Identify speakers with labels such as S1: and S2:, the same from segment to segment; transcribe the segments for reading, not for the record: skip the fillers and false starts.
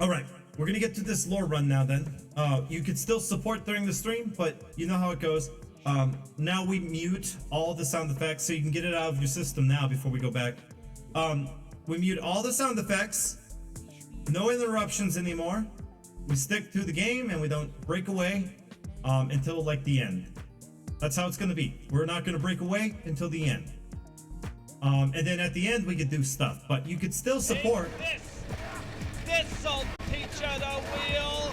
S1: All right, we're gonna get to this lore run now then. You could still support during the stream, but you know how it goes. Now we mute all the sound effects so you can get it out of your system now before we go back. We mute all the sound effects, no interruptions anymore. We stick to the game and we don't break away until like the end. That's how it's gonna be. We're not gonna break away until the end. And then at the end we could do stuff, but you could still support.
S2: This'll teach you the wheel.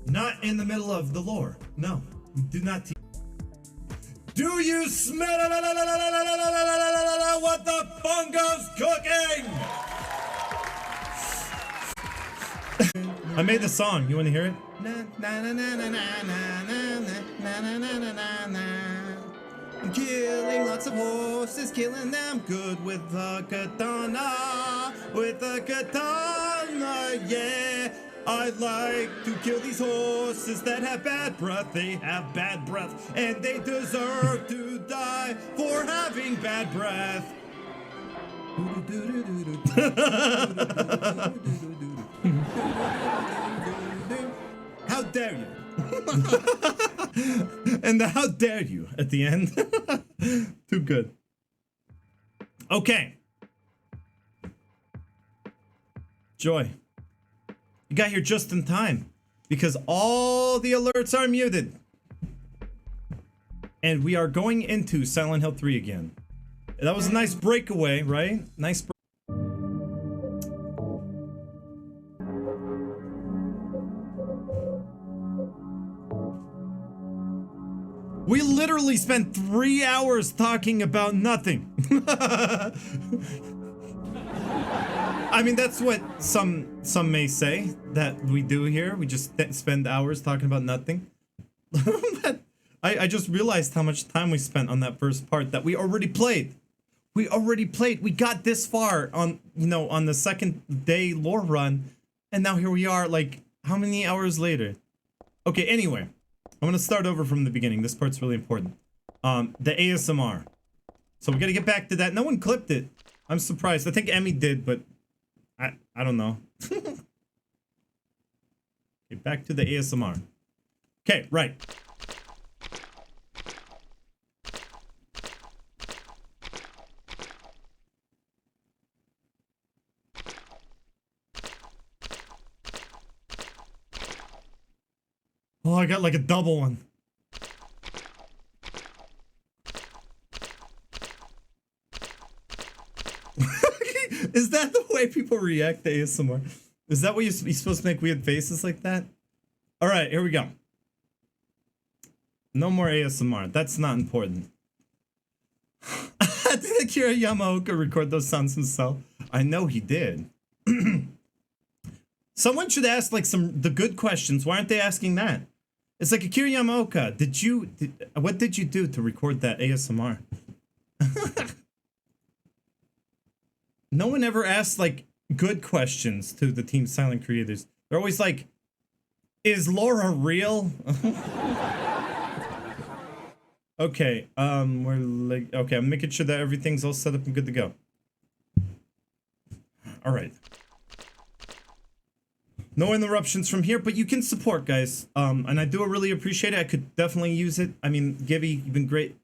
S1: Not in the middle of the lore. No, we do not teach. Do you smell what the Fungo's cooking? I made the song. You want to hear it? I'm killing lots of horses, killing them good with a katana. With a katana, yeah. I like to kill these horses that have bad breath. They have bad breath, and they deserve to die for having bad breath. How dare you? And the how dare you at the end. Too good. Okay. Joy. You got here just in time because all the alerts are muted. And we are going into Silent Hill 3 again. That was a nice breakaway, right? Nice break. We literally spent 3 hours talking about nothing. I mean, that's what some may say that we do here. We just spend hours talking about nothing. But I just realized how much time we spent on that first part that we already played. We already played. We got this far on, you know, on the second day lore run. And now here we are, like, how many hours later? Okay, anyway. I'm gonna start over from the beginning. This part's really important. The ASMR. So we gotta get back to that. No one clipped it. I'm surprised. I think Emmy did, but I don't know. Okay, back to the ASMR. Okay, right. Oh, I got like a double one. Is that the way people react to ASMR? Is that what you're supposed to make weird faces like that? All right, here we go. No more ASMR. That's not important. Did Akira Yamaoka record those sounds himself? I know he did. Someone should ask like the good questions. Why aren't they asking that? It's like, Akira Yamaoka, what did you do to record that ASMR? No one ever asks like good questions to the Team Silent creators. They're always like, is Laura real? Okay, we're like, okay, I'm making sure that everything's all set up and good to go. All right. No interruptions from here, but you can support, guys. And I do really appreciate it. I could definitely use it. I mean, Gibby, you've been great.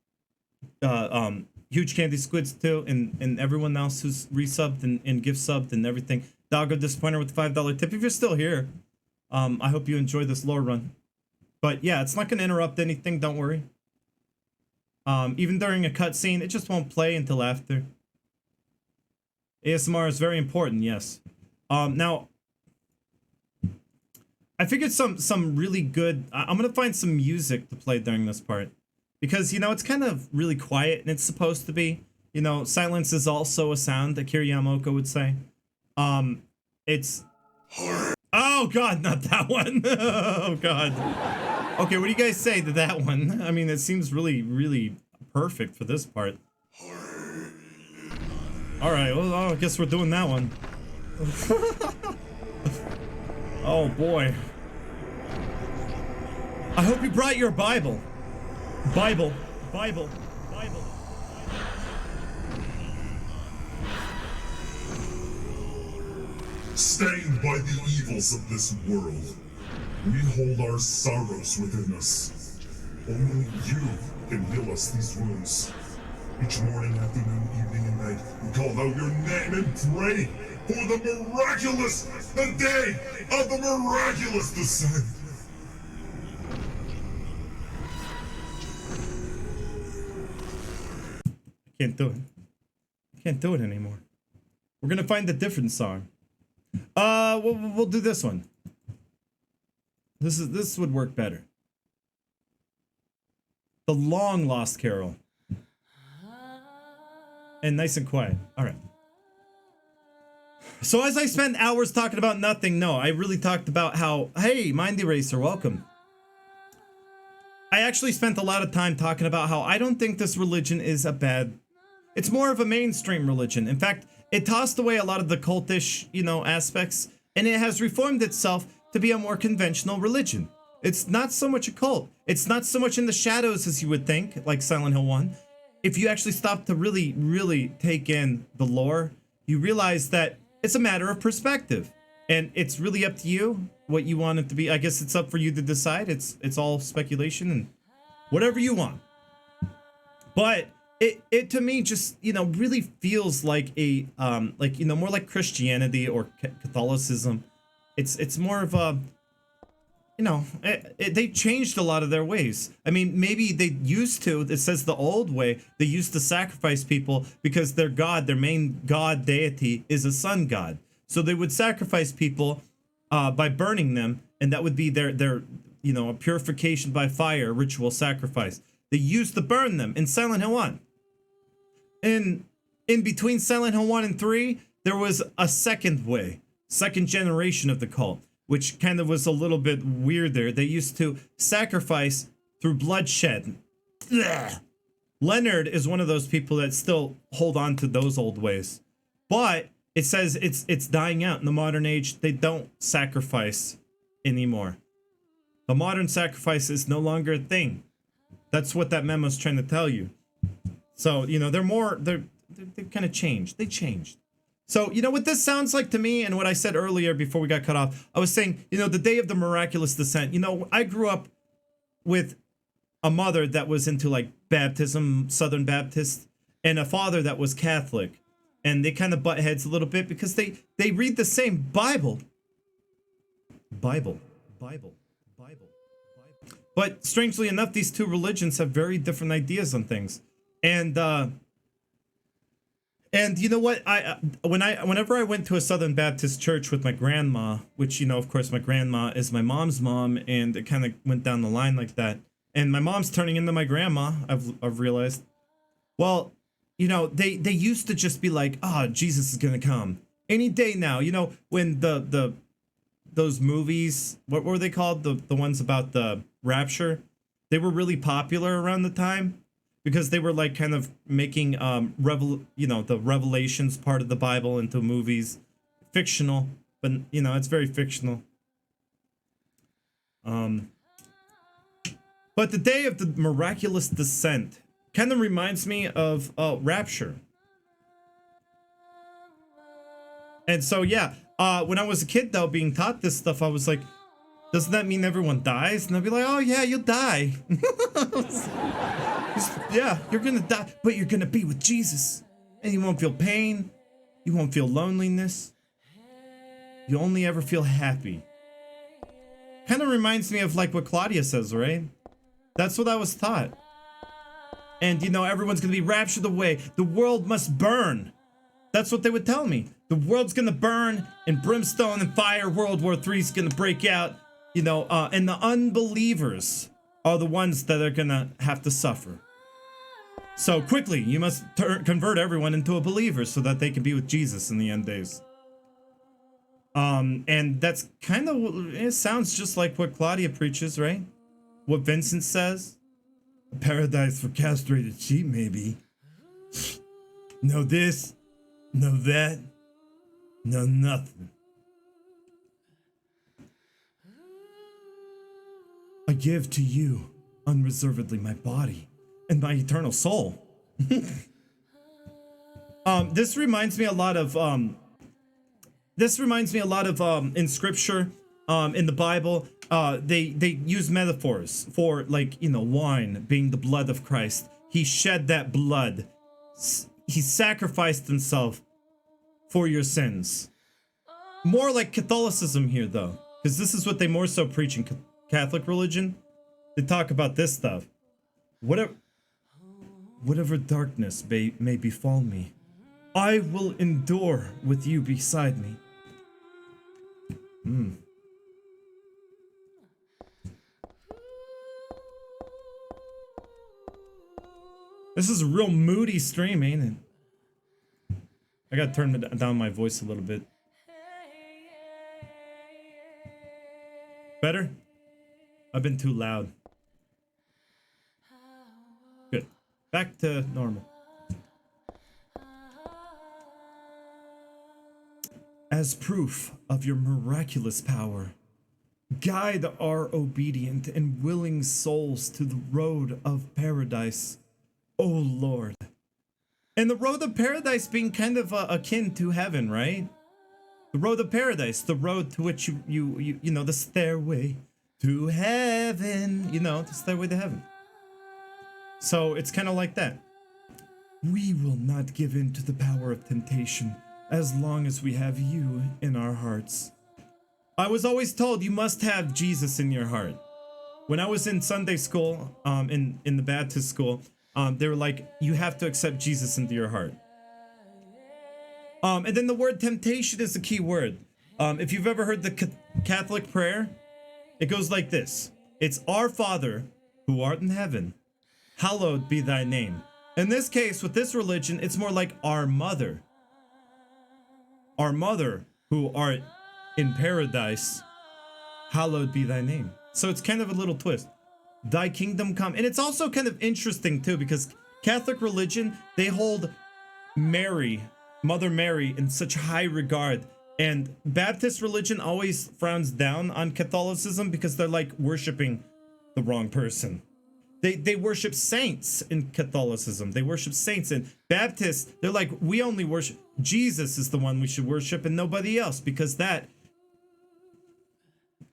S1: Huge Candy Squids too, and everyone else who's resubbed and gift subbed and everything. Doggo Disappointer with the $5 tip. If you're still here, I hope you enjoy this lore run. But yeah, it's not gonna interrupt anything. Don't worry. Even during a cutscene, it just won't play until after. ASMR is very important. Yes. Now. I figured some really good. I'm gonna find some music to play during this part. Because, you know, it's kind of really quiet, and it's supposed to be. You know, silence is also a sound, Akira Yamaoka would say. It's... Oh, God, not that one. Oh, God. Okay, what do you guys say to that one? I mean, it seems really, really perfect for this part. Alright, well, I guess we're doing that one. Oh, boy. I hope you brought your Bible. Bible.
S3: stained by the evils of this world. We hold our sorrows within us. Only you can heal us these wounds. Each morning, afternoon, evening, and night, we call out your name and pray for the miraculous, the day of the miraculous descent.
S1: Can't do it. Can't do it anymore. We're gonna find a different song. We'll do this one. This would work better. The Long Lost Carol. And nice and quiet. All right. So as I spent hours talking about nothing, no, I really talked about how, hey, Mind Eraser, welcome. I actually spent a lot of time talking about how I don't think this religion is a bad, it's more of a mainstream religion. In fact, it tossed away a lot of the cultish, aspects, and it has reformed itself to be a more conventional religion. It's not so much a cult. It's not so much in the shadows as you would think, like Silent Hill 1. If you actually stop to really, really take in the lore, you realize that it's a matter of perspective. And it's really up to you what you want it to be. I guess it's up for you to decide. It's all speculation and whatever you want. But it to me just, really feels like a, more like Christianity or Catholicism. It's more of a, they changed a lot of their ways. I mean, maybe they used to, it says the old way, they used to sacrifice people because their god, their main god deity is a sun god. So they would sacrifice people by burning them, and that would be their a purification by fire ritual sacrifice. They used to burn them in Silent Hill 1. In between Silent Hill 1 and 3, there was a second way, second generation of the cult, which kind of was a little bit weirder. They used to sacrifice through bloodshed. Ugh. Leonard is one of those people that still hold on to those old ways. But it says it's dying out in the modern age. They don't sacrifice anymore. The modern sacrifice is no longer a thing. That's what that memo's trying to tell you. So, they're kind of changed. They changed. So, what this sounds like to me, and what I said earlier before we got cut off, I was saying, the day of the miraculous descent. I grew up with a mother that was into like baptism, Southern Baptist, and a father that was Catholic. And they kind of butt heads a little bit because they read the same Bible. Bible. But strangely enough, these two religions have very different ideas on things. And you know what? Whenever I went to a Southern Baptist church with my grandma, which, of course, my grandma is my mom's mom, and it kind of went down the line like that. And my mom's turning into my grandma, I've realized. Well, they used to just be like, Jesus is gonna come any day now. When those movies, what were they called? The ones about the rapture, they were really popular around the time. Because they were like kind of making the Revelations part of the Bible into movies, fictional, but it's very fictional. But the day of the miraculous descent kind of reminds me of Rapture. And so when I was a kid though, being taught this stuff, I was like, doesn't that mean everyone dies? And I'd be like, oh yeah, you'll die. Yeah, you're gonna die, but you're gonna be with Jesus. And you won't feel pain. You won't feel loneliness. You only ever feel happy. Kind of reminds me of like what Claudia says, right? That's what I was taught. And everyone's gonna be raptured away. The world must burn. That's what they would tell me. The world's gonna burn and brimstone and fire. World War III is gonna break out. And the unbelievers are the ones that are gonna have to suffer. So quickly, you must convert everyone into a believer so that they can be with Jesus in the end days. And that's kind of, it sounds just like what Claudia preaches, right? What Vincent says. A paradise for castrated sheep, maybe. No this, no that, no nothing. I give to you unreservedly my body and my eternal soul. This reminds me a lot of this reminds me a lot of in scripture, in the Bible, they use metaphors for, like, you know, wine being the blood of Christ. He shed that blood. He sacrificed himself for your sins. More like Catholicism here, though, because this is what they more so preach in Catholic religion. They talk about this stuff. Whatever darkness may befall me, I will endure with you beside me. This is a real moody stream, ain't it? I gotta turn down my voice a little bit. Better? I've been too loud. Good. Back to normal. As proof of your miraculous power, guide our obedient and willing souls to the road of paradise, O Lord. And the road of paradise being kind of akin to heaven, right? The road of paradise, the road to which you know, the stairway to heaven, you know, the stairway to heaven. So it's kind of like that. We will not give in to the power of temptation as long as we have you in our hearts. I was always told you must have Jesus in your heart. When I was in Sunday school, in the Baptist school, they were like, you have to accept Jesus into your heart. And then the word temptation is the key word. If you've ever heard the Catholic prayer, it goes like this. It's Our Father, who art in heaven, hallowed be thy name. In this case, with this religion, it's more like Our Mother. Our Mother, who art in paradise, hallowed be thy name. So it's kind of a little twist. Thy kingdom come. And it's also kind of interesting too, because Catholic religion, they hold Mary, Mother Mary, in such high regard. And Baptist religion always frowns down on Catholicism because they're like worshiping the wrong person. They worship saints in Catholicism. They worship saints. And Baptists, they're like, we only worship, Jesus is the one we should worship and nobody else, because that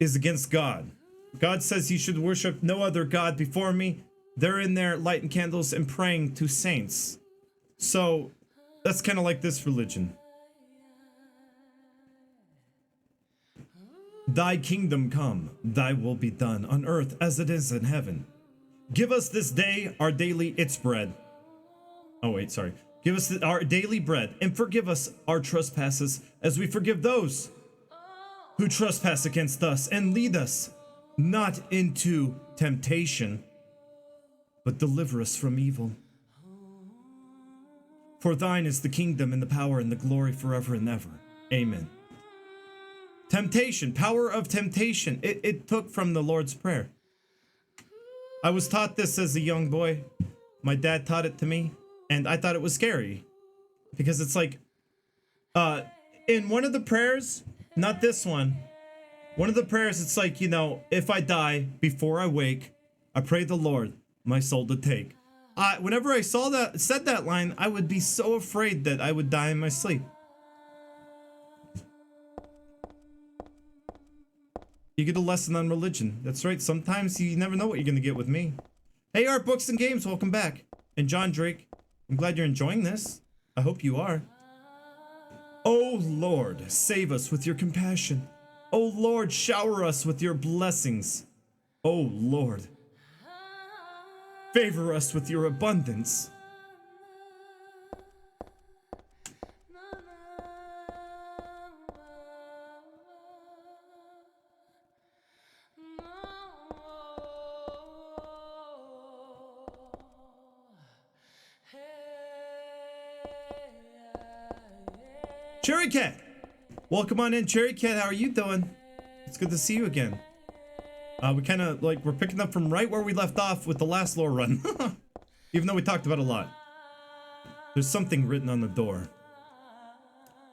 S1: is against God. God says you should worship no other God before me. They're in there lighting candles and praying to saints. So that's kind of like this religion. Thy kingdom come, thy will be done on earth as it is in heaven. Give us this day our daily bread. Oh wait, sorry. Give us our daily bread and forgive us our trespasses as we forgive those who trespass against us, and lead us not into temptation, but deliver us from evil. For thine is the kingdom and the power and the glory forever and ever. Amen. Temptation, power of temptation. It took from the Lord's Prayer. I was taught this as a young boy. My dad taught it to me, and I thought it was scary. Because it's like, in one of the prayers, not this one, one of the prayers, it's like, you know, if I die before I wake, I pray the Lord my soul to take. Whenever I said that line, I would be so afraid that I would die in my sleep. You get a lesson on religion. That's right. Sometimes you never know what you're going to get with me. Hey, Art Books and Games, welcome back. And John Drake, I'm glad you're enjoying this. I hope you are. Oh Lord, save us with your compassion. Oh Lord, shower us with your blessings. Oh Lord, favor us with your abundance. Cherry Cat, welcome on in. Cherry Cat, how are you doing? It's good to see you again. We kind of like, we're picking up from right where we left off with the last lore run. Even though we talked about a lot. There's something written on the door.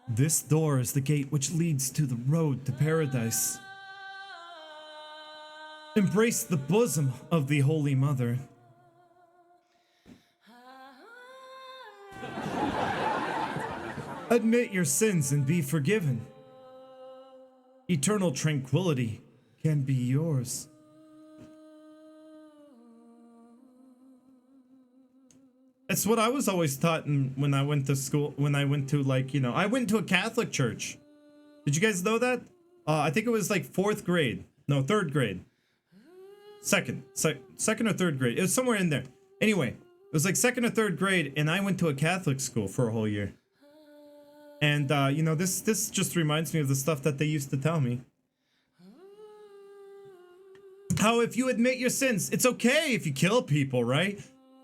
S1: This door is the gate which leads to the road to paradise. Embrace the bosom of the Holy Mother. Admit your sins and be forgiven. eternal tranquility can be yours. That's what I was always taught when I went to school, when I went to, like, you know, I went to a Catholic church. Did you guys know that? I think it was like 4th grade. No, 3rd grade. Second or 3rd grade. It was somewhere in there. Anyway, it was like 2nd or 3rd grade, and I went to a Catholic school for a whole year. And, you know, this just reminds me of the stuff that they used to tell me. How if you admit your sins, it's okay if you kill people, right?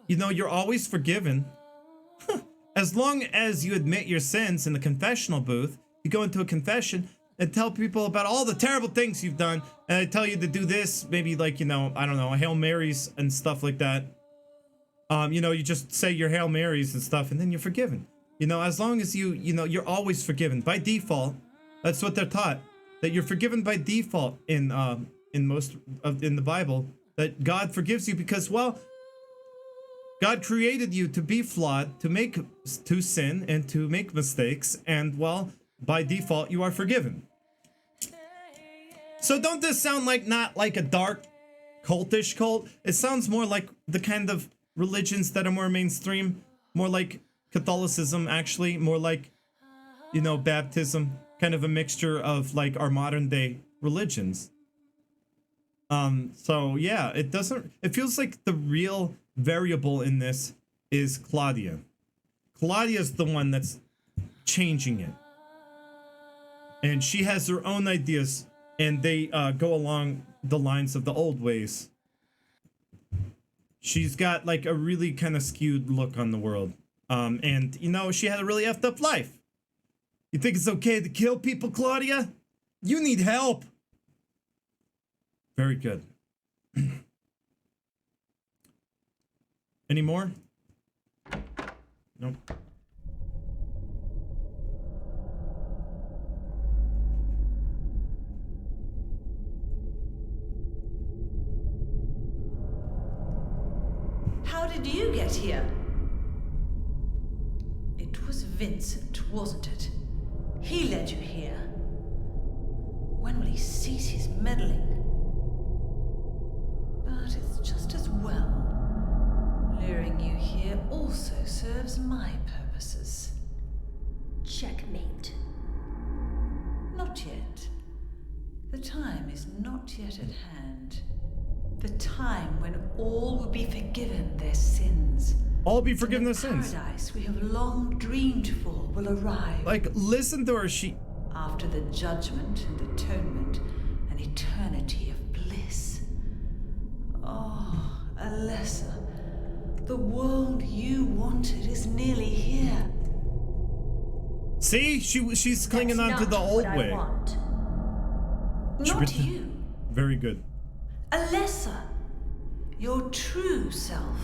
S1: You know, you're always forgiven. As long as you admit your sins in the confessional booth, you go into a confession and tell people about all the terrible things you've done, and they tell you to do this, maybe like, you know, I don't know, Hail Marys and stuff like that. You know, you just say your Hail Marys and stuff, and then you're forgiven. You know, as long as you know, you're always forgiven by default. That's what they're taught, that you're forgiven by default in the Bible, that God forgives you because, well, God created you to be flawed, to sin, and to make mistakes, and, well, by default, you are forgiven. So don't this sound like not like a dark, cultish cult? It sounds more like the kind of religions that are more mainstream, more like Catholicism, actually, more like, you know, baptism, kind of a mixture of, like, our modern day religions. So yeah, it feels like the real variable in this is Claudia. Claudia's the one that's changing it. And she has her own ideas, and they go along the lines of the old ways. She's got like a really kind of skewed look on the world. And you know, she had a really effed up life. You think it's okay to kill people, Claudia? You need help. Very good. Any more? Nope.
S4: How did you get here? It was Vincent, wasn't it? He led you here. When will he cease his meddling? But it's just as well. Luring you here also serves my purposes.
S5: Checkmate.
S4: Not yet. The time is not yet at hand. The time when all will be forgiven their sins.
S1: All be forgiven their sins.
S4: The paradise we have long dreamed for will arrive.
S1: Like, listen to her,
S4: After the judgment and atonement, an eternity of bliss. Oh, Alessa, the world you wanted is nearly here.
S1: See? She's clinging on to the old way.
S4: Not you.
S1: Very good.
S4: Alessa, your true self.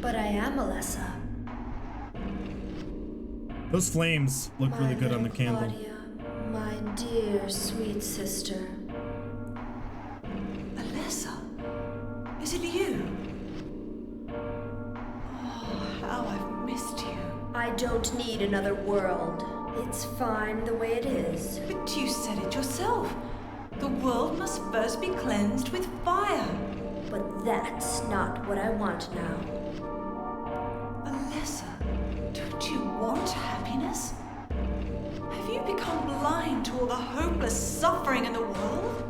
S5: But I am Alessa.
S1: Those flames look
S5: My
S1: really good on the
S5: little
S1: candle.
S5: Claudia, my dear sweet sister.
S4: Alessa, is it you? Oh, how I've missed you.
S5: I don't need another world. It's fine the way it is.
S4: But you said it yourself. The world must first be cleansed with fire.
S5: But that's not what I want now.
S4: Alessa, don't you want happiness? Have you become blind to all the hopeless suffering in the world?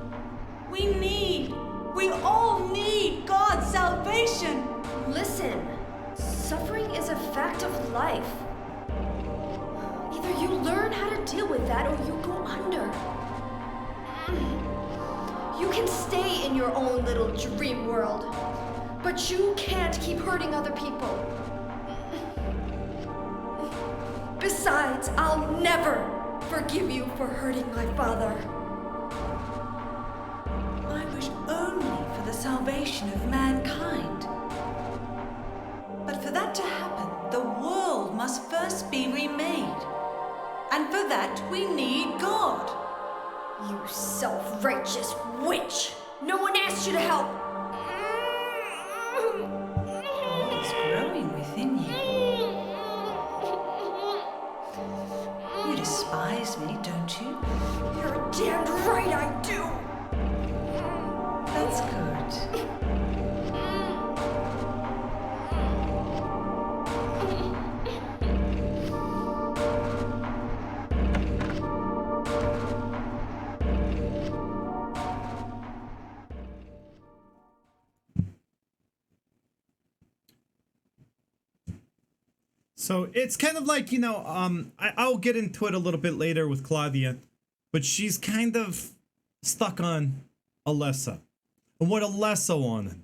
S4: We all need God's salvation.
S5: Listen, suffering is a fact of life. Either you learn how to deal with that or you go under. You can stay in your own little dream world, but you can't keep hurting other people. Besides, I'll never forgive you for hurting my father.
S4: I wish only for the salvation of mankind. But for that to happen, the world must first be remade. And for that, we need God.
S5: You self-righteous witch! No one asked you to help!
S4: It's growing within you. You despise me
S5: Damn right I do!
S4: That's good.
S1: So it's kind of like, you know, I'll get into it a little bit later with Claudia, but she's kind of stuck on Alessa and what Alessa wanted.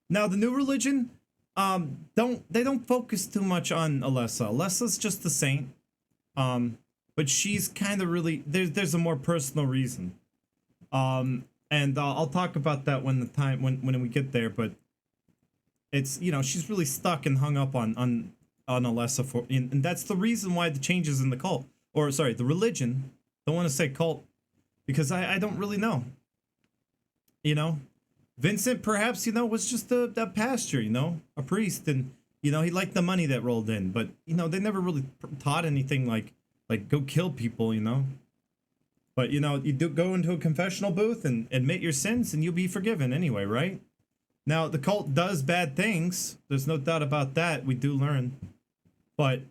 S1: Now the new religion, they don't focus too much on Alessa. Alessa's just a saint, but she's kind of really there's a more personal reason, and I'll talk about that when we get there. But it's, you know, she's really stuck and hung up on Alessa and that's the reason why the changes in the cult, or sorry, the religion. Don't want to say cult because I don't really know. You know, Vincent perhaps, you know, was just a pastor, you know, a priest, and you know he liked the money that rolled in, but you know they never really taught anything like go kill people, you know. But you know, you do go into a confessional booth and admit your sins and you'll be forgiven anyway, right? Now the cult does bad things, there's no doubt about that, we do learn. But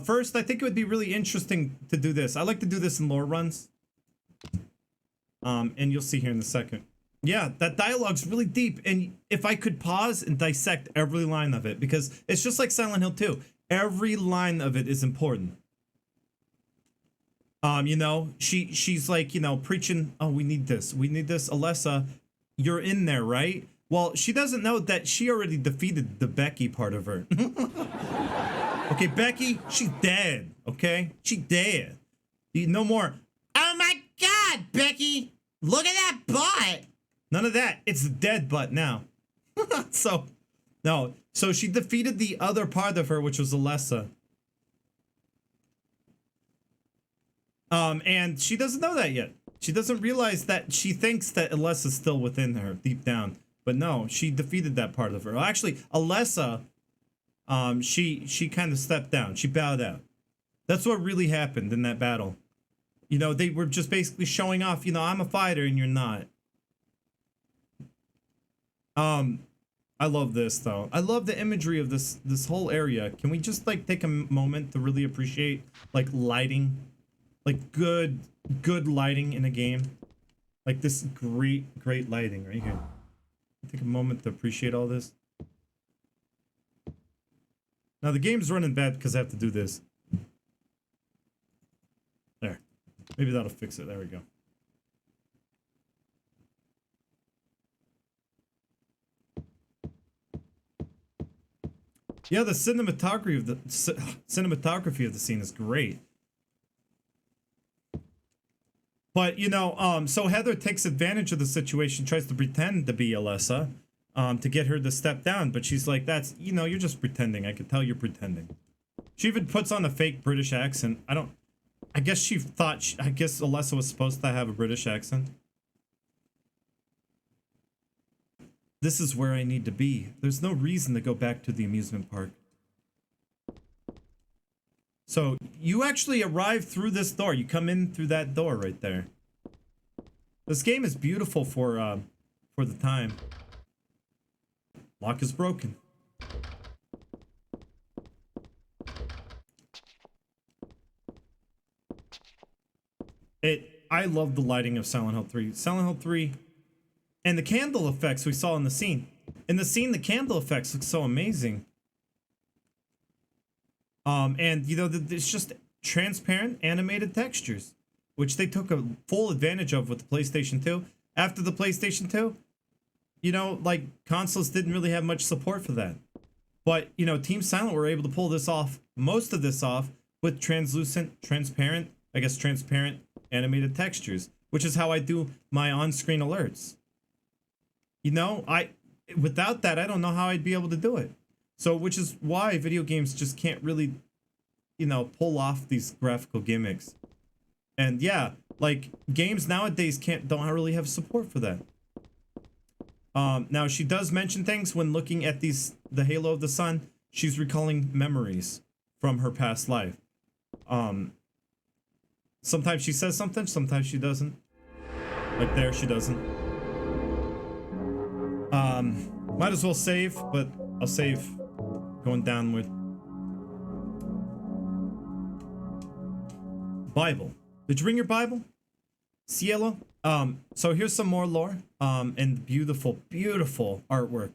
S1: first, I think it would be really interesting to do this. I like to do this in lore runs. And you'll see here in a second. Yeah, that dialogue's really deep. And if I could pause and dissect every line of it, because it's just like Silent Hill 2. Every line of it is important. You know, she's like, you know, preaching, oh, we need this. Alessa, you're in there, right? Well, she doesn't know that she already defeated the Becky part of her. Okay, Becky, she's dead, okay? She dead. No more, oh my God, Becky, look at that butt. None of that. It's a dead butt now. So, no. So she defeated the other part of her, which was Alessa. And she doesn't know that yet. She doesn't realize that she thinks that Alessa's still within her, deep down. But no, she defeated that part of her. Well, actually, Alessa, she kind of stepped down. She bowed out. That's what really happened in that battle. You know, they were just basically showing off, you know, I'm a fighter and you're not. I love this though. I love the imagery of this whole area. Can we just like take a moment to really appreciate like lighting? Like good lighting in a game. Like this great lighting right here. Take a moment to appreciate all this. Now the game's running bad because I have to do this. There. Maybe that'll fix it. There we go. Yeah, the cinematography of the scene is great. But, you know, so Heather takes advantage of the situation, tries to pretend to be Alessa, to get her to step down. But she's like, that's, you know, you're just pretending. I could tell you're pretending. She even puts on a fake British accent. I guess she thought, I guess Alessa was supposed to have a British accent. This is where I need to be. There's no reason to go back to the amusement park. So you actually arrive through this door. You come in through that door right there. This game is beautiful for the time. Lock is broken. I love the lighting of Silent Hill 3. Silent Hill 3 and the candle effects we saw in the scene. In the scene, the candle effects look so amazing. And you know, it's just transparent animated textures, which they took a full advantage of with the PlayStation 2. After the PlayStation 2, you know, like consoles didn't really have much support for that. But, you know, Team Silent were able to pull this off, most of this off, with transparent animated textures, which is how I do my on-screen alerts. You know, without that, I don't know how I'd be able to do it. So, which is why video games just can't really, you know, pull off these graphical gimmicks. And yeah, like games nowadays don't really have support for that. Now she does mention things when looking at the halo of the sun. She's recalling memories from her past life. Sometimes she says something, sometimes she doesn't. Like there, she doesn't. Might as well save, but I'll save going downward. Bible. Did you bring your Bible? Cielo? So here's some more lore. And beautiful, beautiful artwork.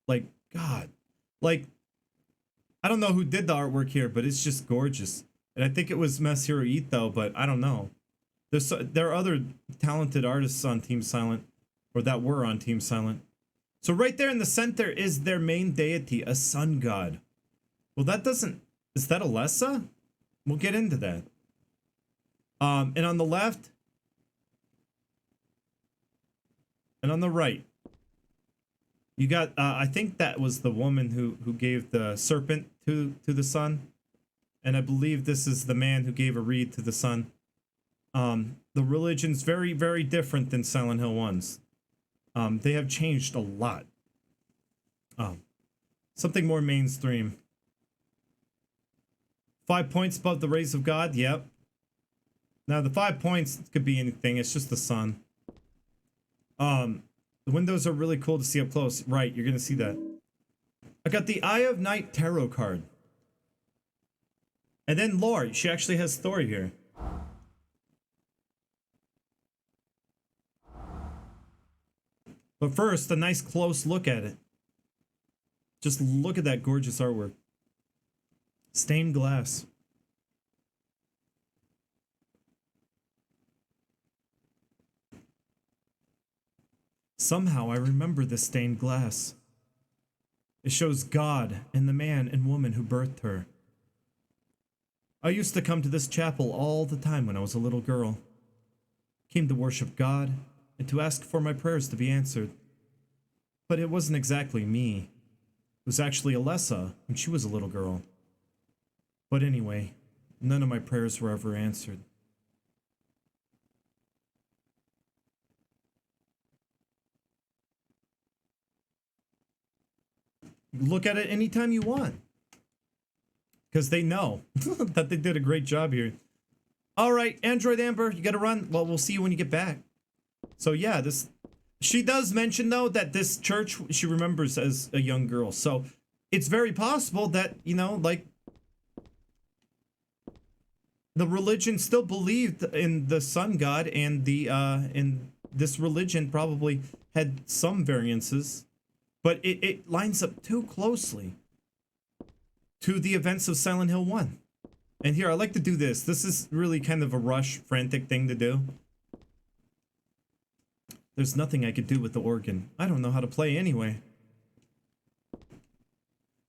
S1: Like, God. Like, I don't know who did the artwork here, but it's just gorgeous. And I think it was Messhiro Ito, but I don't know. There are other talented artists on Team Silent, or that were on Team Silent. So right there in the center is their main deity, a sun god. Well, that doesn't... Is that Alessa? We'll get into that. And on the left... And on the right... You got... I think that was the woman who gave the serpent to the sun. And I believe this is the man who gave a reed to the sun. The religion's very, very different than Silent Hill 1's. They have changed a lot. Something more mainstream. 5 points above the rays of God? Yep. Now, the 5 points could be anything. It's just the sun. The windows are really cool to see up close. Right, you're going to see that. I got the Eye of Night tarot card. And then lore. She actually has story here. But first, a nice close look at it. Just look at that gorgeous artwork. Stained glass. Somehow I remember this stained glass. It shows God and the man and woman who birthed her. I used to come to this chapel all the time when I was a little girl. Came to worship God and to ask for my prayers to be answered. But it wasn't exactly me. It was actually Alessa when she was a little girl. But anyway, none of my prayers were ever answered. Look at it anytime you want. Because they know that they did a great job here. Alright, Android Amber, you gotta run. Well, we'll see you when you get back. So yeah, this... She does mention, though, that this church she remembers as a young girl. So it's very possible that, you know, like... The religion still believed in the sun god, and the, and this religion probably had some variances. But it lines up too closely to the events of Silent Hill 1. And here, I like to do this. This is really kind of a rush, frantic thing to do. There's nothing I could do with the organ. I don't know how to play anyway.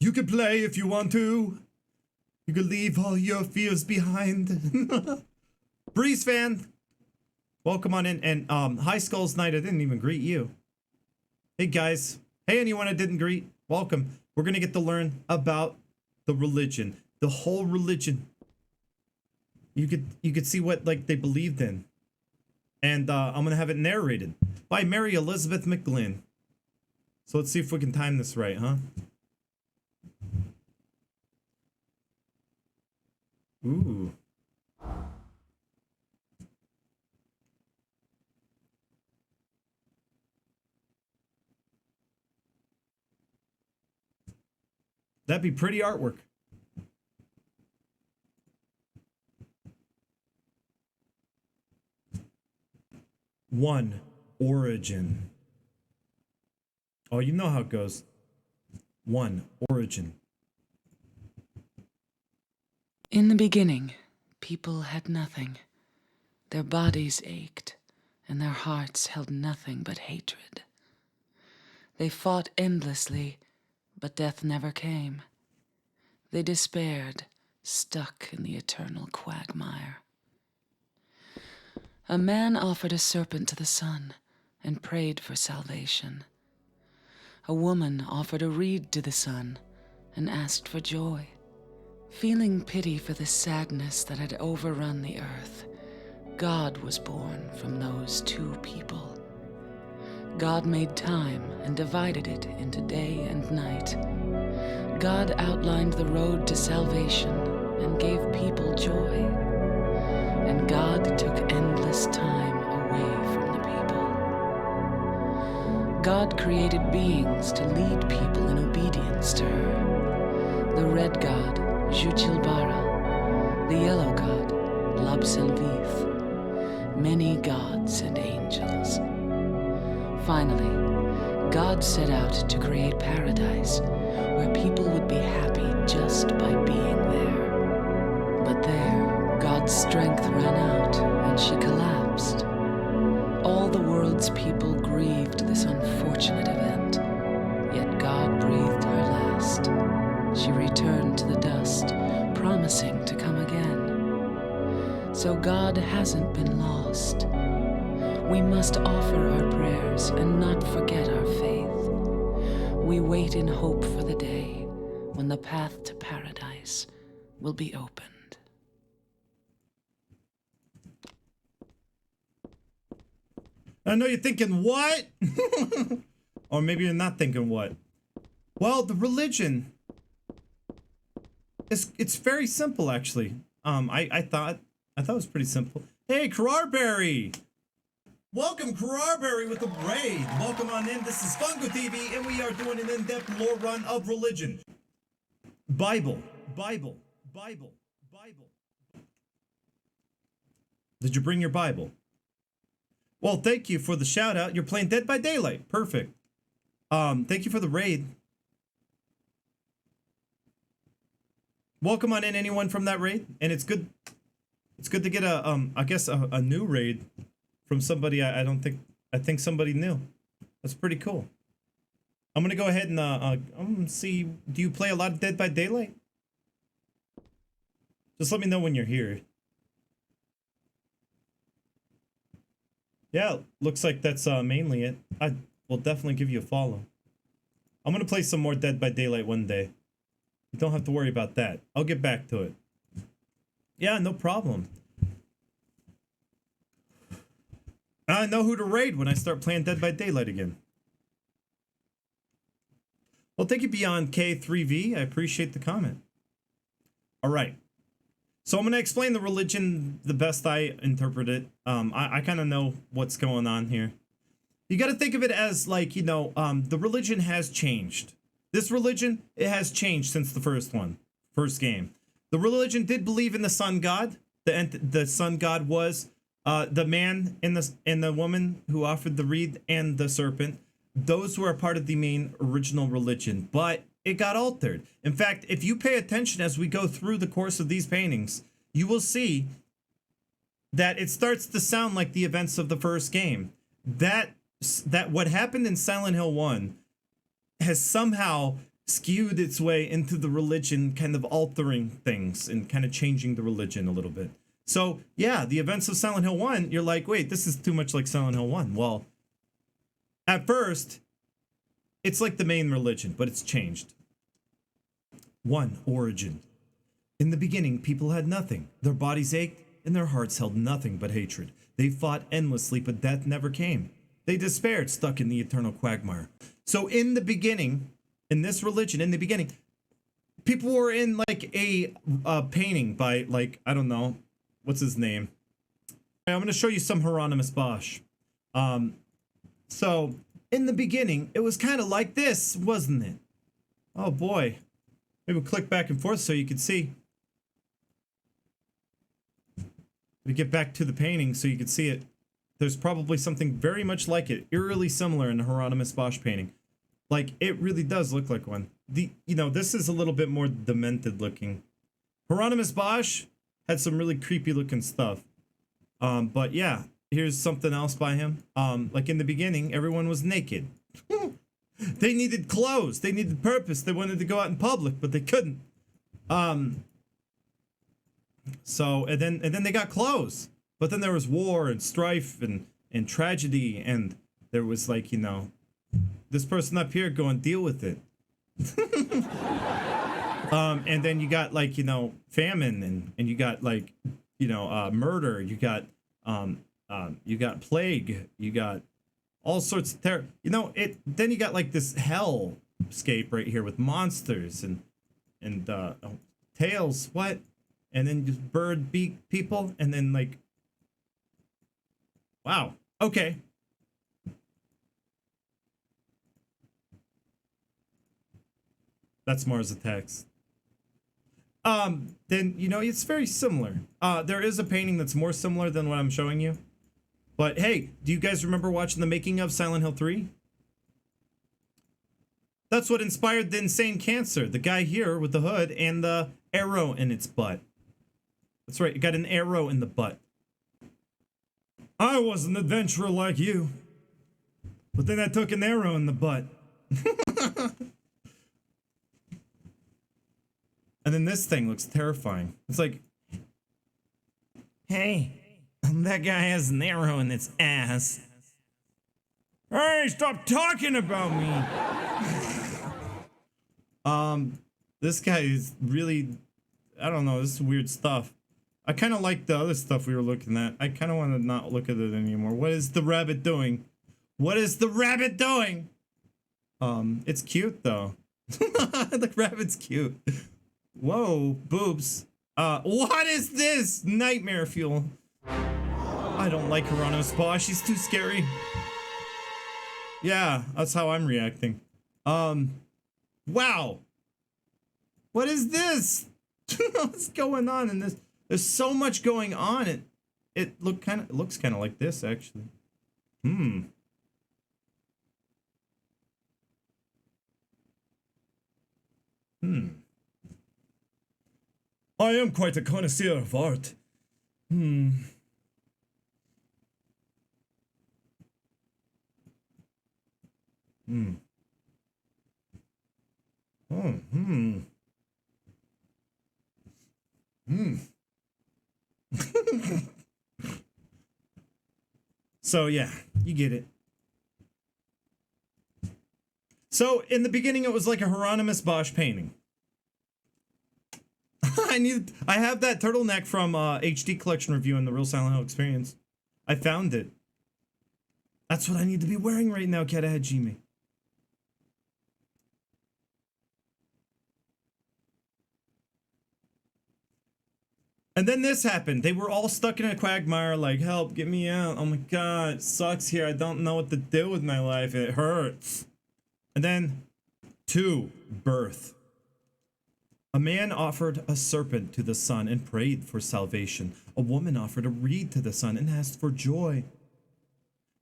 S1: You can play if you want to. You can leave all your fears behind. Breeze fan, welcome on in. And hi Skulls Knight, I didn't even greet you. Hey guys. Hey anyone I didn't greet, welcome. We're gonna get to learn about the religion. The whole religion. You could see what like they believed in. And I'm gonna have it narrated by Mary Elizabeth McGlynn. So let's see if we can time this right, huh? Ooh. That'd be pretty artwork. One, origin. Oh, you know how it goes. One, origin.
S6: In the beginning, people had nothing. Their bodies ached, and their hearts held nothing but hatred. They fought endlessly, but death never came. They despaired, stuck in the eternal quagmire. A man offered a serpent to the sun and prayed for salvation. A woman offered a reed to the sun and asked for joy. Feeling pity for the sadness that had overrun the earth, God was born from those two people. God made time and divided it into day and night. God outlined the road to salvation and gave people joy. and God took endless time away from the people. God created beings to lead people in obedience to her. The red god, Juchilbara, the yellow god, Labselvith, many gods and angels. Finally, God set out to create paradise where people would be happy just by being there. But there, God's strength ran out and she collapsed. All the world's people grieved this unfortunate event, yet God breathed her last. She returned to the dust, promising to come again. So God hasn't been lost. We must offer our prayers and not forget our faith. We wait in hope for the day when the path to paradise will be opened.
S1: I know you're thinking, what? Or maybe you're not thinking what. Well, the religion it's very simple, actually. I thought it was pretty simple. Hey, Carrarberry! Welcome, Carrarberry, with the raid. Welcome on in. This is FungoTV, and we are doing an in-depth lore run of religion. Bible. Did you bring your Bible? Well, thank you for the shout out. You're playing Dead by Daylight. Perfect. Thank you for the raid. Welcome on in, anyone from that raid. And it's good to get a I guess a new raid from somebody I think somebody new. That's pretty cool. I'm gonna go ahead and I'm gonna see, do you play a lot of Dead by Daylight? Just let me know when you're here. Yeah, looks like that's mainly it. I will definitely give you a follow. I'm gonna play some more Dead by Daylight one day. You don't have to worry about that. I'll get back to it. Yeah, no problem. I know who to raid when I start playing Dead by Daylight again. Well, thank you, Beyond K3V. I appreciate the comment. All right. So I'm going to explain the religion the best I interpret it. I kind of know what's going on here. You got to think of it as like, you know, the religion has changed. This religion, it has changed since the first game. The religion did believe in the sun god. The sun god was the man and the woman who offered the reed and the serpent. Those were a part of the main original religion, but it got altered. In fact, if you pay attention as we go through the course of these paintings, you will see that it starts to sound like the events of the first game. That what happened in Silent Hill 1 has somehow skewed its way into the religion, kind of altering things and kind of changing the religion a little bit. So yeah, the events of Silent Hill 1, you're like, wait, this is too much like Silent Hill 1. Well, at first, it's like the main religion, but it's changed. 1. Origin. In the beginning, people had nothing. Their bodies ached, and their hearts held nothing but hatred. They fought endlessly, but death never came. They despaired, stuck in the eternal quagmire. So in the beginning, in this religion, in the beginning, people were in like a painting by, like, I don't know, what's his name? I'm going to show you some Hieronymus Bosch. So in the beginning, it was kind of like this, wasn't it? Oh boy. Maybe we'll click back and forth so you can see. We get back to the painting so you can see it. There's probably something very much like it, eerily similar in the Hieronymus Bosch painting. Like, it really does look like one. This is a little bit more demented looking. Hieronymus Bosch had some really creepy looking stuff. But yeah, here's something else by him. Like in the beginning, everyone was naked. They needed clothes. They needed purpose. They wanted to go out in public, but they couldn't. So and then they got clothes. But then there was war and strife and tragedy, and there was like, you know, this person up here going, deal with it. And then you got like, you know, famine and you got like, you know, murder, you got plague, you got all sorts of terror. You know, then you got like this hellscape right here with monsters and tails, what? And then just bird beak people, and then like Wow. Okay. That's Mars Attacks. Then, you know, it's very similar. There is a painting that's more similar than what I'm showing you. But hey, do you guys remember watching the making of Silent Hill 3? That's what inspired the Insane Cancer. The guy here with the hood and the arrow in its butt. That's right, it got an arrow in the butt. I was an adventurer like you. But then I took an arrow in the butt. And then this thing looks terrifying. It's like, hey, that guy has an arrow in its ass. Hey, stop talking about me. This guy is really, I don't know, this is weird stuff. I kind of like the other stuff we were looking at. I kind of want to not look at it anymore. What is the rabbit doing? What is the rabbit doing? It's cute though. The rabbit's cute. Whoa, boobs. What is this? Nightmare fuel. I don't like Hieronymus Bosch. She's too scary. Yeah, that's how I'm reacting. Wow. What is this? What's going on in this? There's so much going on. It looks kind of like this actually. I am quite a connoisseur of art. So yeah, you get it. So in the beginning, it was like a Hieronymus Bosch painting. I have that turtleneck from HD Collection Review and the Real Silent Hill Experience. I found it. That's what I need to be wearing right now, Kata Hajime. And then this happened. They were all stuck in a quagmire, like, help, get me out. Oh my god, it sucks here. I don't know what to do with my life. It hurts. And then, 2, birth. A man offered a serpent to the sun and prayed for salvation. A woman offered a reed to the sun and asked for joy.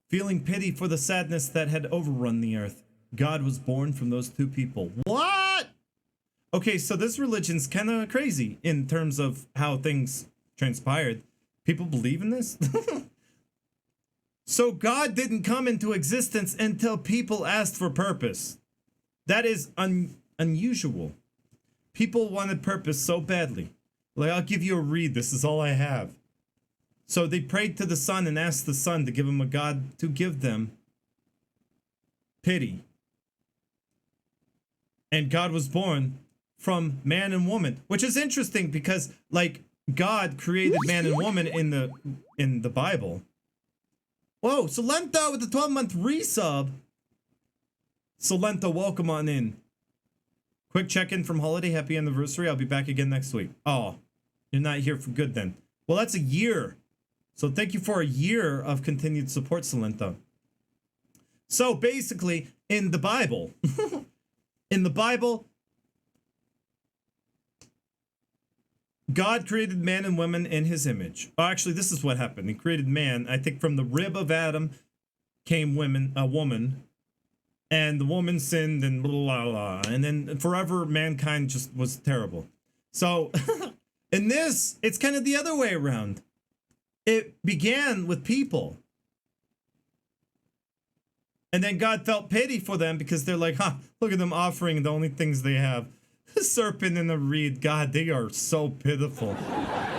S1: Feeling pity for the sadness that had overrun the earth, God was born from those 2 people. What? Okay, so this religion's kind of crazy in terms of how things transpired. People believe in this? So God didn't come into existence until people asked for purpose. That is unusual. People wanted purpose so badly. Like, I'll give you a reed, this is all I have. So they prayed to the sun and asked the sun to give them a god to give them pity. And God was born from man and woman, which is interesting because, like, God created man and woman in the Bible. Whoa, Solenta with the 12-month resub. Solenta, welcome on in. Quick check-in from holiday. Happy anniversary. I'll be back again next week. Oh, you're not here for good then. Well, that's a year. So thank you for a year of continued support, Solenta. So basically, in the Bible, God created man and woman in his image. Oh, actually, this is what happened. He created man. I think from the rib of Adam came a woman. And the woman sinned and blah, blah, blah. And then forever mankind just was terrible. So in this, it's kind of the other way around. It began with people. And then God felt pity for them because they're like, look at them offering the only things they have. A serpent and a reed. God, they are so pitiful.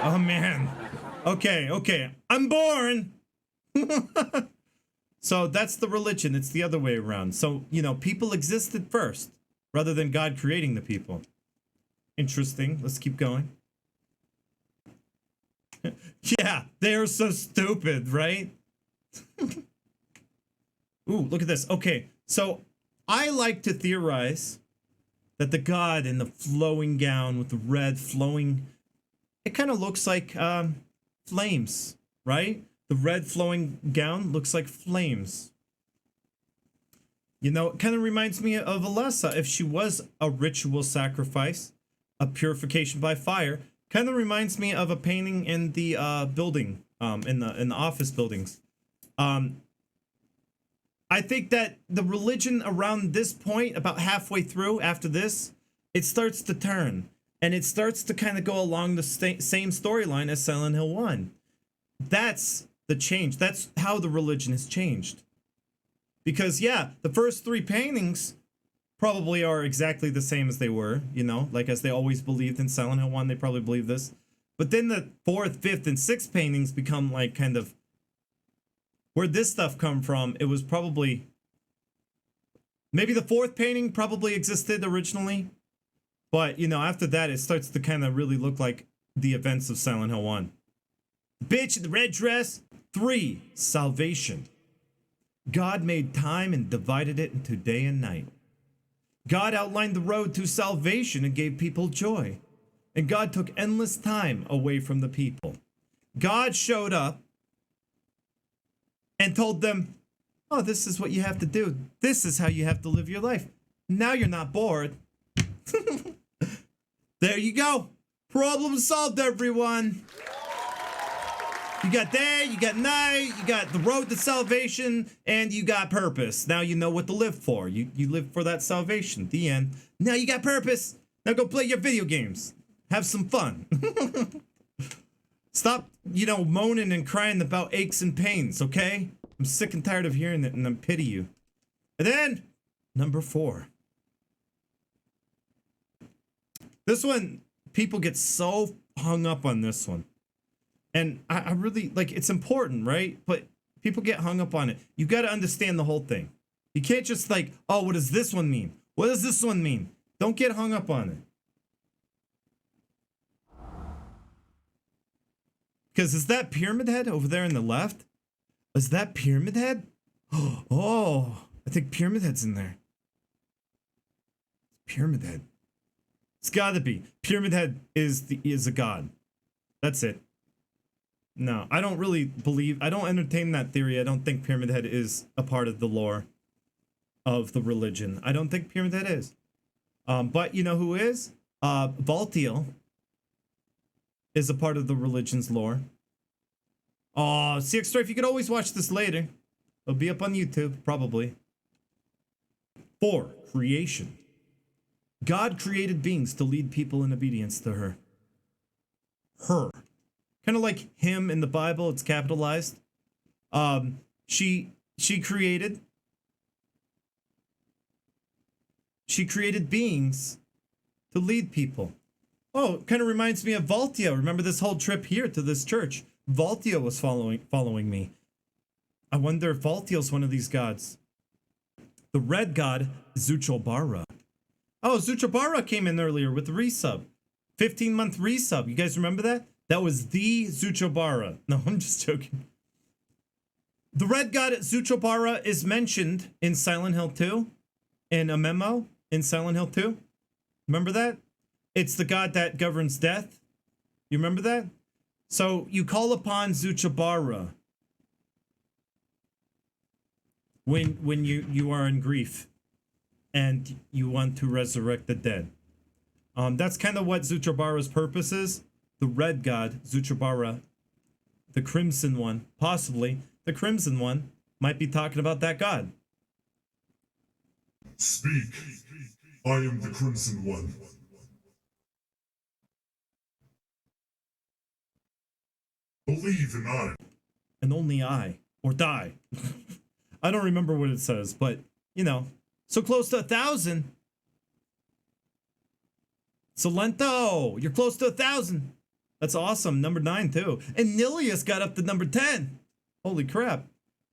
S1: Oh, man. Okay. I'm born. So that's the religion. It's the other way around. So, you know, people existed first rather than God creating the people. Interesting. Let's keep going. Yeah, they are so stupid, right? Ooh, look at this. Okay, so I like to theorize that the god in the flowing gown with the red flowing, it kind of looks like flames, right? The red flowing gown looks like flames. You know, it kind of reminds me of Alessa. If she was a ritual sacrifice, a purification by fire, kind of reminds me of a painting in the building, in the office buildings. I think that the religion around this point, about halfway through after this, it starts to turn. And it starts to kind of go along the same storyline as Silent Hill 1. That's the change. That's how the religion has changed. Because, yeah, the first 3 paintings probably are exactly the same as they were, you know, like as they always believed in Silent Hill 1, they probably believe this. But then the 4th, 5th, and 6th paintings become like kind of, where'd this stuff come from? It was probably, maybe the 4th painting probably existed originally. But, you know, after that, it starts to kind of really look like the events of Silent Hill 1. Bitch in the red dress. 3, salvation. God made time and divided it into day and night. God outlined the road to salvation and gave people joy. And God took endless time away from the people. God showed up and told them, oh, this is what you have to do. This is how you have to live your life. Now you're not bored. There you go. Problem solved, everyone. You got day, you got night, you got the road to salvation, and you got purpose. Now you know what to live for. You live for that salvation. The end. Now you got purpose. Now go play your video games. Have some fun. Stop, you know, moaning and crying about aches and pains, okay? I'm sick and tired of hearing it, and I pity you. And then, number 4. This one, people get so hung up on this one. And I really, like, it's important, right? But people get hung up on it. You got to understand the whole thing. You can't just like, oh, what does this one mean? What does this one mean? Don't get hung up on it. Because is that Pyramid Head over there in the left? Is that Pyramid Head? Oh, I think Pyramid Head's in there. Pyramid Head. It's gotta be. Pyramid Head is a god. That's it. No, I don't really believe, I don't entertain that theory. I don't think Pyramid Head is a part of the lore of the religion. I don't think Pyramid Head is. But you know who is? Valtiel is a part of the religion's lore. Oh, CX Strife, you could always watch this later. It'll be up on YouTube, probably. 4, creation. God created beings to lead people in obedience to her. Her. Kind of like him in the Bible, it's capitalized. She created beings to lead people. Oh, it kind of reminds me of Valtio. Remember this whole trip here to this church? Valtio was following me. I wonder if Valtio's one of these gods. The red god, Zuchobara. Oh, Zuchobara came in earlier with the resub. 15-month resub. You guys remember that? That was the Zuchobara. No, I'm just joking. The red god Zuchobara is mentioned in Silent Hill 2. In a memo in Silent Hill 2. Remember that? It's the god that governs death. You remember that? So you call upon Zuchobara when you are in grief and you want to resurrect the dead. That's kind of what Zuchobara's purpose is. The red god, Zuchobara, the crimson one, possibly the crimson one, might be talking about that god.
S3: Speak. I am the Crimson One. Believe in I.
S1: And only I, or die. I don't remember what it says, but, you know, so close to 1,000. Solento, you're close to 1,000. That's awesome. Number 9 too. And Nilius got up to number 10. Holy crap.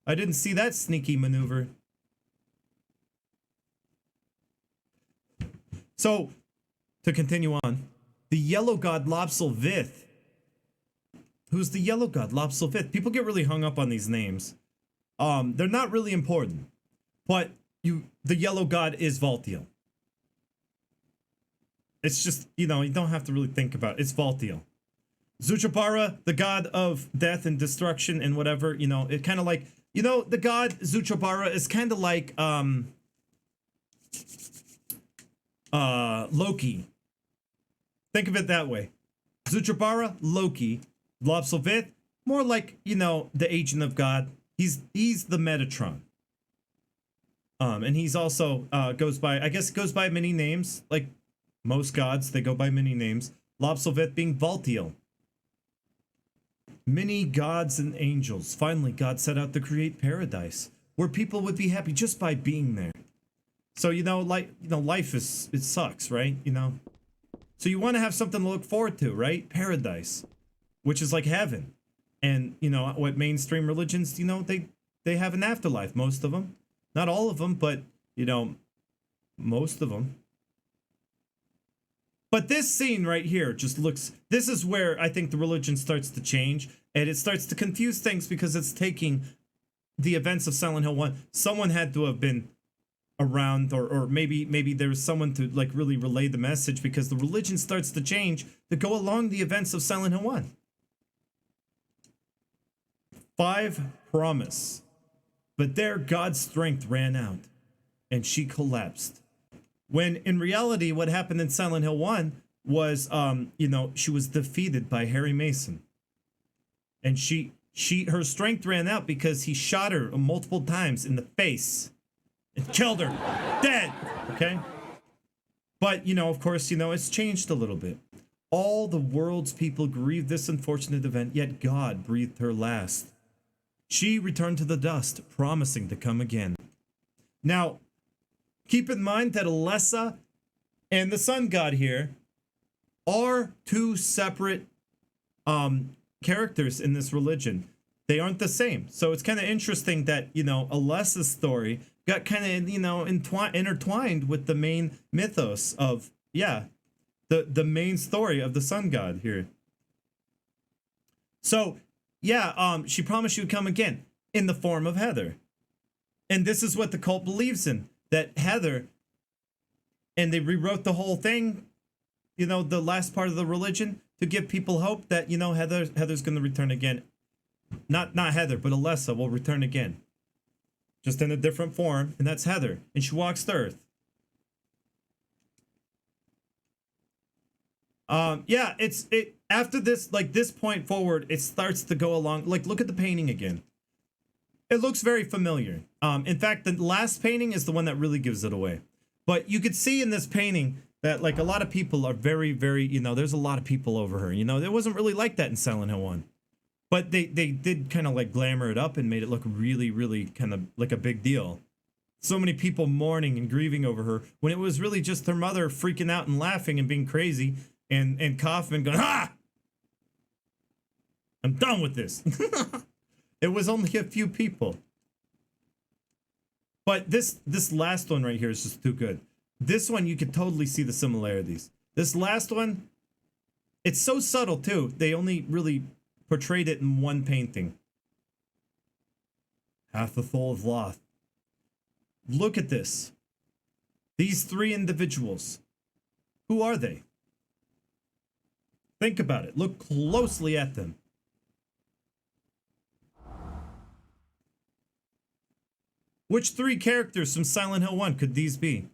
S1: I didn't see that sneaky maneuver. So, to continue on, the yellow god Lobsylvith. Who's the yellow god Lobsylvith? People get really hung up on these names. They're not really important. But the yellow god is Valtiel. It's just, you know, you don't have to really think about it. It's Valtiel. Zuchabara, the god of death and destruction and whatever, you know, it kind of like, you know, the god Zuchabara is kind of like Loki. Think of it that way. Zuchabara, Loki. Lobsovith, more like, you know, the agent of God. He's the Metatron. And he's also goes by, I guess goes by many names, like most gods, they go by many names. Lobsovith being Valtiel. Many gods and angels. Finally, God set out to create paradise where people would be happy just by being there. So, you know, like, you know, life is, it sucks, right? You know, so you want to have something to look forward to, right? Paradise, which is like heaven. And, you know, what mainstream religions, you know, they have an afterlife, most of them. Not all of them, but, you know, most of them. But this scene right here just looks, this is where I think the religion starts to change, and it starts to confuse things because it's taking the events of Silent Hill 1. Someone had to have been around, or maybe there's someone to like really relay the message, because the religion starts to change to go along the events of Silent Hill 1. 5 promise. But there God's strength ran out, and she collapsed. When in reality, what happened in Silent Hill 1 was, you know, she was defeated by Harry Mason. And her strength ran out because he shot her multiple times in the face and killed her. Dead. Okay? But, you know, of course, you know, it's changed a little bit. All the world's people grieved this unfortunate event, yet God breathed her last. She returned to the dust, promising to come again. Now, keep in mind that Alessa and the sun god here are 2 separate characters in this religion. They aren't the same. So it's kind of interesting that, you know, Alessa's story got kind of, you know, intertwined with the main mythos of, yeah, the main story of the sun god here. So, yeah, she promised she would come again in the form of Heather. And this is what the cult believes in, that Heather, and they rewrote the whole thing, you know, the last part of the religion, to give people hope that, you know, Heather's going to return again. Not Heather, but Alessa will return again. Just in a different form, and that's Heather. And she walks the earth. Yeah, it after this, like this point forward, it starts to go along. Like, look at the painting again. It looks very familiar. In fact, the last painting is the one that really gives it away. But you could see in this painting that, like, a lot of people are very, very, you know, there's a lot of people over her. You know, it wasn't really like that in Silent Hill 1. But they did kind of like glamour it up and made it look really, really kind of like a big deal. So many people mourning and grieving over her when it was really just her mother freaking out and laughing and being crazy, and Kaufman going, "Ha! I'm done with this." It was only a few people. But this last one right here is just too good. This one, you could totally see the similarities. This last one, it's so subtle too. They only really portrayed it in one painting. Hathethol of Loth. Look at this. These 3 individuals. Who are they? Think about it. Look closely at them. Which 3 characters from Silent Hill 1 could these be?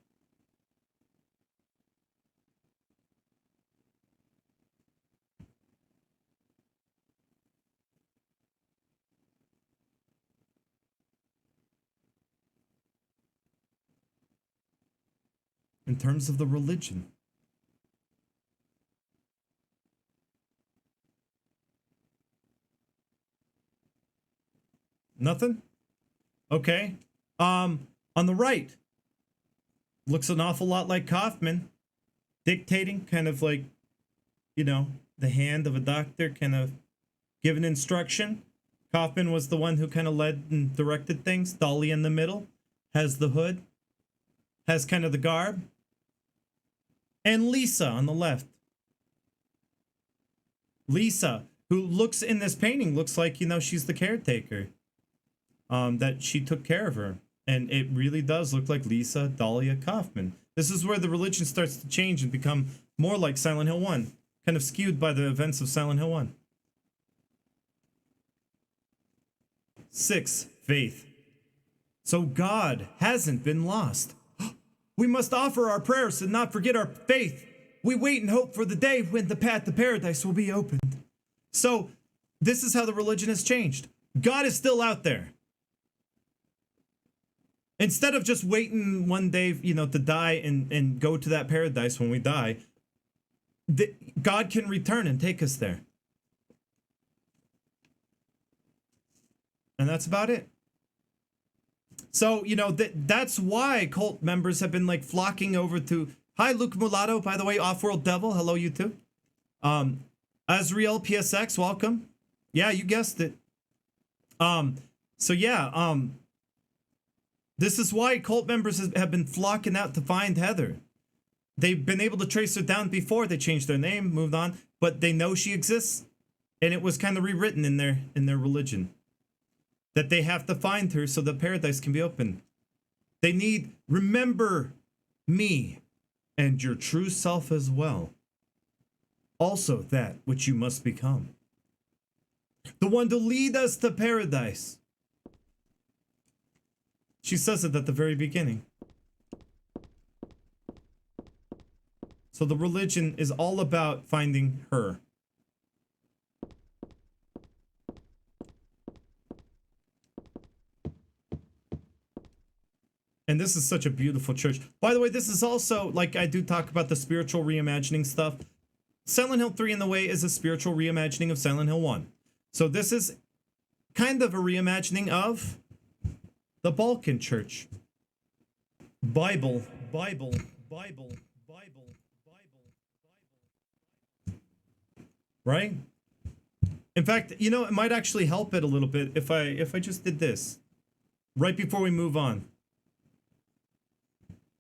S1: In terms of the religion. Nothing? Okay. On the right, looks an awful lot like Kaufman, dictating, kind of like, you know, the hand of a doctor, kind of giving instruction. Kaufman was the one who kind of led and directed things. Dolly in the middle has the hood, has kind of the garb. And Lisa on the left. Lisa, who looks in this painting, looks like, you know, she's the caretaker. That she took care of her. And it really does look like Lisa Dahlia Kaufman. This is where the religion starts to change and become more like Silent Hill 1. kind of skewed by the events of Silent Hill 1. 6. Faith. So God hasn't been lost. We must offer our prayers and not forget our faith. We wait and hope for the day when the path to paradise will be opened. So this is how the religion has changed. God is still out there. Instead of just waiting one day, to die and go to that paradise when we die, God can return and take us there. And that's about it. So, that's why cult members have been like flocking over to, hi, Luke Mulatto, by the way, Off-World Devil, hello, you too. Azriel PSX, welcome. Yeah, you guessed it. So yeah, this is why cult members have been flocking out to find Heather. They've been able to trace her down before they changed their name, moved on, but they know she exists, and it was kind of rewritten in their religion that they have to find her so the paradise can be open. They need, remember me and your true self as well. Also that which you must become. The one to lead us to paradise. She says it at the very beginning. So the religion is all about finding her. And this is such a beautiful church. By the way, this is also, like I do talk about the spiritual reimagining stuff. Silent Hill 3 in the Way is a spiritual reimagining of Silent Hill 1. So this is kind of a reimagining of the Balkan Church. Bible. Right? In fact, it might actually help it a little bit if I just did this right before we move on.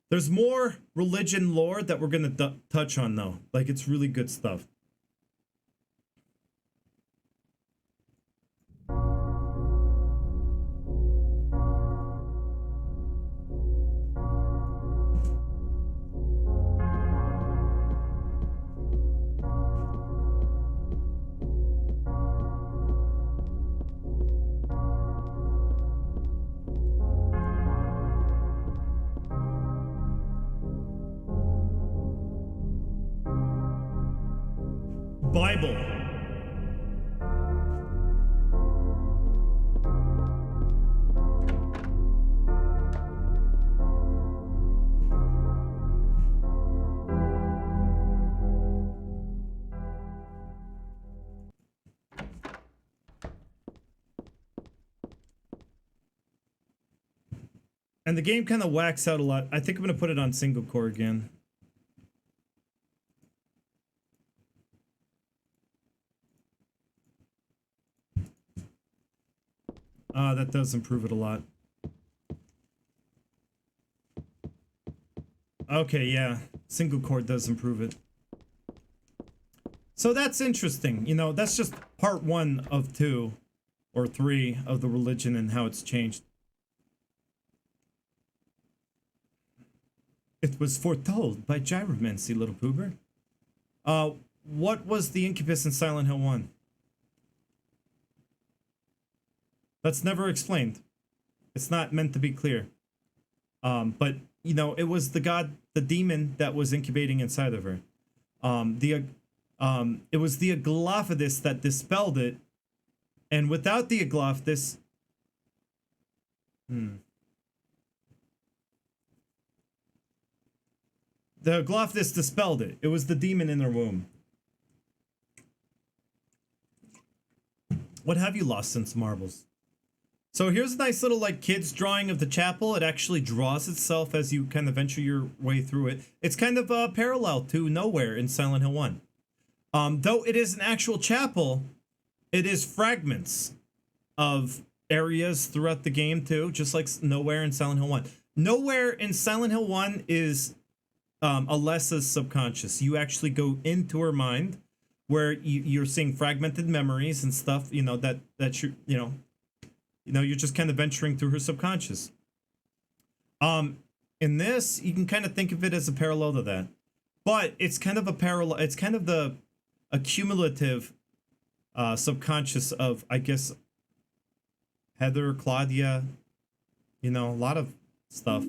S1: There's more religion lore that we're going to touch on, though. Like, it's really good stuff. Bible. And the game kind of whacks out a lot. I think I'm going to put it on single core again. That does improve it a lot. Okay, yeah. Single core does improve it. So that's interesting. That's just part 1 of 2 or 3 of the religion and how it's changed. It was foretold by gyromancy, little poober. What was the incubus in Silent Hill 1? That's never explained. It's not meant to be clear. But, it was the demon that was incubating inside of her. It was the Aglaphidus that dispelled it. And without the Aglaphidus... The Aglaphidus dispelled it. It was the demon in her womb. What have you lost since Marbles? So here's a nice little kids drawing of the chapel. It actually draws itself as you kind of venture your way through it. It's kind of parallel to Nowhere in Silent Hill 1. Though it is an actual chapel, it is fragments of areas throughout the game too, just like Nowhere in Silent Hill 1. Nowhere in Silent Hill 1 is Alessa's subconscious. You actually go into her mind where you're seeing fragmented memories and stuff, you're just kind of venturing through her subconscious. In this, you can kind of think of it as a parallel to that. But it's kind of a parallel, it's kind of the a cumulative subconscious of, I guess, Heather, Claudia, you know, a lot of stuff.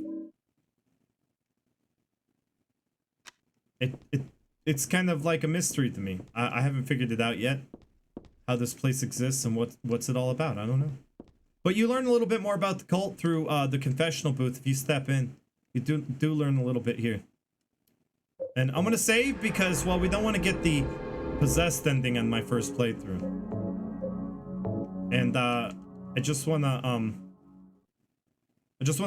S1: It's kind of like a mystery to me. I haven't figured it out yet, how this place exists and what's it all about. I don't know. But you learn a little bit more about the cult through the confessional booth. If you step in, you do learn a little bit here. And I'm gonna save because, well, we don't want to get the possessed ending on my first playthrough. And I just wanna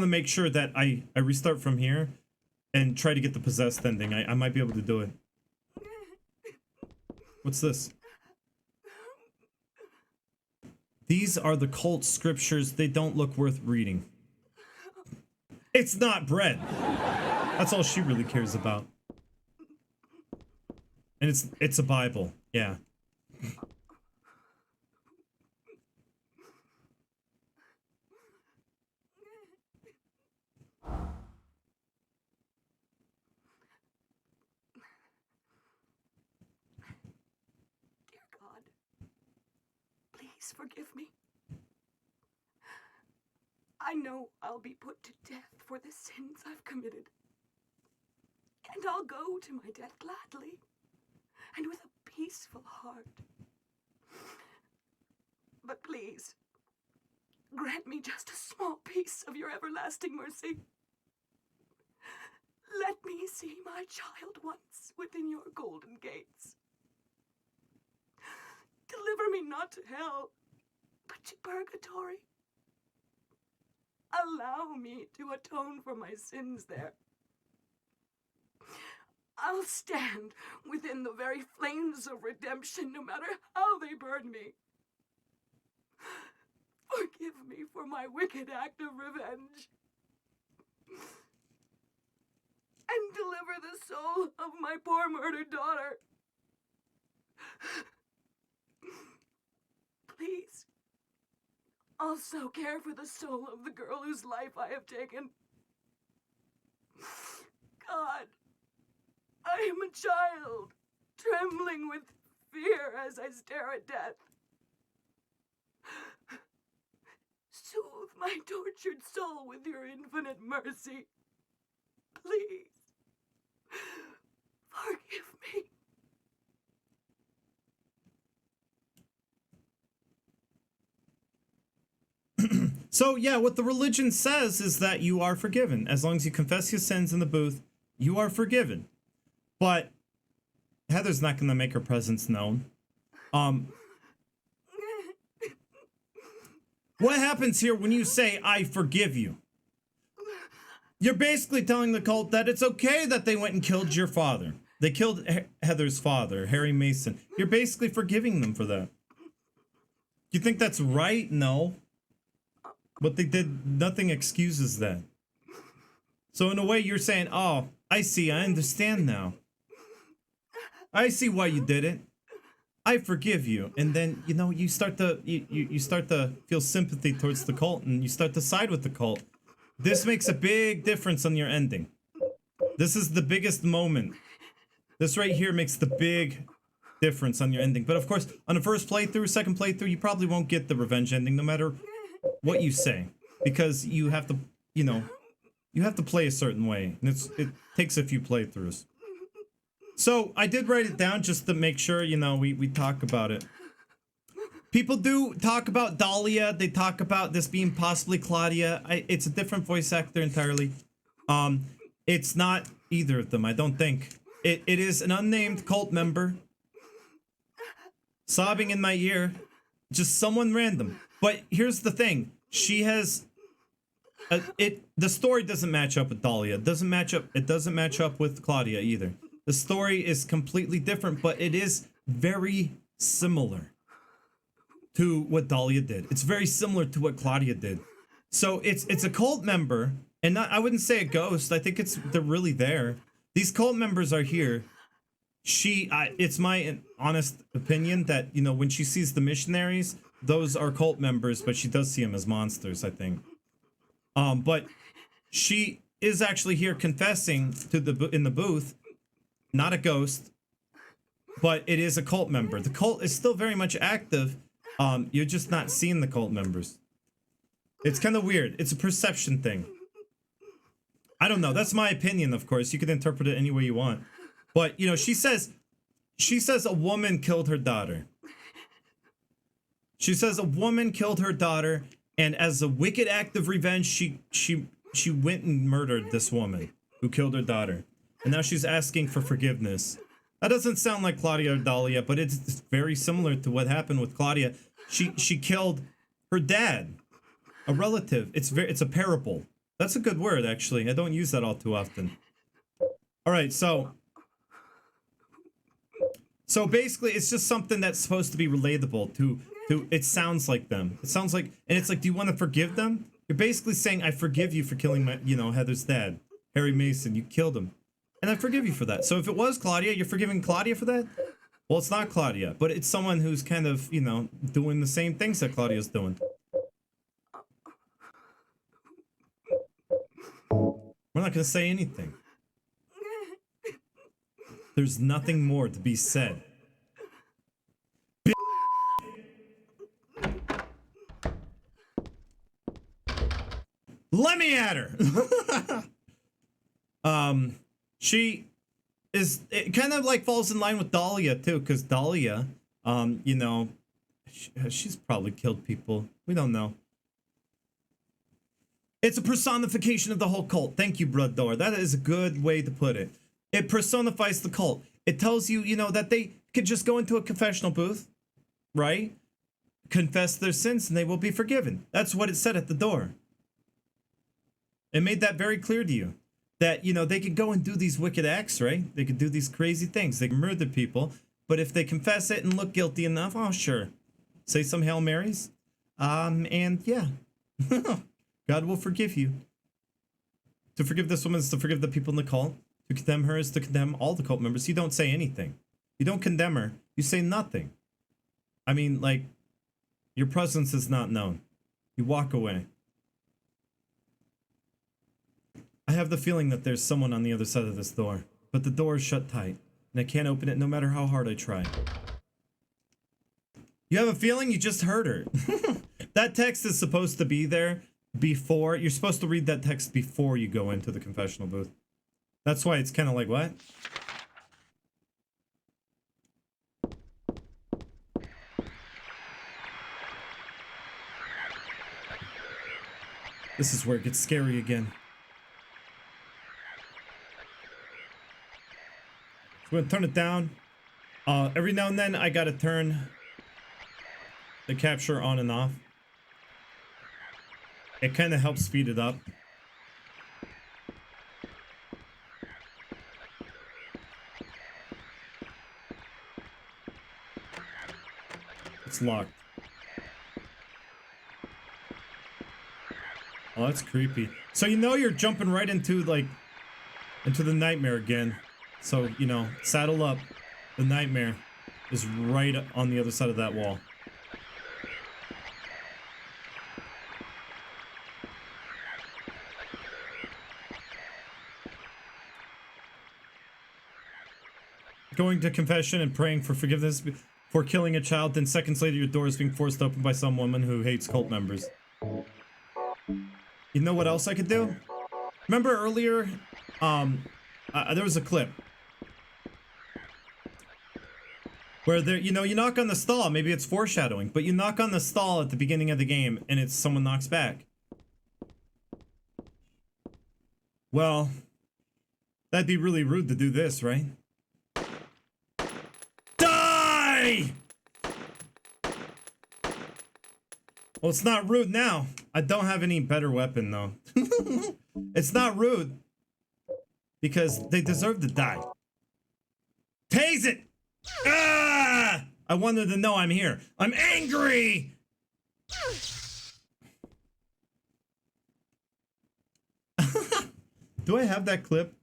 S1: make sure that I restart from here and try to get the possessed ending. I might be able to do it. What's this? These are the cult scriptures. They don't look worth reading. It's not bread. That's all she really cares about. And it's a Bible. Yeah.
S7: Dear God, please forgive me. I know I'll be put to death for the sins I've committed. And I'll go to my death gladly and with a peaceful heart. But please, grant me just a small piece of your everlasting mercy. Let me see my child once within your golden gates. Deliver me not to hell, but to purgatory. Allow me to atone for my sins there. I'll stand within the very flames of redemption, no matter how they burn me. Forgive me for my wicked act of revenge. And deliver the soul of my poor murdered daughter. Please, also care for the soul of the girl whose life I have taken. God, I am a child, trembling with fear as I stare at death. Soothe my tortured soul with your infinite mercy. Please, forgive me.
S1: So yeah, what the religion says is that you are forgiven. As long as you confess your sins in the booth, you are forgiven. But Heather's not going to make her presence known. What happens here when you say, I forgive you? You're basically telling the cult that it's okay that they went and killed your father. They killed Heather's father, Harry Mason. You're basically forgiving them for that. You think that's right? No. What they did, nothing excuses that. So in a way, you're saying, oh, I see, I understand now. I see why you did it. I forgive you. And then, you know, you start to you start to feel sympathy towards the cult, and you start to side with the cult. This makes a big difference on your ending. This is the biggest moment. This right here makes the big difference on your ending. But of course, on the first playthrough, second playthrough, you probably won't get the revenge ending no matter what you say. Because you have to, you know, you have to play a certain way. And it takes a few playthroughs. So I did write it down just to make sure, you know, we talk about it. People do talk about Dahlia. They talk about this being possibly Claudia. It's a different voice actor entirely. It's not either of them, I don't think. It is an unnamed cult member. Sobbing in my ear. Just someone random. But here's the thing. She has... the story doesn't match up with Dahlia. It doesn't match up with Claudia either. The story is completely different, but it is very similar to what Dahlia did. It's very similar to what Claudia did. So it's a cult member, and I wouldn't say a ghost. I think they're really there. These cult members are here. It's my honest opinion that, you know, when she sees the missionaries, those are cult members, but she does see them as monsters, I think. But she is actually here confessing to in the booth, not a ghost, but it is a cult member. The cult is still very much active. You're just not seeing the cult members. It's kind of weird. It's a perception thing. I don't know. That's my opinion, of course. You can interpret it any way you want. But, you know, she says a woman killed her daughter. She says a woman killed her daughter, and as a wicked act of revenge, she went and murdered this woman who killed her daughter. And now she's asking for forgiveness. That doesn't sound like Claudia or Dahlia, but it's very similar to what happened with Claudia. She killed her dad, a relative. It's a parable. That's a good word, actually. I don't use that all too often. All right, so basically, it's just something that's supposed to be relatable to. It sounds like them. It sounds like, and it's like, do you want to forgive them? You're basically saying, I forgive you for killing my, you know, Heather's dad, Harry Mason. You killed him, and I forgive you for that. So if it was Claudia, you're forgiving Claudia for that? Well, it's not Claudia, but it's someone who's kind of, you know, doing the same things that Claudia's doing. We're not going to say anything. There's nothing more to be said. Let me at her. She is, it kind of like falls in line with Dahlia too, because Dahlia, you know, she's probably killed people. We don't know. It's a personification of the whole cult. Thank you, Brodor. That is a good way to put it. It personifies the cult. It tells you, you know, that they could just go into a confessional booth, right? Confess their sins and they will be forgiven. That's what it said at the door. It made that very clear to you. That, you know, they could go and do these wicked acts, right? They could do these crazy things. They can murder people. But if they confess it and look guilty enough, oh, sure. Say some Hail Marys. And yeah. God will forgive you. To forgive this woman is to forgive the people in the cult. To condemn her is to condemn all the cult members. You don't say anything. You don't condemn her. You say nothing. I mean, like, your presence is not known. You walk away. I have the feeling that there's someone on the other side of this door, but the door is shut tight, and I can't open it no matter how hard I try. You have a feeling? You just heard her. That text is supposed to be there before. You're supposed to read that text before you go into the confessional booth. That's why it's kind of like, what? This is where it gets scary again. I'm gonna turn it down. Every now and then I gotta turn the capture on and off. It kind of helps speed it up. It's locked. Oh, that's creepy. So you know you're jumping right into like into the nightmare again. So, you know, saddle up. The nightmare is right on the other side of that wall. Going to confession and praying for forgiveness for killing a child, then seconds later your door is being forced open by some woman who hates cult members. You know what else I could do? Remember earlier, there was a clip where there, you know, you knock on the stall, maybe it's foreshadowing, but you knock on the stall at the beginning of the game and it's someone knocks back. Well, that'd be really rude to do this, right? Die! Well, it's not rude now. I don't have any better weapon though. It's not rude because they deserve to die. Tase it! Ah! I wanted to know I'm here. I'm angry! Do I have that clip?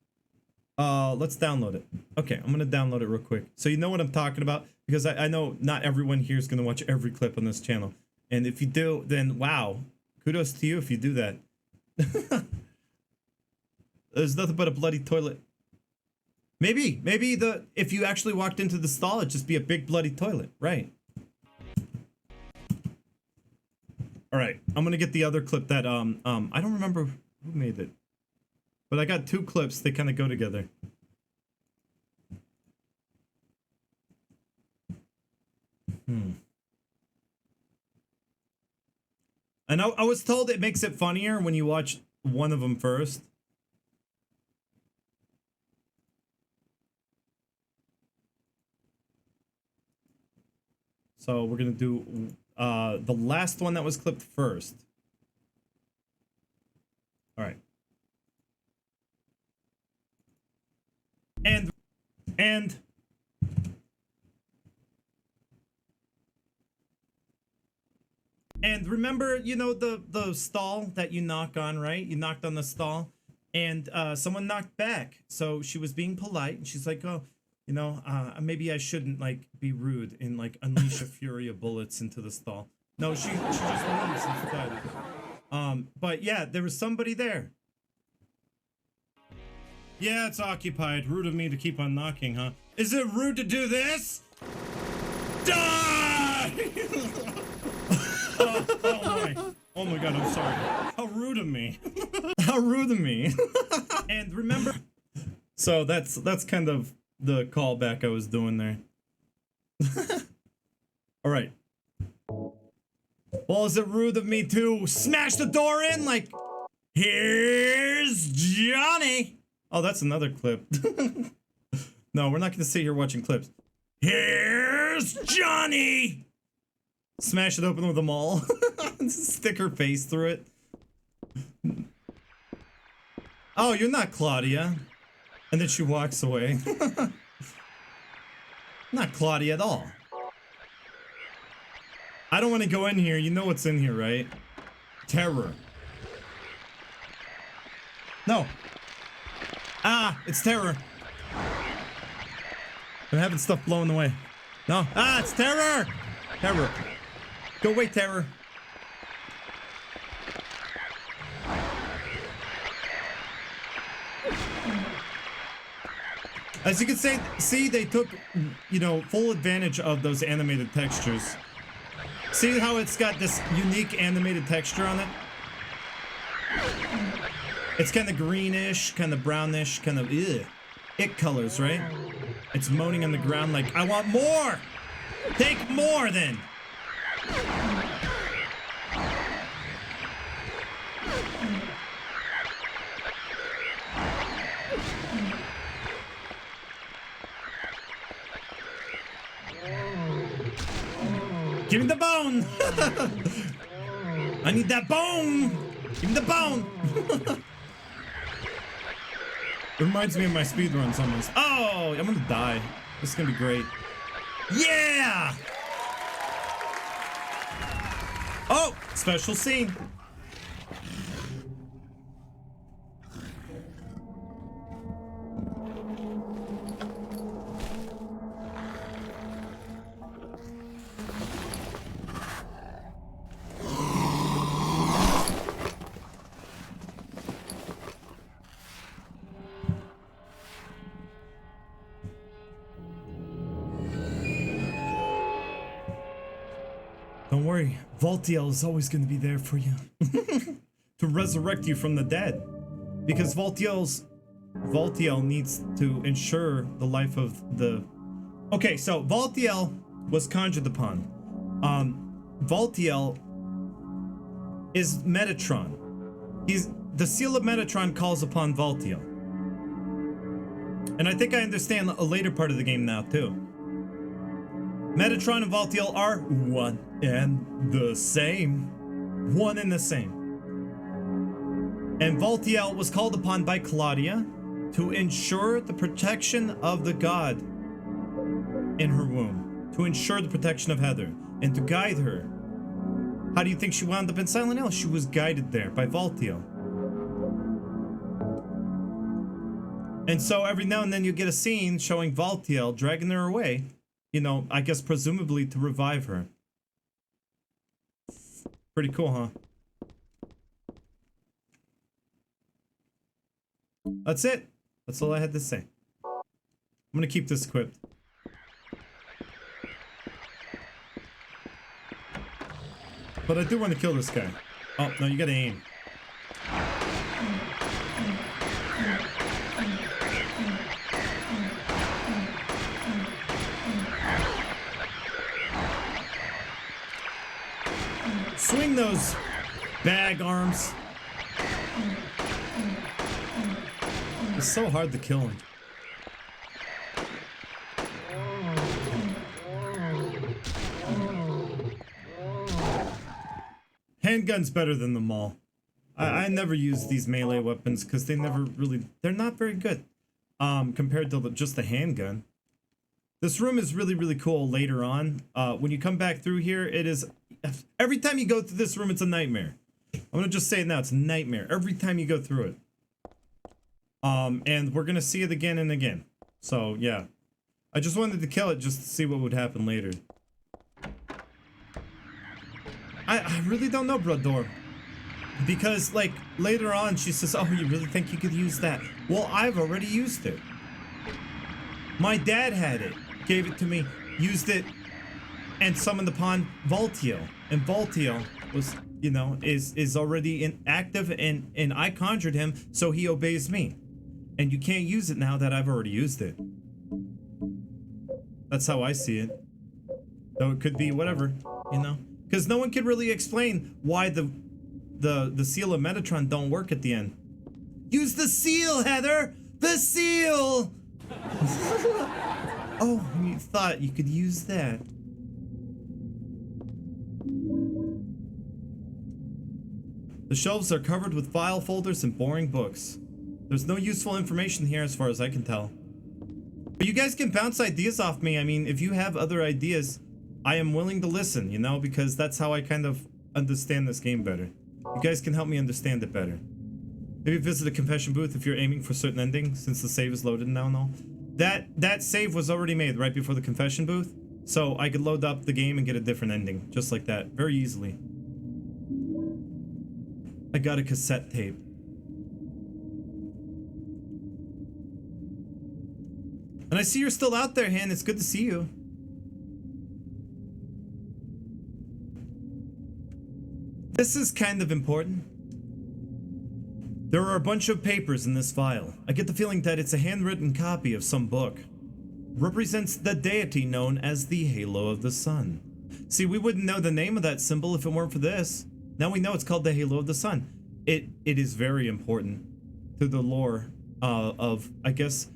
S1: Let's download it. Okay, I'm gonna download it real quick. So you know what I'm talking about? Because I know not everyone here is gonna watch every clip on this channel. And if you do, then wow. Kudos to you if you do that. There's nothing but a bloody toilet. Maybe if you actually walked into the stall, it'd just be a big bloody toilet, right? All right, I'm gonna get the other clip that I don't remember who made it, but I got two clips. They kind of go together. And I was told it makes it funnier when you watch one of them first. So we're gonna do the last one that was clipped first. All right. And remember, you know, the stall that you knock on, right? You knocked on the stall, and someone knocked back. So she was being polite, and she's like, "Oh, you know, maybe I shouldn't like be rude and like unleash a fury of bullets into the stall." No, she just leaves instead. But yeah, there was somebody there. Yeah, it's occupied. Rude of me to keep on knocking, huh? Is it rude to do this? Die! Oh my god, I'm sorry. How rude of me. How rude of me. And remember, so that's kind of the callback I was doing there. All right. Well, is it rude of me to smash the door in like, here's Johnny? Oh, that's another clip. No, we're not gonna sit here watching clips. Here's Johnny! Smash it open with a maul. Stick her face through it. Oh, you're not Claudia. And then she walks away. Not Claudia at all. I don't want to go in here. You know what's in here, right? Terror. No. Ah, it's terror. I'm having stuff blowing away. No. Ah, it's terror! Terror. Go away, terror. As you can see, they took, you know, full advantage of those animated textures. See how it's got this unique animated texture on it? It's kind of greenish, kind of brownish, kind of it colors, right? It's moaning on the ground like, I want more! Take more then! Give me the bone! I need that bone! Give me the bone! It reminds me of my speedruns almost. Oh, I'm gonna die. This is gonna be great. Yeah! Oh, special scene. Don't worry, Voltiel is always going to be there for you. To resurrect you from the dead. Because Voltiel needs to ensure the life of the... Okay, so Voltiel was conjured upon. Voltiel is Metatron. The seal of Metatron calls upon Voltiel. And I think I understand a later part of the game now, too. Metatron and Voltiel are one and the same. One and the same. And Voltiel was called upon by Claudia to ensure the protection of the god in her womb. To ensure the protection of Heather. And to guide her. How do you think she wound up in Silent Hill? She was guided there by Voltiel. And so every now and then you get a scene showing Voltiel dragging her away. You know, I guess presumably to revive her. Pretty cool, huh? That's it. That's all I had to say. I'm gonna keep this equipped. But I do want to kill this guy. Oh, no, you gotta aim. Swing those bag arms. It's so hard to kill him. Handgun's better than the maul. I never use these melee weapons because they're not very good compared to just the handgun. This room is really, really cool later on. When you come back through here, it is... Every time you go through this room, it's a nightmare. I'm gonna just say it now, it's a nightmare. Every time you go through it. And we're gonna see it again and again. So, yeah. I just wanted to kill it just to see what would happen later. I really don't know, Brodor. Because, like, later on, she says, oh, you really think you could use that? Well, I've already used it. My dad had it. Gave it to me. Used it. And summoned upon Voltio. And Voltio was, you know, is already active. And I conjured him, so he obeys me. And you can't use it now that I've already used it. That's how I see it. Though it could be whatever, you know? Because no one can really explain why the seal of Metatron don't work at the end. Use the seal, Heather! The seal! Oh, you thought you could use that. The shelves are covered with file folders and boring books. There's no useful information here as far as I can tell. But you guys can bounce ideas off me. I mean, if you have other ideas, I am willing to listen, you know, because that's how I kind of understand this game better. You guys can help me understand it better. Maybe visit a confession booth if you're aiming for a certain ending, since the save is loaded now and all. That save was already made right before the confession booth, so I could load up the game and get a different ending, just like that, very easily. I got a cassette tape. And I see you're still out there, Han. It's good to see you. This is kind of important. There are a bunch of papers in this file. I get the feeling that it's a handwritten copy of some book. Represents the deity known as the Halo of the Sun. See, we wouldn't know the name of that symbol if it weren't for this. Now we know it's called the Halo of the Sun. It is very important to the lore of, I guess,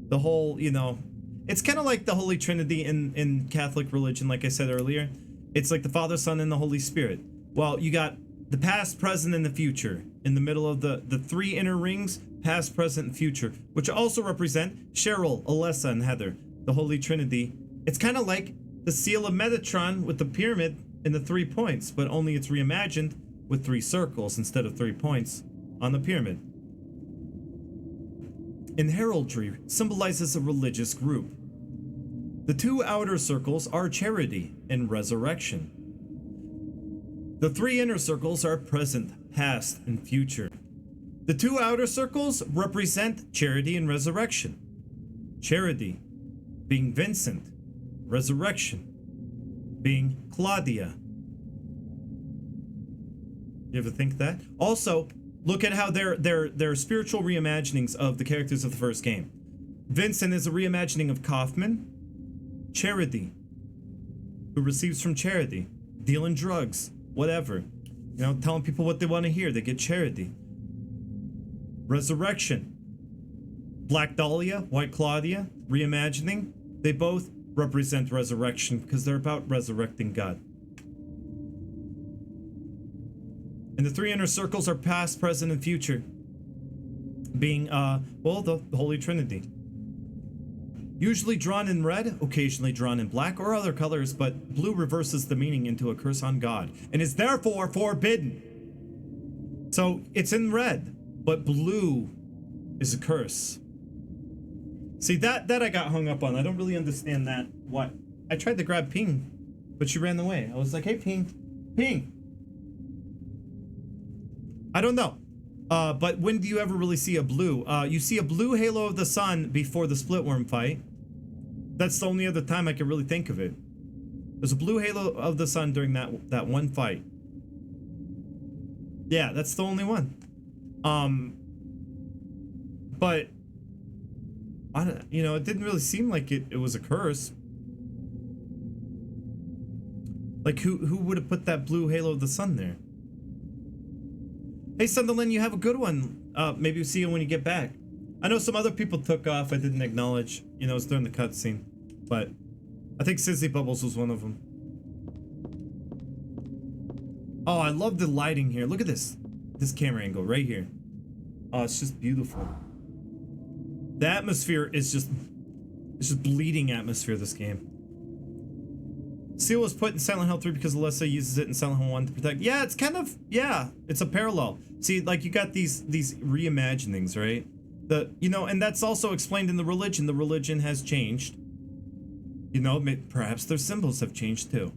S1: the whole, you know, it's kind of like the Holy Trinity in Catholic religion, like I said earlier. It's like the Father, Son, and the Holy Spirit. Well, you got the past, present, and the future in the middle of the three inner rings, past, present, and future, which also represent Cheryl, Alessa, and Heather, the Holy Trinity. It's kind of like the seal of Metatron with the pyramid and the 3 points, but only it's reimagined with 3 circles instead of 3 points on the pyramid. In heraldry, symbolizes a religious group. The 2 outer circles are charity and resurrection. The 3 inner circles are present, past, and future. The 2 outer circles represent charity and resurrection. Charity being Vincent, resurrection being Claudia. You ever think that? Also, look at how they're spiritual reimaginings of the characters of the first game. Vincent is a reimagining of Kaufman. Charity, who receives from charity, dealing drugs, whatever, you know, telling people what they want to hear. They get charity. Resurrection, Black Dahlia, White Claudia, reimagining. They both represent resurrection because they're about resurrecting God. And the 3 inner circles are past, present, and future, being well, the Holy Trinity. Usually drawn in red, occasionally drawn in black or other colors, but blue reverses the meaning into a curse on God and is therefore forbidden. So it's in red, but blue is a curse. See, that I got hung up on. I don't really understand that. What? I tried to grab Ping, but she ran away. I was like, hey, Ping. Ping! I don't know. But when do you ever really see a blue? You see a blue Halo of the Sun before the Splitworm fight. That's the only other time I can really think of it. There's a blue halo of the sun during that one fight. Yeah, that's the only one. But I don't, you know, it didn't really seem like it was a curse. Like who would have put that blue halo of the sun there? Hey Sunderland, you have a good one. Maybe we'll see you when you get back. I know some other people took off I didn't acknowledge. You know, it's during the cutscene. But I think Sizzly Bubbles was one of them. Oh, I love the lighting here. Look at this. This camera angle right here. Oh, it's just beautiful. The atmosphere is just... It's just bleeding atmosphere, this game. Seal was put in Silent Hill 3 because Alessa uses it in Silent Hill 1 to protect... Yeah, it's kind of... Yeah, it's a parallel. See, like, you got these reimaginings, right? You know, and that's also explained in the religion. The religion has changed. You know, perhaps their symbols have changed too.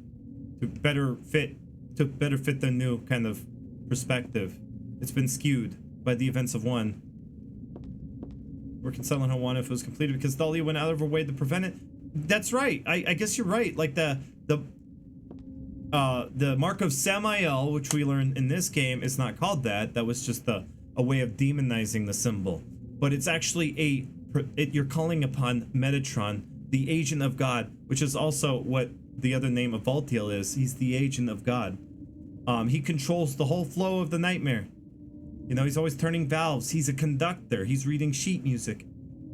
S1: To better fit the new kind of perspective. It's been skewed by the events of 1. Work in Silent Hill 1 if it was completed because Dahlia went out of her way to prevent it. That's right. I guess you're right. Like the mark of Samael, which we learned in this game, is not called that. That was just a way of demonizing the symbol. But it's actually you're calling upon Metatron, the agent of God, which is also what the other name of Valtiel is. He's the agent of God. He controls the whole flow of the nightmare. You know, he's always turning valves. He's a conductor. He's reading sheet music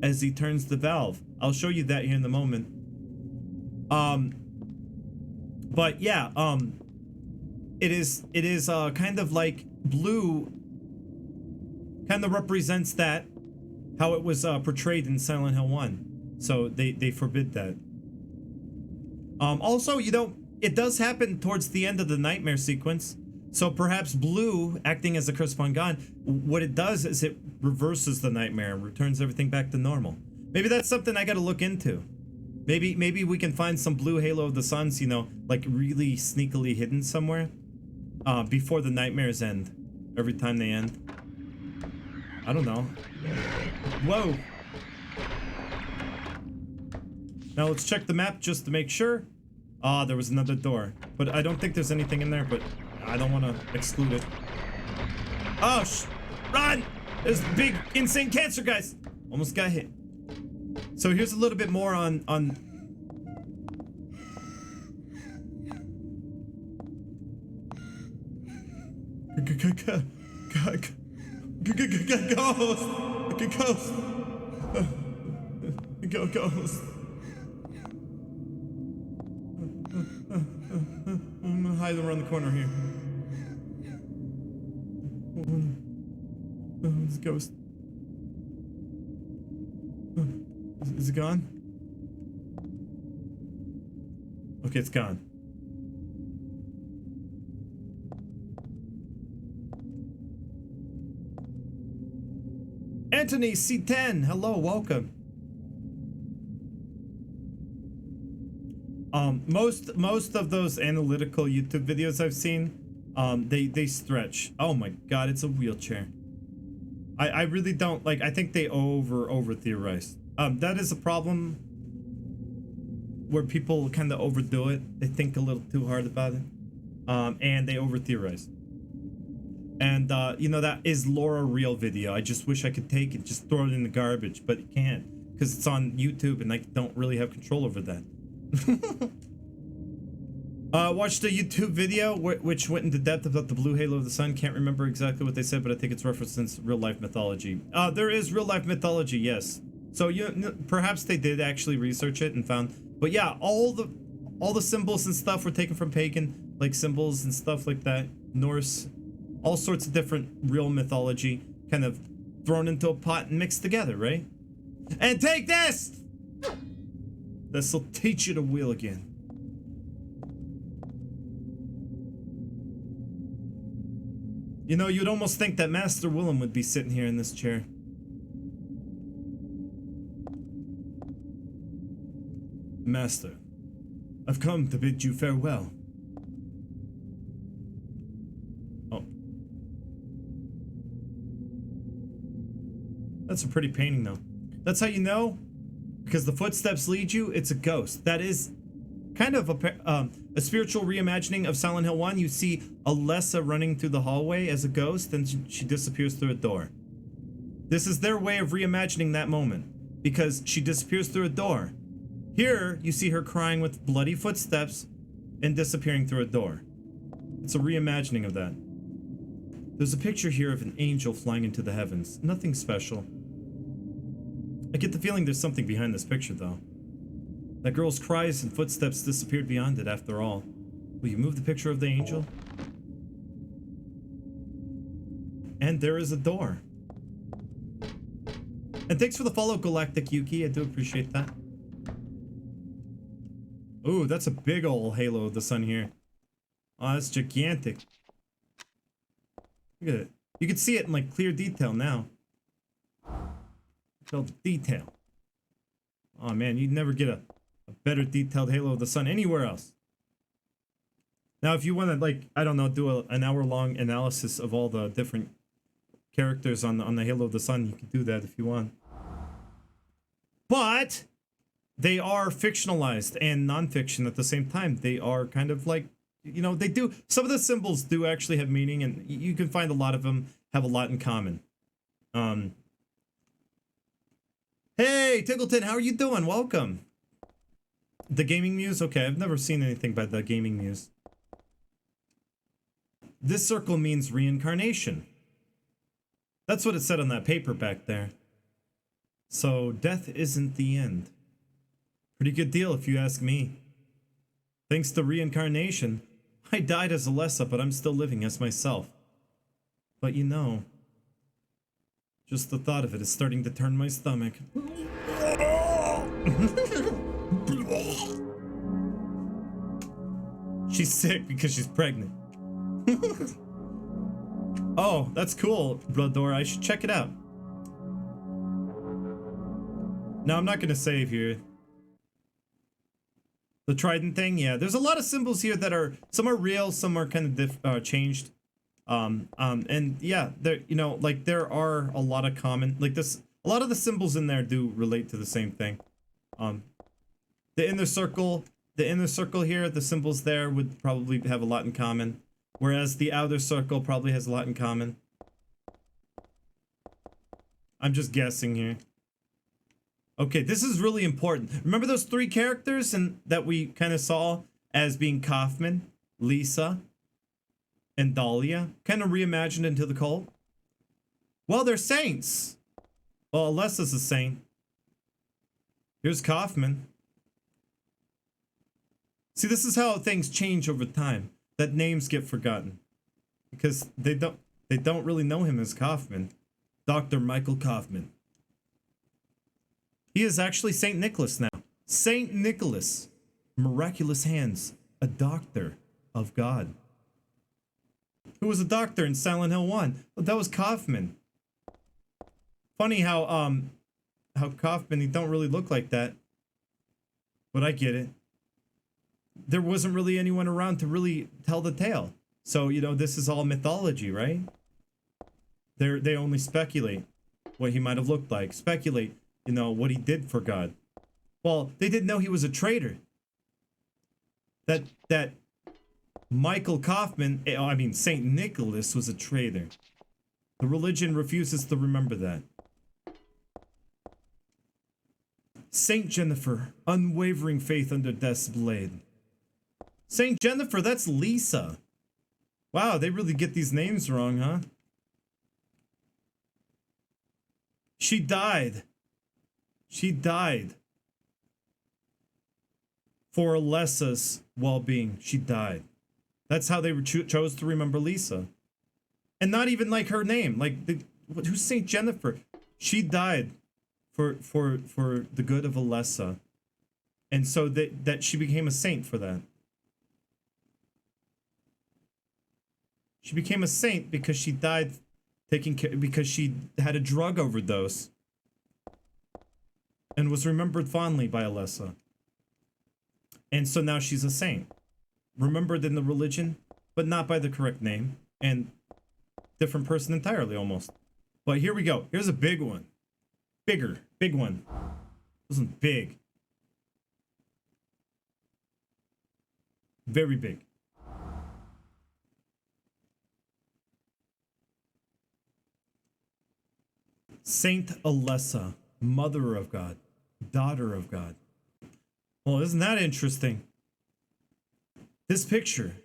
S1: as he turns the valve. I'll show you that here in a moment. But yeah, it is kind of like blue kind of represents that, how it was portrayed in Silent Hill 1. So they forbid that. Also, you know, it does happen towards the end of the nightmare sequence. So perhaps blue, acting as a curse upon God, what it does is it reverses the nightmare and returns everything back to normal. Maybe that's something I gotta look into. Maybe we can find some blue halo of the suns, you know, like really sneakily hidden somewhere, before the nightmares end. Every time they end. I don't know. Whoa. Now let's check the map just to make sure. Ah, there was another door, but I don't think there's anything in there, but I don't want to exclude it. Oh, run! There's big, insane cancer, guys. Almost got hit. So here's a little bit more on Ghost. I'm gonna hide around the corner here. Oh, it's a ghost. Is it gone? Okay, it's gone. Anthony C10, hello, welcome. Most of those analytical YouTube videos I've seen, they stretch. Oh my god, it's a wheelchair. I really don't like. I think they over theorize. That is a problem where people kind of overdo it. They think a little too hard about it, and they over theorize. And you know, that is Laura real video. I just wish I could take it, just throw it in the garbage, but it can't because it's on YouTube, and I don't really have control over that. Watched a YouTube video which went into depth about the blue halo of the sun. Can't remember exactly what they said, but I think it's referenced in real life mythology. There is real life mythology, yes. So perhaps they did actually research it and found. But yeah, all the symbols and stuff were taken from pagan like symbols and stuff like that. Norse, all sorts of different real mythology kind of thrown into a pot and mixed together, right? And take this! This'll teach you to wheel again. You know, you'd almost think that Master Willem would be sitting here in this chair. Master, I've come to bid you farewell. Oh. That's a pretty painting, though. That's how you know because the footsteps lead you, it's a ghost. That is kind of a spiritual reimagining of Silent Hill 1. You see Alessa running through the hallway as a ghost, and she disappears through a door. This is their way of reimagining that moment, because she disappears through a door. Here, you see her crying with bloody footsteps and disappearing through a door. It's a reimagining of that. There's a picture here of an angel flying into the heavens. Nothing special. I get the feeling there's something behind this picture, though. That girl's cries and footsteps disappeared beyond it after all. Will you move the picture of the angel? And there is a door. And thanks for the follow, Galactic Yuki. I do appreciate that. Ooh, that's a big ol' halo of the sun here. Oh, that's gigantic. Look at it. You can see it in like clear detail now. Look at all the detail. Oh man, you'd never get a better detailed halo of the sun anywhere else. Now, if you want to, like, I don't know, do an hour-long analysis of all the different characters on the halo of the sun, you can do that if you want. But they are fictionalized and non-fiction at the same time. They are kind of like, you know, they do, some of the symbols do actually have meaning, and you can find a lot of them have a lot in common. Hey, Tiggleton, how are you doing? Welcome. The Gaming Muse? Okay, I've never seen anything by the Gaming Muse. This circle means reincarnation. That's what it said on that paper back there. So, death isn't the end. Pretty good deal if you ask me. Thanks to reincarnation, I died as Alessa, but I'm still living as myself. But you know, just the thought of it is starting to turn my stomach. She's sick because she's pregnant. Oh, that's cool, Bloodor. I should check it out. No, I'm not gonna save here. The trident thing, yeah. There's a lot of symbols here that are, some are real, some are kind of changed. And yeah, there, you know, like there are a lot of common, like this, a lot of the symbols in there do relate to the same thing. The inner circle here, the symbols there would probably have a lot in common, whereas the outer circle probably has a lot in common. I'm just guessing here. Okay, this is really important. Remember those three characters that we kind of saw as being Kaufman, Lisa, and Dahlia, kind of reimagined into the cult? Well, they're saints. Well, Alessa's a saint. Here's Kaufman. See, this is how things change over time. That names get forgotten. Because they don't really know him as Kaufman. Dr. Michael Kaufman. He is actually Saint Nicholas now. Saint Nicholas. Miraculous hands. A doctor of God. Who was a doctor in Silent Hill 1? Well, that was Kaufman. Funny how Kaufman, he don't really look like that. But I get it. There wasn't really anyone around to really tell the tale. So, you know, this is all mythology, right? They only speculate what he might have looked like. Speculate, you know, what he did for God. Well, they didn't know he was a traitor. That Michael Kaufman, I mean, Saint Nicholas was a traitor. The religion refuses to remember that. Saint Jennifer, unwavering faith under death's blade. Saint Jennifer, that's Lisa. Wow, they really get these names wrong, huh? She died. She died. For Alessa's well-being, she died. That's how they chose to remember Lisa. And not even like her name. Like, who's Saint Jennifer? She died for the good of Alessa. And so that she became a saint for that. She became a saint because she died because she had a drug overdose and was remembered fondly by Alessa. And so now she's a saint. Remembered in the religion, but not by the correct name. And different person entirely almost. But here we go. Here's a big one. Big one. This one's big. Very big. Saint Alessa, Mother of God, Daughter of God. Well, isn't that interesting? This picture,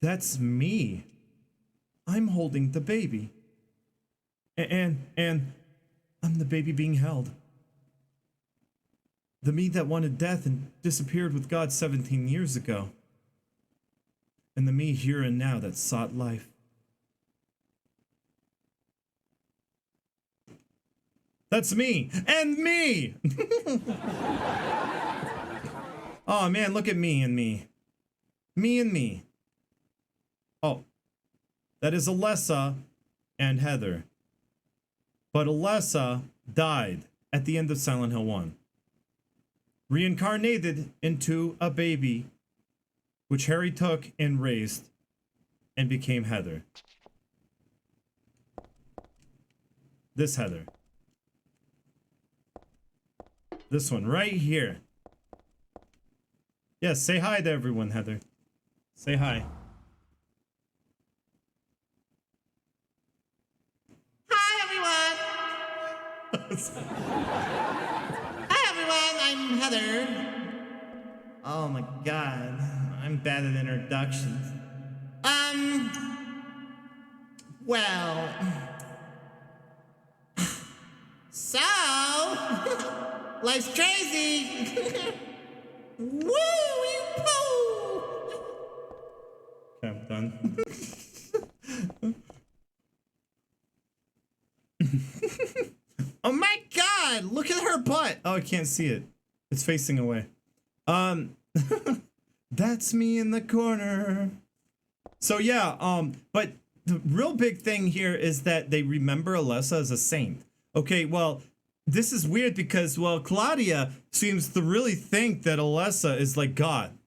S1: that's me. I'm holding the baby. And I'm the baby being held. The me that wanted death and disappeared with God 17 years ago. And the me here and now that sought life. That's me. And me! Oh man, look at me and me. Me and me. Oh. That is Alessa and Heather. But Alessa died at the end of Silent Hill 1. Reincarnated into a baby, which Harry took and raised and became Heather. This Heather. This one right here. Yes, say hi to everyone, Heather. Say hi. Hi, everyone. Hi, everyone. I'm Heather. Oh my god. I'm bad at introductions. Well. So. Life's crazy. Woo! Okay, I'm done. Oh my god! Look at her butt! Oh, I can't see it. It's facing away. That's me in the corner. So yeah, but the real big thing here is that they remember Alessa as a saint. Okay, well, this is weird because, well, Claudia seems to really think that Alessa is like God.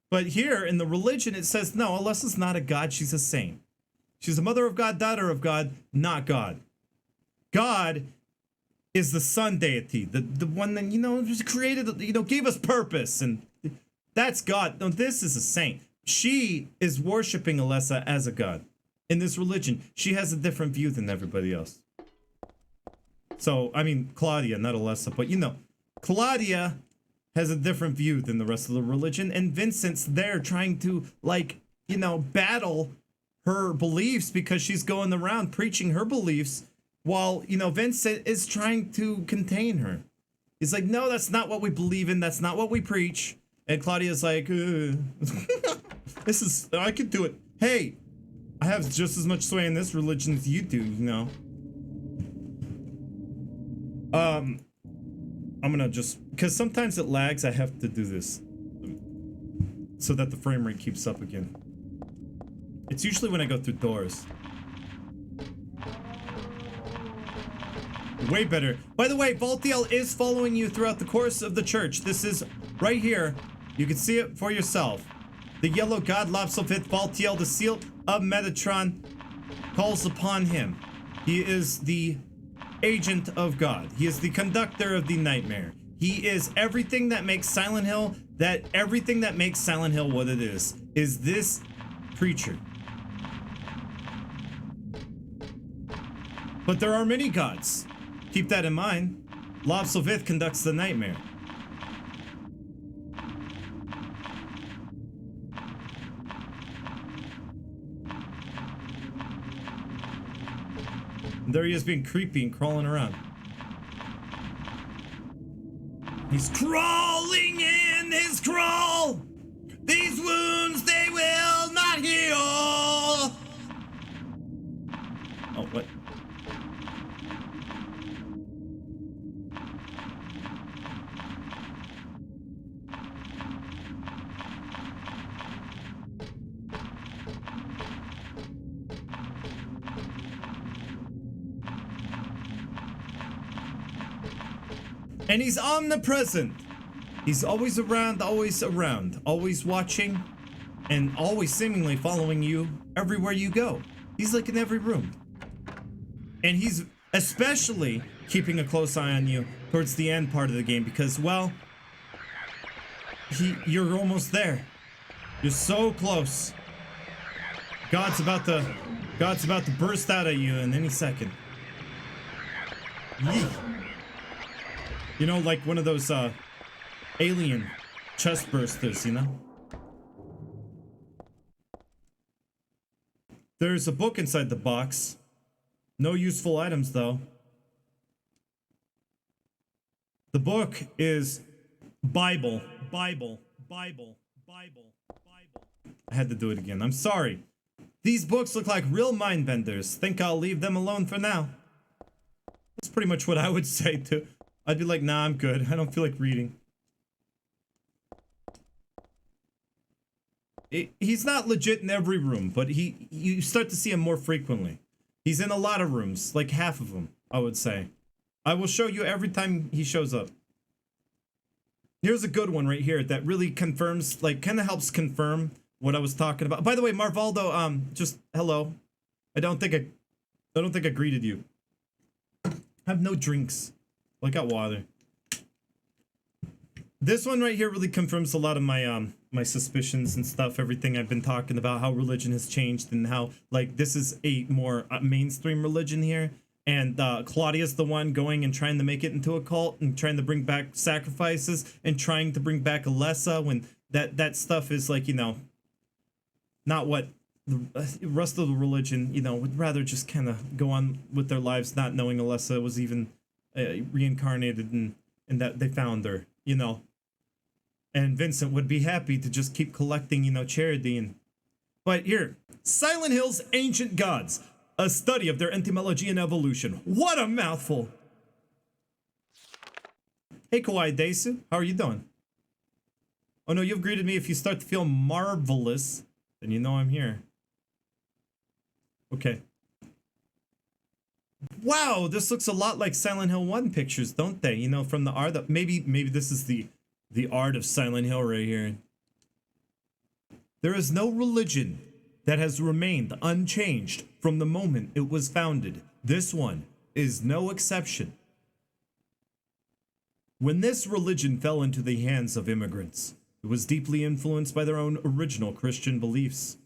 S1: But here in the religion, it says, no, Alessa's not a god, she's a saint. She's a mother of God, daughter of God, not God. God is the sun deity, the one that, you know, just created, you know, gave us purpose, and that's God. No, this is a saint. She is worshiping Alessa as a god. In this religion, she has a different view than everybody else. So, I mean, Claudia, not Alessa, but you know, Claudia has a different view than the rest of the religion, and Vincent's there trying to, like, you know, battle her beliefs because she's going around preaching her beliefs while, you know, Vincent is trying to contain her. He's like, no, that's not what we believe in, that's not what we preach. And Claudia's like, this is, I could do it. Hey, I have just as much sway in this religion as you do, you know. I'm gonna just, because sometimes it lags, I have to do this so that the frame rate keeps up again. It's usually when I go through doors. Way better. By the way, Valtiel is following you throughout the course of the church. This is right here. You can see it for yourself. The yellow god Lopsovith Valtiel, the seal of Metatron, calls upon him. He is the agent of God. He is the conductor of the nightmare. He is everything that makes Silent Hill, everything that makes Silent Hill what it is this creature. But there are many gods. Keep that in mind. Lopsovith conducts the nightmare. And there he is being creepy and crawling around. He's crawling in his crawl. These wounds, they will not heal. Oh, what? And he's omnipresent. He's always around, always watching, and always seemingly following you everywhere you go. He's like in every room. And he's Especially keeping a close eye on you towards the end part of the game because, well, you're almost there. You're so close. God's about to burst out at you in any second. Yee. You know, like one of those alien chest bursters, you know? There's a book inside the box. No useful items, though. The book is Bible. I had to do it again. I'm sorry. These books look like real mind benders. Think I'll leave them alone for now. That's pretty much what I would say too. I'd be like, nah, I'm good. I don't feel like reading. He's not legit in every room, but you start to see him more frequently. He's in a lot of rooms, like half of them, I would say. I will show you every time he shows up. Here's a good one right here that really confirms, like, kind of helps confirm what I was talking about. By the way, Marvaldo, just hello. I don't think I greeted you. I have no drinks. Well, I got water. This one right here really confirms a lot of my my suspicions and stuff, everything I've been talking about, how religion has changed and how, like, this is a more mainstream religion here. And Claudia's the one going and trying to make it into a cult and trying to bring back sacrifices and trying to bring back Alessa when that stuff is, like, you know, not what the rest of the religion, you know, would rather just kind of go on with their lives not knowing Alessa was even reincarnated and that they found her, you know. And Vincent would be happy to just keep collecting, you know, charity and... But here, Silent Hill's Ancient Gods, a study of their etymology and evolution. What a mouthful! Hey, Kawaii Desu, how are you doing? Oh no, you've greeted me. If you start to feel marvelous, then you know I'm here. Okay. Wow, this looks a lot like Silent Hill 1 pictures, don't they? You know, from the art. Maybe this is the art of Silent Hill right here. There is no religion that has remained unchanged from the moment it was founded. This one is no exception. When this religion fell into the hands of immigrants, it was deeply influenced by their own original Christian beliefs.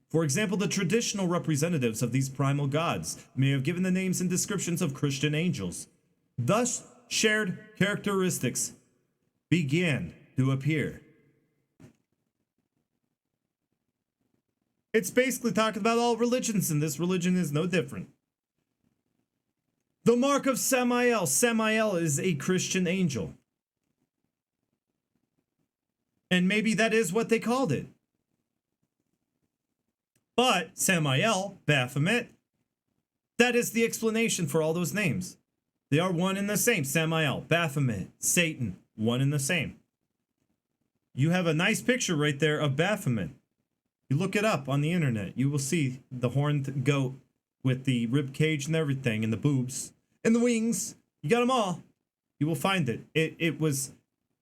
S1: For example, the traditional representatives of these primal gods may have given the names and descriptions of Christian angels. Thus, shared characteristics began to appear. It's basically talking about all religions, and this religion is no different. The mark of Samael. Samael is a Christian angel. And maybe that is what they called it. But Samael, Baphomet, that is the explanation for all those names. They are one and the same. Samael, Baphomet, Satan, one and the same. You have a nice picture right there of Baphomet. You look it up on the internet. You will see the horned goat with the rib cage and everything, and the boobs and the wings. You got them all. You will find it. It was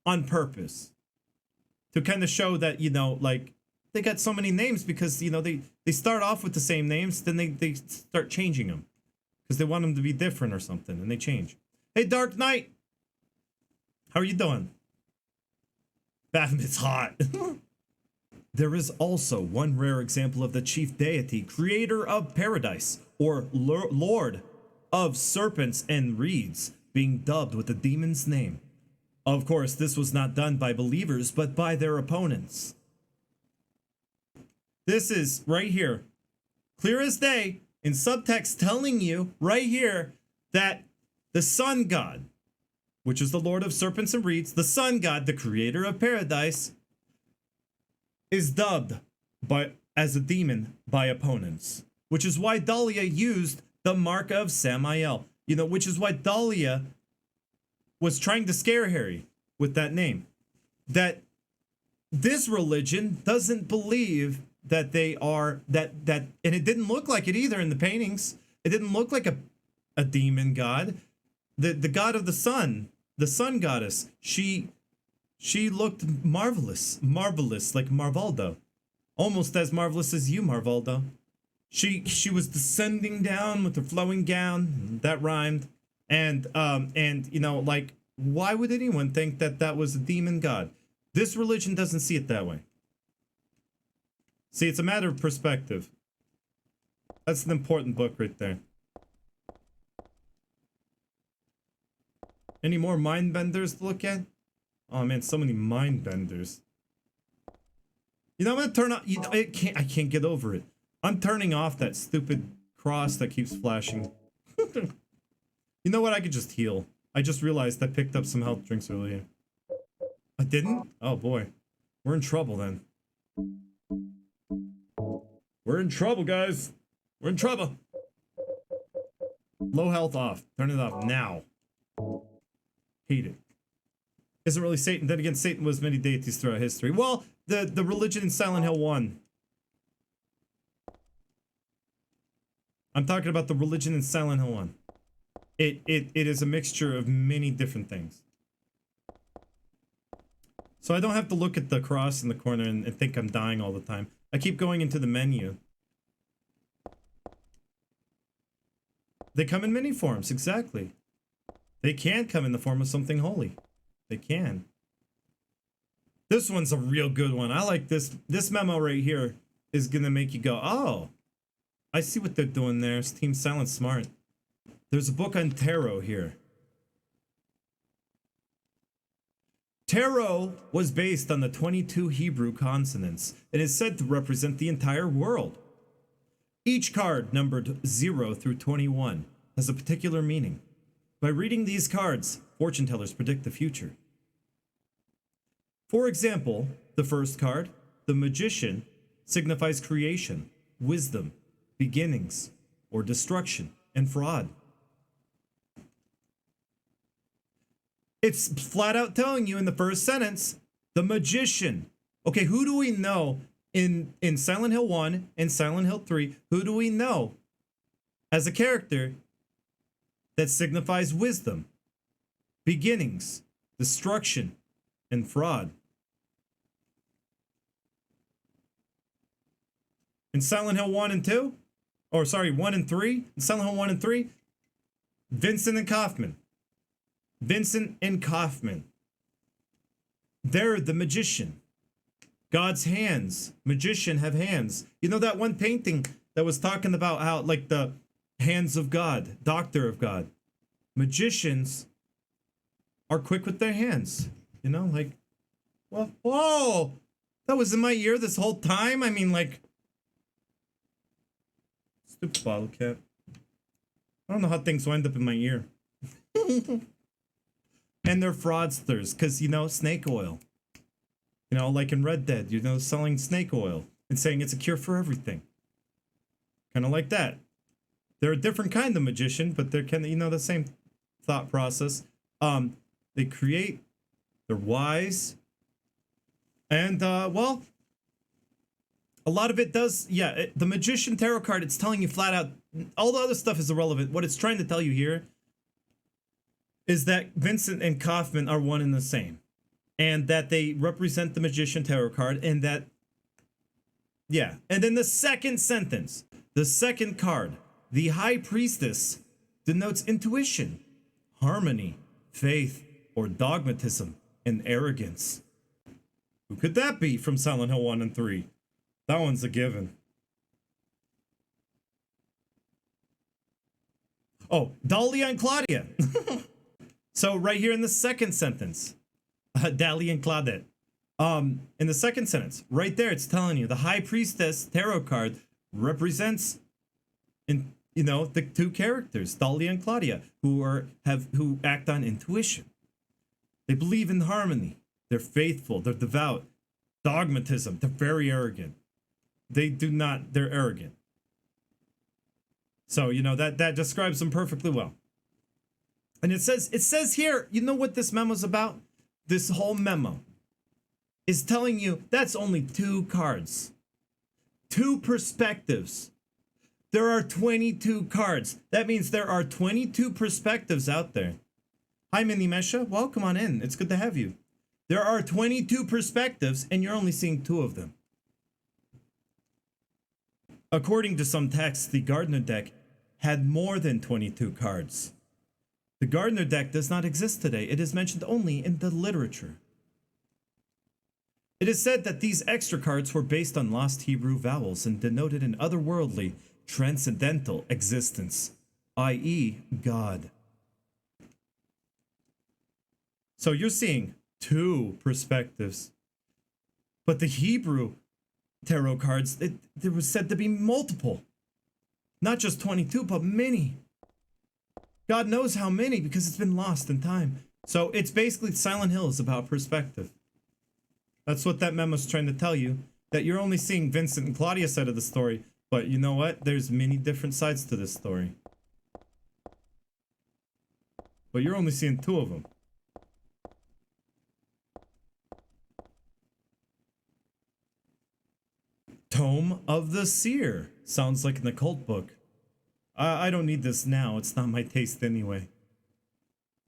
S1: on purpose to kind of show that, you know, like, they got so many names because, you know, they start off with the same names, then they start changing them because they want them to be different or something, and they change. Hey, Dark Knight, how are you doing? Baphomet's hot. There is also one rare example of the chief deity, creator of paradise, or lord of serpents and reeds, being dubbed with the demon's name. Of course, this was not done by believers, but by their opponents. This is right here, clear as day, in subtext telling you right here that the sun god, which is the lord of serpents and reeds, the sun god, the creator of paradise, is dubbed as a demon by opponents, which is why Dahlia used the mark of Samael. You know, which is why Dahlia was trying to scare Harry with that name. That this religion doesn't believe that they are that and it didn't look like it either in the paintings. It didn't look like a demon god. The god of the sun goddess, she looked marvelous like Marvaldo. Almost as marvelous as you, Marvaldo. She was descending down with her flowing gown. That rhymed. And you know, like, why would anyone think that that was a demon god? This religion doesn't see it that way. See, it's a matter of perspective. That's an important book right there. Any more mind benders to look at? Oh man, so many mind benders. You know, I'm gonna turn off. You know, I can't get over it. I'm turning off that stupid cross that keeps flashing. You know what? I could just heal. I just realized I picked up some health drinks earlier. I didn't? Oh boy. We're in trouble then. We're in trouble, guys. We're in trouble. Low health off. Turn it off now. Hate it. Isn't really Satan. Then again, Satan was many deities throughout history. Well, the religion in Silent Hill 1. I'm talking about the religion in Silent Hill 1. It is a mixture of many different things. So I don't have to look at the cross in the corner and think I'm dying all the time. I keep going into the menu. They come in many forms, exactly. They can come in the form of something holy. They can. This one's a real good one. I like this. This memo right here is gonna make you go, oh, I see what they're doing there. It's Team Silent Smart. There's a book on tarot here. Tarot was based on the 22 Hebrew consonants and is said to represent the entire world. Each card, numbered 0 through 21, has a particular meaning. By reading these cards, fortune tellers predict the future. For example, the first card, the Magician, signifies creation, wisdom, beginnings, or destruction and fraud. It's flat out telling you in the first sentence, the Magician. Okay, who do we know in Silent Hill 1 and Silent Hill 3? Who do we know as a character that signifies wisdom, beginnings, destruction, and fraud? In Silent Hill 1 and 2? Or sorry, 1 and 3? In Silent Hill 1 and 3? Vincent and Kaufman. Vincent and Kaufman. They're the magician. God's hands. Magician have hands. You know that one painting that was talking about how, like, the hands of God, doctor of God. Magicians are quick with their hands. You know, like, well, whoa, that was in my ear this whole time. I mean, like, stupid bottle cap. I don't know how things wind up in my ear. And they're fraudsters, because, you know, snake oil. You know, like in Red Dead, you know, selling snake oil and saying it's a cure for everything. Kind of like that. They're a different kind of magician, but they're kind of, you know, the same thought process. They create, they're wise. And, well, a lot of it does, yeah, the Magician Tarot card, it's telling you flat out, all the other stuff is irrelevant. What it's trying to tell you here is that Vincent and Kaufman are one and the same. And that they represent the Magician Tarot card, and that, yeah. And then the second sentence, the second card, the High Priestess, denotes intuition, harmony, faith, or dogmatism, and arrogance. Who could that be from Silent Hill 1 and 3? That one's a given. Oh, Dahlia and Claudia. So right here in the second sentence, Dahlia and Claudette. In the second sentence, right there, it's telling you the High Priestess Tarot card represents, in, you know, the two characters, Dahlia and Claudia, who act on intuition. They believe in harmony. They're faithful. They're devout. Dogmatism. They're very arrogant. They're arrogant. So, you know, that describes them perfectly well. And it says here, you know what this memo's about? This whole memo is telling you that's only 2 cards. 2 perspectives. There are 22 cards. That means there are 22 perspectives out there. Hi, Mini Mesha. Welcome on in. It's good to have you. There are 22 perspectives, and you're only seeing 2 of them. According to some texts, the Gardner deck had more than 22 cards. The Gardner deck does not exist today. It is mentioned only in the literature. It is said that these extra cards were based on lost Hebrew vowels and denoted an otherworldly, transcendental existence, i.e., God. So you're seeing two perspectives. But the Hebrew tarot cards, there was said to be multiple. Not just 22, but many. God knows how many because it's been lost in time. So it's basically Silent Hill is about perspective. That's what that memo's trying to tell you. That you're only seeing Vincent and Claudia's side of the story. But you know what? There's many different sides to this story. But you're only seeing two of them. Tome of the Seer. Sounds like an occult book. I don't need this now. It's not my taste anyway.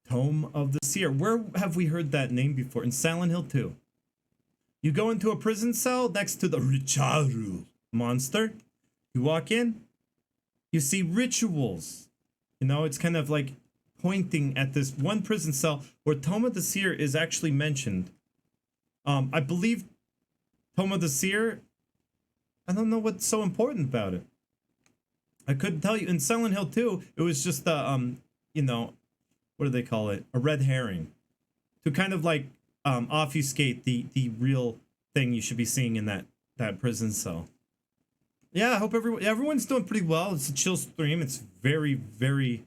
S1: Tome of the Seer. Where have we heard that name before? In Silent Hill 2. You go into a prison cell next to the Richaru monster. You walk in. You see rituals. You know, it's kind of like pointing at this one prison cell where Tome of the Seer is actually mentioned. I believe Tome of the Seer, I don't know what's so important about it. I couldn't tell you. In Silent Hill 2, it was just you know, what do they call it? A red herring. To kind of like obfuscate the real thing you should be seeing in that prison cell. Yeah, I hope everyone's doing pretty well. It's a chill stream. It's very, very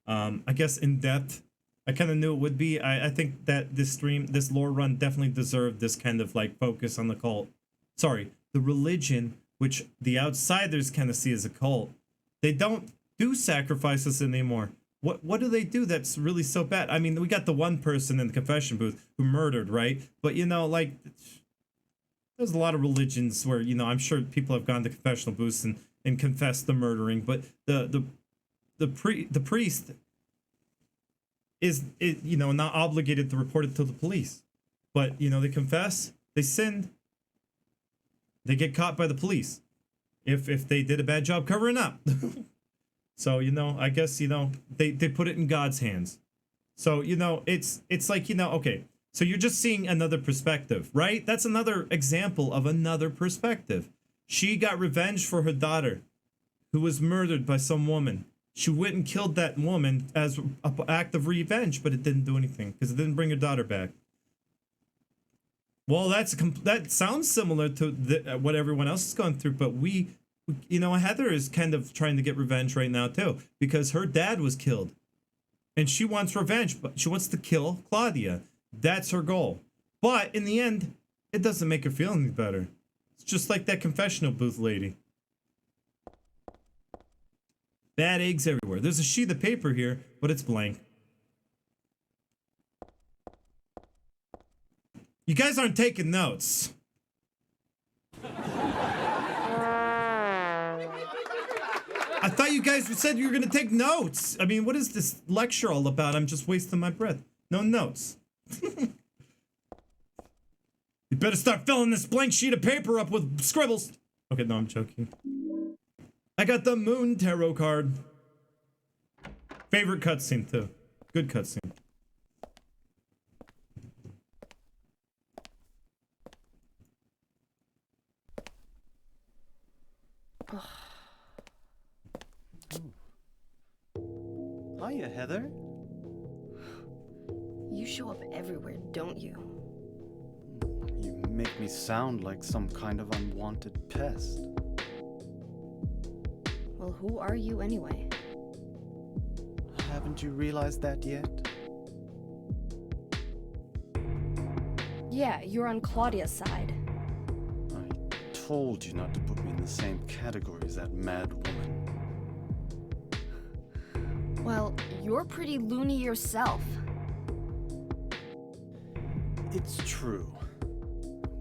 S1: I guess in depth. I kind of knew it would be. I think that this lore run definitely deserved this kind of like focus on the cult. Sorry, the religion, which the outsiders kind of see as a cult. They don't do sacrifices anymore. What do they do that's really so bad? I mean, we got the one person in the confession booth who murdered, right? But you know, like, there's a lot of religions where, you know, I'm sure people have gone to confessional booths and confessed the murdering, but the priest is you know, not obligated to report it to the police. But you know, they confess, they sinned, they get caught by the police if they did a bad job covering up. So, you know, I guess, you know, they put it in God's hands. So, you know, it's like, you know, okay, so you're just seeing another perspective, right? That's another example of another perspective. She got revenge for her daughter who was murdered by some woman. She went and killed that woman as an act of revenge, but it didn't do anything because it didn't bring her daughter back. Well, that sounds similar to what everyone else is going through, but we, you know, Heather is kind of trying to get revenge right now too, because her dad was killed, and she wants revenge, but she wants to kill Claudia. That's her goal. But in the end, it doesn't make her feel any better. It's just like that confessional booth lady. Bad eggs everywhere. There's a sheet of paper here, but it's blank. You guys aren't taking notes. I thought you guys said you were going to take notes. I mean, what is this lecture all about? I'm just wasting my breath. No notes. You better start filling this blank sheet of paper up with scribbles. Okay, no, I'm joking. I got the Moon Tarot card. Favorite cutscene, too. Good cutscene.
S8: Hiya, Heather.
S5: You show up everywhere, don't you?
S8: You make me sound like some kind of unwanted pest.
S5: Well, who are you anyway?
S8: Haven't you realized that yet?
S5: Yeah, you're on Claudia's side.
S8: I told you not to put me in the same category as that mad woman.
S5: Well, you're pretty loony yourself.
S8: It's true.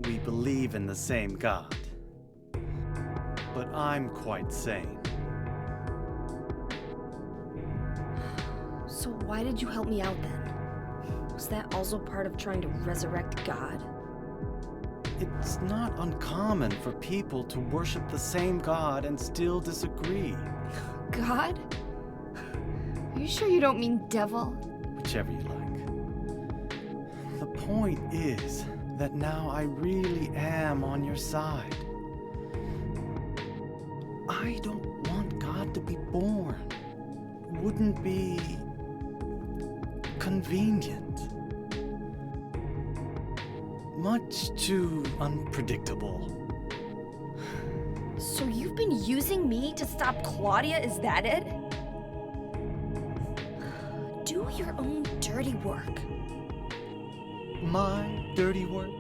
S8: We believe in the same God. But I'm quite sane.
S5: So why did you help me out then? Was that also part of trying to resurrect God?
S8: It's not uncommon for people to worship the same God and still disagree.
S5: God? Are you sure you don't mean devil?
S8: Whichever you like. The point is that now I really am on your side. I don't want God to be born. Wouldn't be convenient. Much too unpredictable.
S5: So you've been using me to stop Claudia, is that it? Do your own dirty work.
S8: My dirty work?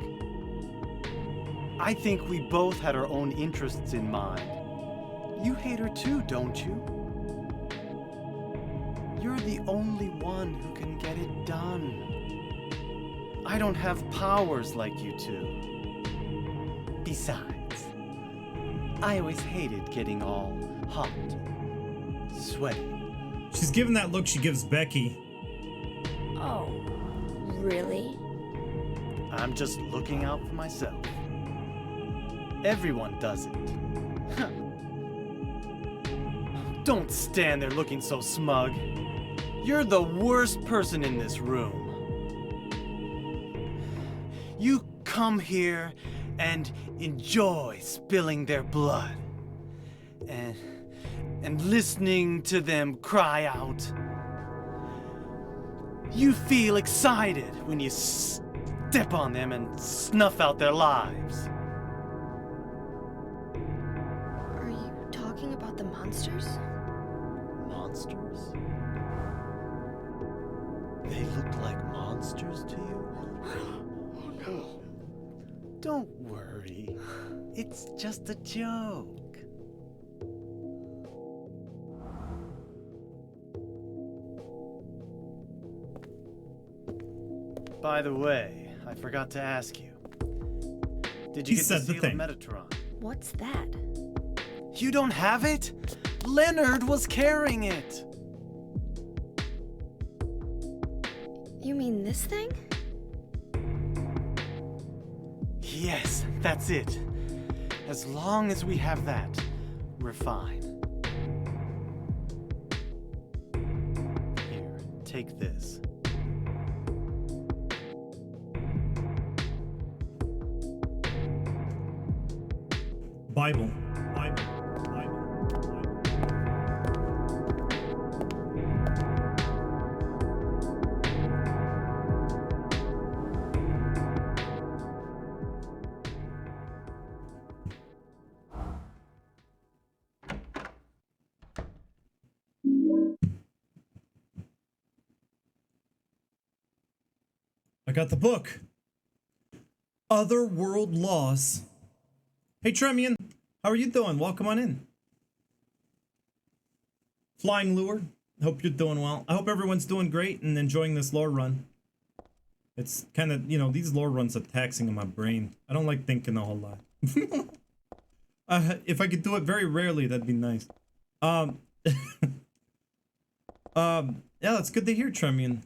S8: I think we both had our own interests in mind. You hate her too, don't you? You're the only one who can get it done. I don't have powers like you two. Besides, I always hated getting all hot, sweaty.
S1: She's giving that look she gives Becky.
S5: Oh, really?
S8: I'm just looking out for myself. Everyone does it. Huh. Don't stand there looking so smug. You're the worst person in this room. You come here and enjoy spilling their blood. And listening to them cry out. You feel excited when you step on them and snuff out their lives.
S5: Are you talking about the monsters?
S8: Monsters? They look like monsters to you?
S5: Oh no.
S8: Don't worry. It's just a joke. By the way, I forgot to ask you. Did you
S1: He
S8: get
S1: said
S8: the
S1: the
S8: seal
S1: thing.
S8: of Metatron?
S5: What's that?
S8: You don't have it? Leonard was carrying it.
S5: You mean this thing?
S8: Yes, that's it. As long as we have that, we're fine. Here, take this.
S1: Bible. Bible. Bible. I got the book. Other World Laws. Hey Tremian, how are you doing? Welcome on in. Flying Lure, hope you're doing well. I hope everyone's doing great and enjoying this lore run. It's kind of, you know, these lore runs are taxing on my brain. I don't like thinking a whole lot. If I could do it very rarely, that'd be nice. Yeah, that's good to hear, Tremian.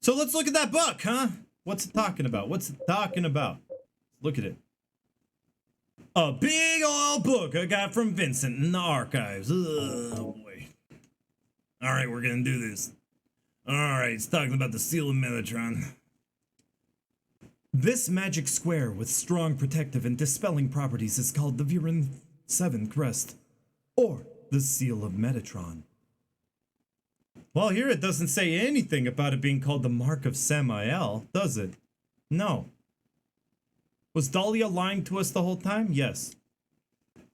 S1: So let's look at that book, huh? What's it talking about? What's it talking about? Look at it. A big old book I got from Vincent in the archives. Oh boy. Alright, we're gonna do this. Alright, it's talking about the seal of Metatron. This magic square with strong protective and dispelling properties is called the Viren 7 Crest, or the Seal of Metatron. Well, here it doesn't say anything about it being called the Mark of Samael, does it? No. Was Dahlia lying to us the whole time? Yes.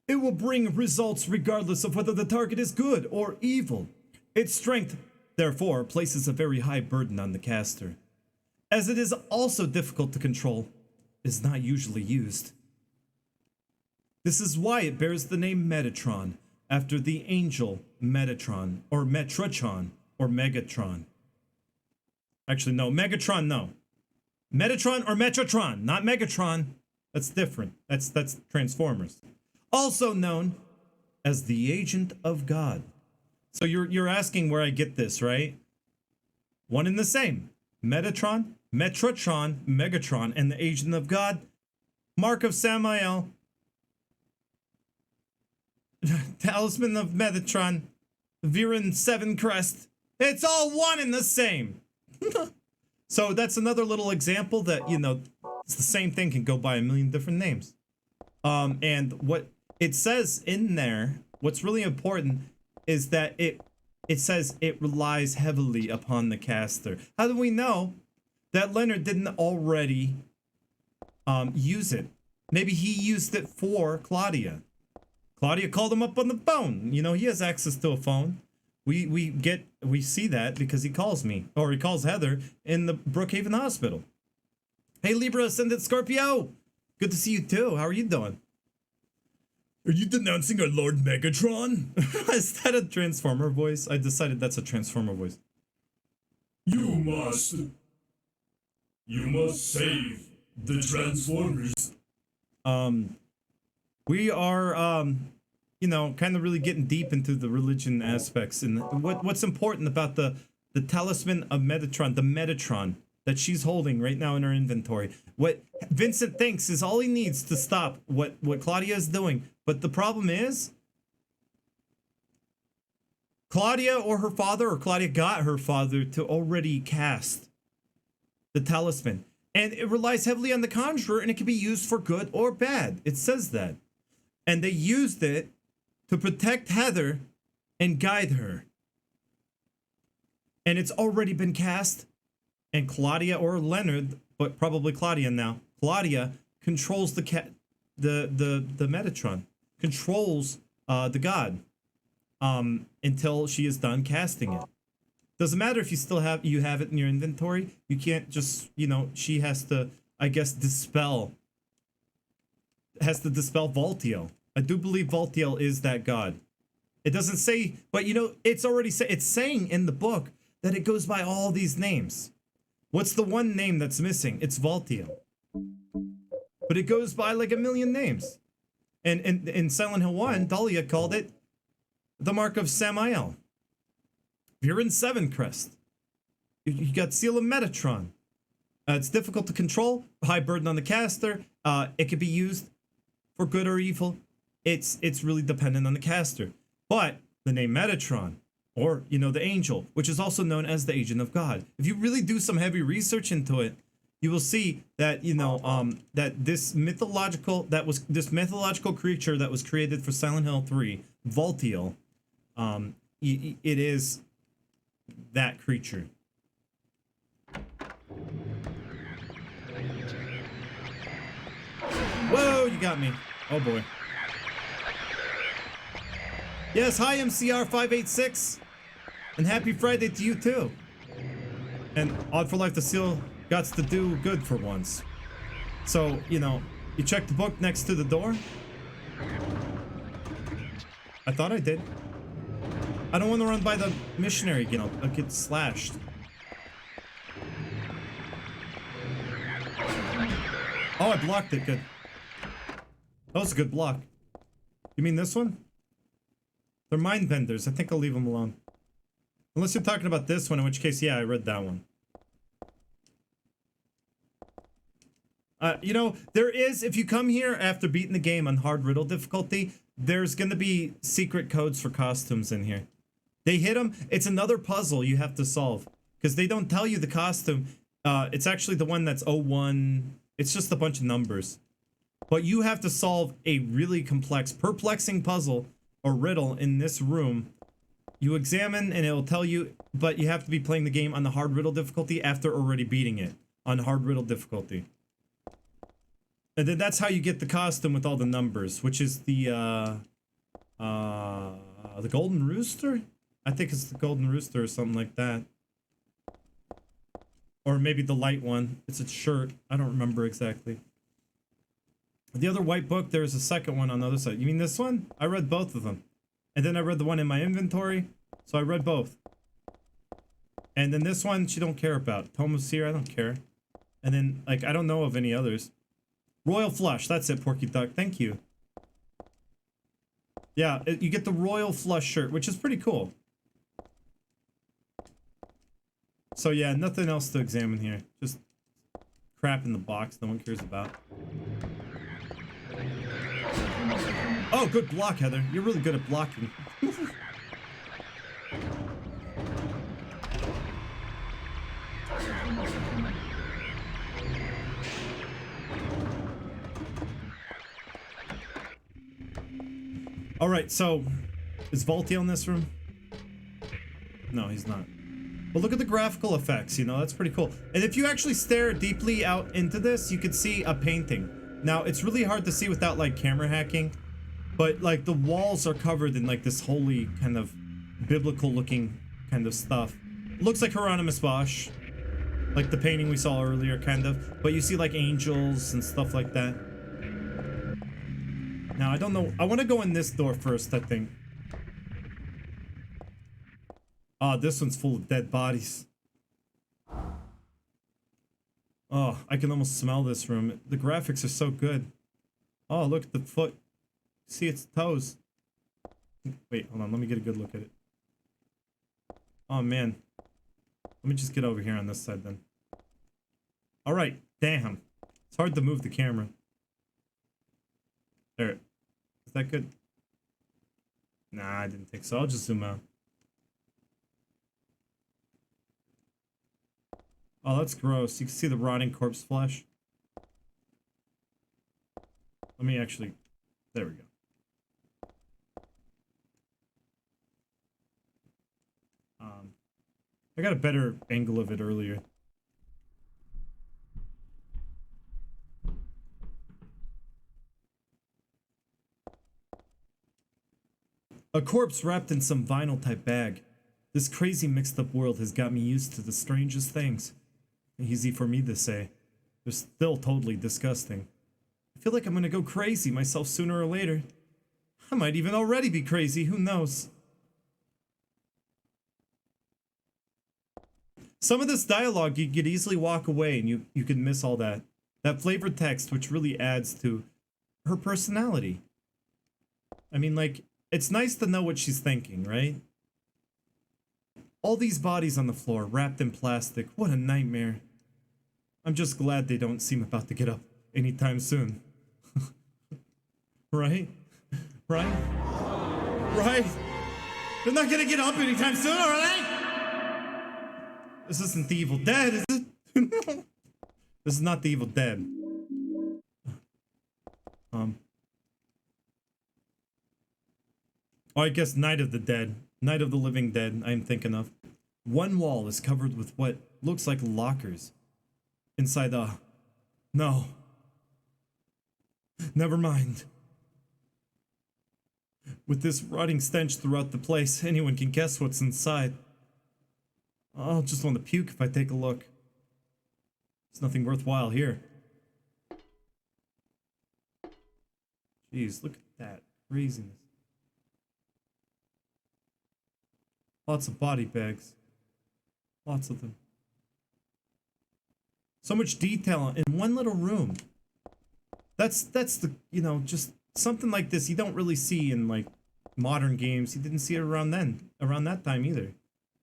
S1: It will bring results regardless of whether the target is good or evil. Its strength, therefore, places a very high burden on the caster. As it is also difficult to control, it is not usually used. This is why it bears the name Metatron, after the angel Metatron, or Metrotron, or Megatron. Actually, no, Megatron, no. Metatron or Metrotron, not Megatron. That's different. That's Transformers. Also known as the Agent of God. So you're asking where I get this, right? One and the same. Metatron Metatron, Megatron, and the Agent of God, Mark of Samael, Talisman of Metatron, Viren 7 Crest. It's all one and the same. So that's another little example that, you know, it's the same thing can go by a million different names. And what it says in there, what's really important is that it says it relies heavily upon the caster. How do we know that Leonard didn't already use it? Maybe he used it for Claudia. Claudia called him up on the phone. You know, he has access to a phone. We see that because he calls me, or he calls Heather in the Brookhaven Hospital. Hey Libra Ascendant Scorpio, good to see you too. How are you doing? Are you denouncing our Lord Megatron? Is that a Transformer voice? I decided that's a Transformer voice.
S3: You must save the Transformers.
S1: We are you know, kind of really getting deep into the religion aspects, and what's important about the talisman of Metatron, the Metatron that she's holding right now in her inventory. What Vincent thinks is all he needs to stop what Claudia is doing. But the problem is, Claudia or her father, or Claudia got her father to already cast the talisman. And it relies heavily on the conjurer, and it can be used for good or bad. It says that. And they used it to protect Heather and guide her. And it's already been cast. And Claudia or Leonard, but probably Claudia now. Claudia controls the Metatron, controls the god, until she is done casting it. Doesn't matter if you have it in your inventory. You can't just, you know, she has to, I guess, dispel Voltiel. I do believe Voltiel is that god. It doesn't say, but you know, it's already it's saying in the book that it goes by all these names. What's the one name that's missing? It's Voltiel. But it goes by like a million names. And in Silent Hill 1, Dahlia called it the Mark of Samael. Viren 7 Crest. You got Seal of Metatron. It's difficult to control, high burden on the caster. It could be used for good or evil. It's really dependent on the caster. But the name Metatron, or, you know, the angel, which is also known as the Agent of God. If you really do some heavy research into it, you will see that, you know, that this mythological creature that was created for Silent Hill 3, Voltiel, it is that creature. Whoa, you got me. Oh boy. Yes, hi MCR586. And happy Friday to you too. And Odd for Life, the seal gots to do good for once. So, you know, you check the book next to the door. I thought I did. I don't want to run by the missionary again. I'll get slashed. Oh, I blocked it. Good. That was a good block. You mean this one? They're mind benders. I think I'll leave them alone. Unless you're talking about this one, in which case, yeah, I read that one. You know, there is, if you come here after beating the game on hard riddle difficulty, there's gonna be secret codes for costumes in here. They hit them. It's another puzzle you have to solve. Because they don't tell you the costume. It's actually the one that's 01. It's just a bunch of numbers. But you have to solve a really complex, perplexing puzzle or riddle in this room. You examine and it'll tell you, but you have to be playing the game on the hard riddle difficulty after already beating it on hard riddle difficulty. And then that's how you get the costume with all the numbers, which is the Golden Rooster? I think it's the Golden Rooster or something like that. Or maybe the light one. It's a shirt. I don't remember exactly. The other white book, there's a second one on the other side. You mean this one? I read both of them. And then I read the one in my inventory. So I read both. And then this one, she don't care about. Tome of Seer, I don't care. And then, like, I don't know of any others. Royal Flush, that's it, Porky Duck. Thank you. Yeah, you get the Royal Flush shirt, which is pretty cool. So yeah, nothing else to examine here. Just crap in the box no one cares about. Oh, good block, Heather. You're really good at blocking. Alright, so is Voltio in this room? No, he's not. But look at the graphical effects, you know, that's pretty cool. And if you actually stare deeply out into this, you could see a painting. Now, it's really hard to see without, like, camera hacking. But, like, the walls are covered in, like, this holy kind of biblical-looking kind of stuff. It looks like Hieronymus Bosch. Like the painting we saw earlier, kind of. But you see, like, angels and stuff like that. Now, I don't know. I want to go in this door first, I think. Oh, this one's full of dead bodies. Oh, I can almost smell this room. The graphics are so good. Oh, look at the foot. See its toes. Wait, hold on. Let me get a good look at it. Oh, man. Let me just get over here on this side, then. Alright. Damn. It's hard to move the camera. There. Is that good? Nah, I didn't think so. I'll just zoom out. Oh, that's gross. You can see the rotting corpse flesh. Let me actually... There we go. I got a better angle of it earlier. A corpse wrapped in some vinyl type bag. This crazy mixed up world has got me used to the strangest things. Easy for me to say. They're still totally disgusting. I feel like I'm gonna go crazy myself sooner or later. I might even already be crazy, who knows? Some of this dialogue you could easily walk away and you could miss all that. That flavored text which really adds to her personality. I mean, like, it's nice to know what she's thinking, right? All these bodies on the floor, wrapped in plastic, what a nightmare. I'm just glad they don't seem about to get up anytime soon. Right? Right? Right? They're not gonna get up anytime soon, are they? This isn't the Evil Dead, is it? This is not the Evil Dead. Oh, I guess Night of the Dead. Night of the Living Dead, I'm thinking of. One wall is covered with what looks like lockers. Inside the... No. Never mind. With this rotting stench throughout the place, anyone can guess what's inside. I'll just want to puke if I take a look. There's nothing worthwhile here. Jeez, look at that craziness. Lots of body bags. Lots of them. So much detail in one little room. That's the, you know, just something like this you don't really see in, like, modern games. You didn't see it around that time either.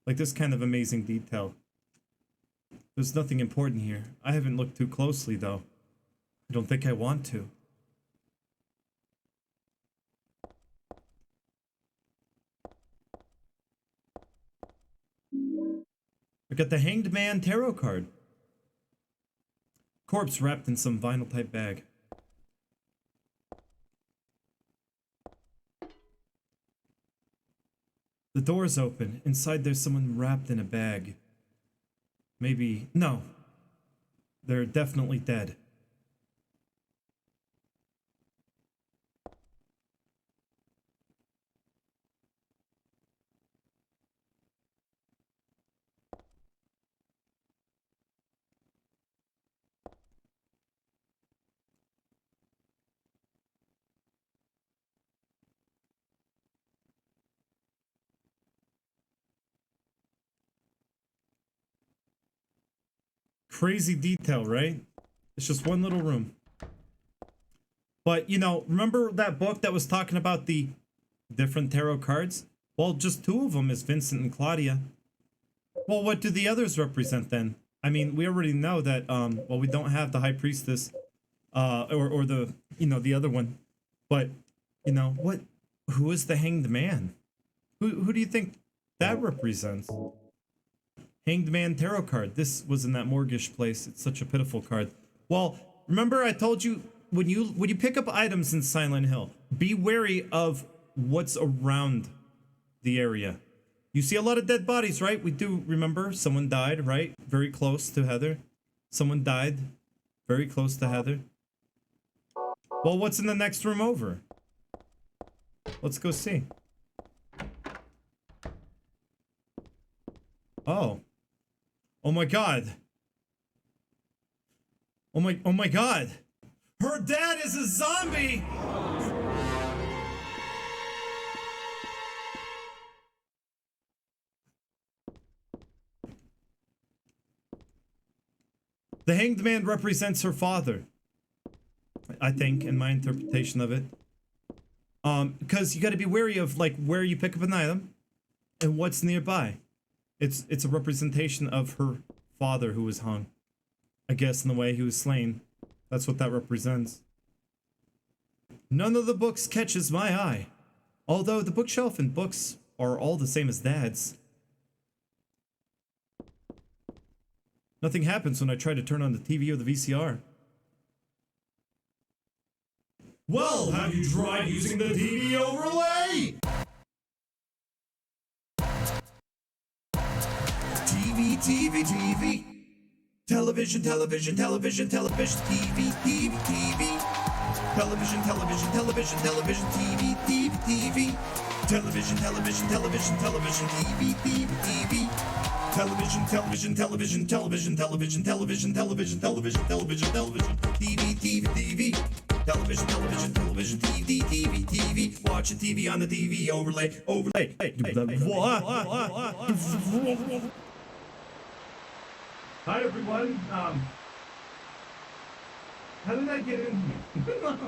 S1: Like this kind of amazing detail. There's nothing important here. I haven't looked too closely, though. I don't think I want to. I got the Hanged Man tarot card. Corpse wrapped in some vinyl type bag. The door's open. Inside there's someone wrapped in a bag. Maybe... No. They're definitely dead. Crazy detail, right? It's just one little room. But, you know, remember that book that was talking about the different tarot cards? Well, just two of them is Vincent and Claudia. Well, what do the others represent then? I mean, we already know that, well, we don't have the High Priestess, or the, you know, the other one. But, you know, who is the Hanged Man? Who do you think that represents? Hanged Man tarot card. This was in that mortgage place. It's such a pitiful card. Well, remember I told you, when you pick up items in Silent Hill, be wary of what's around the area. You see a lot of dead bodies, right? We do remember someone died, right? Very close to Heather. Someone died very close to Heather. Well, what's in the next room over? Let's go see. Oh. Oh my god. Oh my god. Her dad is a zombie! The Hanged Man represents her father, I think, in my interpretation of it. Because you got to be wary of like where you pick up an item and what's nearby. It's a representation of her father who was hung. I guess in the way he was slain. That's what that represents. None of the books catches my eye. Although the bookshelf and books are all the same as Dad's. Nothing happens when I try to turn on the TV or the VCR. Well, have you tried using the TV overlay? TV. Television, TV, TV. Television, TV, TV. Television, TV, TV. Television, TV. Television, TV. Watching TV on the TV overlay. Hey, hi everyone. How did I get in here?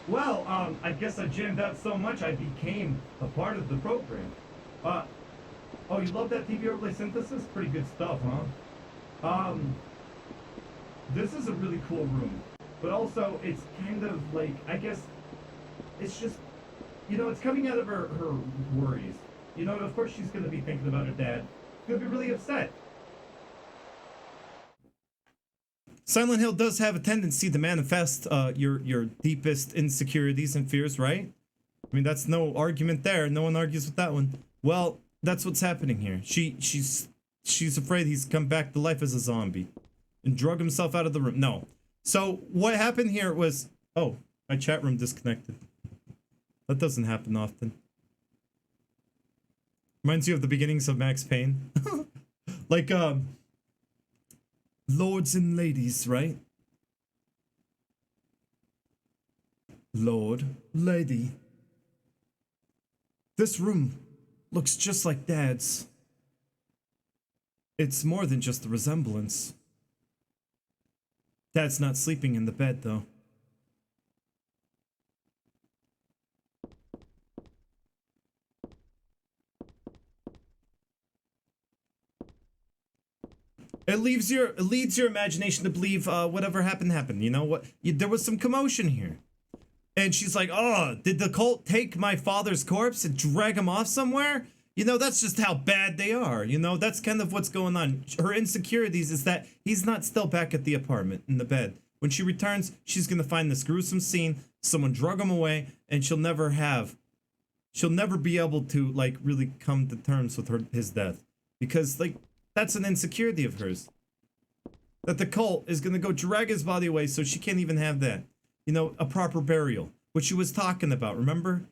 S1: Well, I guess I jammed out so much I became a part of the program. Oh, you love that TV overlay synthesis? Pretty good stuff, huh? This is a really cool room. But also, it's kind of like, I guess, it's just, you know, it's coming out of her worries. You know, of course she's going to be thinking about her dad. She's going to be really upset. Silent Hill does have a tendency to manifest your deepest insecurities and fears, right? I mean, that's no argument there. No one argues with that one. Well, that's what's happening here. She's afraid he's come back to life as a zombie and drug himself out of the room. No. So what happened here was, oh, my chat room disconnected. That doesn't happen often. Reminds you of the beginnings of Max Payne. Like, lords and ladies, right? Lord, lady. This room looks just like Dad's. It's more than just a resemblance. Dad's not sleeping in the bed, though. It leads your imagination to believe whatever happened. You know what? There was some commotion here. And she's like, oh, did the cult take my father's corpse and drag him off somewhere? You know, that's just how bad they are. You know, that's kind of what's going on. Her insecurities is that he's not still back at the apartment in the bed. When she returns, she's going to find this gruesome scene. Someone drug him away, and she'll never be able to, like, really come to terms with his death. Because, like, that's an insecurity of hers. That the cult is going to go drag his body away so she can't even have that. You know, a proper burial. Which she was talking about, remember?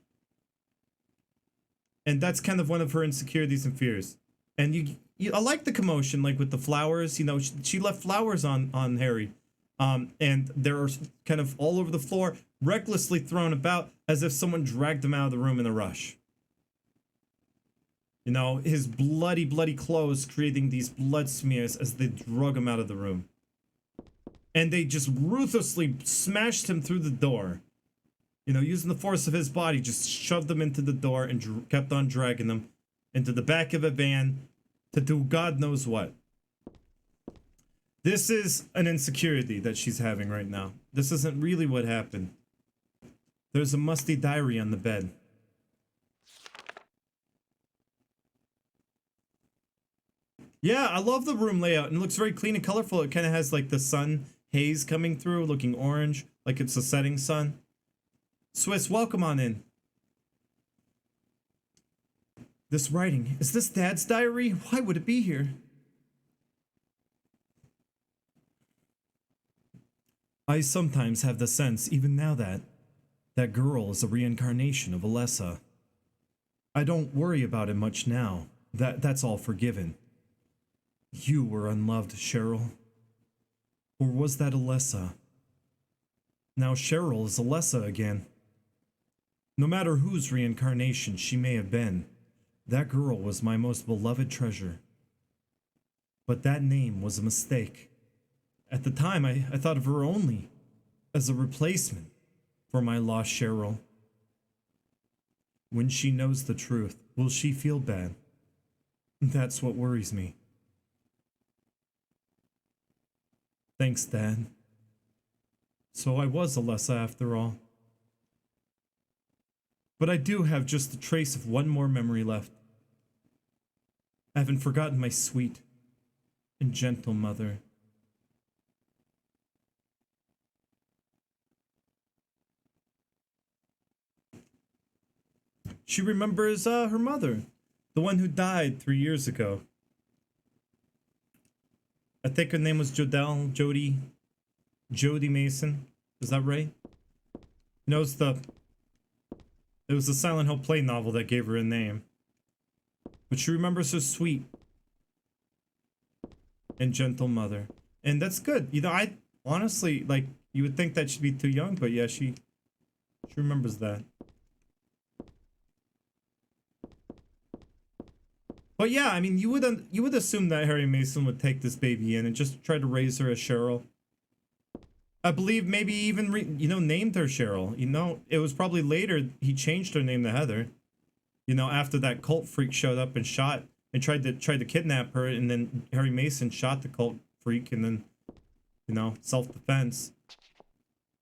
S1: And that's kind of one of her insecurities and fears. And I like the commotion, like with the flowers. You know, she left flowers on Harry. And they're kind of all over the floor, recklessly thrown about as if someone dragged him out of the room in a rush. You know, his bloody clothes creating these blood smears as they drug him out of the room. And they just ruthlessly smashed him through the door. You know, using the force of his body, just shoved him into the door and kept on dragging him into the back of a van to do God knows what. This is an insecurity that she's having right now. This isn't really what happened. There's a musty diary on the bed. Yeah, I love the room layout, and it looks very clean and colorful. It kind of has like the sun haze coming through, looking orange, like it's a setting sun. Swiss, welcome on in. This writing, is this Dad's diary? Why would it be here? I sometimes have the sense, even now, that that girl is a reincarnation of Alessa. I don't worry about it much now. That's all forgiven. You were unloved, Cheryl. Or was that Alessa? Now Cheryl is Alessa again. No matter whose reincarnation she may have been, that girl was my most beloved treasure. But that name was a mistake. At the time, I thought of her only as a replacement for my lost Cheryl. When she knows the truth, will she feel bad? That's what worries me. Thanks, Dad. So I was Alessa after all. But I do have just a trace of one more memory left. I haven't forgotten my sweet and gentle mother. She remembers her mother, the one who died 3 years ago. I think her name was Jody Mason. Is that right? No, it was the Silent Hill play novel that gave her a name. But she remembers her sweet and gentle mother. And that's good. You know, I honestly, like, you would think that she'd be too young, but yeah, she remembers that. But yeah, I mean, you would assume that Harry Mason would take this baby in and just try to raise her as Cheryl. I believe maybe even named her Cheryl. You know, it was probably later he changed her name to Heather. You know, after that cult freak showed up and shot and tried to kidnap her, and then Harry Mason shot the cult freak, and then, you know, self-defense.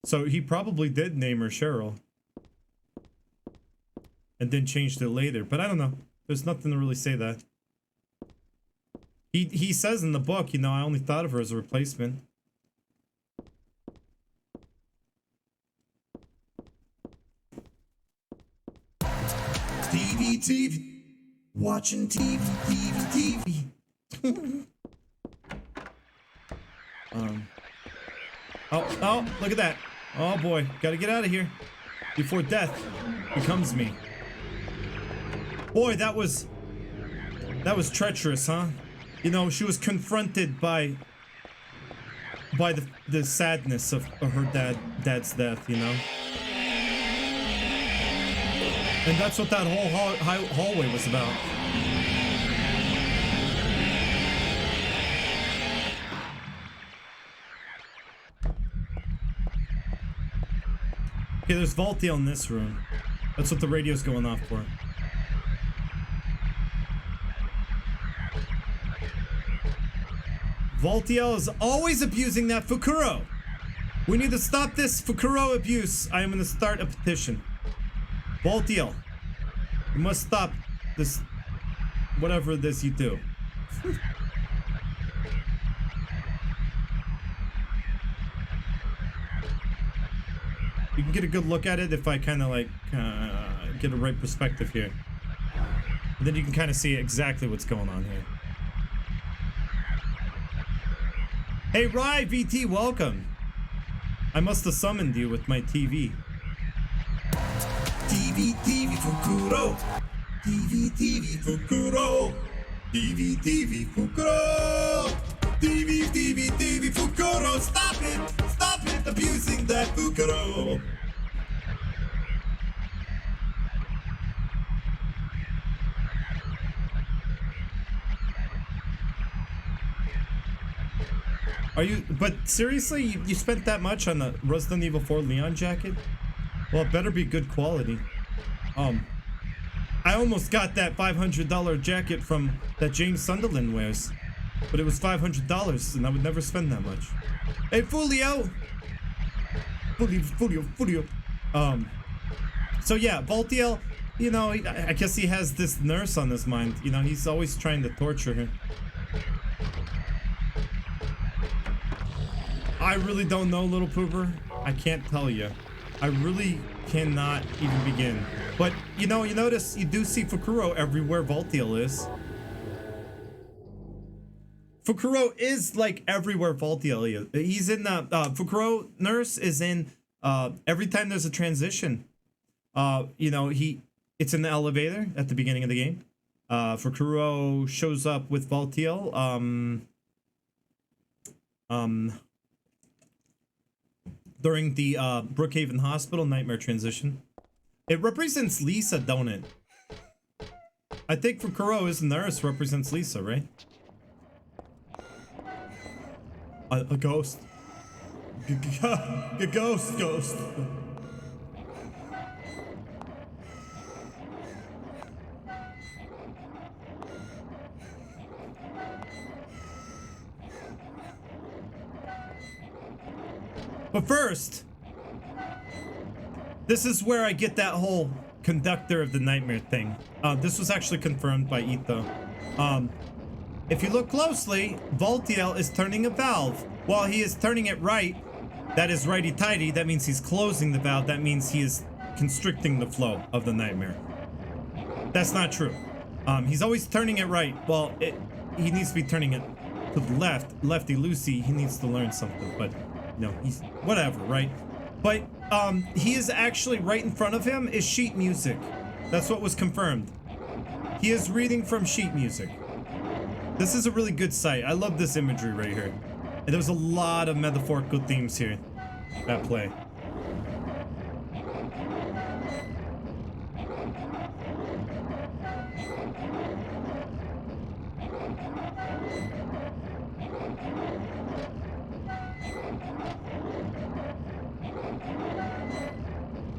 S1: So he probably did name her Cheryl. And then changed it later, but I don't know. There's nothing to really say that. He says in the book, you know, I only thought of her as a replacement. TV, watching TV. Oh, look at that. Oh boy, gotta get out of here before death becomes me. Boy, that was treacherous, huh? You know, she was confronted by the sadness of her dad's death, you know? And that's what that whole hallway was about. Okay, there's Voltiel in this room. That's what the radio's going off for. Voltiel is always abusing that Fukuro. We need to stop this Fukuro abuse. I am going to start a petition. Voltiel, you must stop this, whatever this you do. You can get a good look at it if I kind of like get a right perspective here. And then you can kind of see exactly what's going on here. Hey, Rai VT, welcome. I must have summoned you with my TV. TV Fukuro. TV Fukuro. TV Fukuro. TV Fukuro. Stop it abusing that Fukuro. Are you, but seriously, you spent that much on the Resident Evil 4 Leon jacket? Well, it better be good quality. I almost got that $500 jacket from that James Sunderland wears. But it was $500 and I would never spend that much. Hey, Fulio! Fulio. So yeah, Voltiel, you know, I guess he has this nurse on his mind. You know, he's always trying to torture her. I really don't know, little pooper. I can't tell you. I really cannot even begin. But, you know, you notice you do see Fukuro everywhere Voltiel is. Fukuro is like everywhere Voltiel is. He's in the, Fukuro nurse is in, every time there's a transition. You know, it's in the elevator at the beginning of the game. Fukuro shows up with Voltiel, during the Brookhaven Hospital Nightmare transition. It represents Lisa, don't it? I think Fukuro is the nurse, represents Lisa, right? A ghost. A ghost. But first, this is where I get that whole conductor of the nightmare thing. This was actually confirmed by Ito. If you look closely, Voltiel is turning a valve. While he is turning it right, that is righty-tighty. That means he's closing the valve. That means he is constricting the flow of the nightmare. That's not true. He's always turning it right. Well, he needs to be turning it to the left. Lefty-loosey, he needs to learn something, but no, he's whatever, right? But he is actually right in front of him is sheet music. That's what was confirmed. He is reading from sheet music. This is a really good sight. I love this imagery right here. And there's a lot of metaphorical themes here that play.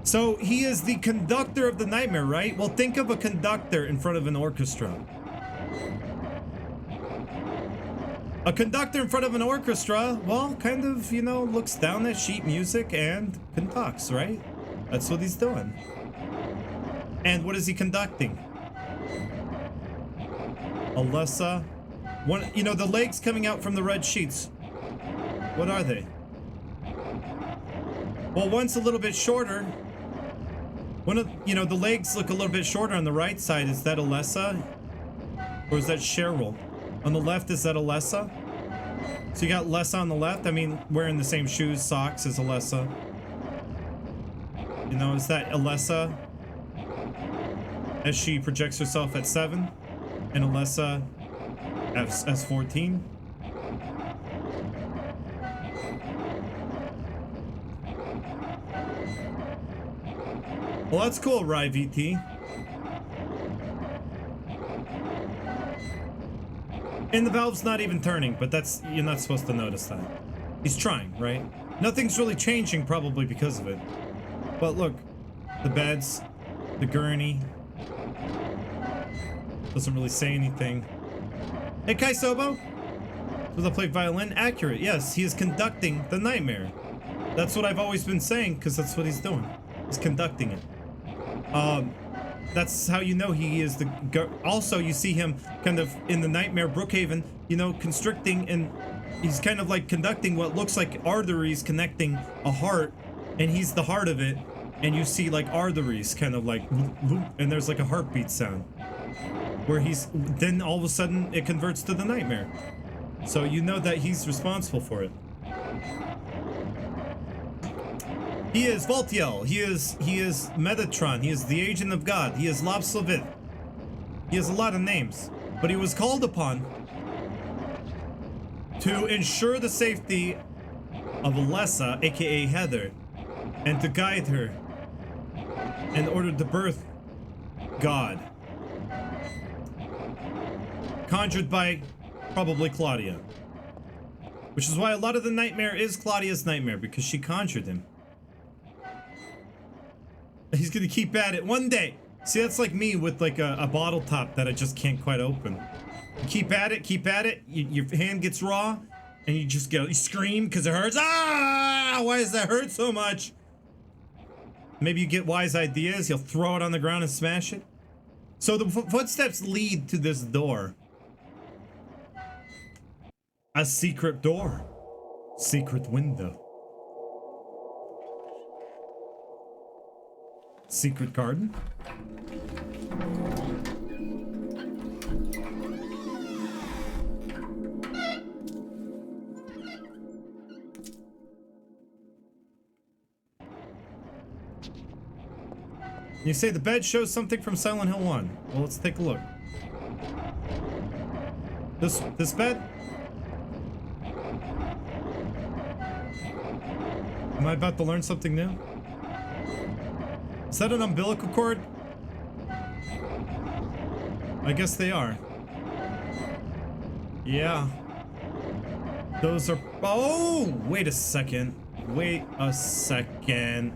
S1: So he is the conductor of the nightmare, right? Well, think of a conductor in front of an orchestra. A conductor in front of an orchestra, well, kind of, you know, looks down at sheet music and conducts, right? That's what he's doing. And what is he conducting? Alessa. One, you know, the legs coming out from the red sheets. What are they? Well, one's a little bit shorter. One of, you know, the legs look a little bit shorter on the right side. Is that Alessa? Or is that Cheryl? On the left, is that Alessa? So you got Lessa on the left. I mean, wearing the same shoes, socks as Alessa. You know, is that Alessa? As she projects herself at 7. And Alessa as 14. Well, that's cool, Rai VT. And the valve's not even turning, but that's, you're not supposed to notice that. He's trying, right? Nothing's really changing probably because of it. But look, the beds, the gurney. Doesn't really say anything. Hey, Kai Sobo? Does I play violin? Accurate, yes. He is conducting the nightmare. That's what I've always been saying, because that's what he's doing. He's conducting it. That's how you know he is the... Also, you see him kind of in the Nightmare Brookhaven, you know, constricting, and he's kind of like conducting what looks like arteries connecting a heart, and he's the heart of it, and you see like arteries kind of like... And there's like a heartbeat sound. Where he's... Then all of a sudden, it converts to the nightmare. So you know that he's responsible for it. He is Voltiel. He is Metatron. He is the agent of God. He is Lobslavith. He has a lot of names. But he was called upon to ensure the safety of Alessa, aka Heather, and to guide her in order to birth God. Conjured by probably Claudia. Which is why a lot of the nightmare is Claudia's nightmare, because she conjured him. He's gonna keep at it one day. See, that's like me with like a bottle top that I just can't quite open. Keep at it, keep at it. Your hand gets raw, and you just you scream because it hurts. Ah! Why does that hurt so much? Maybe you get wise ideas. You'll throw it on the ground and smash it. So the footsteps lead to this door. A secret door. Secret window. Secret garden. You say the bed shows something from Silent Hill 1. Well, let's take a look. This bed? Am I about to learn something new? Is that an umbilical cord? I guess they are. Yeah. Those are... Oh! Wait a second. Wait a second.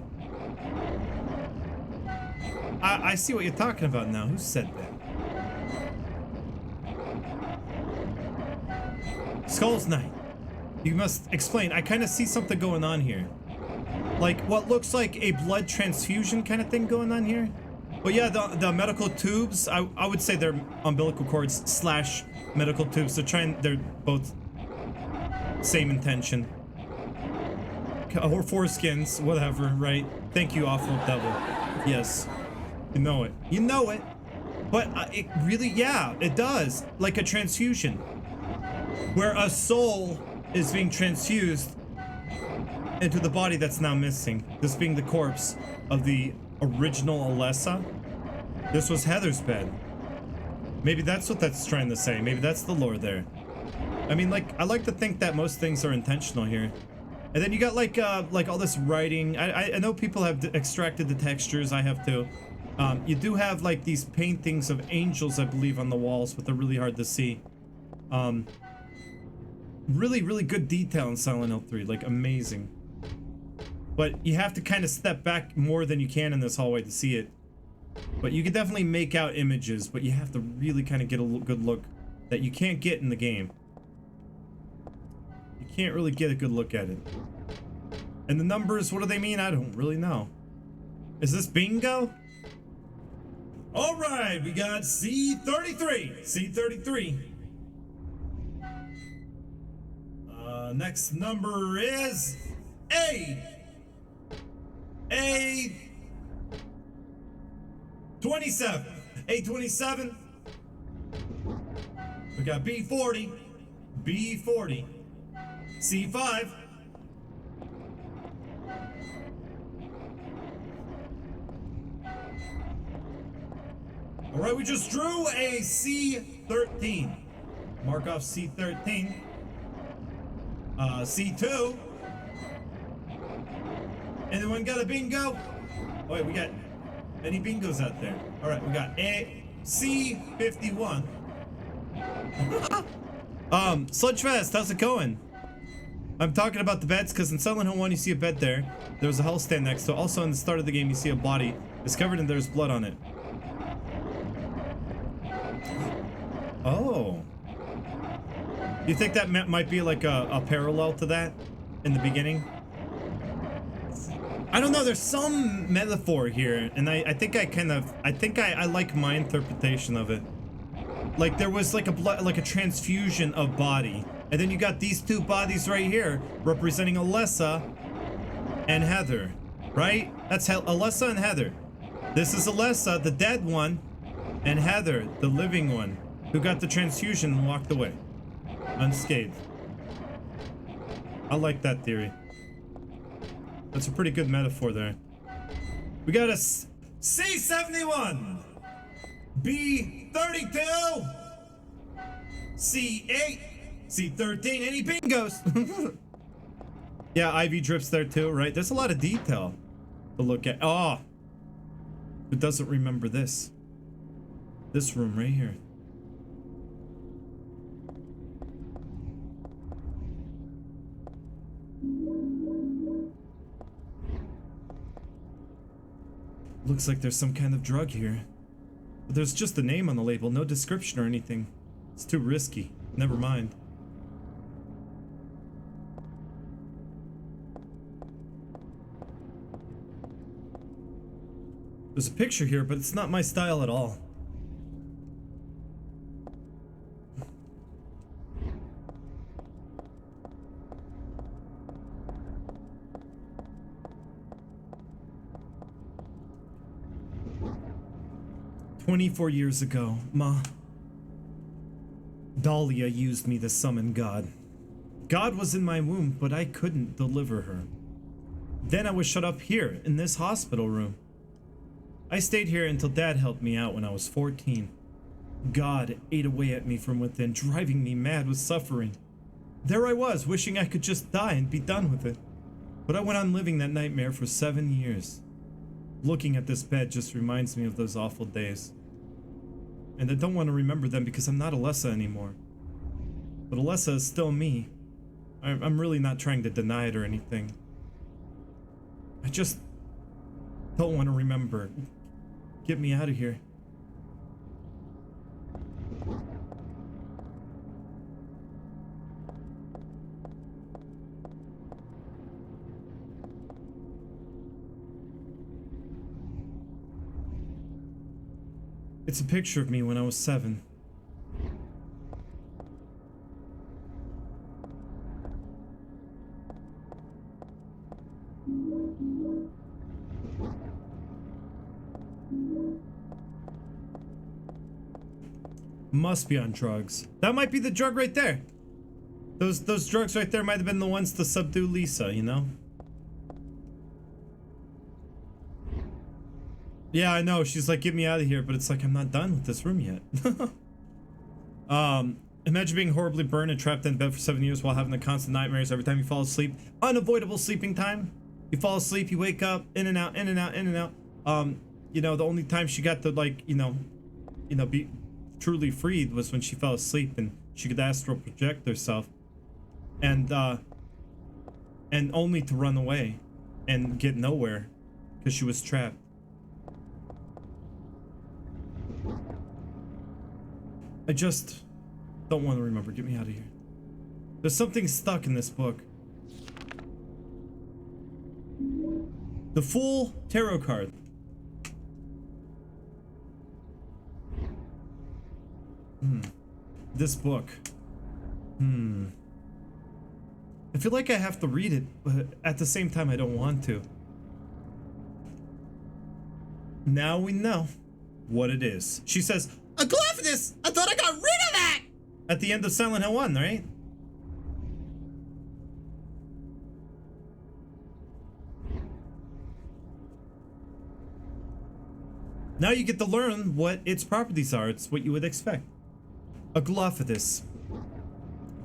S1: I see what you're talking about now. Who said that? Skull's Night. You must explain. I kind of see something going on here. Like what looks like a blood transfusion kind of thing going on here. But yeah, the medical tubes, I would say they're umbilical cords slash medical tubes. They're both same intention. Or foreskins, whatever, right? Thank you, Awful Devil. Yes. You know it. You know it. But it really, yeah, it does. Like a transfusion. Where a soul is being transfused into the body that's now missing. This being the corpse of the original Alessa. This was Heather's bed. Maybe that's what that's trying to say. Maybe that's the lore there. I mean, like, I like to think that most things are intentional here. And then you got like all this writing. I know people have extracted the textures. I have too. You do have like these paintings of angels, I believe, on the walls, but they're really hard to see. Really, really good detail in Silent Hill 3, like amazing. But you have to kind of step back more than you can in this hallway to see it. But you can definitely make out images, but you have to really kind of get a good look that you can't get in the game. You can't really get a good look at it. And the numbers, what do they mean? I don't really know. Is this bingo? All right, we got C33. C33. Next number is A27. A27. We got B40. B40. C5. All right, we just drew a C13. Mark off C13. C2. Anyone got a bingo? Oh wait, we got any bingos out there? All right, we got a C51. Sludgefest, how's it going? I'm talking about the beds because in Silent Hill 1 you see a bed there. There was a hell stand next to it. Also in the start of the game you see a body. It's covered and there's blood on it. Oh. You think that might be like a parallel to that in the beginning? I don't know, there's some metaphor here, and I think I like my interpretation of it. Like there was like a transfusion of body, and then you got these two bodies right here representing Alessa and Heather, right? That's Alessa and Heather. This is Alessa, the dead one, and Heather, the living one, who got the transfusion and walked away unscathed. I like that theory. That's a pretty good metaphor there. We got a C71, B32, C8, C13. Any bingos? Yeah, Ivy drips there too, right? There's a lot of detail to look at. Oh, who doesn't remember this? This room right here. Looks like there's some kind of drug here. But there's just a name on the label, no description or anything. It's too risky. Never mind. There's a picture here, but it's not my style at all. "24 years ago, Dahlia used me to summon God. God was in my womb, but I couldn't deliver her. Then I was shut up here in this hospital room. I stayed here until Dad helped me out when I was 14. God ate away at me from within, driving me mad with suffering. There I was, wishing I could just die and be done with it. But I went on living that nightmare for 7 years. Looking at this bed just reminds me of those awful days. And I don't want to remember them because I'm not Alessa anymore. But Alessa is still me. I'm really not trying to deny it or anything. I just don't want to remember. Get me out of here." It's a picture of me when I was 7. Must be on drugs. That might be the drug right there. Those drugs right there might have been the ones to subdue Lisa, you know? Yeah, I know. She's like, "Get me out of here," but it's like, I'm not done with this room yet. Imagine being horribly burned and trapped in bed for 7 years while having the constant nightmares every time you fall asleep. Unavoidable sleeping time. You fall asleep, you wake up, in and out, in and out, in and out. You know, the only time she got to, like, you know, be truly freed was when she fell asleep and she could astral project herself. And only to run away and get nowhere because she was trapped. I just don't want to remember. Get me out of here. There's something stuck in this book. The Fool Tarot card. This book. I feel like I have to read it, but at the same time I don't want to. Now we know what it is. She says, "A glyphidus! I thought I got rid of that!" At the end of Silent Hill 1, right? Now you get to learn what its properties are. It's what you would expect. A glyphidus.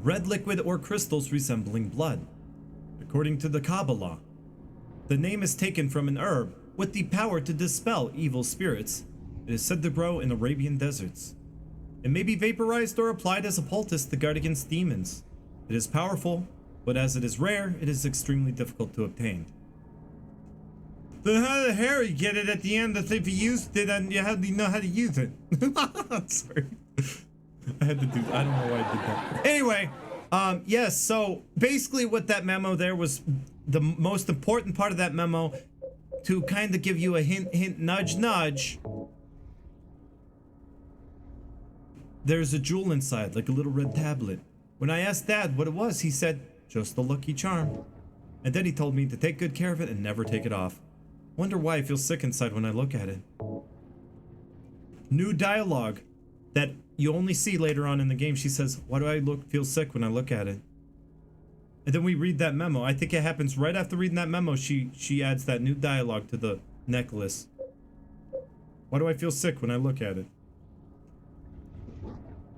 S1: Red liquid or crystals resembling blood. According to the Kabbalah, the name is taken from an herb with the power to dispel evil spirits. It is said to grow in Arabian deserts. It may be vaporized or applied as a poultice to guard against demons. It is powerful, but as it is rare, it is extremely difficult to obtain. Then how the hell you get it at the end that if you used it and you had to know how to use it? Sorry. I had to do, I don't know why I did that. Anyway, yes, so basically what that memo there was, the most important part of that memo, to kind of give you a hint, nudge, nudge. There's a jewel inside, like a little red tablet. When I asked Dad what it was, he said, "Just a lucky charm." And then he told me to take good care of it and never take it off. Wonder why I feel sick inside when I look at it. New dialogue that you only see later on in the game. She says, "Why do I feel sick when I look at it?" And then we read that memo. I think it happens right after reading that memo. She adds that new dialogue to the necklace. Why do I feel sick when I look at it?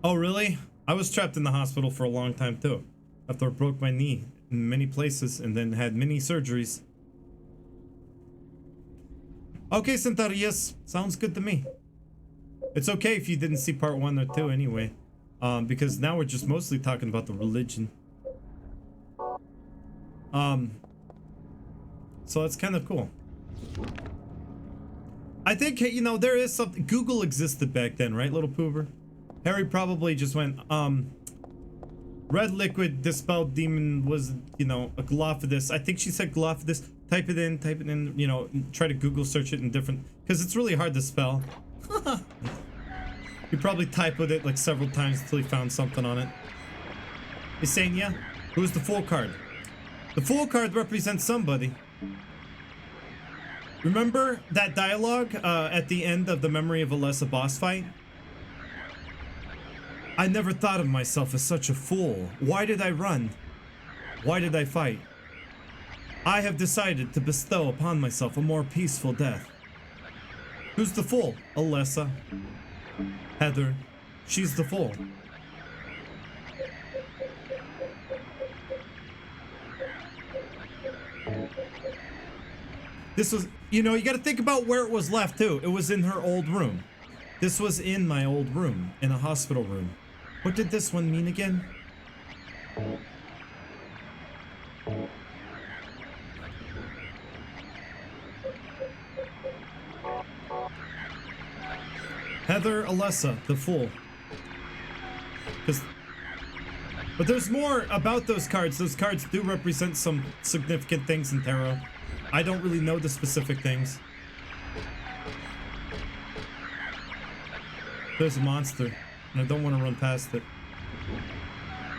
S1: Oh, really? I was trapped in the hospital for a long time too. After I broke my knee in many places and then had many surgeries. Okay, Centarius. Sounds good to me. It's okay if you didn't see part 1 or 2 anyway. Because now we're just mostly talking about the religion. So that's kind of cool. I think, you know, there is something. Google existed back then, right, little poover? Harry probably just went, red liquid dispelled demon was, you know, a Glophidus. I think she said Glophidus. Type it in, you know, try to Google search it in different, because it's really hard to spell. He probably typoed it like several times until he found something on it. Isania, who's the Fool card? The Fool card represents somebody. Remember that dialogue at the end of the Memory of Alessa boss fight? I never thought of myself as such a fool. Why did I run? Why did I fight? I have decided to bestow upon myself a more peaceful death. Who's the fool? Alessa. Heather. She's the fool. This was, you know, you gotta think about where it was left too. It was in her old room. This was in my old room, in a hospital room. What did this one mean again? Heather Alessa, the fool. But there's more about those cards. Those cards do represent some significant things in tarot. I don't really know the specific things. There's a monster, and I don't want to run past it.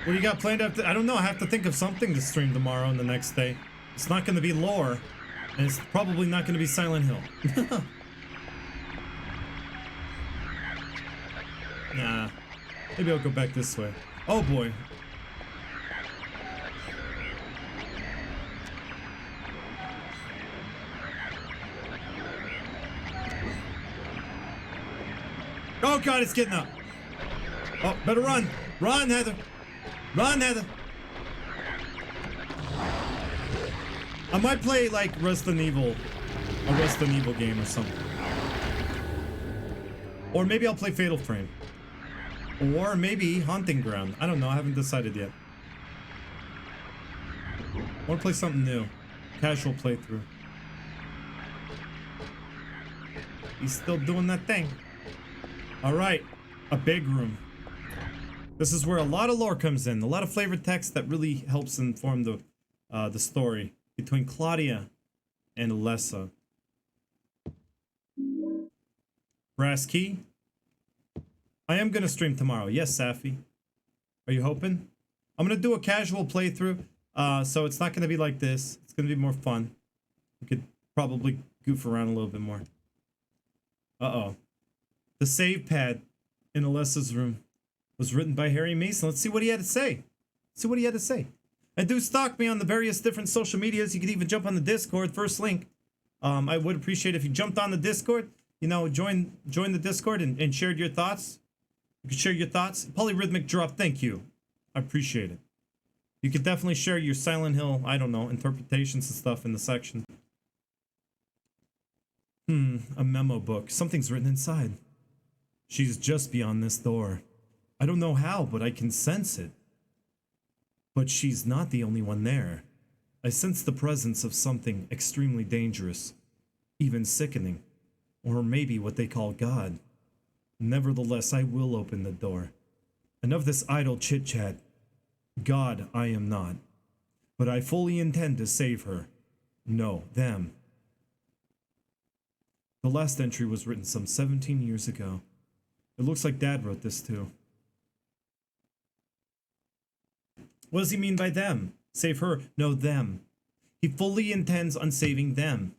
S1: What do you got planned after? I don't know. I have to think of something to stream tomorrow and the next day. It's not going to be lore, and it's probably not going to be Silent Hill. Nah. Maybe I'll go back this way. Oh boy. Oh god, it's getting up. Oh, better run. Run, Heather. Run, Heather. I might play like Resident Evil. A Resident Evil game or something. Or maybe I'll play Fatal Frame. Or maybe Haunting Ground. I don't know. I haven't decided yet. I want to play something new. Casual playthrough. He's still doing that thing. Alright. A big room. This is where a lot of lore comes in. A lot of flavored text that really helps inform the story between Claudia and Alessa. Brass key. I am gonna stream tomorrow. Yes, Safi. Are you hoping? I'm gonna do a casual playthrough. So it's not gonna be like this. It's gonna be more fun. We could probably goof around a little bit more. Uh-oh. The save pad in Alessa's room was written by Harry Mason. Let's see what he had to say. See what he had to say. And do stalk me on the various different social medias. You could even jump on the Discord. First link. I would appreciate if you jumped on the Discord. You know, join the Discord and shared your thoughts. You can share your thoughts. Polyrhythmic drop, thank you. I appreciate it. You could definitely share your Silent Hill, I don't know, interpretations and stuff in the section. A memo book. Something's written inside. She's just beyond this door. I don't know how, but I can sense it. But she's not the only one there. I sense the presence of something extremely dangerous, even sickening, or maybe what they call God. Nevertheless, I will open the door. Enough this idle chit-chat. God, I am not. But I fully intend to save her. No, them. The last entry was written some 17 years ago. It looks like Dad wrote this too. What does he mean by them? Save her? No, them. He fully intends on saving them.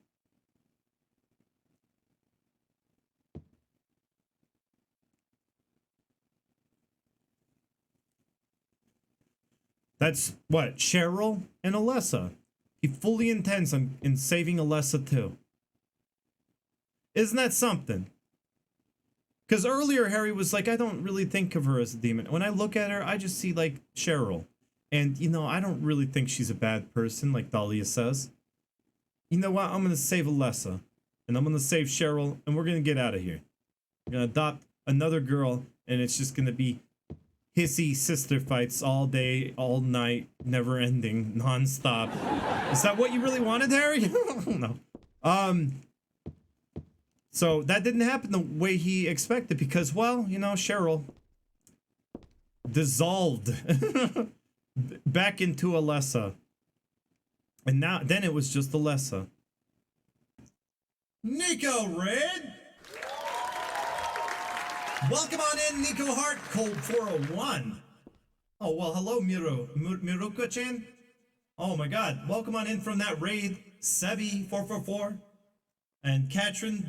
S1: That's what? Cheryl and Alessa. He fully intends on saving Alessa too. Isn't that something? Because earlier Harry was like, I don't really think of her as a demon. When I look at her, I just see like Cheryl. And, you know, I don't really think she's a bad person, like Dahlia says. You know what? I'm going to save Alessa. And I'm going to save Cheryl. And we're going to get out of here. We're going to adopt another girl. And it's just going to be hissy sister fights all day, all night, never ending, non-stop. Is that what you really wanted, Harry? No. So that didn't happen the way he expected because, well, you know, Cheryl. dissolved back into Alessa. And then it was just Alessa. Nico Red! Welcome on in, Nico Hart, Cold 401. Oh, well, hello, Miruko-chan. Oh my god, welcome on in from that raid, Sebi444, and Katrin,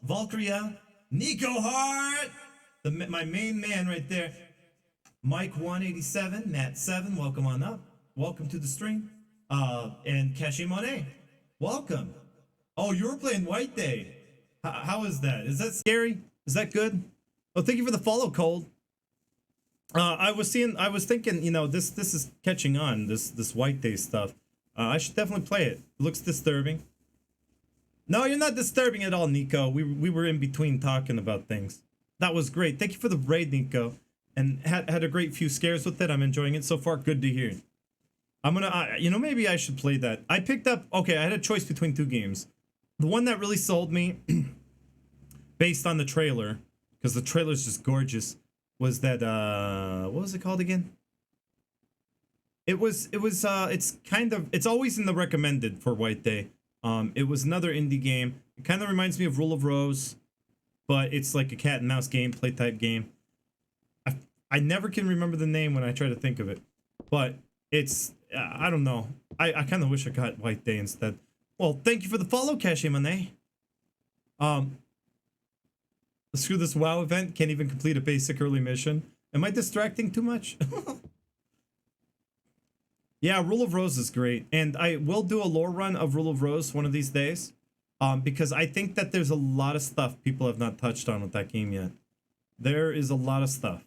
S1: Valkyria, Nico Hart, my main man right there, Mike187, Matt7, welcome on up, welcome to the stream, and Kashi Monet, welcome. Oh, you were playing White Day. How is that? Is that scary? Is that good? Oh, thank you for the follow, Cold. I was thinking, you know, this is catching on, this White Day stuff. I should definitely play it. It looks disturbing. No, you're not disturbing at all, Nico. We were in between talking about things. That was great. Thank you for the raid, Nico. And had a great few scares with it. I'm enjoying it so far. Good to hear. I'm gonna, you know, maybe I should play that. I picked up, okay, I had a choice between two games. The one that really sold me, based on the trailer, because the trailer's just gorgeous, was that, what was it called again? It's always in the recommended for White Day. It was another indie game. It kind of reminds me of Rule of Rose, but it's like a cat and mouse gameplay type game. I never can remember the name when I try to think of it, but it's, I don't know. I kind of wish I got White Day instead. Well, thank you for the follow, Kashi Mane. Screw this WoW event, can't even complete a basic early mission. Am I distracting too much? Yeah, Rule of Rose is great, and I will do a lore run of Rule of Rose one of these days, because I think that there's a lot of stuff people have not touched on with that game yet. There is a lot of stuff.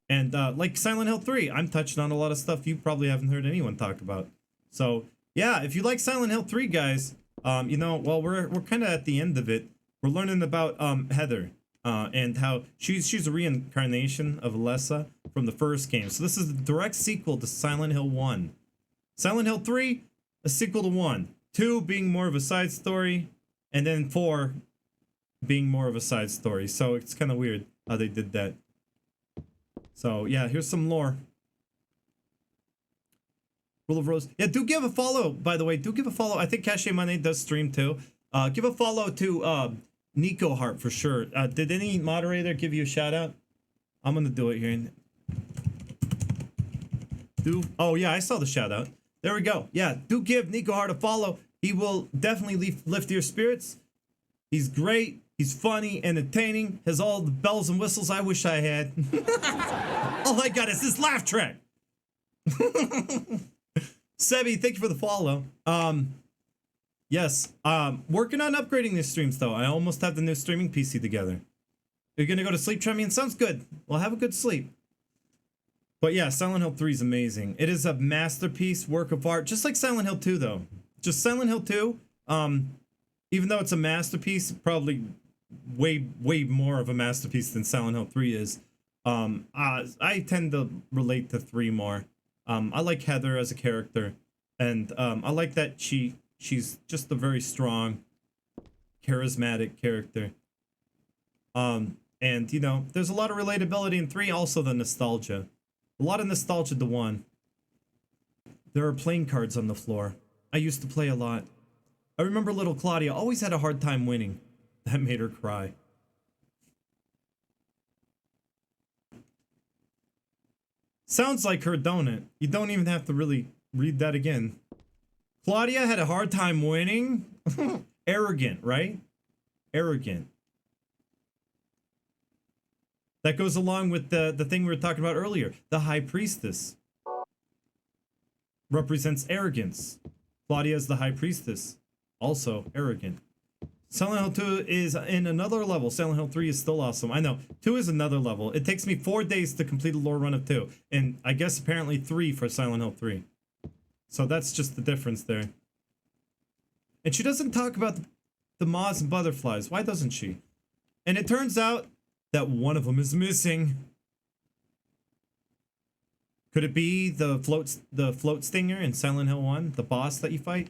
S1: And like Silent Hill 3, I'm touching on a lot of stuff you probably haven't heard anyone talk about. So yeah, if you like Silent Hill 3, guys, you know, well, we're kind of at the end of it. We're learning about Heather. And how she's a reincarnation of Alessa from the first game. So this is a direct sequel to Silent Hill 1. Silent Hill 3, a sequel to 1. 2 being more of a side story, and then 4 being more of a side story. So it's kind of weird how they did that. So yeah, here's some lore. Rule of Rose. Yeah, do give a follow, by the way. Do give a follow. I think Cache Mane does stream too. Give a follow to Nico Hart for sure. Did any moderator give you a shout out? I'm gonna do it here. Oh yeah, I saw the shout out. There we go. Yeah, do give Nico Hart a follow. He will definitely lift your spirits. He's great. He's funny, entertaining, has all the bells and whistles I wish I had. All I got is this laugh track. Sebi, thank you for the follow. Yes, working on upgrading these streams though. I almost have the new streaming PC together. You're gonna go to sleep, Tremian? Sounds good. Well, have a good sleep. But yeah, Silent Hill 3 is amazing. It is a masterpiece, work of art, just like Silent Hill 2 though. Just Silent Hill 2, even though it's a masterpiece, probably way more of a masterpiece than Silent Hill 3 is. I tend to relate to 3 more. I like Heather as a character, and I like that she's just a very strong, charismatic character. And you know, there's a lot of relatability in 3, also the nostalgia. A lot of nostalgia to 1. There are playing cards on the floor. I used to play a lot. I remember little Claudia always had a hard time winning. That made her cry. Sounds like her, don't it? You don't even have to really read that again. Claudia had a hard time winning? Arrogant, right? Arrogant. That goes along with the thing we were talking about earlier. The High Priestess represents arrogance. Claudia is the High Priestess. Also arrogant. Silent Hill 2 is in another level. Silent Hill 3 is still awesome. I know. 2 is another level. It takes me 4 days to complete a lore run of 2. And I guess apparently 3 for Silent Hill 3. So that's just the difference there. And she doesn't talk about the moths and butterflies. Why doesn't she? And it turns out that one of them is missing. Could it be the float stinger in Silent Hill 1? The boss that you fight?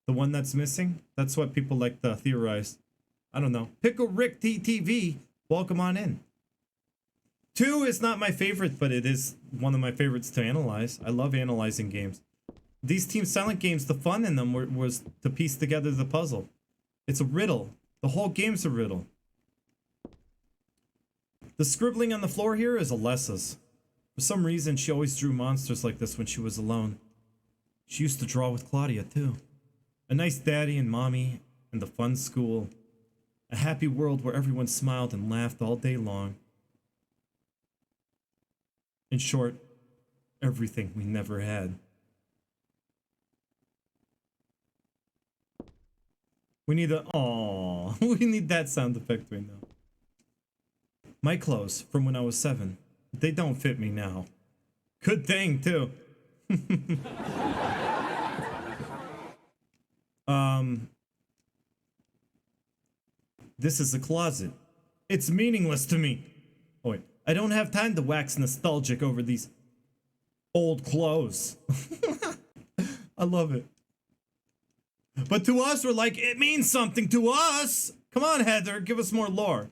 S1: The one that's missing? That's what people like to theorize. I don't know. Pickle Rick TTV, welcome on in. 2 is not my favorite, but it is one of my favorites to analyze. I love analyzing games. These Team Silent games, the fun in them was to piece together the puzzle. It's a riddle. The whole game's a riddle. The scribbling on the floor here is Alessa's. For some reason, she always drew monsters like this when she was alone. She used to draw with Claudia, too. A nice daddy and mommy, and the fun school. A happy world where everyone smiled and laughed all day long. In short, everything we never had. We need we need that sound effect right now. My clothes from when I was 7. They don't fit me now. Good thing, too. This is a closet. It's meaningless to me. Oh wait, I don't have time to wax nostalgic over these old clothes. I love it. But to us, we're like, it means something to us. Come on, Heather, give us more lore.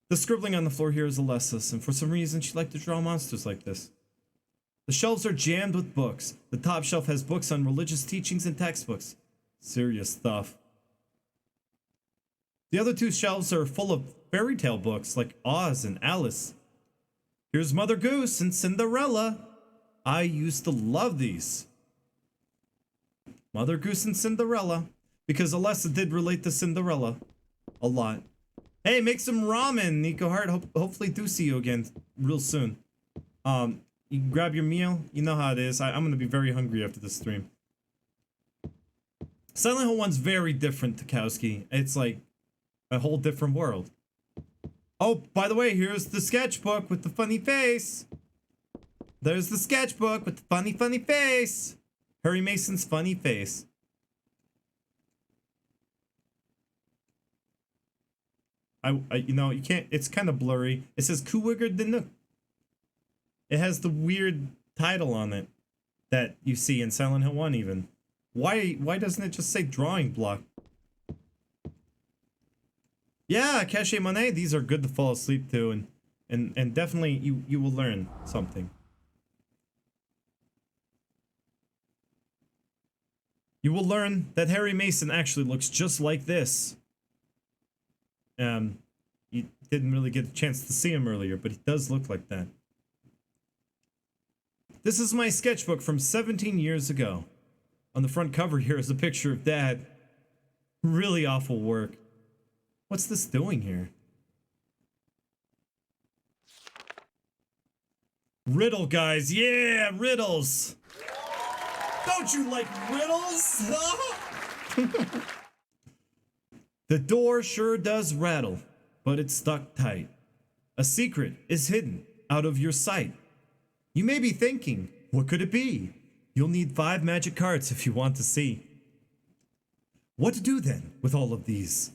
S1: The scribbling on the floor here is Alessa's, and for some reason she liked to draw monsters like this. The shelves are jammed with books. The top shelf has books on religious teachings and textbooks. Serious stuff. The other 2 shelves are full of fairy tale books like Oz and Alice. Here's Mother Goose and Cinderella. I used to love these. Mother Goose and Cinderella. Because Alessa did relate to Cinderella a lot. Hey, make some ramen, Nico Hart. Hopefully do see you again real soon. You can grab your meal. You know how it is. I'm gonna be very hungry after this stream. Silent Hill 1's very different, Tukowski. It's like a whole different world. Oh, by the way, here's the sketchbook with the funny face. There's the sketchbook with the funny face. Harry Mason's funny face. You know, you can't, it's kind of blurry. It says Kuwigger the Nook. It has the weird title on it that you see in Silent Hill 1 even. Why doesn't it just say drawing block? Yeah, Cache Monet, these are good to fall asleep to, and definitely you will learn something. You will learn that Harry Mason actually looks just like this. You didn't really get a chance to see him earlier, but he does look like that. This is my sketchbook from 17 years ago. On the front cover here is a picture of Dad. Really awful work. What's this doing here? Riddle, guys. Yeah, riddles. Don't you like riddles? The door sure does rattle, but it's stuck tight. A secret is hidden out of your sight. You may be thinking, what could it be? You'll need 5 magic cards if you want to see. What to do then with all of these?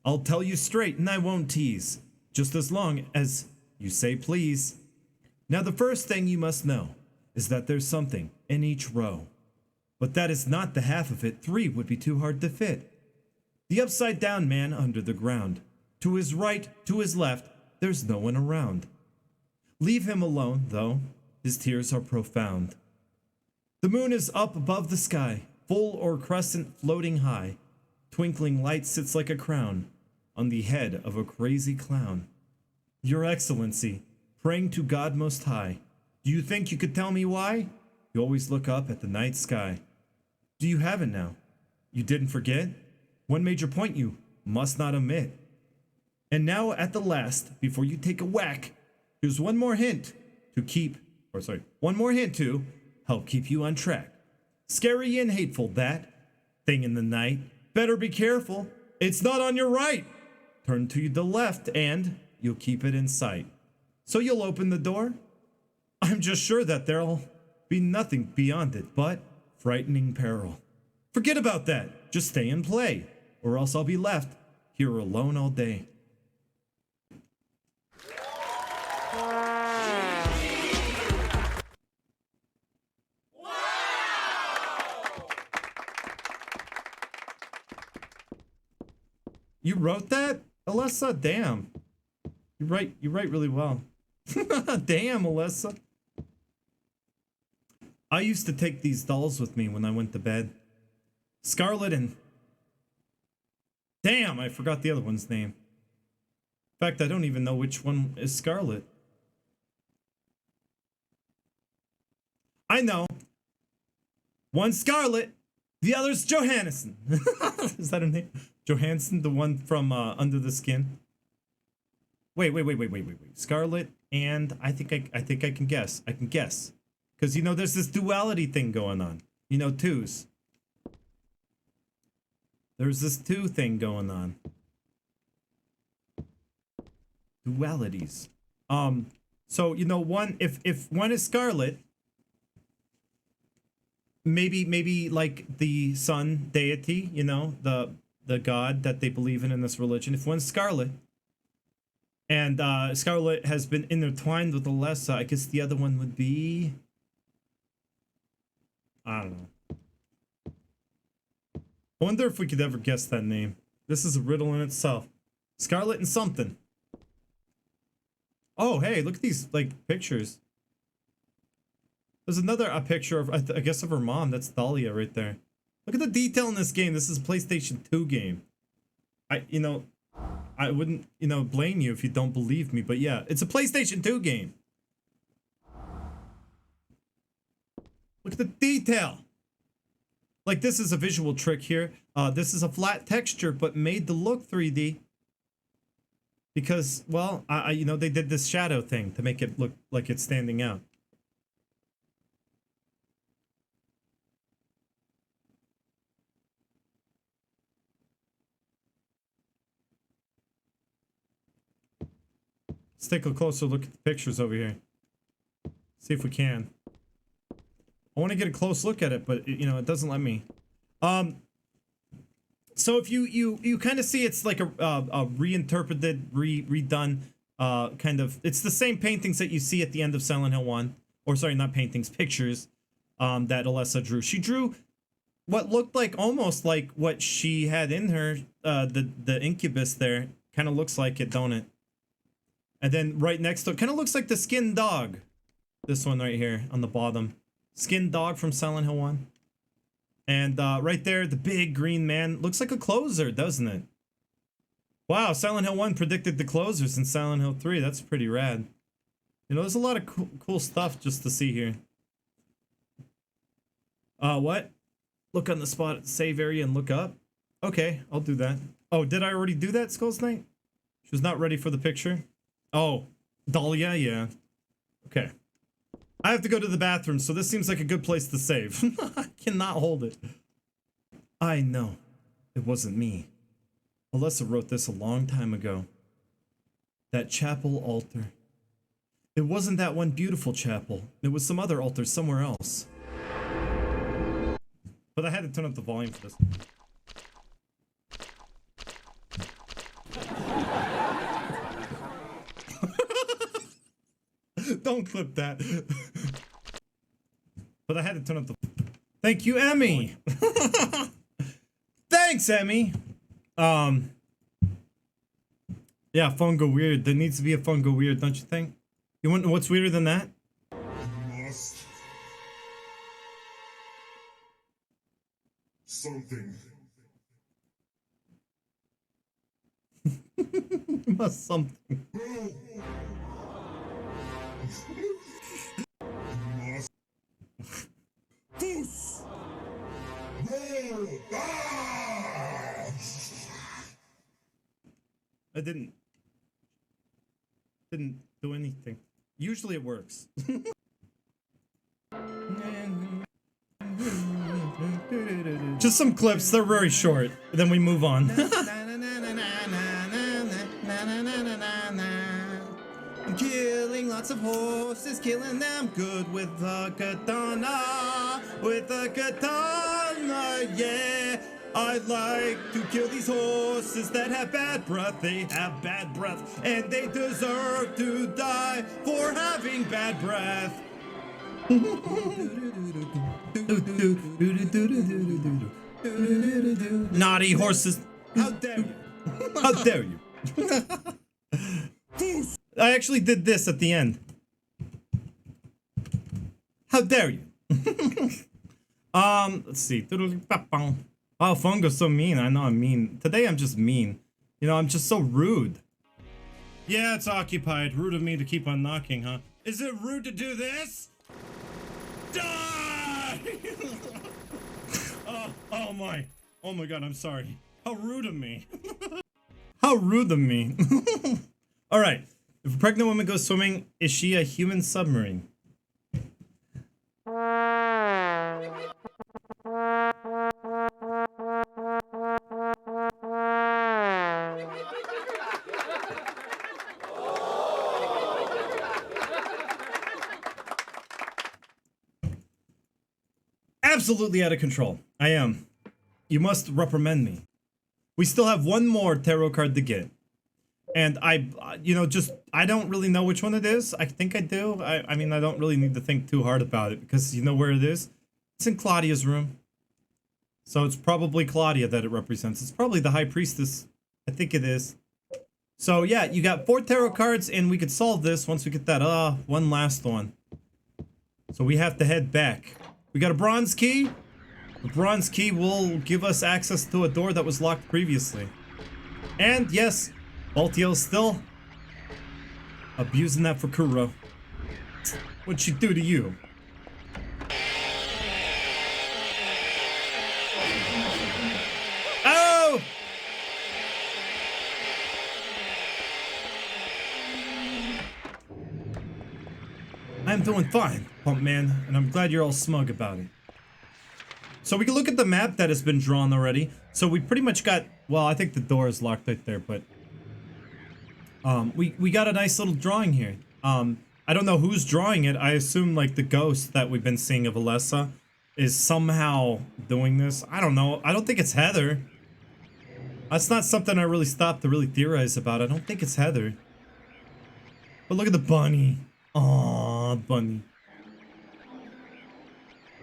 S1: I'll tell you straight and I won't tease, just as long as you say please. Now the first thing you must know is that there's something in each row. But that is not the half of it. 3 would be too hard to fit. The upside down man under the ground. To his right, to his left, there's no one around. Leave him alone, though. His tears are profound. The moon is up above the sky, full or crescent floating high. Twinkling light sits like a crown on the head of a crazy clown. Your Excellency, praying to God Most High, do you think you could tell me why? You always look up at the night sky. Do you have it now? You didn't forget? One major point you must not omit. And now at the last, before you take a whack, here's one more hint to help keep you on track. Scary and hateful, that thing in the night. Better be careful, it's not on your right. Turn to the left and you'll keep it in sight. So you'll open the door? I'm just sure that there'll be nothing beyond it but frightening peril. Forget about that, just stay and play, or else I'll be left here alone all day. You wrote that? Alessa, damn. You write really well. Damn, Alyssa. I used to take these dolls with me when I went to bed. Scarlet and... Damn, I forgot the other one's name. In fact, I don't even know which one is Scarlet. I know. One's Scarlet, the other's Johannesson. Is that her name? Johansson, the one from Under the Skin. Wait. Scarlet and I think I can guess. I can guess. Because, you know, there's this duality thing going on. You know, twos. There's this two thing going on. Dualities. So, you know, one, if one is Scarlet, maybe like the sun deity, you know, the god that they believe in this religion. If one's Scarlet, and Scarlet has been intertwined with Alessa, I guess the other one would be... I don't know. I wonder if we could ever guess that name. This is a riddle in itself. Scarlet and something. Oh, hey, look at these, like, pictures. There's another picture of, I guess, of her mom. That's Dahlia right there. Look at the detail in this game. This is a PlayStation 2 game. I wouldn't, blame you if you don't believe me, but yeah, it's a PlayStation 2 game. Look at the detail. Like, this is a visual trick here. This is a flat texture, but made to look 3D. Because, well, they did this shadow thing to make it look like it's standing out. Let's take a closer look at the pictures over here. See if we can. I want to get a close look at it, but it doesn't let me. So if you kind of see it's like a reinterpreted, redone kind of. It's the same paintings that you see at the end of Silent Hill 1, or sorry, not paintings, pictures. That Alessa drew. She drew what looked like almost like what she had in her. The incubus there kind of looks like it, don't it? And then right next to it, kind of looks like the skinned dog. This one right here on the bottom. Skinned dog from Silent Hill 1. And right there, the big green man. Looks like a closer, doesn't it? Wow, Silent Hill 1 predicted the closers in Silent Hill 3. That's pretty rad. There's a lot of cool stuff just to see here. What? Look on the spot at the save area and look up? Okay, I'll do that. Oh, did I already do that, Skull's Knight? She was not ready for the picture? Oh, Dahlia, yeah. Okay. I have to go to the bathroom, so this seems like a good place to save. I cannot hold it. I know. It wasn't me. Alessa wrote this a long time ago. That chapel altar. It wasn't that one beautiful chapel. It was some other altar somewhere else. But I had to turn up the volume for this. Don't clip that. But I had to turn up the... Thank you, Emmy! Thanks, Emmy! Yeah, Fungo weird. There needs to be a Fungo weird, don't you think? You want what's weirder than that?
S3: Something.
S1: Must something.
S3: Goose!
S1: I didn't do anything. Usually it works. Just some clips, they're very short. Then we move on. I'm killing lots of horses, killing them good with a katana. With a katana, yeah. I like to kill these horses that have bad breath. They have bad breath, and they deserve to die for having bad breath. Naughty horses. How dare you? How dare you? I actually did this at the end. How dare you? Let's see. Oh, Fungo's so mean. I know I'm mean. Today I'm just mean. You know, I'm just so rude. Yeah, it's occupied. Rude of me to keep on knocking, huh? Is it rude to do this? Die! Oh my. Oh my god, I'm sorry. How rude of me. How rude of me. Alright. If a pregnant woman goes swimming, is she a human submarine? Absolutely out of control. I am. You must reprimand me. We still have one more tarot card to get. And you know, I don't really know which one it is. I think I do. I mean, I don't really need to think too hard about it because you know where it is? It's in Claudia's room. So it's probably Claudia that it represents. It's probably the High Priestess. I think it is. So yeah, you got 4 tarot cards and we could solve this once we get that, one last one. So we have to head back. We got a bronze key. The bronze key will give us access to a door that was locked previously. And yes, Baltio's still abusing that for Kuro. What'd she do to you? Oh! I'm doing fine, Pump Man, and I'm glad you're all smug about it. So we can look at the map that has been drawn already. So we pretty much got, well, I think the door is locked right there, but we got a nice little drawing here. I don't know who's drawing it. I assume like the ghost that we've been seeing of Alessa is somehow doing this. I don't know. I don't think it's Heather. That's not something I really stopped to really theorize about. I don't think it's Heather. But look at the bunny. Aww, bunny.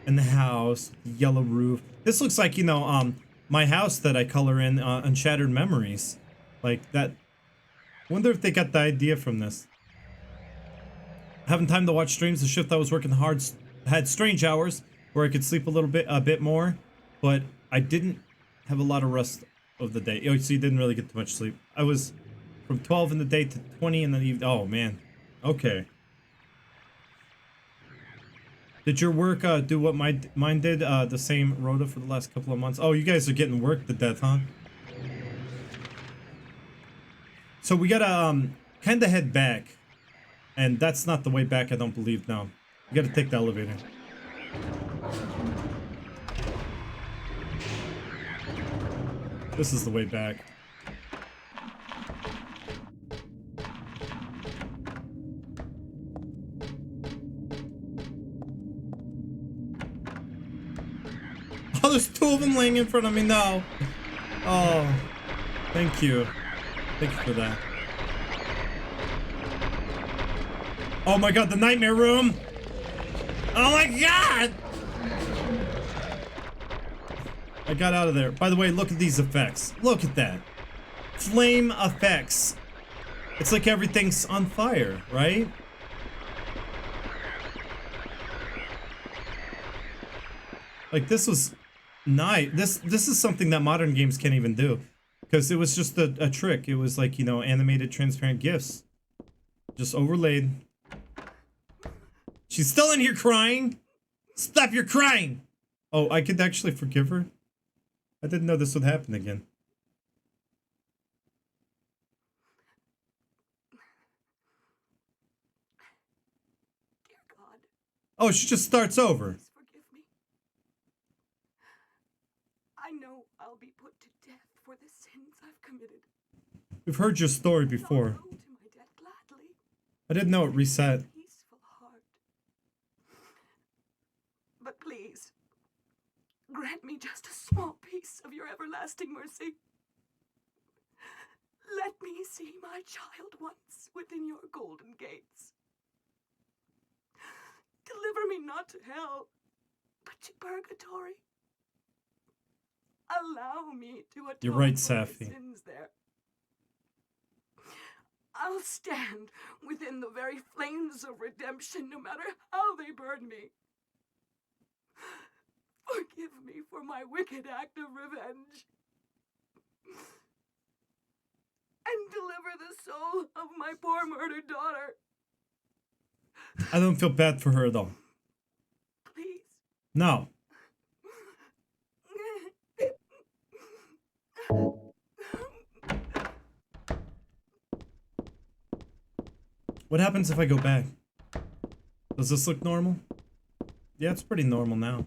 S1: And the house, the yellow roof. This looks like, you know, my house that I color in Unshattered Memories. Like that. Wonder if they got the idea from this. Having time to watch streams. The shift I was working hard had strange hours where I could sleep a bit more, but I didn't have a lot of rest of the day. Oh, so you didn't really get too much sleep. I was from 12 in the day to 20 in the evening. Oh man. Okay. Did your work do what mine did? The same rota for the last couple of months? Oh, you guys are getting worked to death, huh? So we gotta kind of head back. And that's not the way back, I don't believe, no. You gotta take the elevator. This is the way back. Oh, there's 2 of them laying in front of me now. Oh, thank you. Thank you for that. Oh my god, the nightmare room! Oh my god! I got out of there. By the way, look at these effects. Look at that. Flame effects. It's like everything's on fire, right? Like this was nice. This is something that modern games can't even do. Because it was just a trick. It was like, you know, animated transparent GIFs. Just overlaid. She's still in here crying. Stop your crying. Oh, I could actually forgive her. I didn't know this would happen again.
S7: Dear God.
S1: Oh, she just starts over.
S7: Please forgive me. I know I'll be put to death for the sins I've committed.
S1: We've heard your story before.
S7: I'll go to my death gladly.
S1: I didn't know it reset.
S7: With a peaceful heart. But please, grant me just a small piece of your everlasting mercy. Let me see my child once within your golden gates. Deliver me not to hell, but to purgatory. Allow me to atone
S1: You're right,
S7: for my
S1: Safi.
S7: sins there. I'll stand within the very flames of redemption no matter how they burn me. Forgive me for my wicked act of revenge. And deliver the soul of my poor murdered daughter.
S1: I don't feel bad for her though.
S7: Please.
S1: No. What happens if I go back? Does this look normal? Yeah, it's pretty normal now.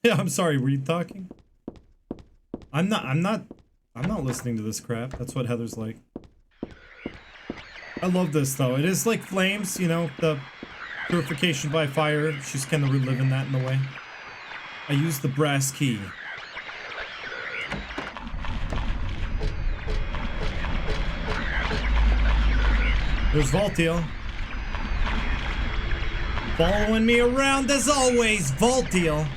S1: Yeah, I'm sorry, were you talking? I'm not listening to this crap. That's what Heather's like. I love this though. It is like Flames, you know, the purification by fire. She's kind of reliving that in a way. I use the brass key. There's Voltiel. Following me around as always, Voltiel.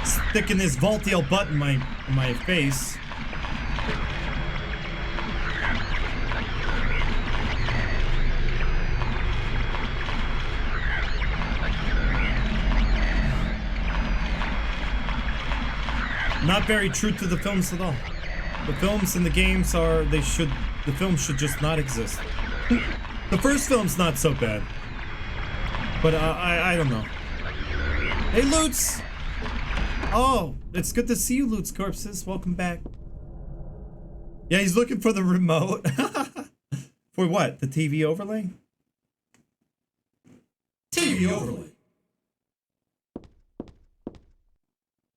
S1: Sticking his Voltiel butt in my face. Not very true to the films at all. The films and the games are, the films should just not exist. The first film's not so bad. But I don't know. Hey, Lutz! Oh, it's good to see you, Lutz Corpses. Welcome back. Yeah, he's looking for the remote. For what? The TV overlay? TV overlay.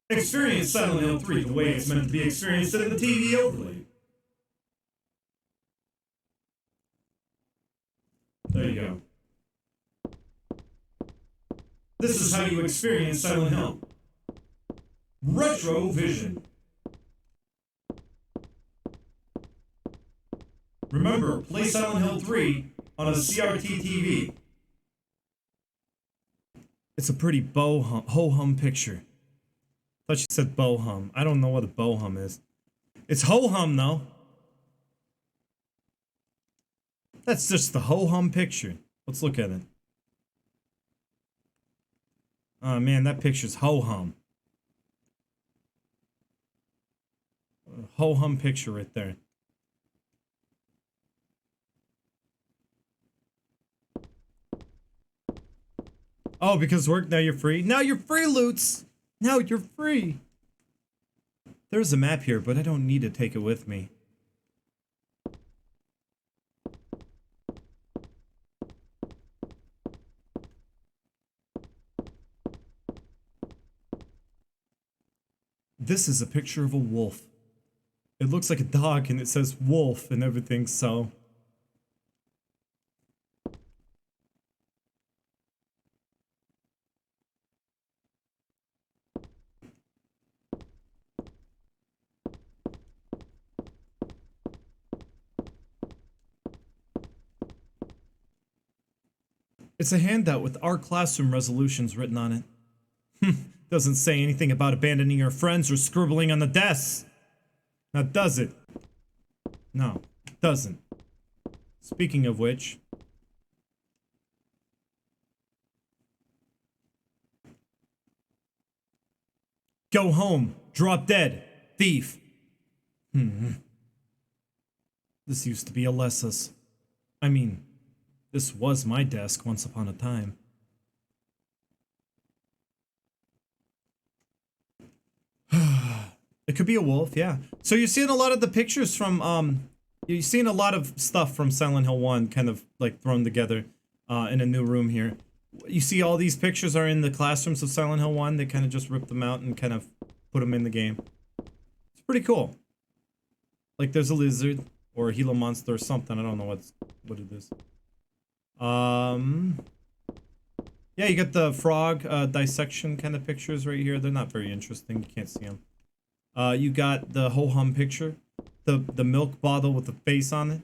S1: Experience Silent Hill 3 the way it's meant to be experienced in the TV overlay. There you go. This is how you experience Silent Hill. Retro Vision. Remember, play Silent Hill 3 on a CRT TV. It's a pretty ho-hum picture. I thought she said bo-hum. I don't know what a bo-hum is. It's ho-hum though. That's just the ho-hum picture. Let's look at it. Oh man, that picture's ho-hum. Ho-hum picture right there. Oh, because work, now you're free? Now you're free, Lutz! Now you're free! There's a map here, but I don't need to take it with me. This is a picture of a wolf. It looks like a dog and it says wolf and everything, so... It's a handout with our classroom resolutions written on it. Doesn't say anything about abandoning your friends or scribbling on the desks. Now does it? No, it doesn't. Speaking of which... Go home. Drop dead. Thief. This used to be Alessa's. I mean... This was my desk once upon a time. It could be a wolf, yeah. So you're seeing a lot of the pictures from, you're seeing a lot of stuff from Silent Hill 1 kind of like thrown together in a new room here. You see all these pictures are in the classrooms of Silent Hill 1. They kind of just ripped them out and kind of put them in the game. It's pretty cool. Like there's a lizard or a Gila monster or something. I don't know what it is. Yeah, you got the frog dissection kind of pictures right here. They're not very interesting. You can't see them. You got the ho-hum picture, the milk bottle with the face on it.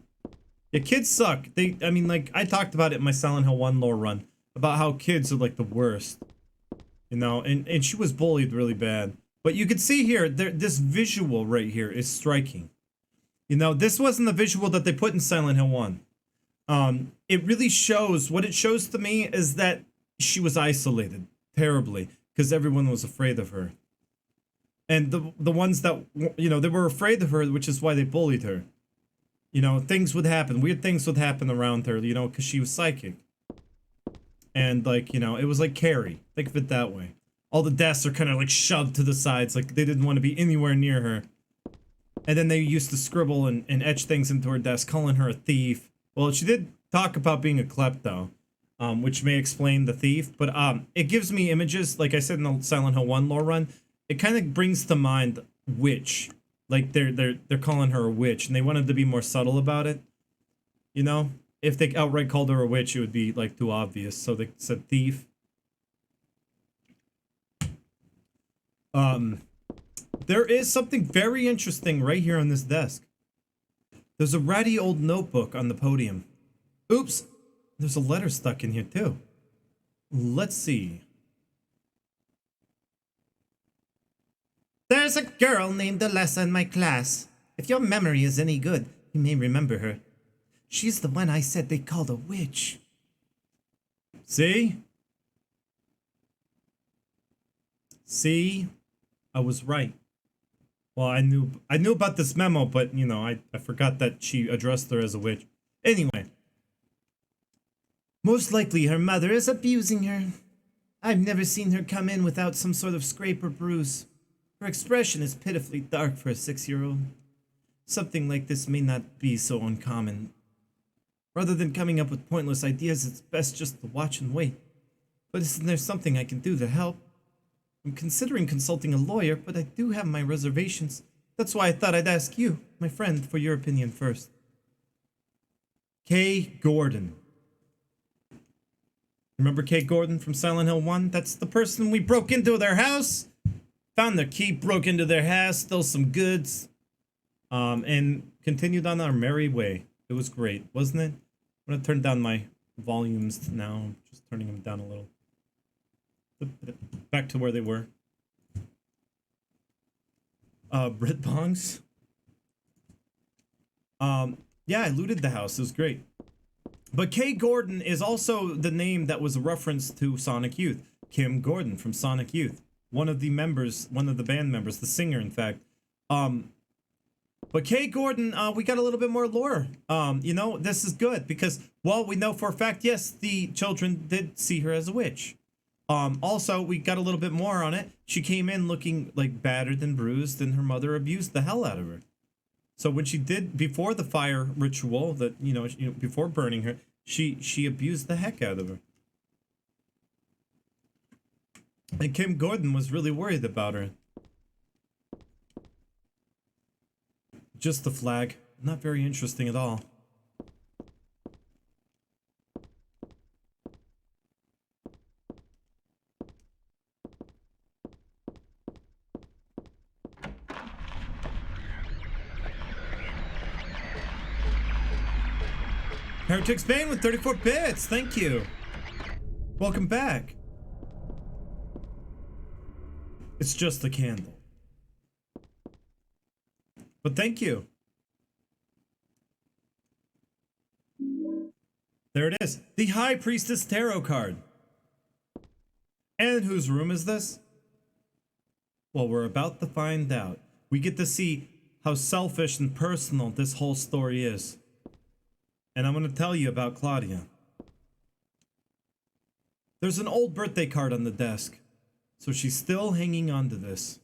S1: Yeah, kids suck. I mean, like I talked about it in my Silent Hill 1 lore run about how kids are like the worst, you know. And she was bullied really bad. But you can see here, this visual right here is striking. You know, this wasn't the visual that they put in Silent Hill 1. It really shows, what it shows to me is that she was isolated terribly because everyone was afraid of her. And the ones that, you know, they were afraid of her, which is why they bullied her. You know, things would happen, weird things would happen around her, you know, because she was psychic. And like, you know, it was like Carrie. Think of it that way. All the desks are kind of like shoved to the sides, like they didn't want to be anywhere near her. And then they used to scribble and etch things into her desk, calling her a thief. Well, she did talk about being a klepto, which may explain the thief. But it gives me images, like I said in the Silent Hill 1 lore run. It kind of brings to mind witch. Like they're calling her a witch, and they wanted to be more subtle about it. You know, if they outright called her a witch, it would be like too obvious. So they said thief. There is something very interesting right here on this desk. There's a ratty old notebook on the podium. Oops, there's a letter stuck in here too. Let's see. There's a girl named Alessa in my class. If your memory is any good, you may remember her. She's the one I said they called a witch. See? See? I was right. Well, I knew about this memo, but, you know, I forgot that she addressed her as a witch. Anyway. Most likely her mother is abusing her. I've never seen her come in without some sort of scrape or bruise. Her expression is pitifully dark for a 6-year-old. Something like this may not be so uncommon. Rather than coming up with pointless ideas, it's best just to watch and wait. But isn't there something I can do to help? I'm considering consulting a lawyer, but I do have my reservations. That's why I thought I'd ask you, my friend, for your opinion first. Kay Gordon. Remember Kay Gordon from Silent Hill 1? That's the person we broke into their house, found their key, broke into their house, stole some goods, and continued on our merry way. It was great, wasn't it? I'm gonna turn down my volumes now. I'm just turning them down a little. Back to where they were. Brit Bongs. Yeah, I looted the house. It was great. But Kay Gordon is also the name that was a reference to Sonic Youth. Kim Gordon from Sonic Youth. One of the members, one of the band members, the singer, in fact. But Kay Gordon, we got a little bit more lore. You know, this is good because, well, we know for a fact, yes, the children did see her as a witch. Also, we got a little bit more on it. She came in looking like battered and bruised, and her mother abused the hell out of her. So when she did, before the fire ritual, that, you know, before burning her, she abused the heck out of her. And Kim Gordon was really worried about her. Just the flag. Not very interesting at all. Heretics Bane with 34 bits, thank you. Welcome back. It's just a candle. But thank you. There it is. The High Priestess Tarot card. And whose room is this? Well, we're about to find out. We get to see how selfish and personal this whole story is. And I'm going to tell you about Claudia. There's an old birthday card on the desk. So she's still hanging on to this.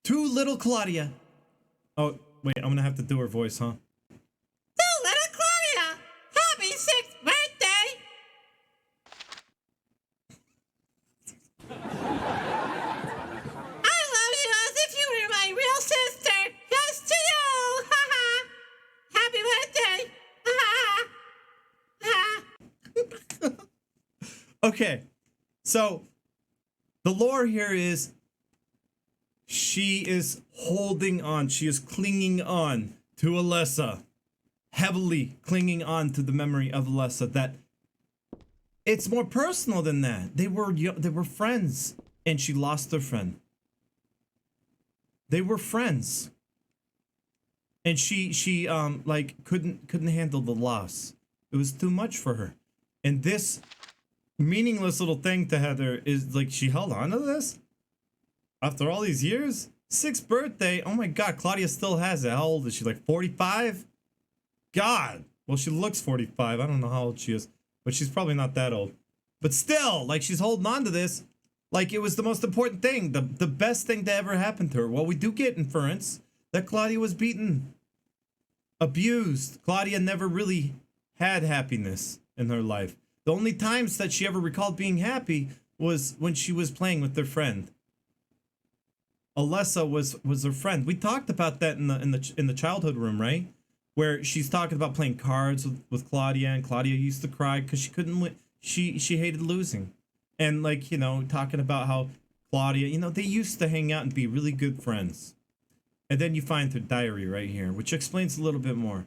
S1: To little Claudia. Oh, wait, I'm going to have to do her voice, huh?
S9: To little Claudia, happy 6th birthday! I love you as if you were my real sister. Just to you. Haha. Happy birthday.
S1: Okay, so the lore here is she is holding on, she is clinging on to Alessa, heavily clinging on to the memory of Alessa, that It's more personal than that. They were friends, and she lost their friend. They were friends, and she like couldn't handle the loss. It was too much for her, and this meaningless little thing to Heather is like she held on to this after all these years. 6th birthday. Oh my God, Claudia still has it. How old is she? Like 45? God. Well, she looks 45. I don't know how old she is, but she's probably not that old. But still, like, she's holding on to this like it was the most important thing, the best thing to ever happen to her. Well, we do get inference that Claudia was beaten, abused. Claudia never really had happiness in her life. The only times that she ever recalled being happy was when she was playing with their friend. Alessa was her friend. We talked about that in the childhood room, right? Where she's talking about playing cards with Claudia, and Claudia used to cry because she couldn't win. She hated losing, and like, you know, talking about how Claudia, you know, they used to hang out and be really good friends. And then you find her diary right here, which explains a little bit more.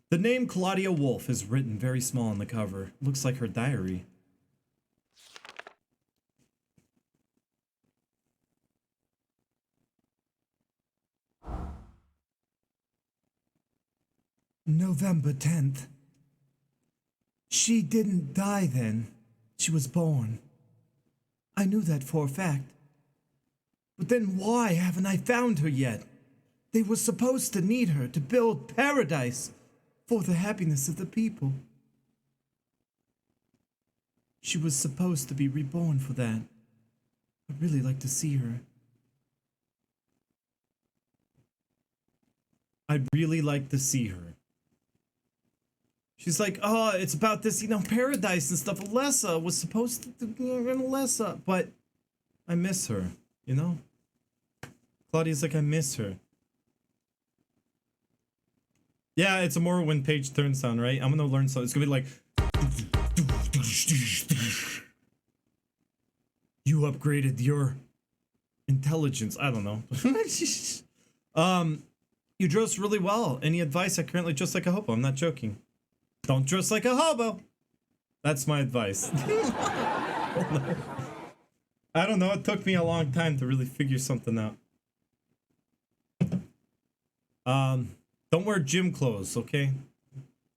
S1: The name Claudia Wolf is written very small on the cover. Looks like her diary. November 10th. She didn't die then. She was born. I knew that for a fact. But then why haven't I found her yet? They were supposed to need her to build paradise for the happiness of the people. She was supposed to be reborn for that. I'd really like to see her. I'd really like to see her. She's like, oh, it's about this, you know, paradise and stuff. Alessa was supposed to do Alessa, but I miss her, you know? Claudia's like, I miss her. Yeah, it's a Morrowind page turn sound, right? I'm gonna learn something. It's gonna be like... You upgraded your intelligence. I don't know. You dress really well. Any advice? I currently dress like a hobo. I'm not joking. Don't dress like a hobo. That's my advice. I don't know. It took me a long time to really figure something out. Don't wear gym clothes, okay?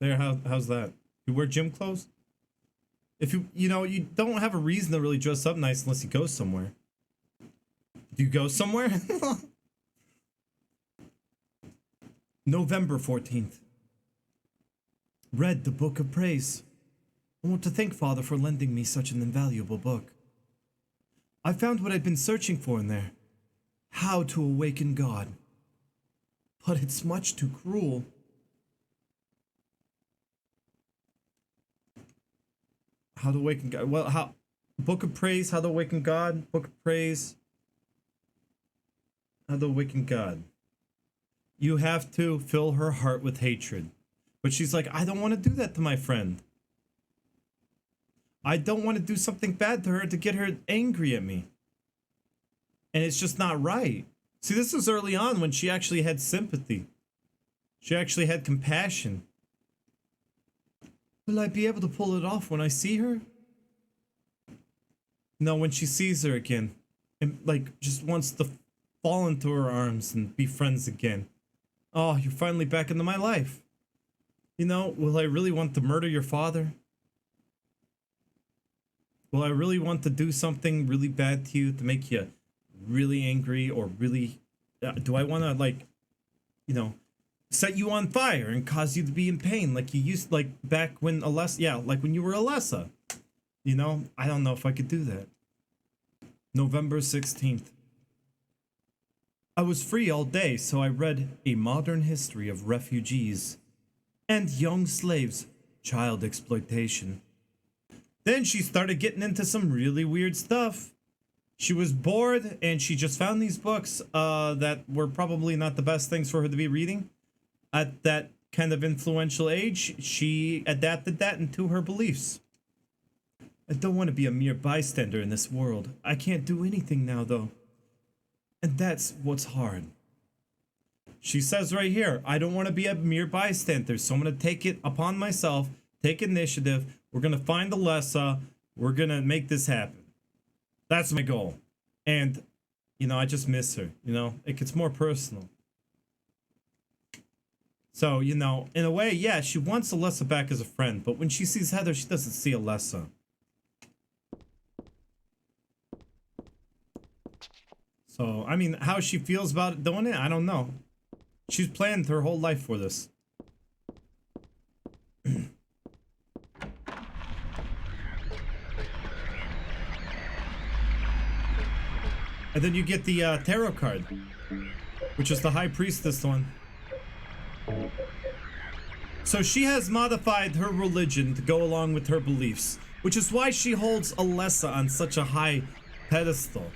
S1: There, how's that? You wear gym clothes? If you know, you don't have a reason to really dress up nice unless you go somewhere. Do you go somewhere? November 14th. Read the Book of Praise. I want to thank Father for lending me such an invaluable book. I found what I'd been searching for in there. How to awaken God. But it's much too cruel. How to awaken God. Well, how... Book of Praise, How to Awaken God. Book of Praise. How to Awaken God. You have to fill her heart with hatred. But she's like, I don't want to do that to my friend. I don't want to do something bad to her to get her angry at me. And it's just not right. See, this was early on when she actually had sympathy. She actually had compassion. Will I be able to pull it off when I see her? No, when she sees her again. And, like, just wants to fall into her arms and be friends again. Oh, you're finally back into my life. You know, will I really want to murder your father? Will I really want to do something really bad to you to make you really angry or really... do I want to, like, you know, set you on fire and cause you to be in pain like you used, like, back when Alessa... Yeah, like when you were Alessa. You know, I don't know if I could do that. November 16th. I was free all day, so I read A Modern History of Refugees and Young Slaves, Child Exploitation. Then she started getting into some really weird stuff. She was bored and she just found these books that were probably not the best things for her to be reading. At that kind of influential age, she adapted that into her beliefs. I don't want to be a mere bystander in this world. I can't do anything now, though. And that's what's hard. She says right here, I don't want to be a mere bystander, so I'm going to take it upon myself, take initiative. We're going to find Alessa. We're going to make this happen. That's my goal. And, you know, I just miss her, you know? It gets more personal. So, you know, in a way, yeah, she wants Alessa back as a friend, but when she sees Heather, she doesn't see Alessa. So, I mean, how she feels about doing it, I don't know. She's planned her whole life for this. And then you get the tarot card, which is the High Priestess one. So she has modified her religion to go along with her beliefs, which is why she holds Alessa on such a high pedestal.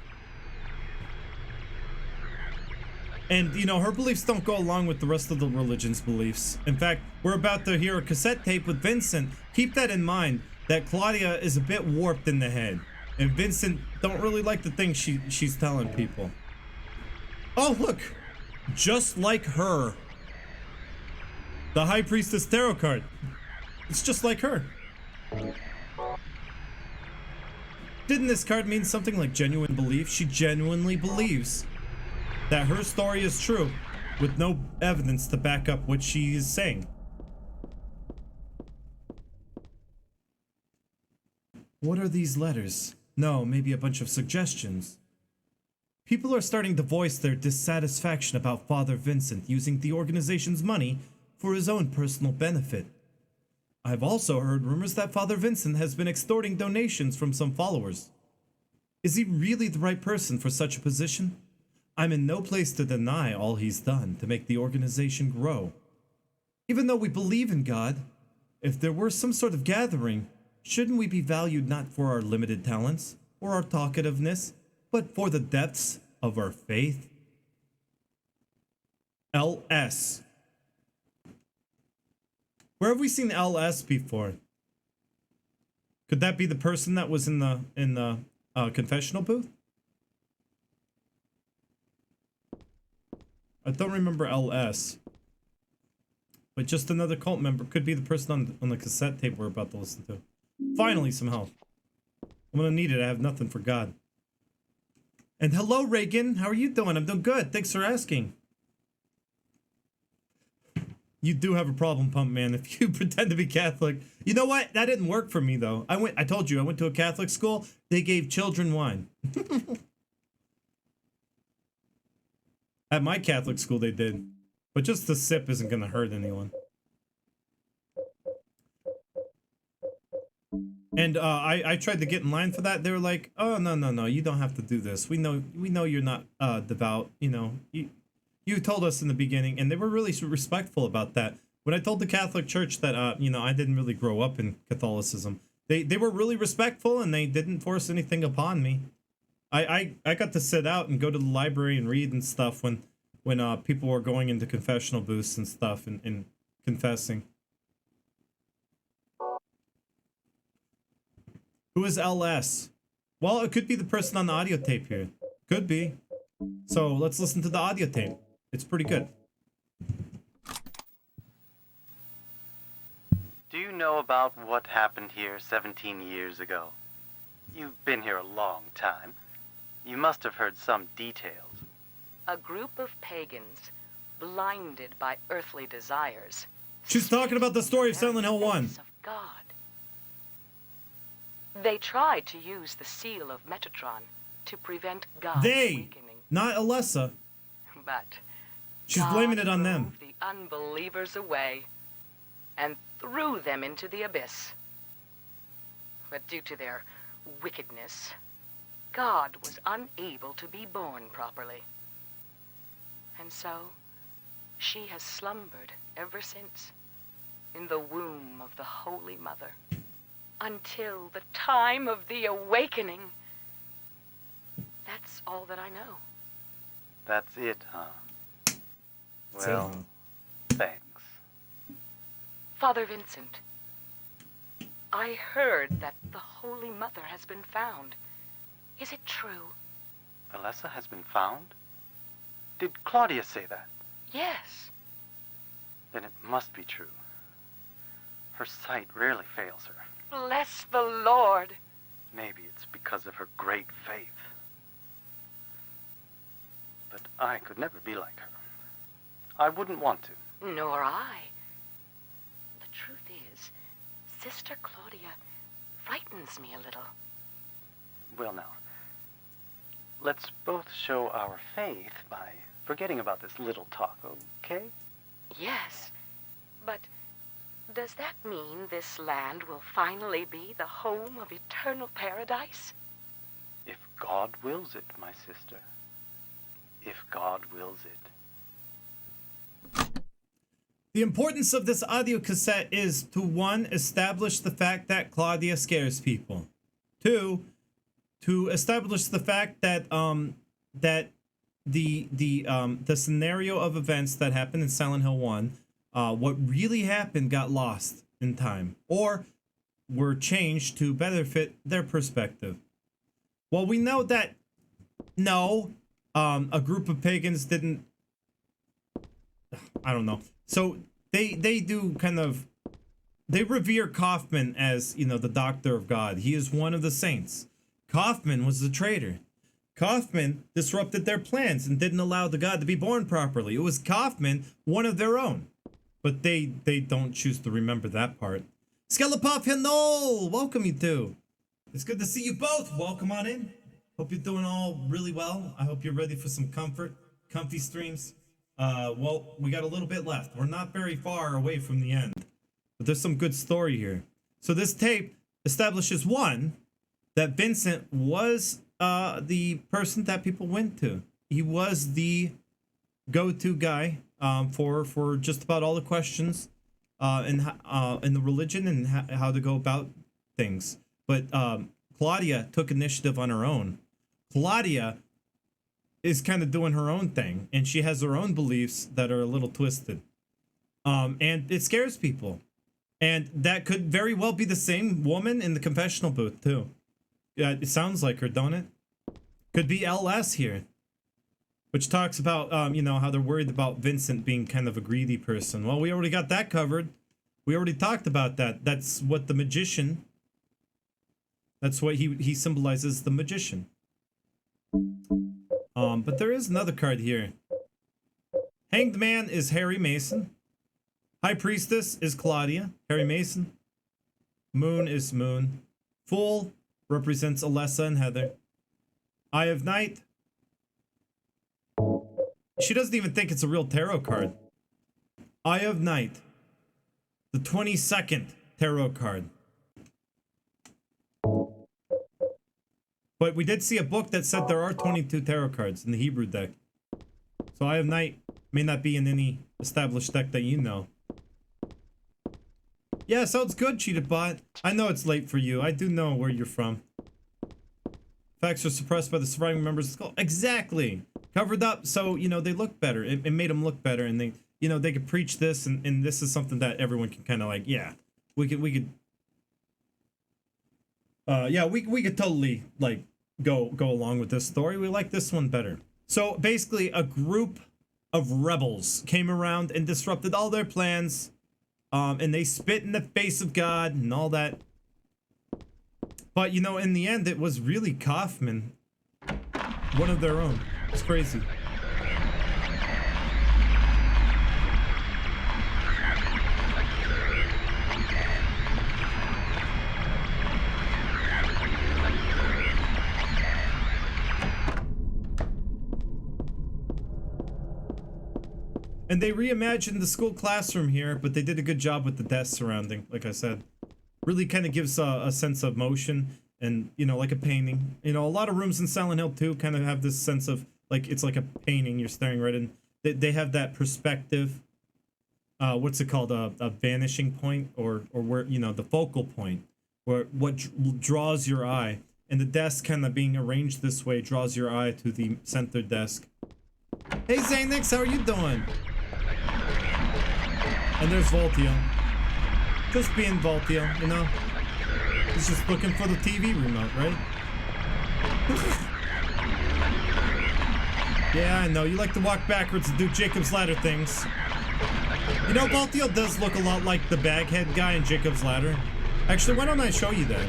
S1: And, you know, her beliefs don't go along with the rest of the religion's beliefs. In fact, we're about to hear a cassette tape with Vincent. Keep that in mind, that Claudia is a bit warped in the head. And Vincent don't really like the things she's telling people. Oh, look! Just like her. The High Priestess Tarot card. It's just like her. Didn't this card mean something like genuine belief? She genuinely believes that her story is true, with no evidence to back up what she is saying. What are these letters? No, maybe a bunch of suggestions. People are starting to voice their dissatisfaction about Father Vincent using the organization's money for his own personal benefit. I've also heard rumors that Father Vincent has been extorting donations from some followers. Is he really the right person for such a position? I'm in no place to deny all he's done to make the organization grow. Even though we believe in God, if there were some sort of gathering, shouldn't we be valued not for our limited talents or our talkativeness, but for the depths of our faith? LS. Where have we seen LS before? Could that be the person that was in the confessional booth? I don't remember LS. But just another cult member. Could be the person on the cassette tape we're about to listen to. Finally, some help. I'm gonna need it. I have nothing for God. And hello, Reagan. How are you doing? I'm doing good. Thanks for asking. You do have a problem, Pump Man, if you pretend to be Catholic. You know what? That didn't work for me, though. I told you, I went to a Catholic school. They gave children wine. At my Catholic school, they did. But just the sip isn't going to hurt anyone. And I tried to get in line for that. They were like, oh, no, you don't have to do this. We know you're not devout. You know, you told us in the beginning. And they were really respectful about that. When I told the Catholic Church that, you know, I didn't really grow up in Catholicism, they were really respectful and they didn't force anything upon me. I got to sit out and go to the library and read and stuff when people were going into confessional booths and stuff and confessing. Who is LS? Well, it could be the person on the audio tape here. Could be. So let's listen to the audio tape. It's pretty good.
S8: Do you know about what happened here 17 years ago? You've been here a long time. You must have heard some details.
S10: A group of pagans, blinded by earthly desires.
S1: She's talking about the story of Silent Hill 1.
S10: Of God. They tried to use the seal of Metatron to prevent God's awakening.
S1: Not Alessa.
S10: But
S1: she's blaming it on them.
S10: The unbelievers away and threw them into the abyss. But due to their wickedness, God was unable to be born properly. And so, she has slumbered ever since, in the womb of the Holy Mother, until the time of the awakening. That's all that I know.
S8: That's it, huh? Well, thanks.
S10: Father Vincent, I heard that the Holy Mother has been found. Is it true?
S8: Alessa has been found? Did Claudia say that?
S10: Yes.
S8: Then it must be true. Her sight rarely fails her.
S10: Bless the Lord.
S8: Maybe it's because of her great faith. But I could never be like her. I wouldn't want to.
S10: Nor I. The truth is, Sister Claudia frightens me a little.
S8: Well now, let's both show our faith by forgetting about this little talk, okay?
S10: Yes, but does that mean this land will finally be the home of eternal paradise?
S8: If God wills it, my sister. If God wills it.
S1: The importance of this audio cassette is to 1, establish the fact that Claudia scares people. 2, to establish the fact that that the scenario of events that happened in Silent Hill 1, what really happened got lost in time or were changed to better fit their perspective. Well, we know that no, a group of pagans didn't, I don't know. So they do kind of, they revere Kaufman as, you know, the doctor of God. He is one of the saints. Kaufman was the traitor. Kaufman disrupted their plans and didn't allow the god to be born properly. It was Kaufman, one of their own. But they don't choose to remember that part. Skelepop Hinol! Welcome, you two. It's good to see you both. Welcome on in. Hope you're doing all really well. I hope you're ready for some comfy streams. Well, we got a little bit left. We're not very far away from the end. But there's some good story here. So this tape establishes, 1, that Vincent was the person that people went to. He was the go-to guy for just about all the questions in the religion and how to go about things. But Claudia took initiative on her own. Claudia is kind of doing her own thing, and she has her own beliefs that are a little twisted. And it scares people. And that could very well be the same woman in the confessional booth, too. Yeah, it sounds like her, don't it? Could be LS here. Which talks about, you know, how they're worried about Vincent being kind of a greedy person. Well, we already got that covered. We already talked about that. That's what the magician... That's what he symbolizes, the magician. But there is another card here. Hanged Man is Harry Mason. High Priestess is Claudia. Harry Mason. Moon is Moon. Fool represents Alessa and Heather. Eye of Night. She doesn't even think it's a real tarot card. Eye of Night. The 22nd tarot card. But we did see a book that said there are 22 tarot cards in the Hebrew deck. So Eye of Night may not be in any established deck that you know. Yeah, sounds good, Cheated Bot. I know it's late for you. I do know where you're from. Facts are suppressed by the surviving members of the skull. Exactly! Covered up so, you know, they look better. It made them look better, and they, you know, they could preach this, and this is something that everyone can kind of like, yeah. We could totally, like, go along with this story. We like this one better. So, basically, a group of rebels came around and disrupted all their plans, and they spit in the face of God and all that. But, you know, in the end, it was really Kaufman, one of their own. It's crazy. And they reimagined the school classroom here, but they did a good job with the desk surrounding, like I said. Really kind of gives a sense of motion and, you know, like a painting. You know, a lot of rooms in Silent Hill 2 kind of have this sense of, like, it's like a painting you're staring right in. They have that perspective. What's it called? A vanishing point, or where, you know, the focal point, where what draws your eye. And the desk kind of being arranged this way draws your eye to the center desk. Hey Zanix, how are you doing? And there's Voltio. Just being Voltio, you know? He's just looking for the TV remote, right? Yeah, I know. You like to walk backwards and do Jacob's Ladder things. You know, Baltiel does look a lot like the Baghead guy in Jacob's Ladder. Actually, why don't I show you that?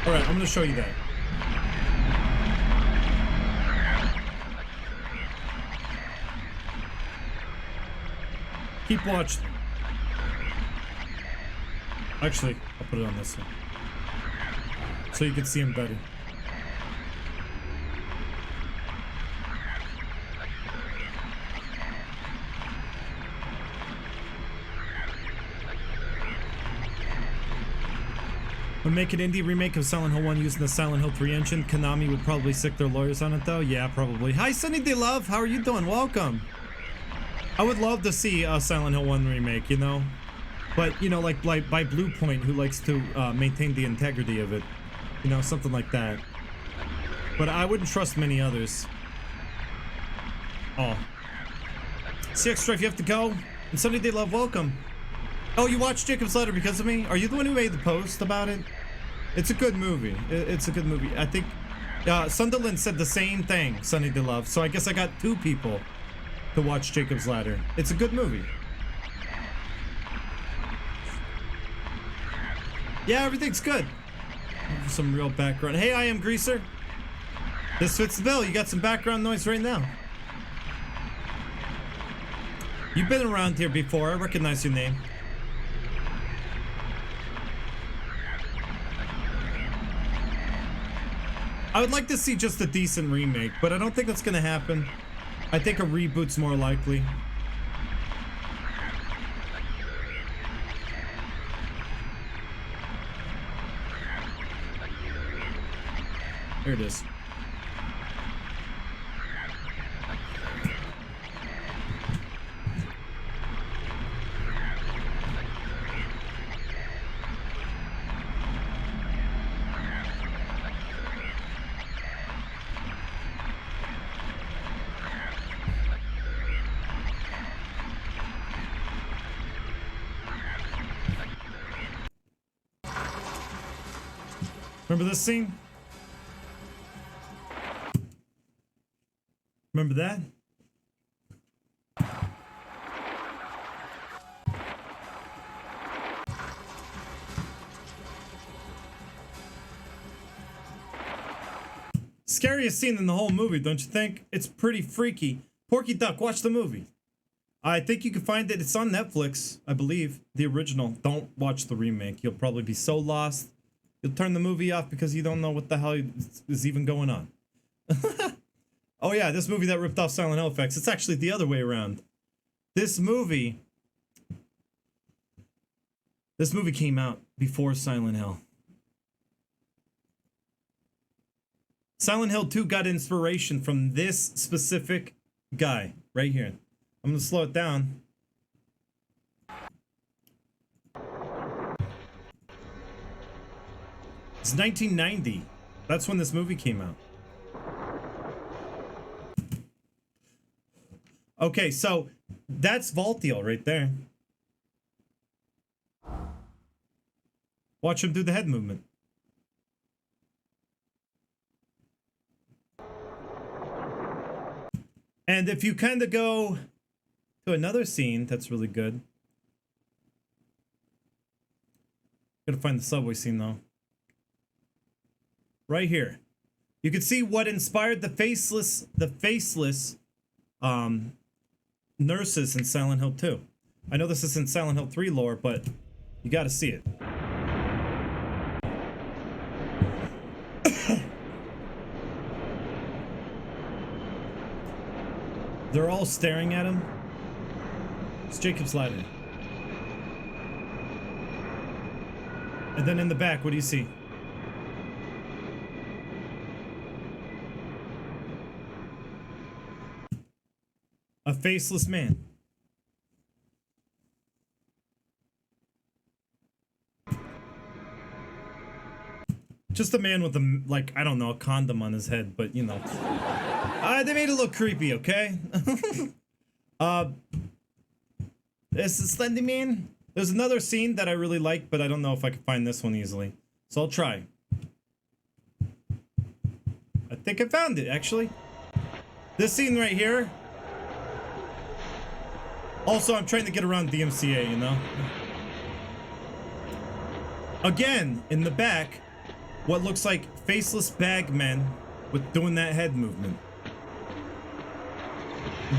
S1: Alright, I'm gonna show you that. Keep watching. Actually, I'll put it on this one. So you can see him better. Would make an indie remake of Silent Hill 1 using the Silent Hill 3 engine. Konami would probably sick their lawyers on it though. Yeah, probably. Hi, Sunny D Love. How are you doing? Welcome. I would love to see a Silent Hill 1 remake, you know? But, you know, like by Bluepoint, who likes to maintain the integrity of it. You know, something like that. But I wouldn't trust many others. Oh. CX Strife, you have to go. And Sunny D Love, welcome. Oh, you watched Jacob's Ladder because of me? Are you the one who made the post about it? It's a good movie. It's a good movie. I think Sunderland said the same thing, Sunny D Love. So I guess I got two people to watch Jacob's Ladder. It's a good movie. Yeah, everything's good. Some real background. Hey, I am Greaser. This fits the bill. You got some background noise right now. You've been around here before. I recognize your name. I would like to see just a decent remake, but I don't think that's gonna happen. I think a reboot's more likely. Here it is. Remember this scene? Remember that? Scariest scene in the whole movie, don't you think? It's pretty freaky. Porky Duck, watch the movie. I think you can find it. It's on Netflix, I believe. The original. Don't watch the remake. You'll probably be so lost. You'll turn the movie off because you don't know what the hell is even going on. Oh yeah, this movie that ripped off Silent Hill effects. It's actually the other way around. This movie came out before Silent Hill. Silent Hill 2 got inspiration from this specific guy right here. I'm gonna slow it down. It's 1990. That's when this movie came out. Okay, so that's Valtiel right there. Watch him do the head movement. And if you kind of go to another scene that's really good. Gotta find the subway scene though. Right here. You can see what inspired the faceless nurses in Silent Hill 2. I know this isn't Silent Hill 3 lore, but you gotta see it. They're all staring at him. It's Jacob's Ladder. And then in the back, what do you see? A faceless man. Just a man with a, like, I don't know, a condom on his head, but you know. They made it look creepy, okay? This is Slendy Man. There's another scene that I really like, but I don't know if I can find this one easily. So I'll try. I think I found it, actually. This scene right here. Also, I'm trying to get around DMCA, you know? Again, in the back, what looks like faceless bagmen with doing that head movement.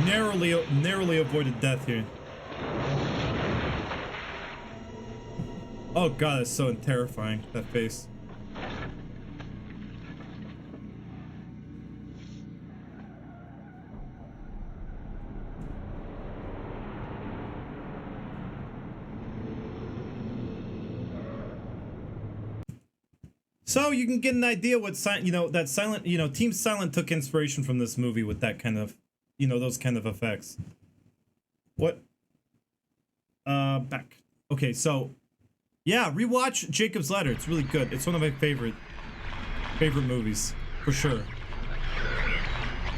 S1: Narrowly avoided death here. Oh god, that's so terrifying, that face. So you can get an idea what Team Silent took inspiration from this movie with that kind of, those kind of effects. What? Back. Okay, so yeah, rewatch Jacob's Ladder. It's really good. It's one of my favorite movies for sure.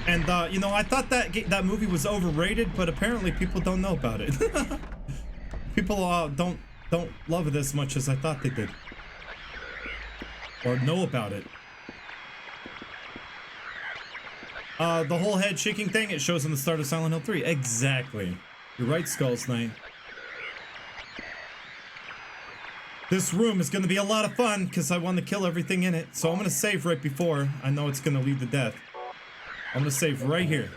S1: And I thought that movie was overrated, but apparently people don't know about it. People don't love it as much as I thought they did. Or know about it. The whole head shaking thing, it shows in the start of Silent Hill 3. Exactly. You're right, Skulls Knight. This room is going to be a lot of fun because I want to kill everything in it. So I'm going to save right before I know it's going to lead to death. I'm going to save right here.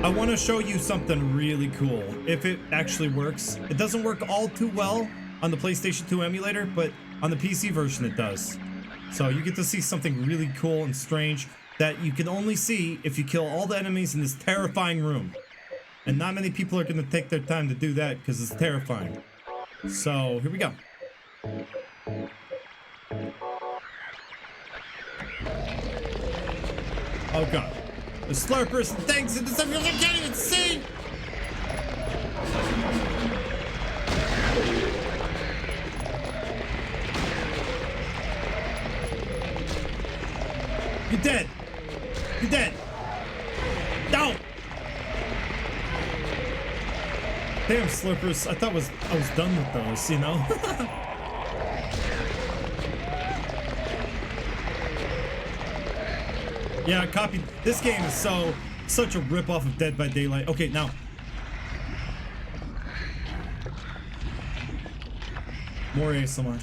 S1: I want to show you something really cool. If it actually works. It doesn't work all too well on the PlayStation 2 emulator, but on the PC version it does. So you get to see something really cool and strange that you can only see if you kill all the enemies in this terrifying room. And not many people are going to take their time to do that because it's terrifying. So here we go. Oh god. The slurpers and things and stuff I can't even see! You're dead! You're dead! No! Damn slurpers, I thought I was done with those, you know? Yeah, I copied. This game is such a rip-off of Dead by Daylight. Okay, now. More ASMR.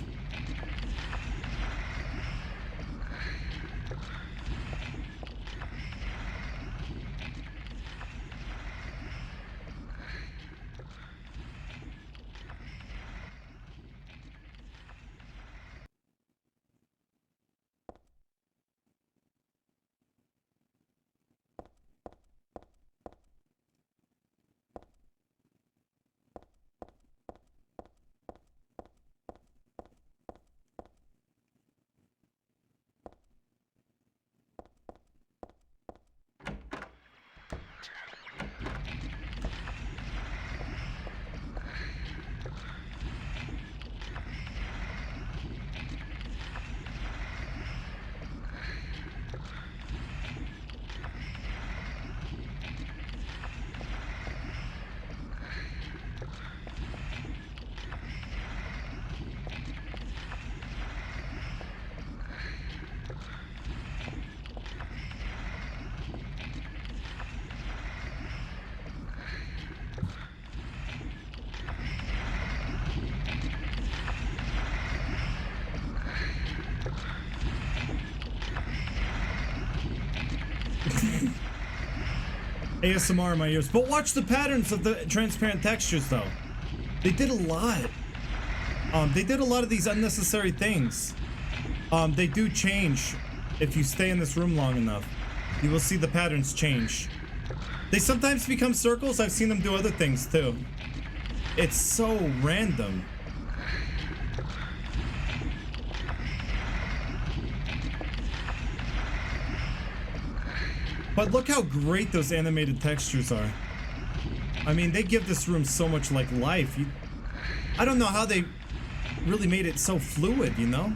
S1: ASMR in my ears. But watch the patterns of the transparent textures, though. They did a lot. They did a lot of these unnecessary things. They do change if you stay in this room long enough. You will see the patterns change. They sometimes become circles. I've seen them do other things, too. It's so random. But look how great those animated textures are. I mean, they give this room so much, like, life. I don't know how they really made it so fluid, you know?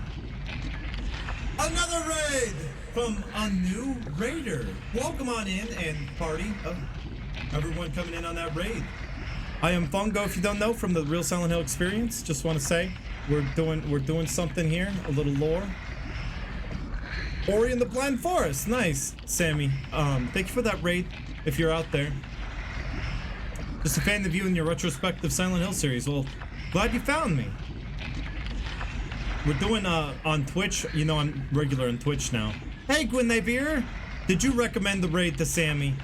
S1: Another raid from a new raider. Welcome on in and party. Oh, everyone coming in on that raid. I am Fungo, if you don't know, from the Real Silent Hill Experience. Just want to say, we're doing something here, a little lore. Ori and the Blind Forest. Nice, Sammy. Thank you for that raid, if you're out there. Just a fan of you in your retrospective Silent Hill series. Well, glad you found me. We're doing, on Twitch. You know, I'm regular on Twitch now. Hey, Guinevere. Did you recommend the raid to Sammy?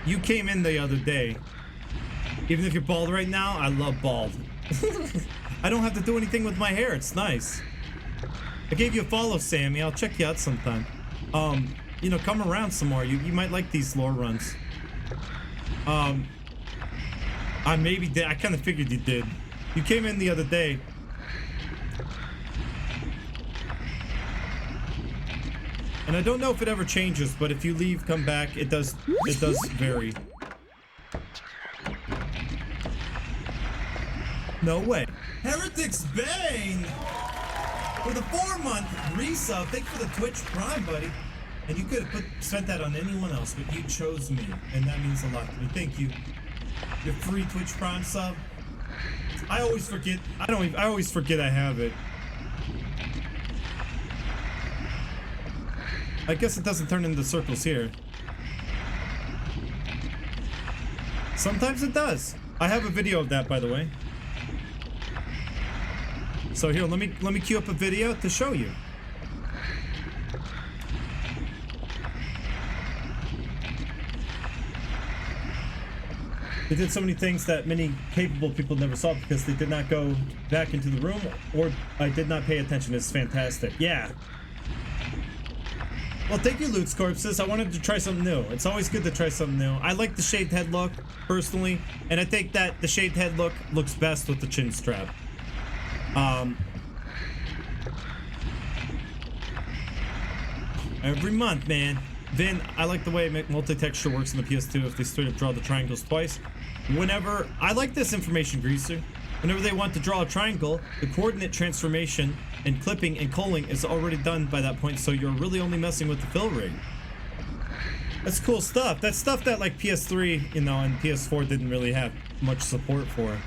S1: You came in the other day. Even if you're bald right now, I love bald. I don't have to do anything with my hair. It's nice. I gave you a follow, Sammy. I'll check you out sometime. You know, come around some more. You might like these lore runs. I maybe did. I kind of figured you did. You came in the other day. And I don't know if it ever changes, but if you leave, come back, it does vary. No way. Heretics Bane! For the 4-month resub, thank you for the Twitch Prime, buddy. And you could have spent that on anyone else, but you chose me, and that means a lot to me. Thank you. Your free Twitch Prime sub. I always forget. I always forget I have it. I guess it doesn't turn into circles here. Sometimes it does. I have a video of that, by the way. So here, let me queue up a video to show you. They did so many things that many capable people never saw because they did not go back into the room, or I did not pay attention. It's fantastic. Yeah. Well, thank you, Loot's Corpses. I wanted to try something new. It's always good to try something new. I like the shaved head look, personally, and I think that the shaved head look looks best with the chin strap. Every month, man. Vin, I like the way multi-texture works in the PS2 if they straight up draw the triangles twice. Whenever, I like this information, Greaser. Whenever they want to draw a triangle, the coordinate transformation and clipping and culling is already done by that point, so you're really only messing with the fill rate. That's cool stuff. That's stuff that like PS3, you know, and PS4 didn't really have much support for.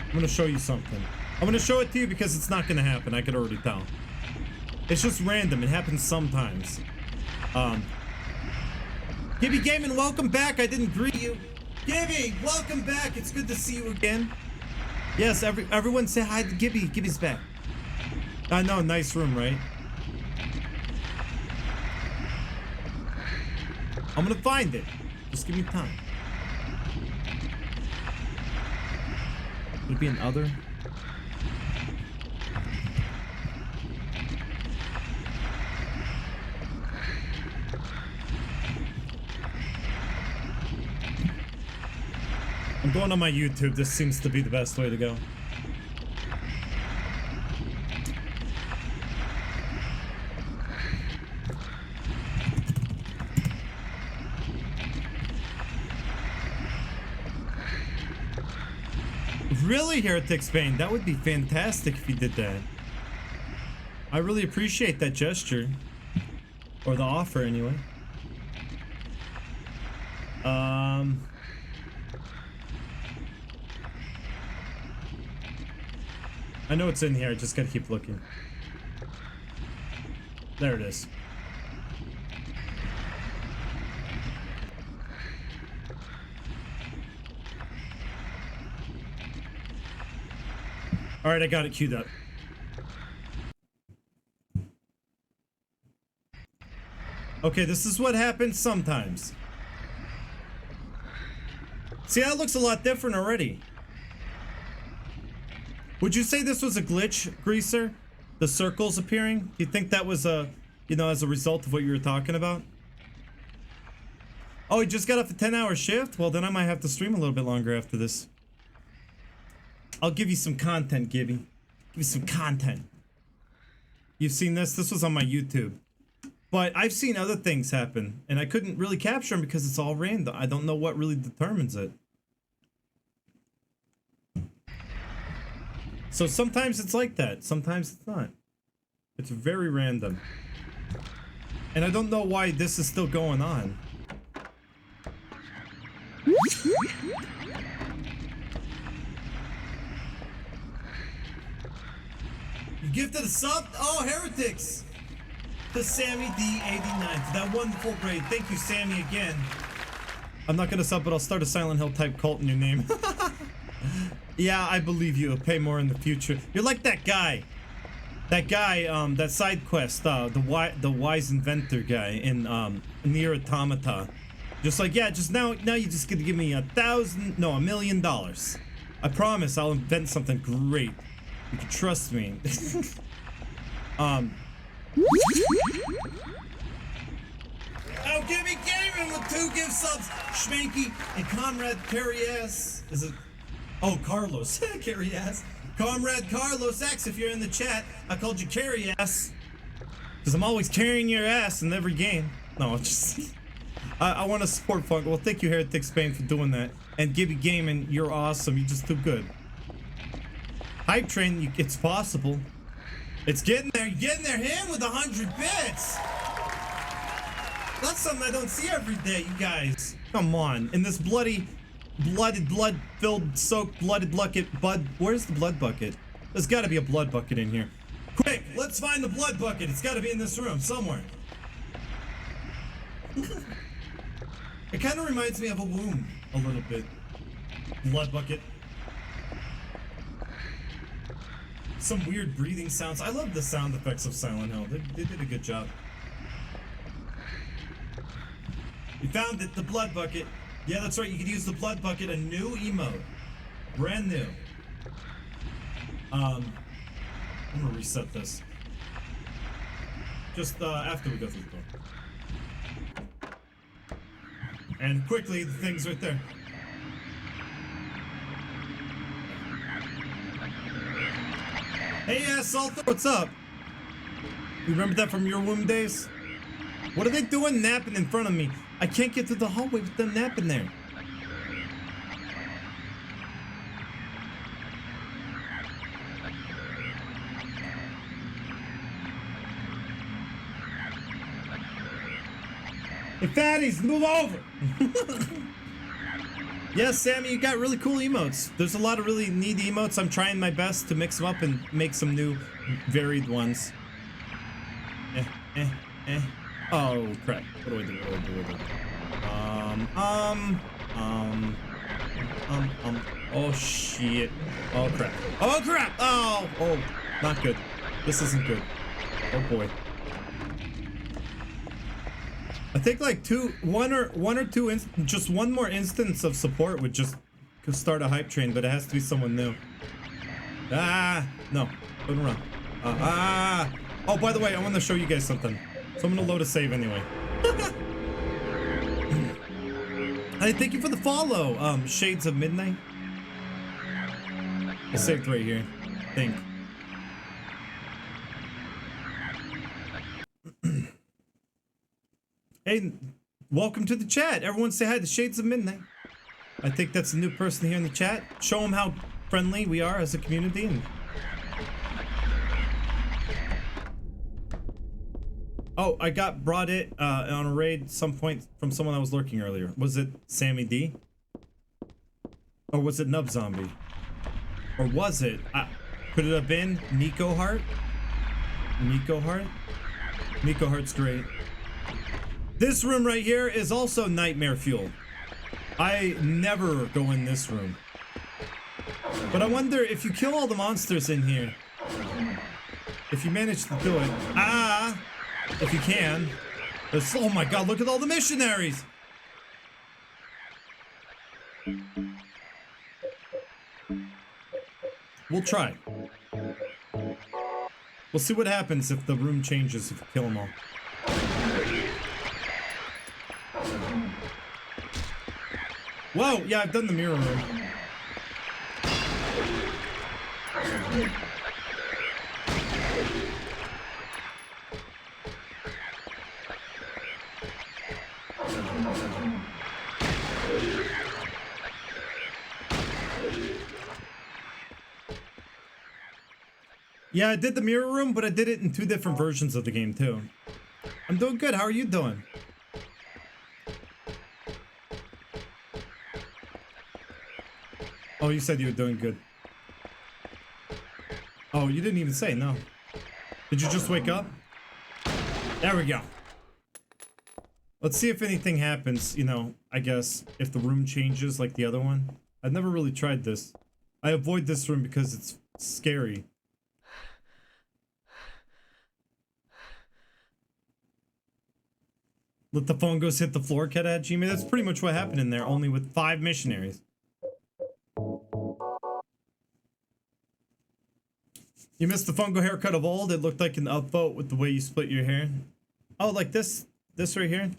S1: I'm gonna show you something. I'm gonna show it to you because it's not gonna happen. I could already tell. It's just random. It happens sometimes. Gibby Gaming, welcome back. I didn't greet you. Gibby, welcome back. It's good to see you again. Yes, everyone say hi to Gibby. Gibby's back. I know, nice room, right? I'm gonna find it. Just give me time. Would it be an other? I'm going on my YouTube. This seems to be the best way to go. Really, Heretic Spain? That would be fantastic if you did that. I really appreciate that gesture. Or the offer, anyway. I know it's in here, I just gotta keep looking. There it is. Alright, I got it queued up. Okay, this is what happens sometimes. See, that looks a lot different already. Would you say this was a glitch, Greaser? The circles appearing? Do you think that was a, you know, as a result of what you were talking about? Oh, he just got off a 10-hour shift? Well, then I might have to stream a little bit longer after this. I'll give you some content, Gibby. Give you some content. You've seen this? This was on my YouTube. But I've seen other things happen, and I couldn't really capture them because it's all random. I don't know what really determines it. So sometimes it's like that. Sometimes it's not. It's very random. And I don't know why this is still going on. gifted a sub. Oh, heretics. To Sammy D89 for that wonderful raid. Thank you, Sammy, again. I'm not gonna sub, but I'll start a Silent Hill type cult in your name. Yeah, I believe you. I'll pay more in the future. You're like that guy. That guy, that side quest, the wise inventor guy in Nier Automata. Just like, yeah, just now you just gonna give me $1 million. I promise I'll invent something great. You can trust me. Oh, give me Gaming with 2 gift subs. Schmanky and Conrad Carrias. Is it? Oh, Carlos. Carrias. Comrade Carlos X, if you're in the chat, I called you Carrias. Because I'm always carrying your ass in every game. No, just... I want to support Fungo. Well, thank you, Heretic Spain, for doing that. And Gibby Gaming, you're awesome. You're just too good. Hype Train, it's possible. It's getting there. You're getting there. Him with 100 bits. That's something I don't see every day, you guys. Come on. In this blood-filled, soaked, blooded bucket. Where's the blood bucket? There's got to be a blood bucket in here. Quick, let's find the blood bucket. It's got to be in this room somewhere. It kind of reminds me of a womb a little bit. Blood bucket. Some weird breathing sounds. I love the sound effects of Silent Hill. They did a good job. You found it, the blood bucket. Yeah, that's right. You could use the blood bucket, a new emote. Brand new. I'm gonna reset this. Just after we go through the door. And quickly, the thing's right there. Hey, Salter, what's up? You remember that from your womb days? What are they doing napping in front of me? I can't get through the hallway with them napping there. Hey, fatties, move over! Yes, Sammy, you got really cool emotes. There's a lot of really neat emotes. I'm trying my best to mix them up and make some new, varied ones. Oh, crap. What do I do? Oh, shit. Oh, crap. Oh, crap! Oh, not good. This isn't good. Oh, boy. I think like one or two, just one more instance of support would just start a hype train, but it has to be someone new. No, turn around. Oh, by the way, I want to show you guys something. So I'm gonna load a save anyway. Hey, thank you for the follow, Shades of Midnight. I saved right here. I think. Hey, welcome to the chat. Everyone say hi to Shades of Midnight. I think that's a new person here in the chat. Show them how friendly we are as a community. And... oh, I got brought it on a raid some point from someone that was lurking earlier. Was it Sammy D? Or was it Nub Zombie? Or was it... could it have been Nico Heart? Nico Heart? Nico Heart's great. This room right here is also nightmare fuel. I never go in this room. But I wonder if you kill all the monsters in here, if you manage to do it. If you can. There's, oh my god, look at all the missionaries! We'll try. We'll see what happens if the room changes if you kill them all. Whoa, yeah, I've done the mirror room. Yeah, I did the mirror room, but I did it in 2 different versions of the game too. I'm doing good. How are you doing? Oh, you said you were doing good. Oh, you didn't even say no. Did you just wake up? There we go. Let's see if anything happens, you know, I guess, if the room changes like the other one. I've never really tried this. I avoid this room because it's scary. Let the Fungos hit the floor, Kadajime. That's pretty much what happened in there, only with 5 missionaries. You missed the Fungo haircut of old. It looked like an upvote with the way you split your hair. Oh, like this? This right here?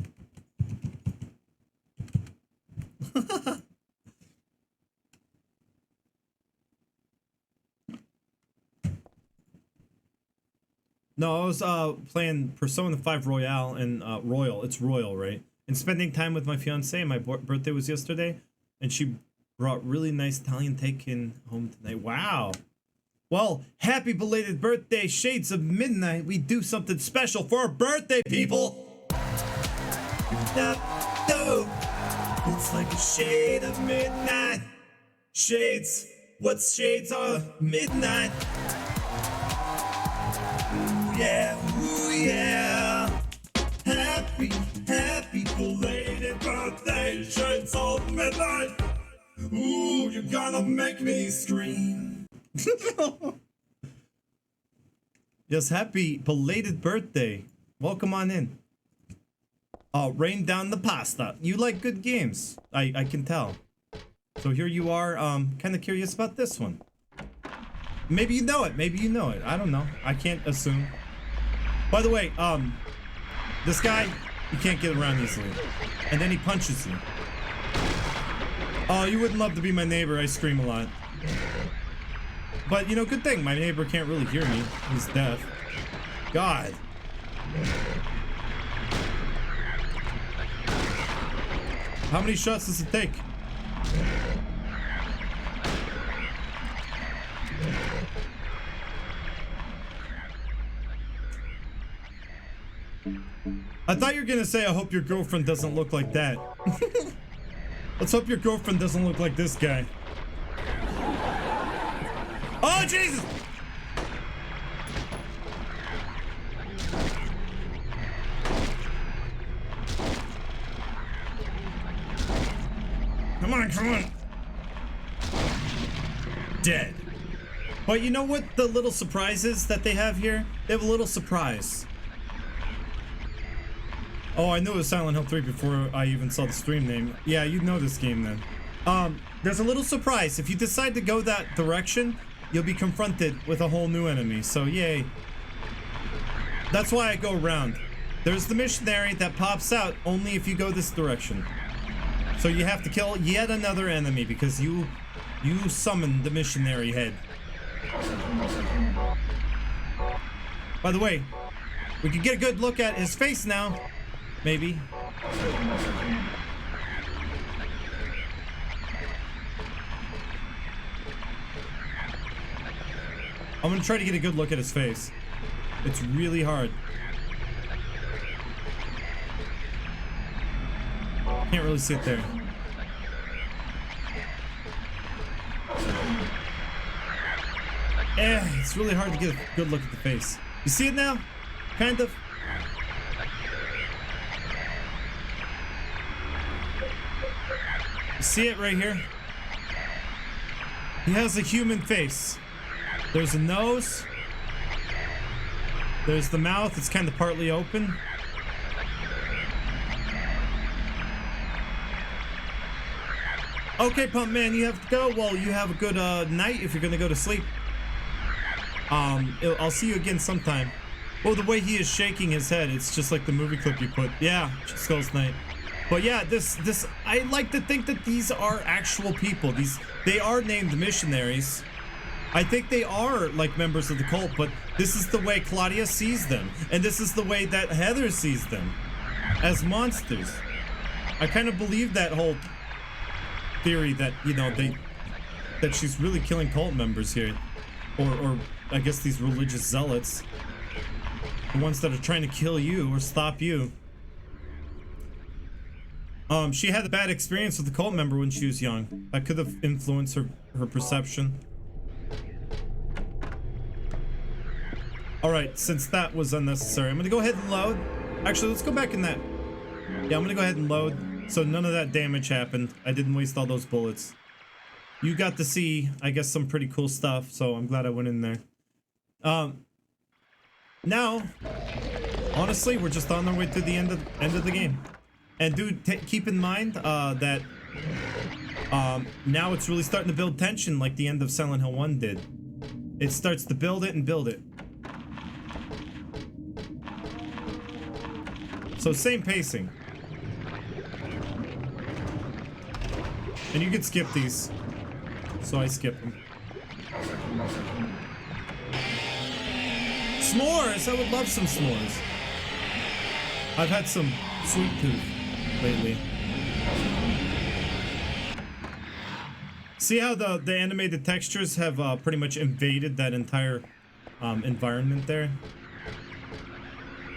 S1: No, I was playing Persona 5 Royale and Royal. It's Royal, right? And spending time with my fiance. My birthday was yesterday, and she brought really nice Italian takein home tonight. Wow. Well, happy belated birthday, Shades of Midnight. We do something special for our birthday, people. It's like a shade of midnight. Shades. What's shades of midnight? Ooh yeah. Happy belated birthday, Shades of Midnight. Ooh, you're gonna make me scream. Yes, happy belated birthday. Welcome on in. Rain down the pasta. You like good games. I can tell. So here you are, kind of curious about this one. Maybe you know it. Maybe you know it. I don't know. I can't assume. By the way, this guy, you can't get around easily. And then he punches you. Oh, you wouldn't love to be my neighbor. I scream a lot. But, you know, good thing. My neighbor can't really hear me. He's deaf. God. How many shots does it take? I thought you were gonna say, I hope your girlfriend doesn't look like that. Let's hope your girlfriend doesn't look like this guy. Oh, Jesus! Come on. Dead. But you know what the little surprises that they have here? They have a little surprise. Oh, I knew it was Silent Hill 3 before I even saw the stream name. Yeah, you know this game then. There's a little surprise. If you decide to go that direction, you'll be confronted with a whole new enemy. So, yay. That's why I go around. There's the missionary that pops out only if you go this direction. So you have to kill yet another enemy because you summoned the missionary head. By the way, we can get a good look at his face now. Maybe. I'm gonna try to get a good look at his face. It's really hard. Can't really sit there. It's really hard to get a good look at the face. You see it now? Kind of. You see it right here? He has a human face. There's a nose. There's the mouth. It's kind of partly open. Okay, Pump Man, you have to go. Well, you have a good night if you're gonna go to sleep. I'll see you again sometime. Oh, the way he is shaking his head, it's just like the movie clip you put. Yeah, Skull's Night. But yeah, I like to think that these are actual people. They are named missionaries. I think they are like members of the cult, but this is the way Claudia sees them. And this is the way that Heather sees them. As monsters. I kind of believe that whole theory that, you know, that she's really killing cult members here. Or I guess these religious zealots. The ones that are trying to kill you or stop you. She had a bad experience with the cult member when she was young. That could have influenced her perception. All right, since that was unnecessary, I'm gonna go ahead and load. Actually, let's go back in that. Yeah, I'm gonna go ahead and load. So none of that damage happened. I didn't waste all those bullets. You got to see, I guess, some pretty cool stuff. So I'm glad I went in there. Now, honestly, we're just on our way to the end of the game. And dude, keep in mind that now it's really starting to build tension like the end of Silent Hill 1 did. It starts to build it and build it. So same pacing. And you can skip these. So I skip them. S'mores! I would love some s'mores. I've had some sweet tooth lately. See how the animated textures have pretty much invaded that entire environment there?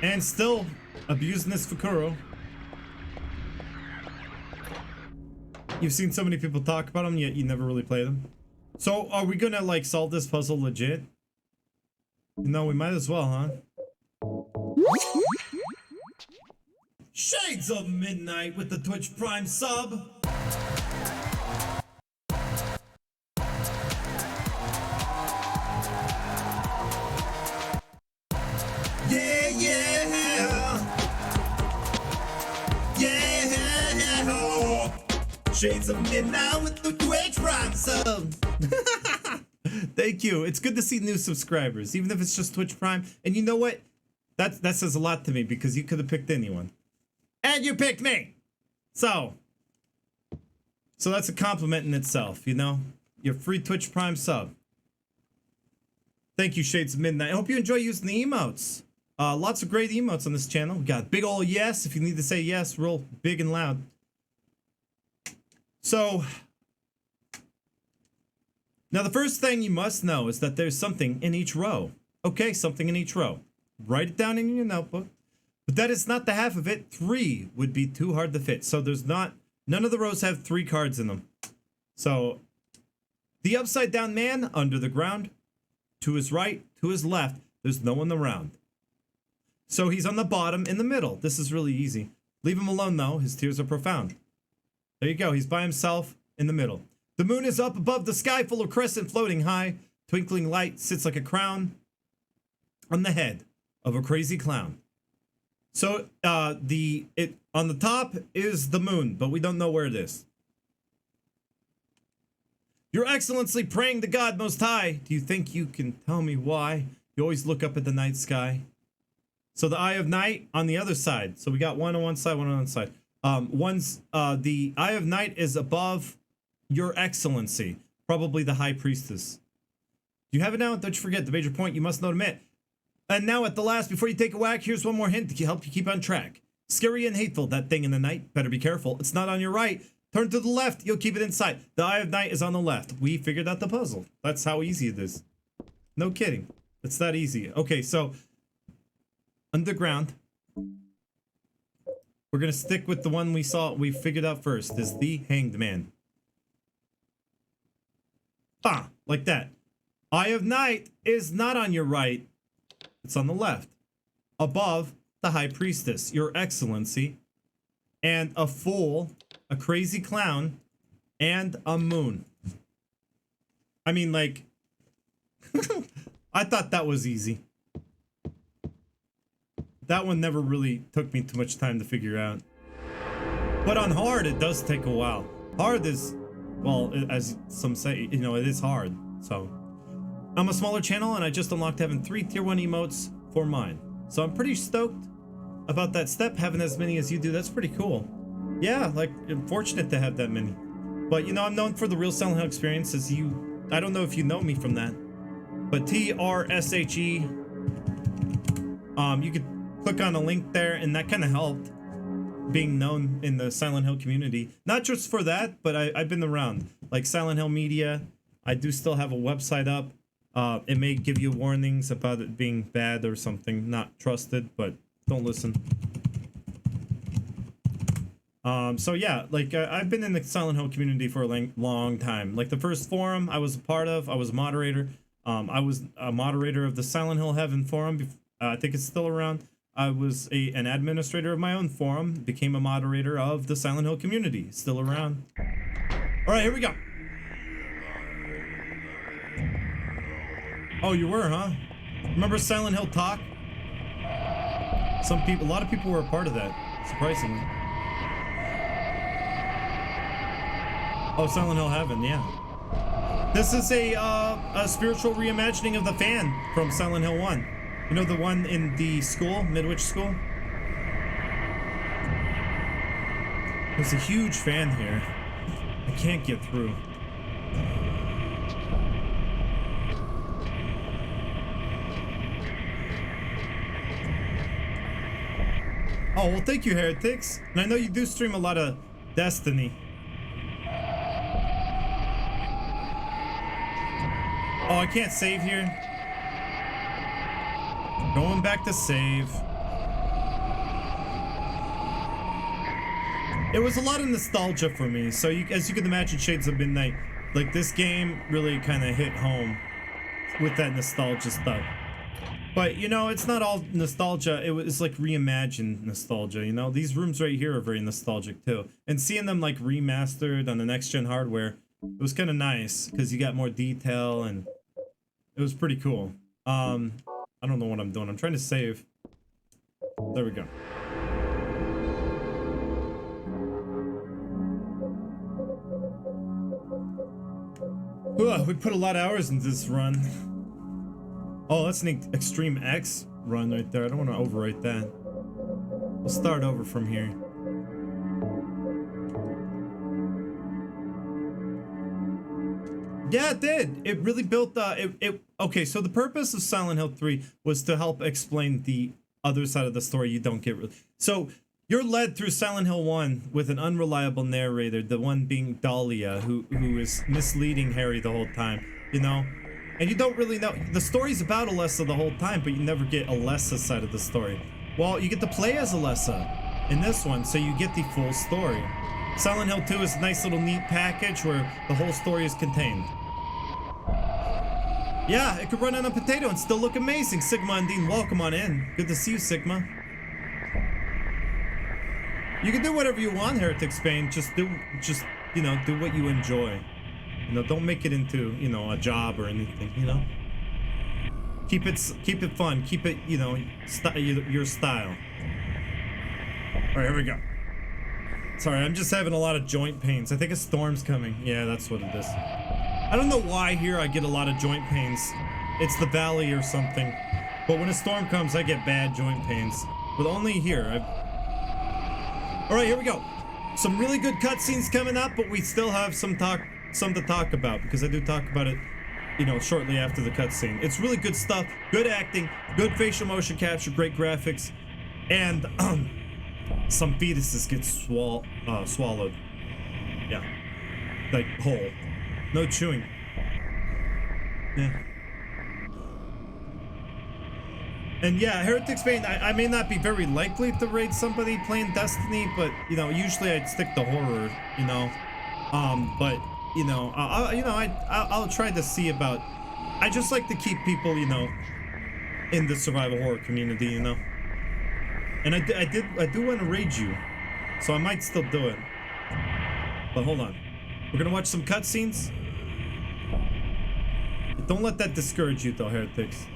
S1: And still abusing this Fukuro. You've seen so many people talk about them, yet you never really play them. So are we gonna like solve this puzzle legit? No, we might as well, huh? Shades of Midnight with the Twitch Prime sub. Yeah, yeah. Yeah. Shades of Midnight with the Twitch Prime sub. Thank you. It's good to see new subscribers, even if it's just Twitch Prime. And you know what? That says a lot to me because you could have picked anyone. And you picked me! So that's a compliment in itself, you know? Your free Twitch Prime sub. Thank you, Shades of Midnight. I hope you enjoy using the emotes. Lots of great emotes on this channel. We got big ol' yes, if you need to say yes, real big and loud. So, now the first thing you must know is that there's something in each row. Okay, something in each row. Write it down in your notebook. But that is not the half of it. 3 would be too hard to fit. So there's none of the rows have 3 cards in them. So, the upside down man under the ground, to his right, to his left, there's no one around. So he's on the bottom in the middle. This is really easy. Leave him alone though, his tears are profound. There you go, he's by himself in the middle. The moon is up above the sky, full of crescent floating high. Twinkling light sits like a crown on the head of a crazy clown. So on the top is the moon, but we don't know where it is. Your Excellency, praying to God Most High, do you think you can tell me why you always look up at the night sky? So the Eye of Night on the other side. So we got one on one side, one on the other side. The Eye of Night is above Your Excellency, probably the High Priestess. Do you have it now? Don't you forget the major point you must not omit. And now at the last, before you take a whack, here's one more hint to help you keep on track. Scary and hateful, that thing in the night. Better be careful. It's not on your right. Turn to the left. You'll keep it in sight. The Eye of Night is on the left. We figured out the puzzle. That's how easy it is. No kidding. It's that easy. Okay, so underground. We're gonna stick with the one we figured out first. Is the Hanged Man. Like that. Eye of Night is not on your right. It's on the left. Above the High Priestess, Your Excellency, and a fool, a crazy clown, and a moon. I mean, like, I thought that was easy. That one never really took me too much time to figure out. But on hard, it does take a while. Hard is, well, as some say, you know, it is hard. So, I'm a smaller channel and I just unlocked having 3 tier 1 emotes for mine. So I'm pretty stoked about that step, having as many as you do. That's pretty cool. Yeah, like, I'm fortunate to have that many. But, you know, I'm known for the real Silent Hill experience, as you, I don't know if you know me from that. But TRSHE, you could click on a link there, and that kind of helped being known in the Silent Hill community. Not just for that, but I've been around. Like Silent Hill Media, I do still have a website up. It may give you warnings about it being bad or something, not trusted, but don't listen. So yeah, like I've been in the Silent Hill community for a long time. Like the first forum I was a part of, I was a moderator. I was a moderator of the Silent Hill Heaven forum. I think it's still around. I was an administrator of my own forum. Became a moderator of the Silent Hill community. Still around. All right, here we go. Oh, you were, huh? Remember Silent Hill Talk? Some people, a lot of people were a part of that, surprisingly. Oh, Silent Hill Heaven, yeah. This is a spiritual reimagining of the fan from Silent Hill 1. You know, the one in the school, Midwich School? There's a huge fan here. I can't get through. Oh, well, thank you, Heretics. And I know you do stream a lot of Destiny. Oh, I can't save here. Going back to save. It was a lot of nostalgia for me. So as you can imagine, Shades of Midnight, like this game really kind of hit home with that nostalgia stuff. But, you know, it's not all nostalgia. It's like reimagined nostalgia, you know? These rooms right here are very nostalgic, too. And seeing them, like, remastered on the next-gen hardware, it was kind of nice, because you got more detail, and it was pretty cool. I don't know what I'm doing. I'm trying to save. There we go. Ugh, we put a lot of hours into this run. Oh, that's an Extreme X run right there. I don't want to overwrite that. We'll start over from here. Yeah, it did. It really built okay, so the purpose of Silent Hill 3 was to help explain the other side of the story you don't get really. So you're led through Silent Hill 1 with an unreliable narrator, the one being Dahlia, who is misleading Harry the whole time, you know? And you don't really know. The story's about Alessa the whole time, but you never get Alessa's side of the story. Well, you get to play as Alessa in this one, so you get the full story. Silent Hill 2 is a nice little neat package where the whole story is contained. Yeah, it could run on a potato and still look amazing. Sigma and Dean, welcome on in. Good to see you, Sigma. You can do whatever you want, Heretic Spain. Just you know, do what you enjoy. You know, don't make it into, you know, a job or anything, you know? Keep it fun. Keep it, you know, your style. All right, here we go. Sorry, I'm just having a lot of joint pains. I think a storm's coming. Yeah, that's what it is. I don't know why here I get a lot of joint pains. It's the valley or something. But when a storm comes, I get bad joint pains. But only here. All right, here we go. Some really good cutscenes coming up, but we still have some to talk about, because I do talk about it, you know, shortly after the cutscene. It's really good stuff, good acting, good facial motion capture, great graphics, and some fetuses get swallowed. Yeah, like whole, no chewing. Yeah. And yeah, Heretic Spain, I may not be very likely to raid somebody playing Destiny, but you know, usually I'd stick to horror, you know, but. You know, I'll try to see about. I just like to keep people, you know, in the survival horror community, you know. And I do want to raid you, so I might still do it. But hold on, we're gonna watch some cutscenes. Don't let that discourage you, though, Heretics.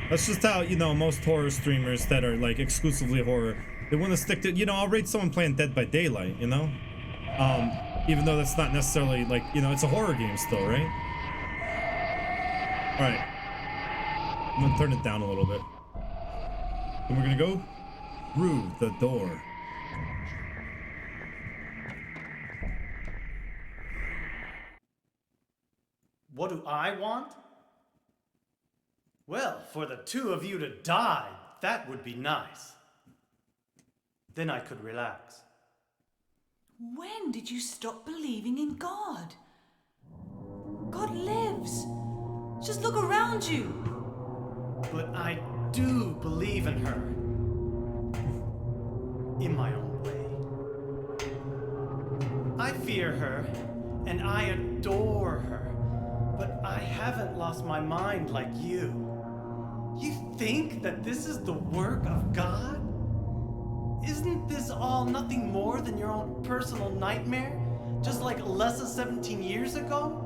S1: That's just how, you know, most horror streamers that are like exclusively horror, they want to stick to. You know, I'll raid someone playing Dead by Daylight, you know. Even though that's not necessarily, like, you know, it's a horror game still, right? Alright. I'm gonna turn it down a little bit. And we're gonna go through the door.
S8: What do I want? Well, for the two of you to die, that would be nice. Then I could relax.
S4: When did you stop believing in God? God lives. Just look around you.
S8: But I do believe in her. In my own way. I fear her, and I adore her. But I haven't lost my mind like you. You think that this is the work of God? Isn't this all nothing more than your own personal nightmare? Just like Alessa 17 years ago?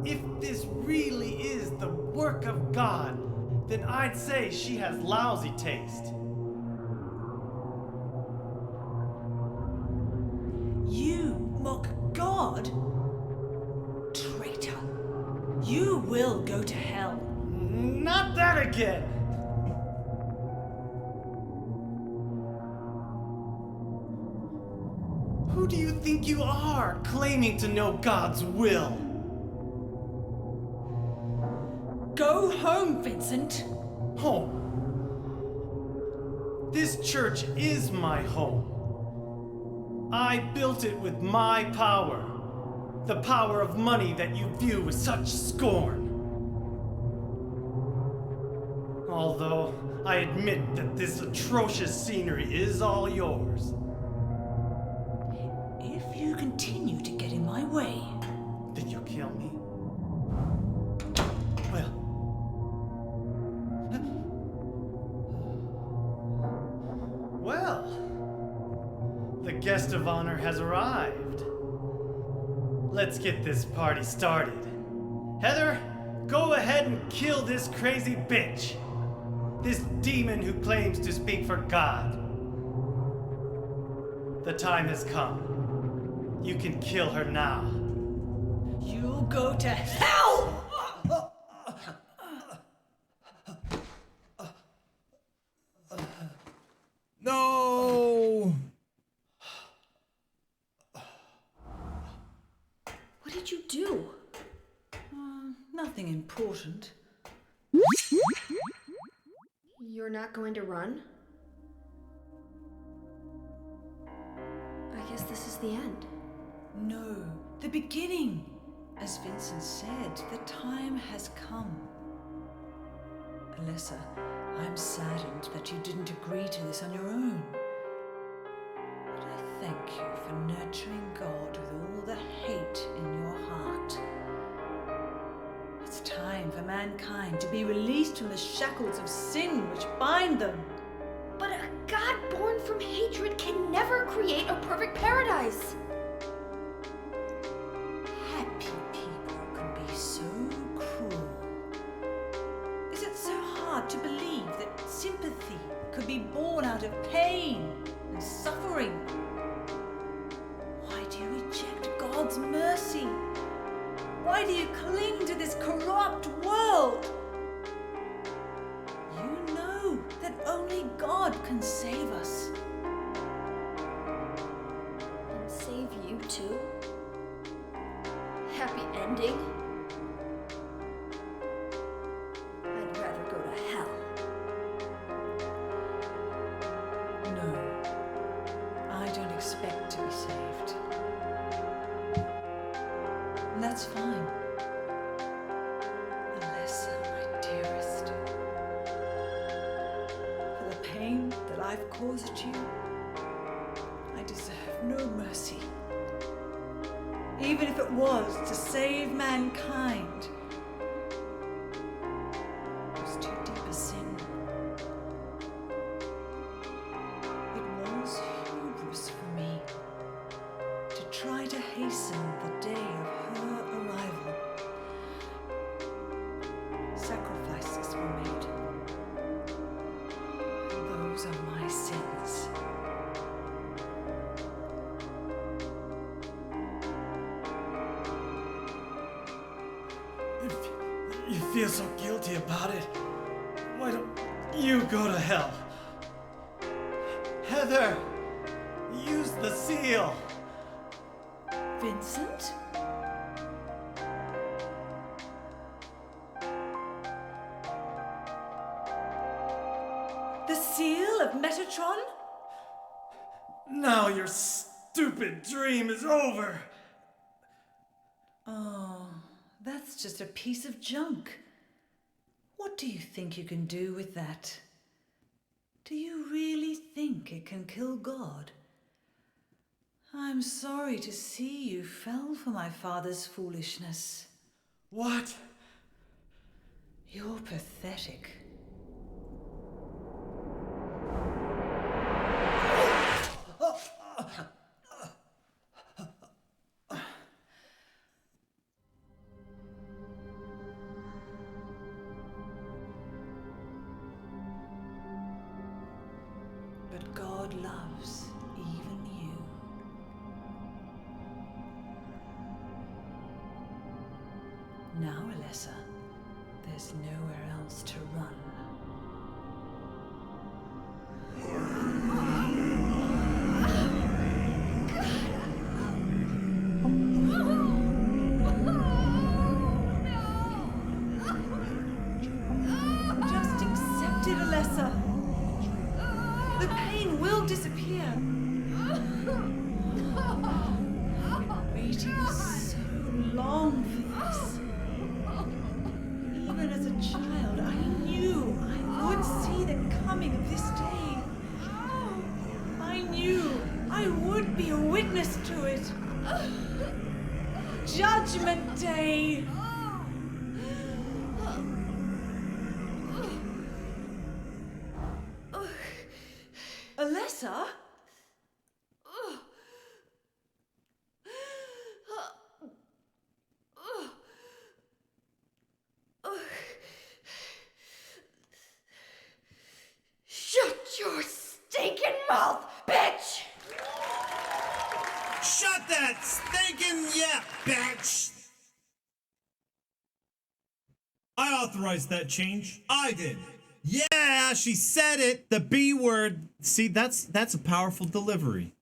S8: If this really is the work of God, then I'd say she has lousy taste.
S4: You mock God? Traitor. You will go to hell.
S8: Not that again! Who do you think you are, claiming to know God's will?
S4: Go home, Vincent.
S8: Home. This church is my home. I built it with my power. The power of money that you view with such scorn. Although I admit that this atrocious scenery is all yours.
S4: If you continue to get in my way...
S8: Did you kill me? Well... Well... The guest of honor has arrived. Let's get this party started. Heather, go ahead and kill this crazy bitch. This demon who claims to speak for God. The time has come. You can kill her now.
S4: You'll go to hell!
S1: No!
S5: What did you do?
S4: Nothing important.
S5: You're not going to run? I guess this is the end.
S4: No, the beginning. As Vincent said, the time has come. Alessa, I'm saddened that you didn't agree to this on your own. But I thank you for nurturing God with all the hate in your heart. It's time for mankind to be released from the shackles of sin which bind them.
S5: But a God born from hatred can never create a perfect paradise.
S4: Happy people can be so cruel. Is it so hard to believe that sympathy could be born out of pain and suffering? Why do you reject God's mercy? Why do you cling to this corrupt world? You know that only God can save us.
S5: And save you too? Happy ending? I'd rather go to hell.
S4: No, I don't expect to be saved. And that's fine. Alessa, my dearest. For the pain that I've caused you, I deserve no mercy. Even if it was to save mankind. It was too deep a sin. It was hubris for me to try to hasten the day of her arrival. Sacrifices were made. And those are my sins.
S8: If you feel so guilty about it, why don't you go to hell? Heather, use the seal.
S4: Vincent? The seal of Metatron?
S8: Now your stupid dream is over.
S4: Oh, that's just a piece of junk. What do you think you can do with that? Do you really think it can kill God? I'm sorry to see you fell for my father's foolishness.
S8: What?
S4: You're pathetic. But God loves even you. Now, Alessa, there's nowhere else to run. Just accept it, Alessa. The pain will disappear. Waiting so long for this. Even as a child, I knew I would see the coming of this day. I knew I would be a witness to it. Judgment Day. Alessa?
S5: Shut your stinking mouth, bitch!
S1: Shut that stinking yap, bitch! I authorized that change. I did. Yeah, she said it. The B word. See, that's a powerful delivery.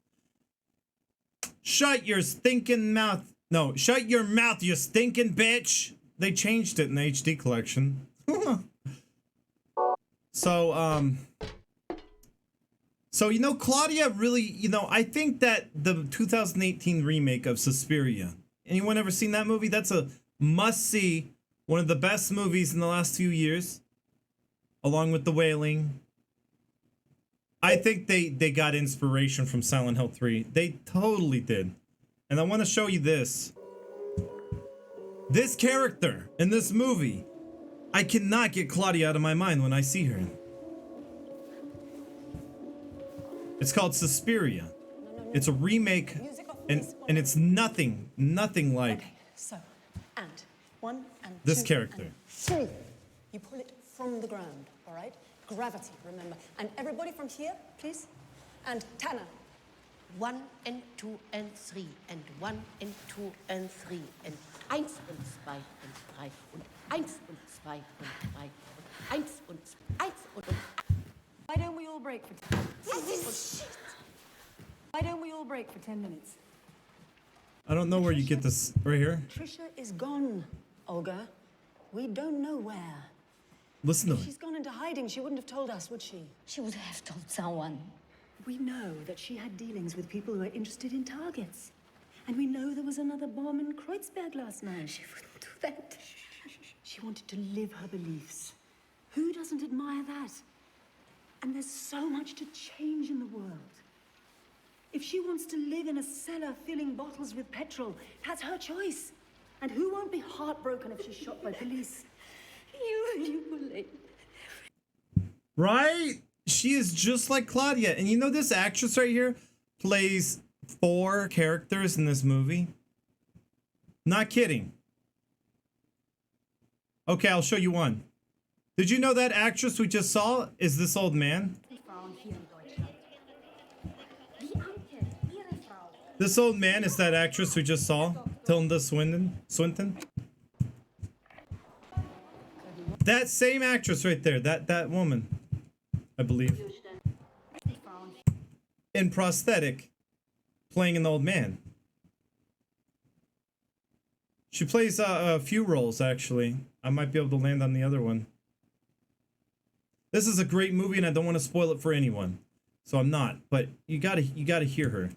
S1: Shut your stinking mouth. No, shut your mouth, you stinking bitch. They changed it in the HD collection. So, you know, Claudia really, you know, I think that the 2018 remake of Suspiria, anyone ever seen that movie? That's a must-see, one of the best movies in the last few years, along with The Wailing. I think they got inspiration from Silent Hill 3. They totally did. And I want to show you this. This character in this movie, I cannot get Claudia out of my mind when I see her. It's called Suspiria. It's a remake, and it's nothing like
S11: So, and one and
S1: this
S11: two
S1: character.
S11: and three. You pull it from the ground, all right? Gravity, remember. And everybody from here, please. And Tanner.
S12: 1 and 2 and 3 and 1 and 2 and 3 and 1 und 2 und 3 und 1 und 2 und 3 und 1 und 1 und.
S11: Why don't we all break for 10 minutes? Why don't we all break for 10 minutes?
S1: I don't know where you get this. Right here.
S11: Trisha is gone, Olga. We don't know where.
S1: Listen to
S11: If
S1: me.
S11: she's gone into hiding, she wouldn't have told us, would she?
S5: She would have told someone.
S11: We know that she had dealings with people who are interested in targets. And we know there was another bomb in Kreuzberg last night.
S5: She wouldn't do that.
S11: She wanted to live her beliefs. Who doesn't admire that? And there's so much to change in the world. If she wants to live in a cellar filling bottles with petrol, that's her choice. And who won't be heartbroken if she's shot by police?
S5: You believe.
S1: Right? She is just like Claudia. And you know this actress right here plays 4 characters in this movie? Not kidding. Okay, I'll show you one. Did you know that actress we just saw is this old man? This old man is that actress we just saw, Tilda Swinton. That same actress right there, that woman, I believe, in prosthetic, playing an old man. She plays a few roles actually. I might be able to land on the other one. This is a great movie, and I don't want to spoil it for anyone, so I'm not. But you gotta hear her.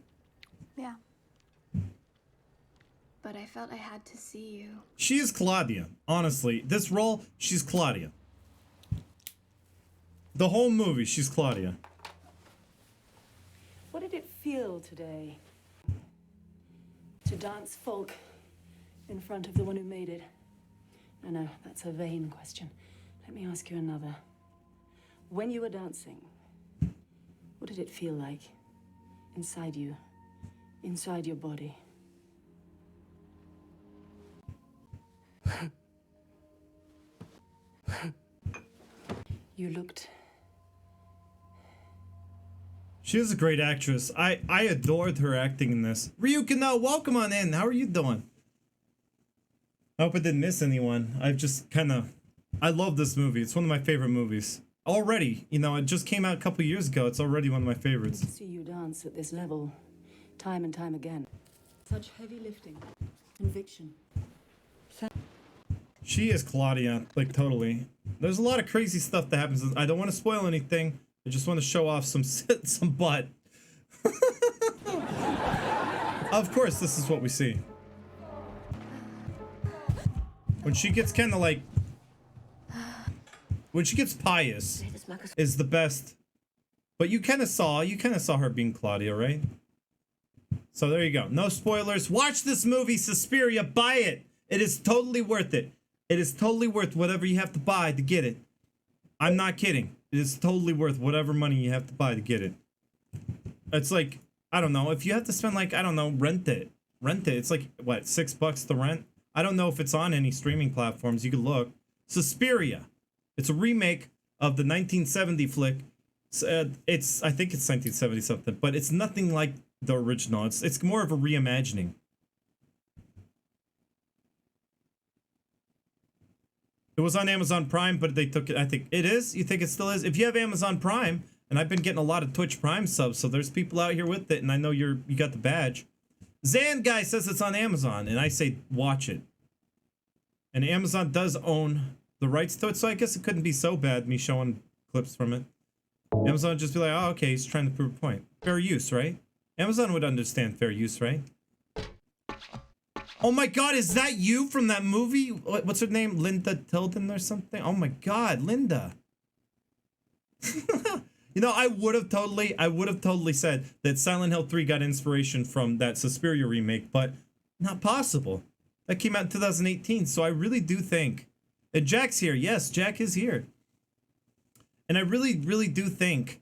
S13: Yeah. But I felt I had to see you.
S1: She is Claudia. Honestly, this role, she's Claudia. The whole movie, she's Claudia.
S11: What did it feel today to dance folk in front of the one who made it? I know, that's a vain question. Let me ask you another. When you were dancing, what did it feel like? Inside you? Inside your body? You looked...
S1: She is a great actress. I adored her acting in this. Ryukino, welcome on in. How are you doing? I hope I didn't miss anyone. I've just kind of... I love this movie. It's one of my favorite movies. Already, you know, it just came out a couple years ago. It's already one of my favorites.
S11: I see you dance at this level, time and time again. Such heavy lifting, conviction.
S1: She is Claudia, like totally. There's a lot of crazy stuff that happens. I don't want to spoil anything. I just want to show off some butt. Of course, this is what we see. When she gets kind of like... When she gets pious is the best. But you kind of saw her being Claudia, right? So there you go. No spoilers. Watch this movie, Suspiria. Buy it. It is totally worth it. It is totally worth whatever you have to buy to get it. I'm not kidding. It is totally worth whatever money you have to buy to get it. It's like, I don't know, if you have to spend like, I don't know, rent it. It's like, what, $6 to rent? I don't know if it's on any streaming platforms. You could look. Suspiria. It's a remake of the 1970 flick. I think it's 1970 something, but it's nothing like the original. It's more of a reimagining. It was on Amazon Prime, but they took it. I think it is. You think it still is? If you have Amazon Prime, and I've been getting a lot of Twitch Prime subs, so there's people out here with it, and I know you got the badge. Zan guy says it's on Amazon, and I say watch it. And Amazon does own the rights to it, so I guess it couldn't be so bad me showing clips from it. Amazon would just be like, oh, okay, he's trying to prove a point. Fair use, right? Amazon would understand fair use, right? Oh my god, is that you from that movie? What's her name? Linda Tilden or something? Oh my god, Linda. You know, I would have totally said that Silent Hill 3 got inspiration from that Suspiria remake, but not possible. That came out in 2018, so I really do think... And Jack's here. Yes, Jack is here. And I really do think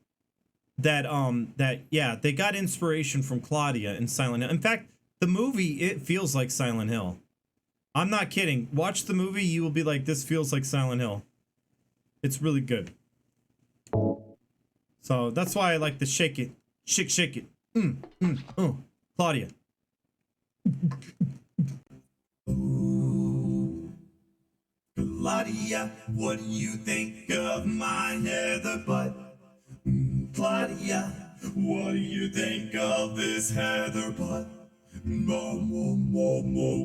S1: that, yeah, they got inspiration from Claudia in Silent Hill. In fact, the movie, it feels like Silent Hill. I'm not kidding. Watch the movie, you will be like, this feels like Silent Hill. It's really good. So that's why I like to shake it. Shake it. Claudia. Claudia, what do you think of my heather butt? Claudia, what do you think of this heather butt?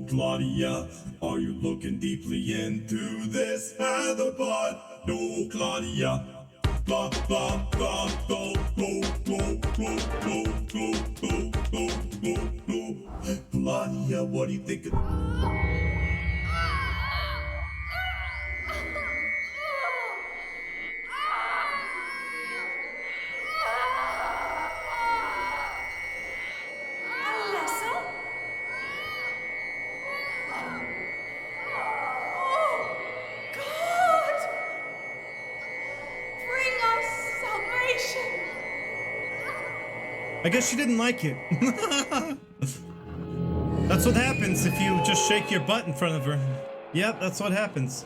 S1: Claudia, are you looking deeply into this heather butt? No, Claudia. Blah, blah, blah, blah, blah, blah, blah, blah, blah, blah, blah. Claudia, what do you think of... I guess she didn't like it. That's what happens if you just shake your butt in front of her. Yep, that's what happens.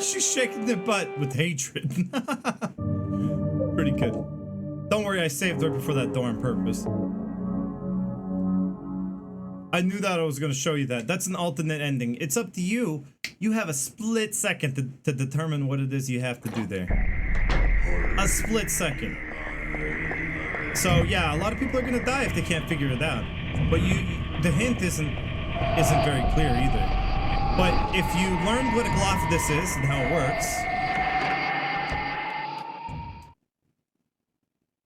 S1: She's shaking the butt with hatred. Pretty good. Don't worry, I saved her before that door on purpose. I knew that I was going to show you that. That's an alternate ending. It's up to you. You have a split second to determine what it is you have to do there. A split second. So yeah, a lot of people are gonna die if they can't figure it out. But the hint isn't very clear either. But if you learned what a Galapagos is and how it works,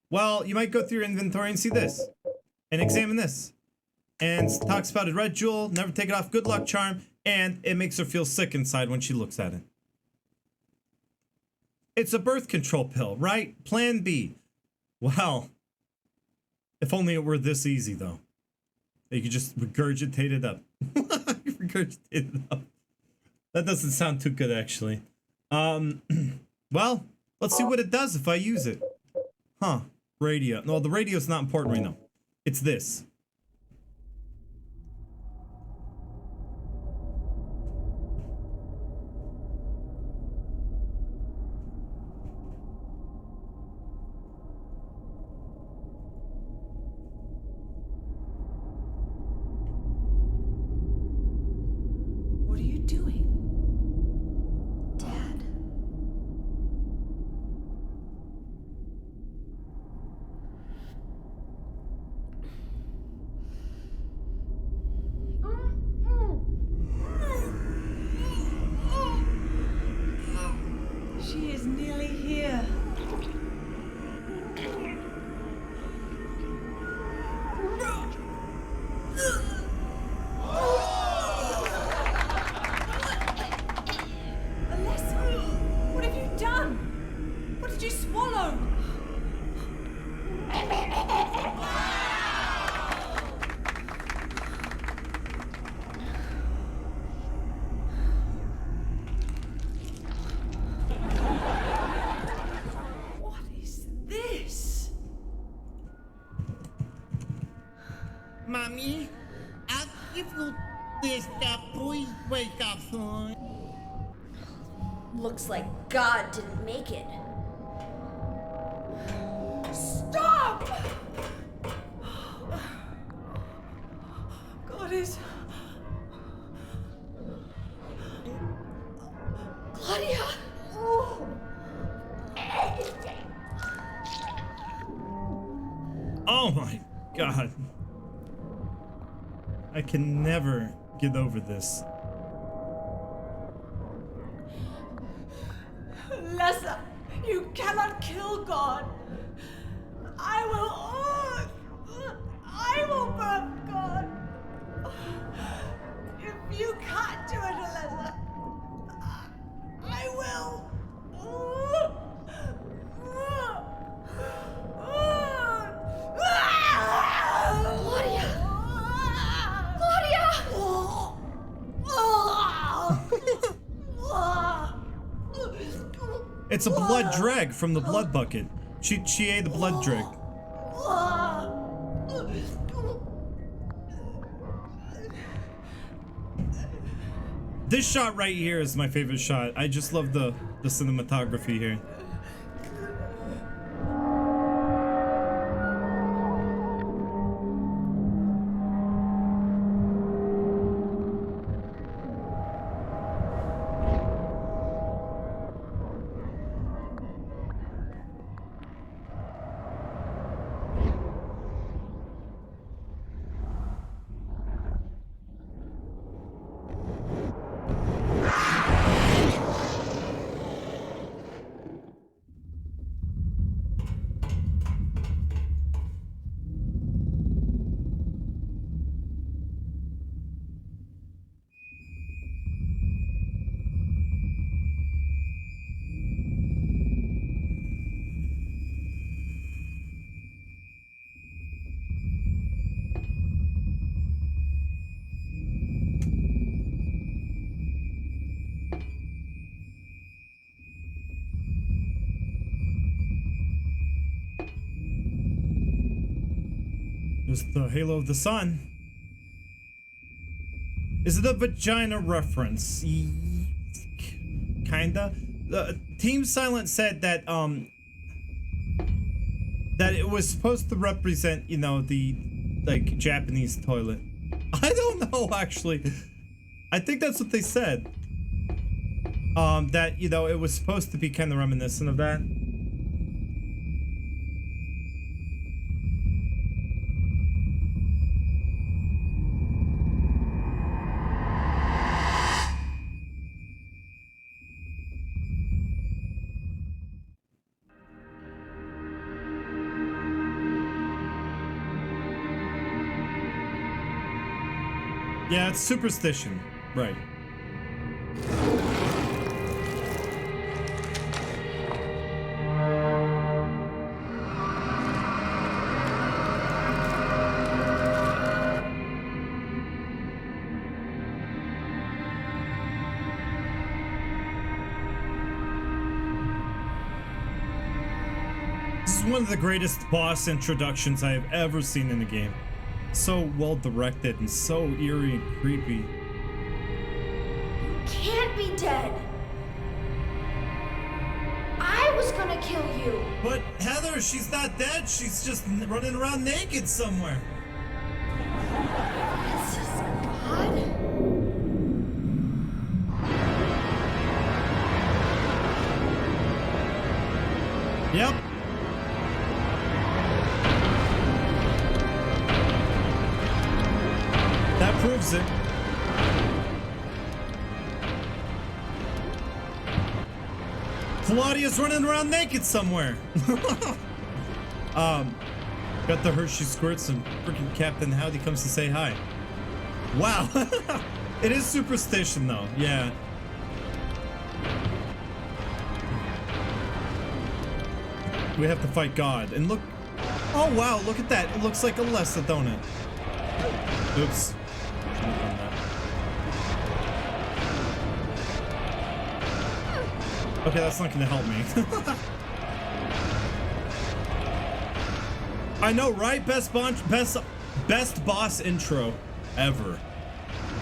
S1: well, you might go through your inventory and see this, and examine this, and talks about a red jewel, never take it off, good luck charm, and it makes her feel sick inside when she looks at it. It's a birth control pill, right? Plan B. Well, if only it were this easy, though. You could just regurgitate it up. Regurgitated up. That doesn't sound too good, actually. Well, let's see what it does if I use it. Huh. Radio. No, the radio's not important right now. It's this.
S4: What are you doing?
S13: Dad.
S4: She is nearly here. Alessa, what have you done? What did you swallow? What is this?
S9: Mommy, ask if you this please wake up soon.
S5: Looks like God didn't make it.
S4: Stop! God is... Claudia!
S1: Oh my god. I can never get over this.
S4: Lessa, you cannot kill God. I will burn God. If you can't do it, Alessa, I will.
S5: Claudia! Claudia!
S1: It's a blood dreg from the blood bucket. She ate the blood dreg. This shot right here is my favorite shot. I just love the cinematography here. There's the halo of the sun. Is it a vagina reference? Kinda. Team Silent said that that it was supposed to represent, you know, the like Japanese toilet. I don't know actually. I think that's what they said. That, you know, it was supposed to be kind of reminiscent of that. Yeah, it's superstition, right. one of the greatest boss introductions I have ever seen in a game. So well directed and so eerie and creepy.
S5: Can't be dead. I was gonna kill you.
S1: But Heather, she's not dead. She's just running around naked somewhere.
S5: This is God.
S1: Yep. That proves it. Claudia's running around naked somewhere. Got the Hershey squirts and freaking Captain Howdy comes to say hi. Wow. It is superstition though. Yeah. We have to fight God. And look. Oh wow, look at that. It looks like Alessa, don't it? Oops. Okay, that's not gonna help me. I know, right? Best boss intro ever.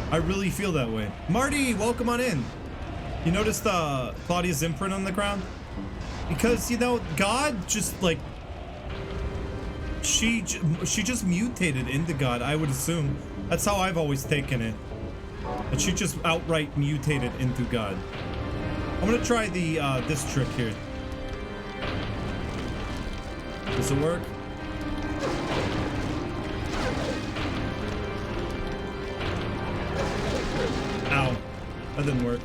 S1: I really feel that way. Marty, welcome on in. You noticed Claudia's imprint on the ground? Because, you know, God just like she just mutated into God, I would assume. That's how I've always taken it. That she just outright mutated into God. I'm gonna try the this trick here. Does it work? Ow. That didn't work.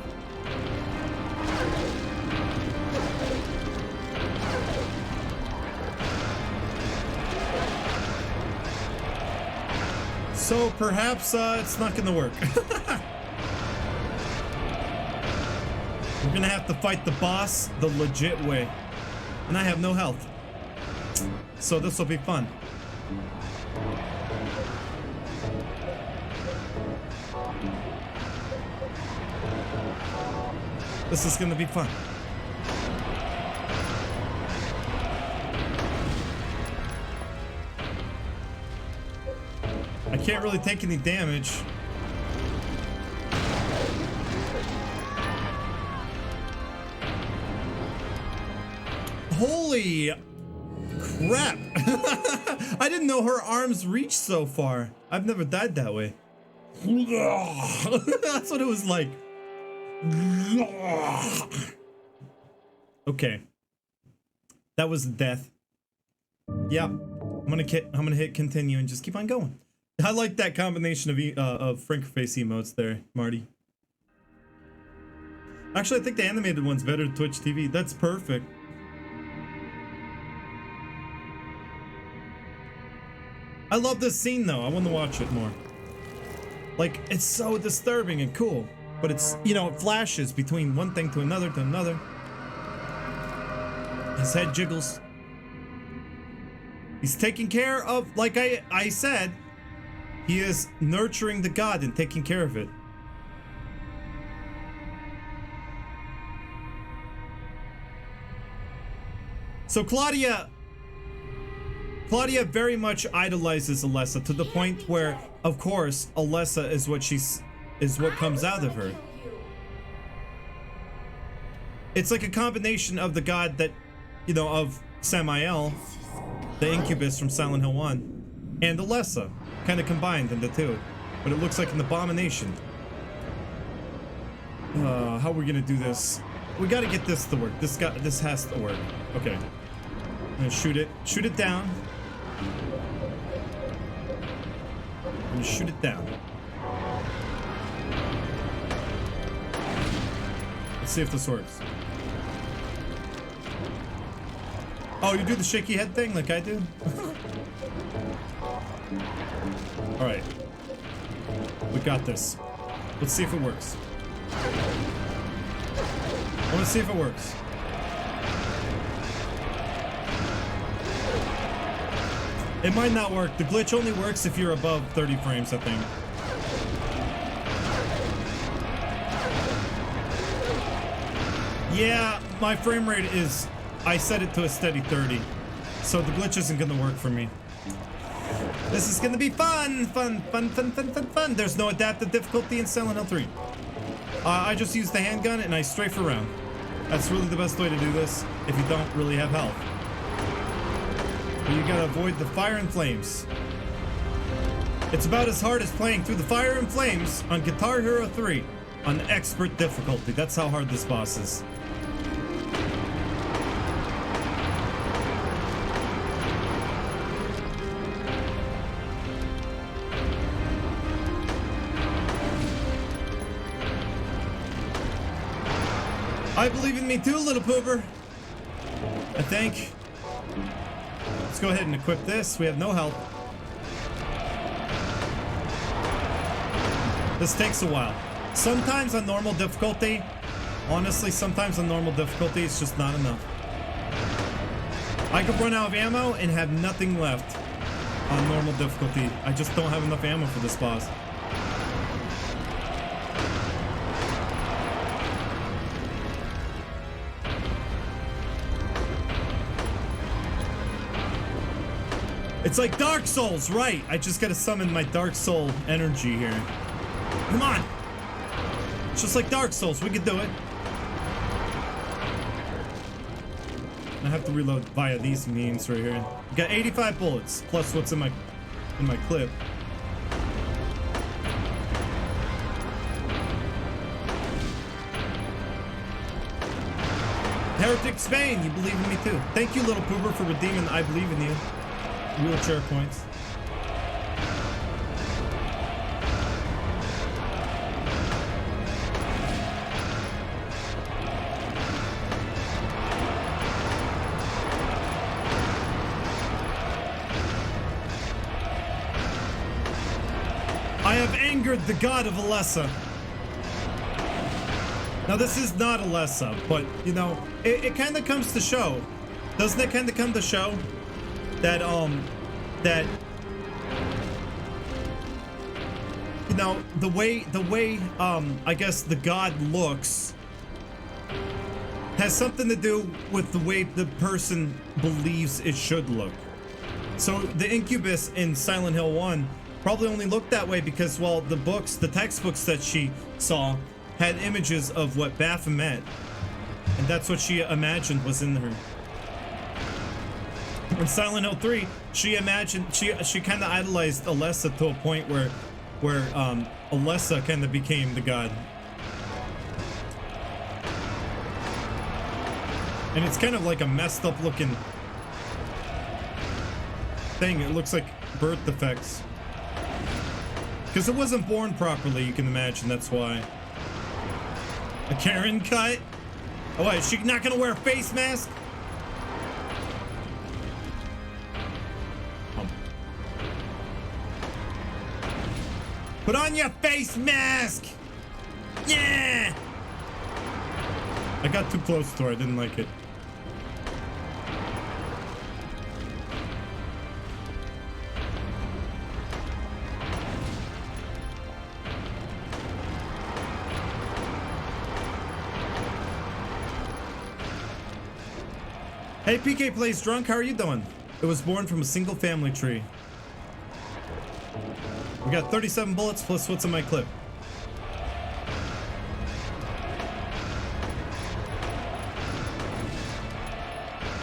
S1: So perhaps it's not gonna work. We're gonna have to fight the boss the legit way. And I have no health. So this will be fun. This is gonna be fun. I can't really take any damage. Holy crap. I didn't know her arms reached so far. I've never died that way. That's what it was like. Okay. That was death. Yeah. I'm gonna hit continue and just keep on going. I like that combination of Frank-face emotes there, Marty. Actually, I think the animated one's better to Twitch TV. That's perfect. I love this scene though. I want to watch it more. Like, it's so disturbing and cool. But it's, you know, it flashes between one thing to another to another. His head jiggles. He's taking care of, like I said, he is nurturing the god and taking care of it. So Claudia very much idolizes Alessa to the point where, of course, Alessa is what comes out of her. It's like a combination of the god that, you know, of Samael, the incubus from Silent Hill 1, and Alessa, kind of combined into two. But it looks like an abomination. How are we gonna do this? We gotta get this to work. This has to work. Okay. I'm gonna shoot it. Shoot it down. I'm gonna shoot it down. Let's see if this works. Oh, you do the shaky head thing like I do? Alright. We got this. Let's see if it works. I want to see if it works. It might not work. The glitch only works if you're above 30 frames, I think. Yeah, my frame rate is... I set it to a steady 30. So the glitch isn't gonna work for me. This is gonna be fun. There's no adaptive difficulty in Silent Hill 3. I just use the handgun and I strafe around. That's really the best way to do this if you don't really have health. But you gotta avoid the fire and flames. It's about as hard as playing through the fire and flames on Guitar Hero 3 on expert difficulty. That's how hard this boss is. I believe in me too, little pooper. I think. Let's go ahead and equip this. We have no health. This takes a while. Sometimes on normal difficulty, honestly, sometimes on normal difficulty, it's just not enough. I could run out of ammo and have nothing left on normal difficulty. I just don't have enough ammo for this boss. It's like Dark Souls, right? I just gotta summon my Dark Soul energy here. Come on! It's just like Dark Souls, we can do it. I have to reload via these means right here. We got 85 bullets, plus what's in my clip. Heretic Spain, you believe in me too. Thank you, little pooper, for redeeming I believe in you. Wheelchair points. I have angered the god of Alessa. Now this is not Alessa, but you know, it kind of comes to show. Doesn't it kind of come to show that you know, the way I guess the god looks has something to do with the way the person believes it should look. So the Incubus in Silent Hill 1 probably only looked that way because, well, the textbooks that she saw had images of what Baphomet, and that's what she imagined was in her. In Silent Hill 3, she imagined, she kind of idolized Alessa to a point where Alessa kind of became the god. And it's kind of like a messed up looking thing. It looks like birth defects. Because it wasn't born properly, you can imagine, that's why. A Karen cut? Oh, wait, is she not gonna wear a face mask? Put on your face mask! Yeah! I got too close to her, I didn't like it. Hey, PK Plays Drunk, how are you doing? It was born from a single family tree. We got 37 bullets plus what's in my clip.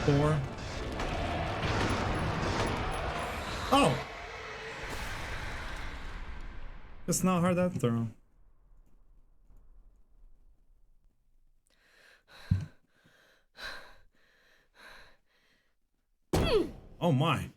S1: 4. Oh! It's not hard that thorough. Oh my.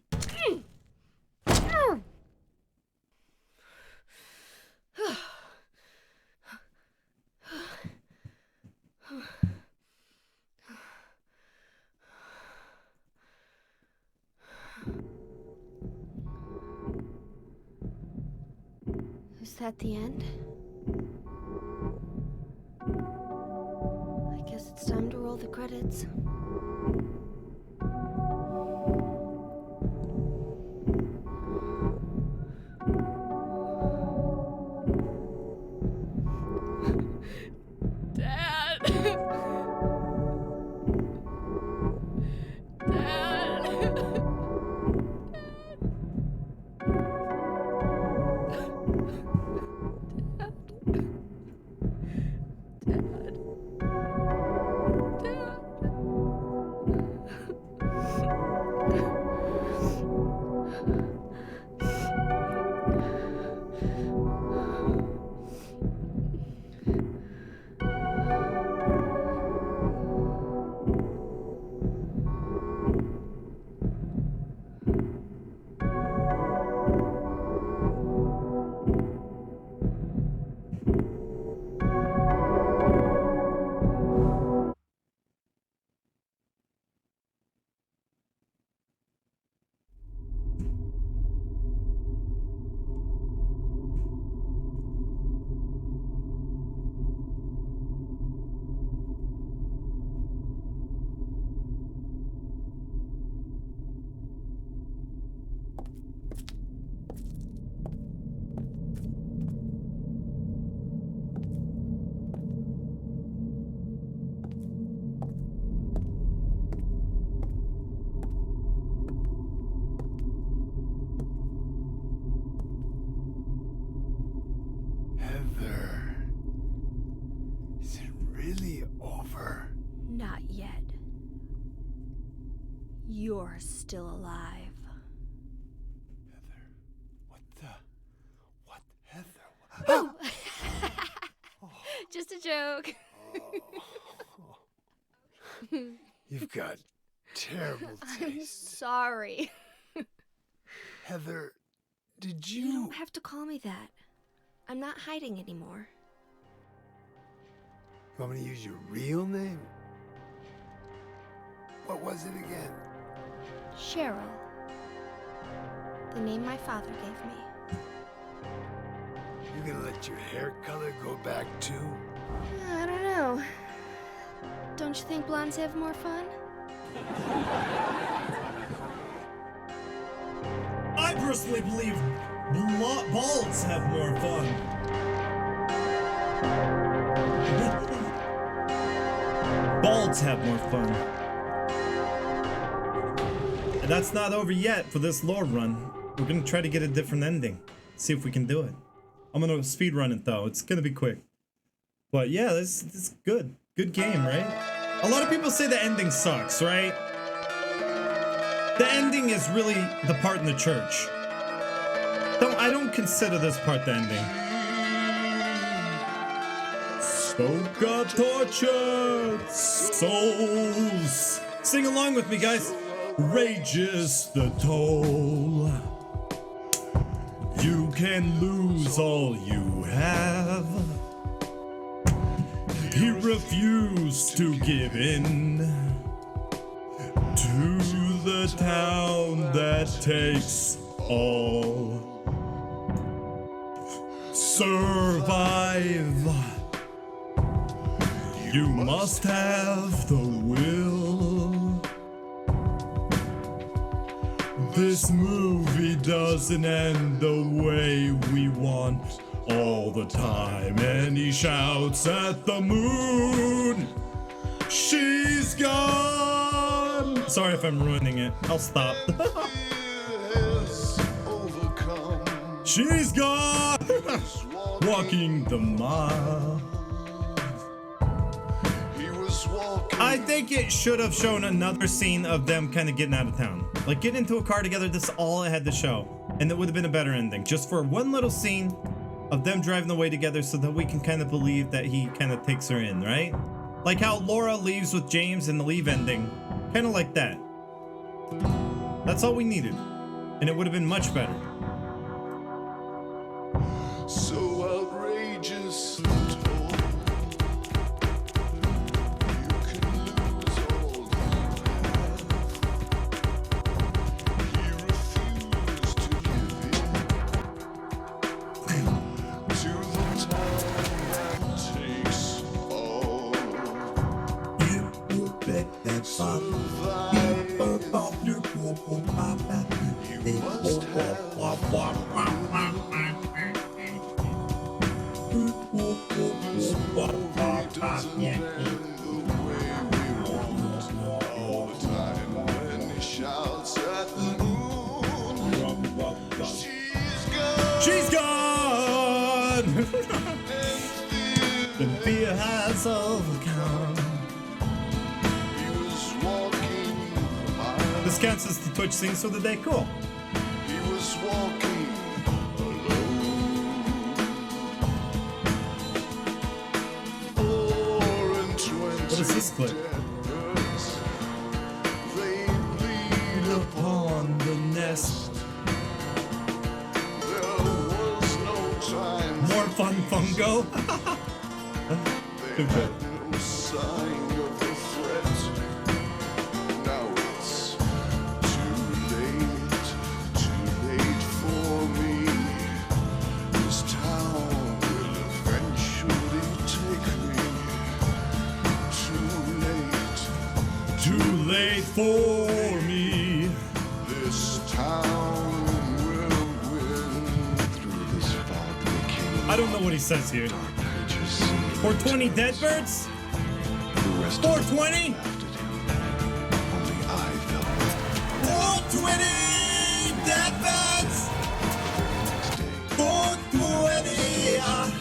S13: Is that the end? I guess it's time to roll the credits.
S7: Dad!
S13: still alive.
S14: Heather.
S13: Just a joke.
S14: You've got terrible
S13: I'm
S14: taste.
S13: sorry.
S14: Heather, did
S13: You don't have to call me that. I'm not hiding anymore.
S14: You want me to use your real name? What was it again?
S13: Cheryl. The name my father gave me.
S14: You gonna let your hair color go back too?
S13: I don't know. Don't you think blondes have more fun?
S1: I personally believe balds have more fun. Balds have more fun. And that's not over yet for this lore run. We're gonna try to get a different ending. See if we can do it. I'm gonna speed run it though. It's gonna be quick. But yeah, this is good. Good game, right? A lot of people say the ending sucks, right? The ending is really the part in the church. I don't consider this part the ending. Smoke of tortured souls. Sing along with me, guys. Rages the toll. You can lose all you have. He refused to give in to the town that takes all. Survive. You must have the will. This movie doesn't end the way we want all the time. And he shouts at the moon, she's gone. Sorry if I'm ruining it. I'll stop. She's gone. Walking the mile. I think it should have shown another scene of them kind of getting out of town. Like getting into a car together, that's all it had to show. And it would have been a better ending. Just for one little scene of them driving away together so that we can kind of believe that he kind of takes her in, right? Like how Laura leaves with James in the Leave ending. Kind of like that. That's all we needed. And it would have been much better.
S3: So outrageous.
S1: She's gone! The fear has overcome. This counts as the Twitch things for the day. Cool.
S3: He was walking alone. 4 and 20
S1: What is this clip?
S3: they bleed
S1: Upon the nest. More fun, Fungo. Good bit.
S3: no sign of the threat. Now it's too late for me. This town will eventually take me.
S1: Too late for me.
S3: This town will win through this fog.
S1: I don't know what he says here. 420 dead birds? 420? 420 dead birds! 420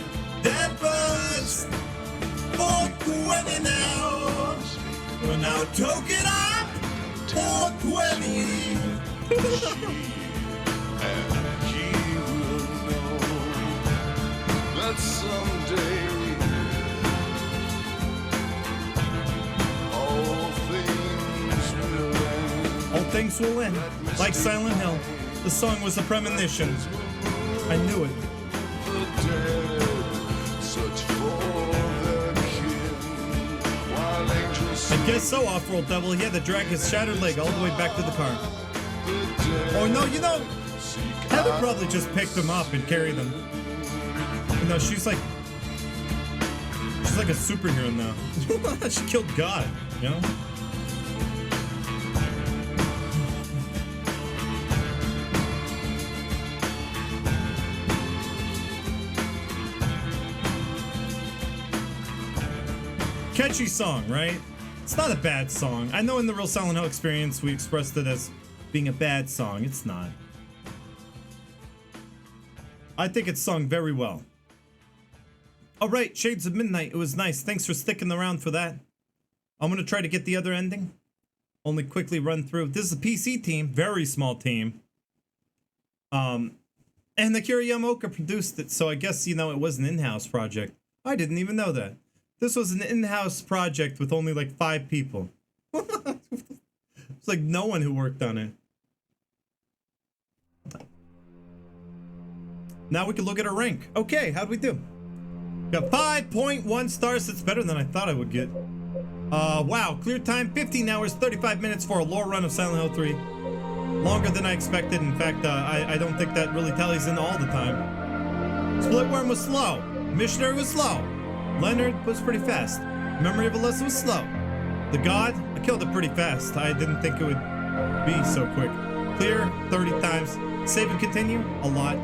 S1: dead birds! 420 now! We're now token up! 420!
S15: And he will know that someday all things will end.
S1: All things will end. Like Silent Hill. The song was a premonition. I knew it.
S15: The dead search for their kin, while angels
S1: I guess so, Off-World Devil. He had to drag his shattered leg all the way back to the car. Or no, you know, Heather probably just picked him up and carried him. You know, she's like a superhero now. She killed God, you know? Catchy song, right? It's not a bad song. I know in the real Silent Hill experience we expressed it as being a bad song. It's not. I think it's sung very well. Alright, Shades of Midnight. It was nice. Thanks for sticking around for that. I'm gonna try to get the other ending. Only quickly run through. This is a PC team. Very small team. And Akira Yamaoka produced it, so I guess, you know, it was an in-house project. I didn't even know that. This was an in-house project with only like 5 people. It's like no one who worked on it. Now we can look at our rank. Okay, how'd we do? Got 5.1 stars. That's better than I thought I would get. Wow. Clear time 15 hours, 35 minutes for a lore run of Silent Hill 3. Longer than I expected. In fact, I don't think that really tallies in all the time. Splitworm was slow. Missionary was slow. Leonard was pretty fast. Memory of Alyssa was slow. The God, I killed it pretty fast. I didn't think it would be so quick. Clear 30 times. Save and continue a lot.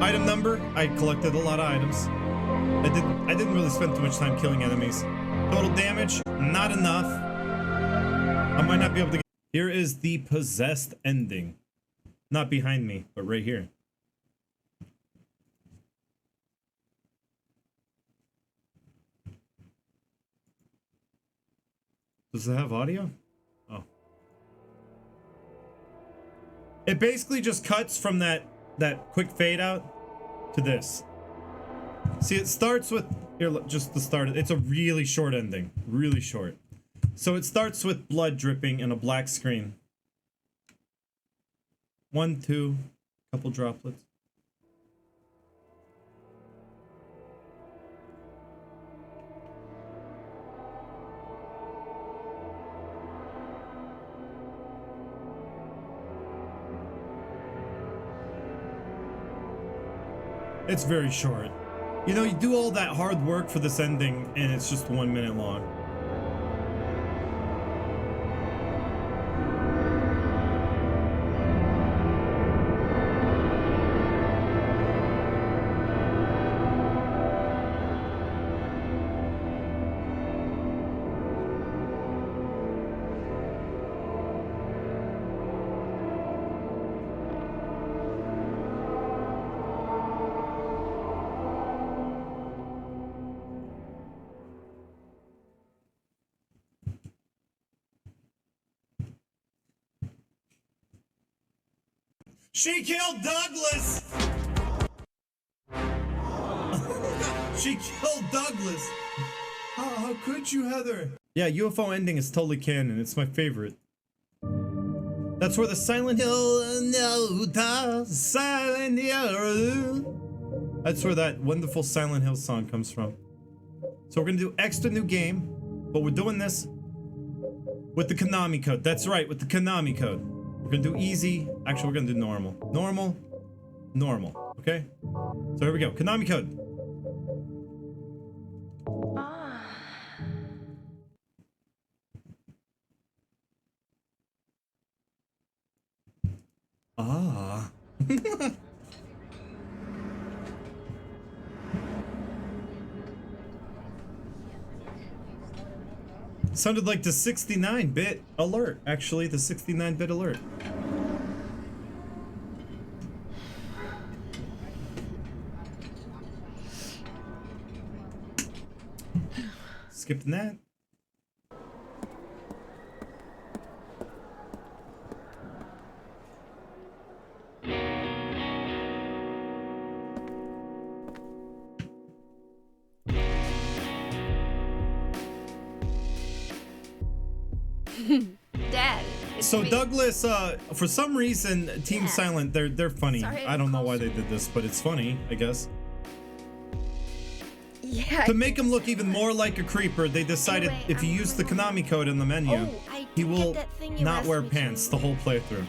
S1: Item number, I collected a lot of items. I didn't really spend too much time killing enemies. Total damage, not enough. I might not be able to get. Here is the possessed ending. Not behind me, but right here. Does it have audio? Oh. It basically just cuts from that quick fade out to this. See, it starts with here, just the start. It's a really short ending, really short. So it starts with blood dripping and a black screen. 1, 2, couple droplets. It's very short. You know, you do all that hard work for this ending, and it's just 1 minute long. She killed Douglas! She killed Douglas! How could you, Heather? Yeah, UFO ending is totally canon. It's my favorite. That's where the Silent Hill... No, the Silent Hill... That's where that wonderful Silent Hill song comes from. So we're gonna do extra new game, but we're doing this with the Konami code. That's right, with the Konami code. We're gonna do easy. Actually, we're gonna do normal. Normal. Normal. Okay? So here we go. Konami code. Ah. Sounded like the 69-bit alert. Actually, the 69-bit alert. Skipping that. So Douglas, for some reason, Team Silent, they're funny.
S13: Sorry,
S1: I don't know why they did this, but it's funny, I guess.
S13: Yeah.
S1: To make him look even more like a creeper, they decided
S13: Anyway,
S1: if you use the Konami code in the menu,
S13: Oh, I
S1: he
S13: did
S1: will
S13: get that thing you
S1: not
S13: asked
S1: wear
S13: me
S1: pants
S13: to.
S1: the whole playthrough.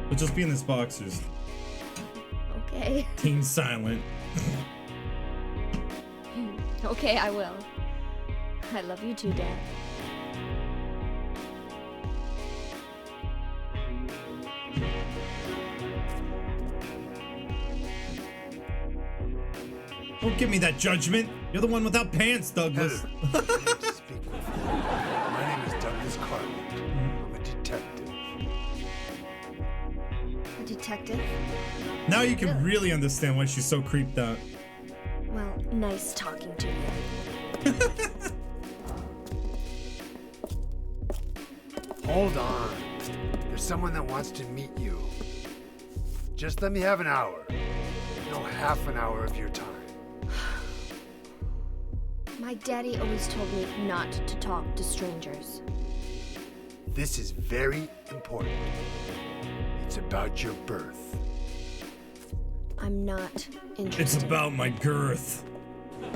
S1: He'll just be in his boxers.
S13: Okay.
S1: Team Silent.
S13: Okay, I will. I love you too, Dad.
S1: Don't give me that judgment. You're the one without pants, Douglas.
S14: Heather, I need to speak with you. My name is Douglas Carland. I'm a detective.
S13: A detective?
S1: Now you can really understand why she's so creeped out.
S13: Well, nice talking to you.
S14: Hold on. There's someone that wants to meet you. Just let me have an hour. No, half an hour of your time.
S13: My daddy always told me not to talk to strangers.
S14: This is very important. It's about your birth.
S13: I'm not interested.
S1: It's about my girth. I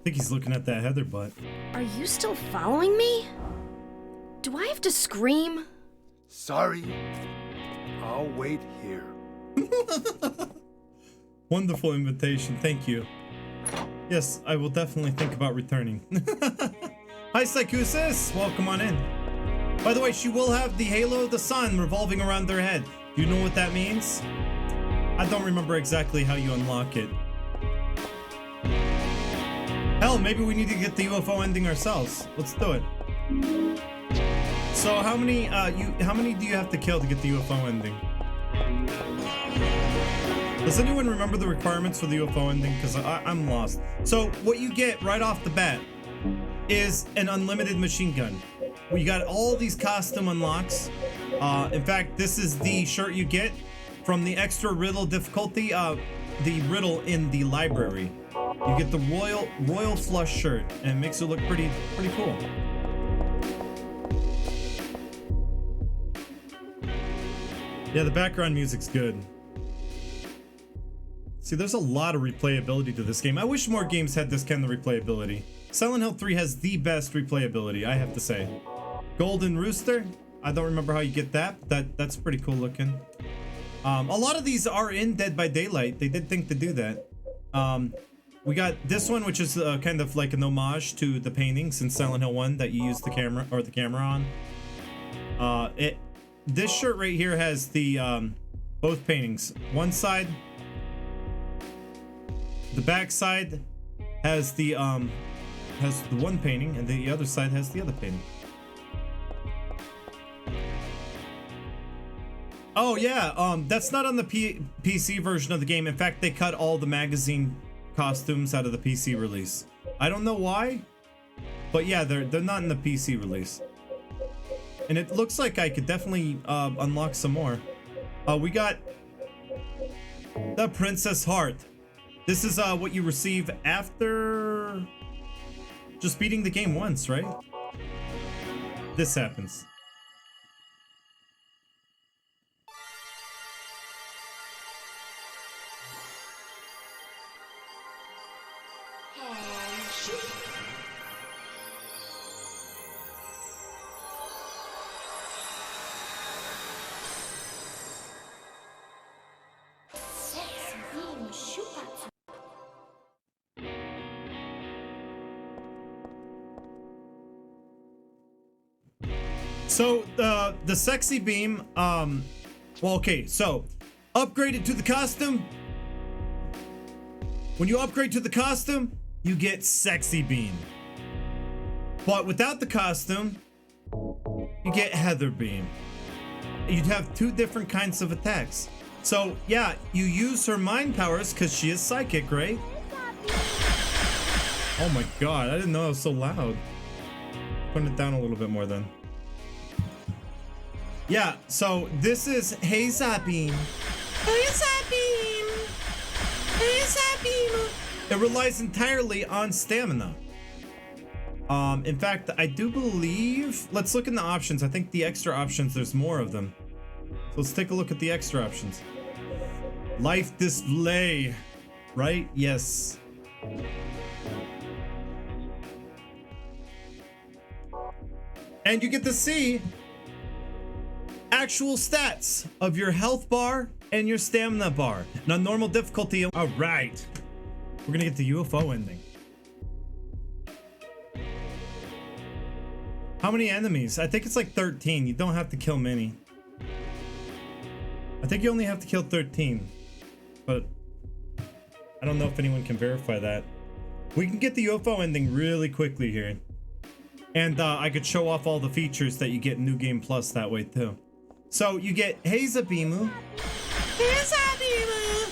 S1: think he's looking at that Heather butt.
S13: Are you still following me? Do I have to scream?
S14: Sorry. I'll wait here.
S1: Wonderful invitation. Thank you. Yes, I will definitely think about returning. Hi, Psychosis. Welcome on in. By the way, she will have the halo of the sun revolving around their head. Do you know what that means? I don't remember exactly how you unlock it. Hell, maybe we need to get the UFO ending ourselves. Let's do it. So how many do you have to kill to get the UFO ending? Does anyone remember the requirements for the UFO ending? Because I'm lost. So what you get right off the bat is an unlimited machine gun. We got all these costume unlocks. In fact, this is the shirt you get from the extra riddle difficulty. The riddle in the library. You get the royal flush shirt, and it makes it look pretty cool. Yeah, the background music's good. See, there's a lot of replayability to this game. I wish more games had this kind of replayability. Silent Hill 3 has the best replayability, I have to say. Golden Rooster, I don't remember how you get that. That's pretty cool looking. A lot of these are in Dead by Daylight. They did think to do that. We got this one, which is kind of like an homage to the paintings in Silent Hill 1 that you use the camera on. This shirt right here has the both paintings. One side, the back side has the one painting, and the other side has the other painting. Oh yeah, that's not on the PC version of the game. In fact, they cut all the magazine costumes out of the PC release. I don't know why, but yeah, they're not in the PC release. And it looks like I could definitely unlock some more. We got the Princess Heart. This is what you receive after just beating the game once, right? This happens. So the sexy beam, well, okay, so upgraded to the costume. When you upgrade to the costume, you get sexy beam. But without the costume, you get Heather beam. You'd have two different kinds of attacks. So yeah, you use her mind powers because she is psychic, right? Oh my god, I didn't know it was so loud. Putting it down a little bit more then. Yeah, so this is Haza Beam.
S9: Haza Beam. Haza Beam.
S1: It relies entirely on stamina. In fact, I do believe, let's look in the options. I think the extra options, there's more of them. So let's take a look at the extra options. Life display, right? Yes. And you get to see actual stats of your health bar and your stamina bar. Now, normal difficulty. All right. We're gonna get the UFO ending. How many enemies? I think it's like 13. You don't have to kill many. I think you only have to kill 13. But I don't know if anyone can verify that. We can get the UFO ending really quickly here. And I could show off all the features that you get in New Game Plus that way too. So you get Heizabimu.
S9: Heizabimu.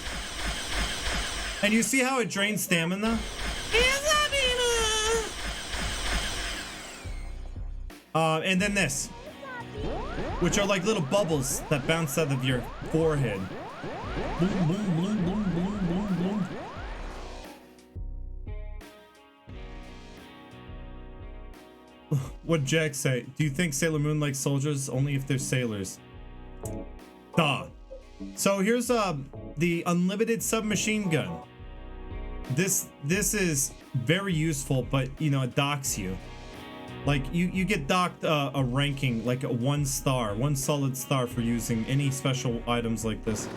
S1: And you see how it drains stamina? And then this, which are like little bubbles that bounce out of your forehead. Boom, boom, boom, boom, boom, boom, boom. What'd Jack say? Do you think Sailor Moon likes soldiers only if they're sailors? Duh. So here's the unlimited submachine gun. This is very useful, but you know, it docks you. Like you get docked a ranking, like a 1 star, 1 solid star for using any special items like this.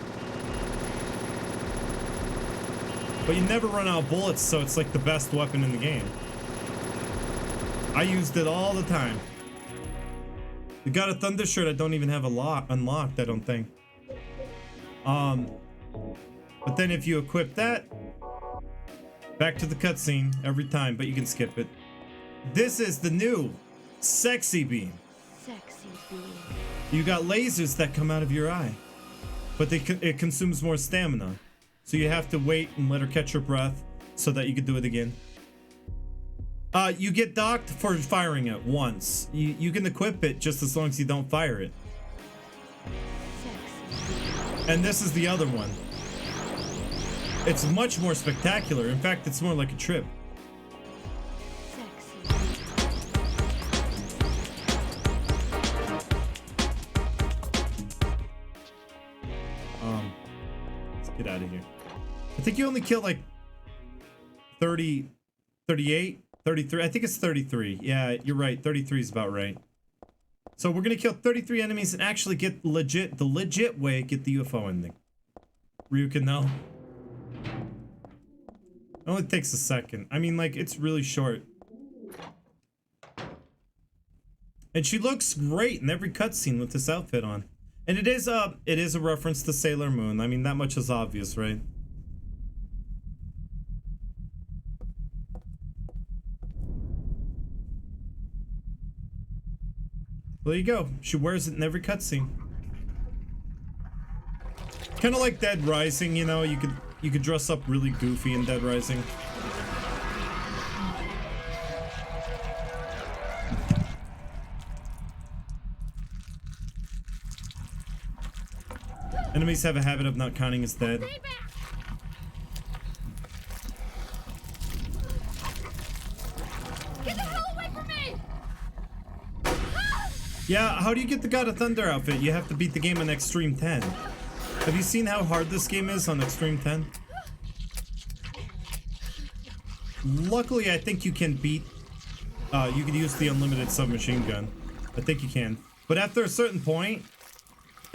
S1: But you never run out of bullets, so it's like the best weapon in the game. I used it all the time. You got a Thunder shirt I don't even have unlocked, I don't think. But then if you equip that, back to the cutscene every time, but you can skip it. This is the new Sexy Beam.
S5: Sexy beam.
S1: You got lasers that come out of your eye, but it consumes more stamina. So you have to wait and let her catch her breath so that you can do it again. You get docked for firing it once. You can equip it just as long as you don't fire it. And this is the other one. It's much more spectacular. In fact, it's more like a trip. Let's get out of here. I think you only kill like 30, 38, 33. I think it's 33. Yeah, you're right. 33 is about right. So we're gonna kill 33 enemies and actually get the legit way, get the UFO ending. Ryukin, no. It only takes a second. I mean, like, it's really short. And she looks great in every cutscene with this outfit on. And it is a reference to Sailor Moon. I mean, that much is obvious, right? There you go. She wears it in every cutscene. Kind of like Dead Rising, you know. You could dress up really goofy in Dead Rising. Enemies have a habit of not counting as dead.
S9: Get the hell away from me!
S1: Yeah, how do you get the God of Thunder outfit? You have to beat the game on Extreme 10. Have you seen how hard this game is on Extreme 10? Luckily, I think you can beat... you can use the unlimited submachine gun. I think you can. But after a certain point,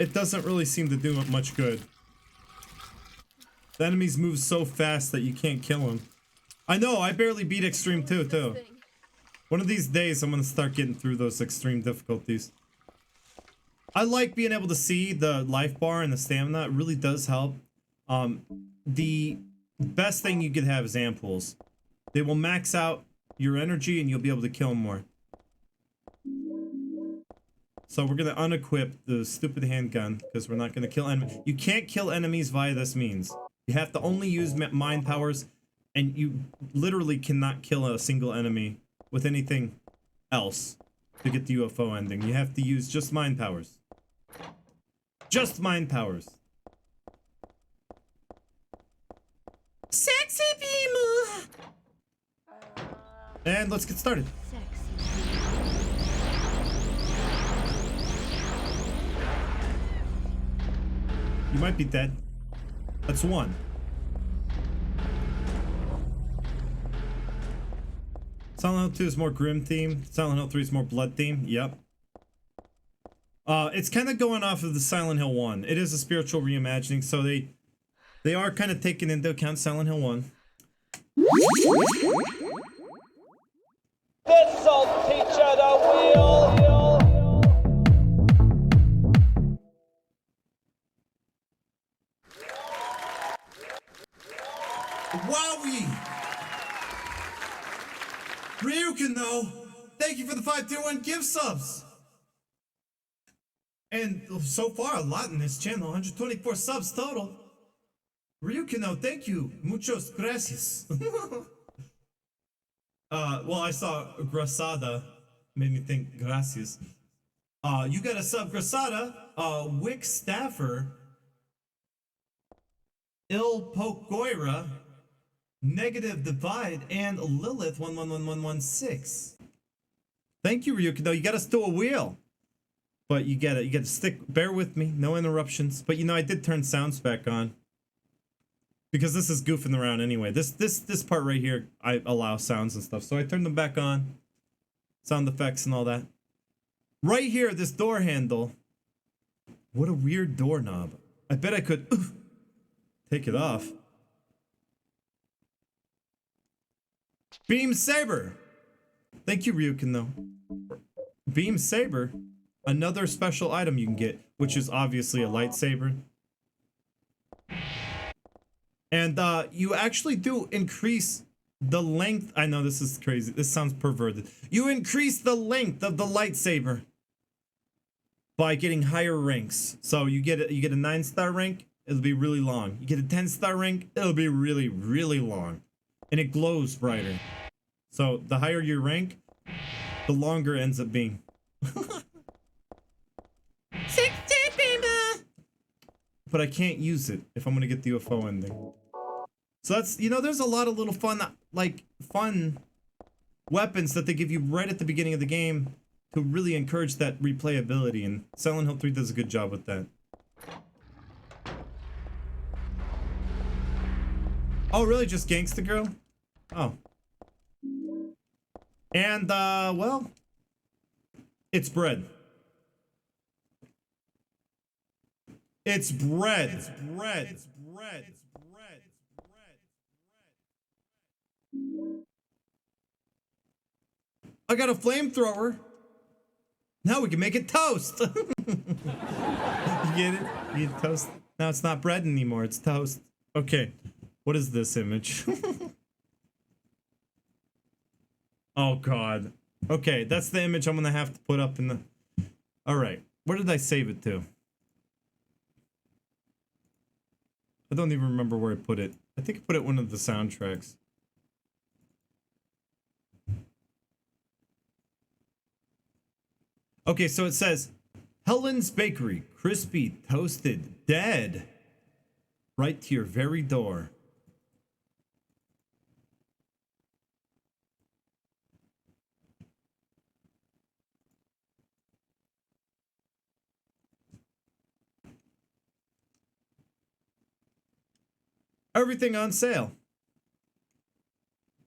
S1: it doesn't really seem to do much good. The enemies move so fast that you can't kill them. I know, I barely beat Extreme 2, too. One of these days, I'm gonna start getting through those extreme difficulties. I like being able to see the life bar and the stamina. It really does help. The best thing you could have is ampoules. They will max out your energy and you'll be able to kill more. So we're gonna unequip the stupid handgun because we're not gonna kill enemies. You can't kill enemies via this means. You have to only use mind powers, and you literally cannot kill a single enemy with anything else to get the UFO ending. You have to use just mind powers. Just mind powers.
S9: Sexy Beamu!
S1: And let's get started. You might be dead. That's one. Silent Hill 2 is more grim theme. Silent Hill 3 is more blood theme. Yep. It's kind of going off of the Silent Hill 1. It is a spiritual reimagining, so they are kind of taking into account Silent Hill 1.
S2: This'll teach you the wheel.
S1: Wowie! Ryukin, though, thank you for the 521 gift subs. And so far, a lot in this channel, 124 subs total. Ryukin, though, thank you. Muchos gracias. Well, I saw Grasada, made me think gracias. You got a sub, Grasada, Wick Staffer, Il Pokoira, Negative Divide, and Lilith 111116. Thank you, Ryuki. Though you got us to a wheel, but you get it. You got to stick. Bear with me. No interruptions. But you know, I did turn sounds back on because this is goofing around anyway. This part right here, I allow sounds and stuff, so I turned them back on. Sound effects and all that. Right here, this door handle. What a weird doorknob. I bet I could take it off. Beam Saber. Thank you, Ryukin, though. Beam Saber, another special item you can get, which is obviously a lightsaber. And you actually do increase the length. I know this is crazy. This sounds perverted. You increase the length of the lightsaber by getting higher ranks. So you get a 9-star rank, it'll be really long. You get a 10-star rank, it'll be really, really long. And it glows brighter. So the higher your rank, the longer it ends up being.
S9: 60 people.
S1: But I can't use it if I'm gonna get the UFO ending. So that's, you know, there's a lot of little fun weapons that they give you right at the beginning of the game to really encourage that replayability, and Silent Hill 3 does a good job with that. Oh, really? Just Gangsta Girl? Oh. And, well, it's bread. It's bread. It's bread. It's bread. It's bread. It's bread. I got a flamethrower. Now we can make it toast. You get it? You get toast. Now it's not bread anymore. It's toast. Okay. What is this image? Oh god. Okay, that's the image I'm gonna have to put up in the... Alright, where did I save it to? I don't even remember where I put it. I think I put it in one of the soundtracks. Okay, so it says, Helen's Bakery, crispy, toasted, dead. Right to your very door. Everything on sale.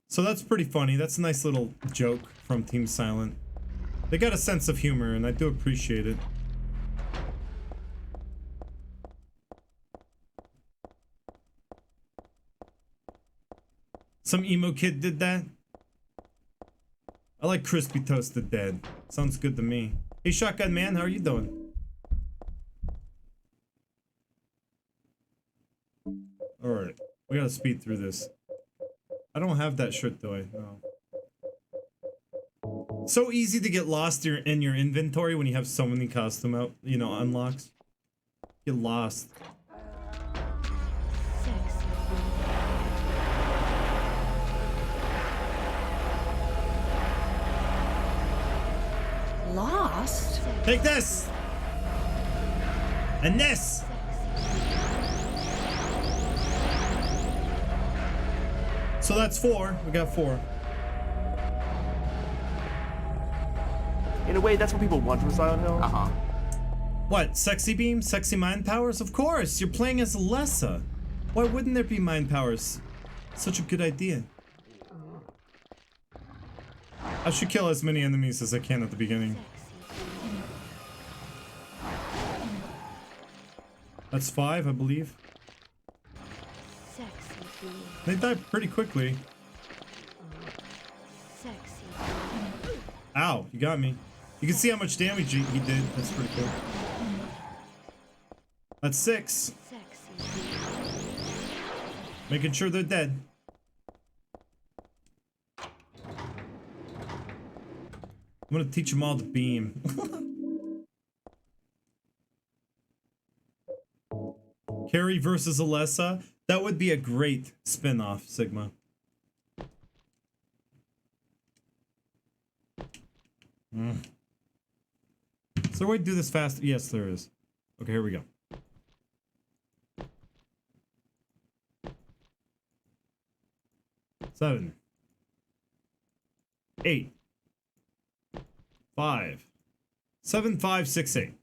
S1: So that's pretty funny. That's a nice little joke from Team Silent. They got a sense of humor, and I do appreciate it. Some emo kid did that. I like crispy toasted dead. Sounds good to me. Hey, Shotgun Man, how are you doing? Alright, we gotta speed through this. I don't have that shirt, do I? No. So easy to get lost in your inventory when you have so many custom out, you know, unlocks. Get lost.
S6: Lost?
S1: Take this! And this! So that's 4. We got 4.
S16: In a way, that's what people want from Silent Hill.
S17: Uh-huh.
S1: What? Sexy beam? Sexy mind powers? Of course! You're playing as Alessa. Why wouldn't there be mind powers? Such a good idea. I should kill as many enemies as I can at the beginning. That's 5, I believe. They die pretty quickly. Ow, you got me. You can see how much damage he did. That's pretty cool. That's 6. Making sure they're dead. I'm gonna teach them all to beam. Carrie versus Alessa. That would be a great spin-off, Sigma. Is there a way to do this fast? Yes, there is. Okay, here we go. Seven. 8. 5. 7, 5, 6, 8.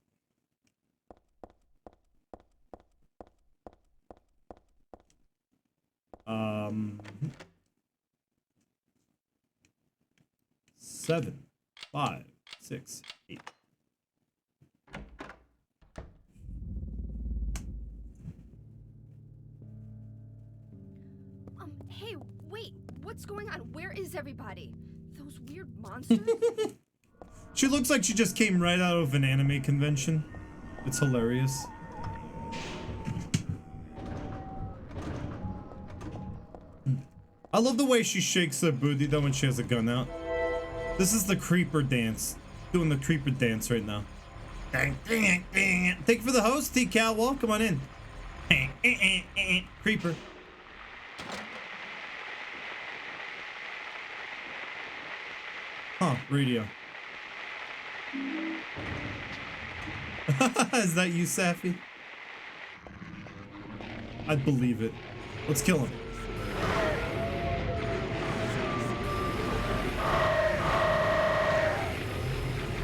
S1: Seven, 5, 6, 8.
S5: Hey, wait, what's going on? Where is everybody? Those weird monsters?
S1: She looks like she just came right out of an anime convention. It's hilarious. I love the way she shakes her booty though when she has a gun out. This is the creeper dance. Doing the creeper dance right now. Thank you for the host, T-Cal. Well, come on in. Creeper. Huh, radio. Is that you, Safi? I'd believe it. Let's kill him.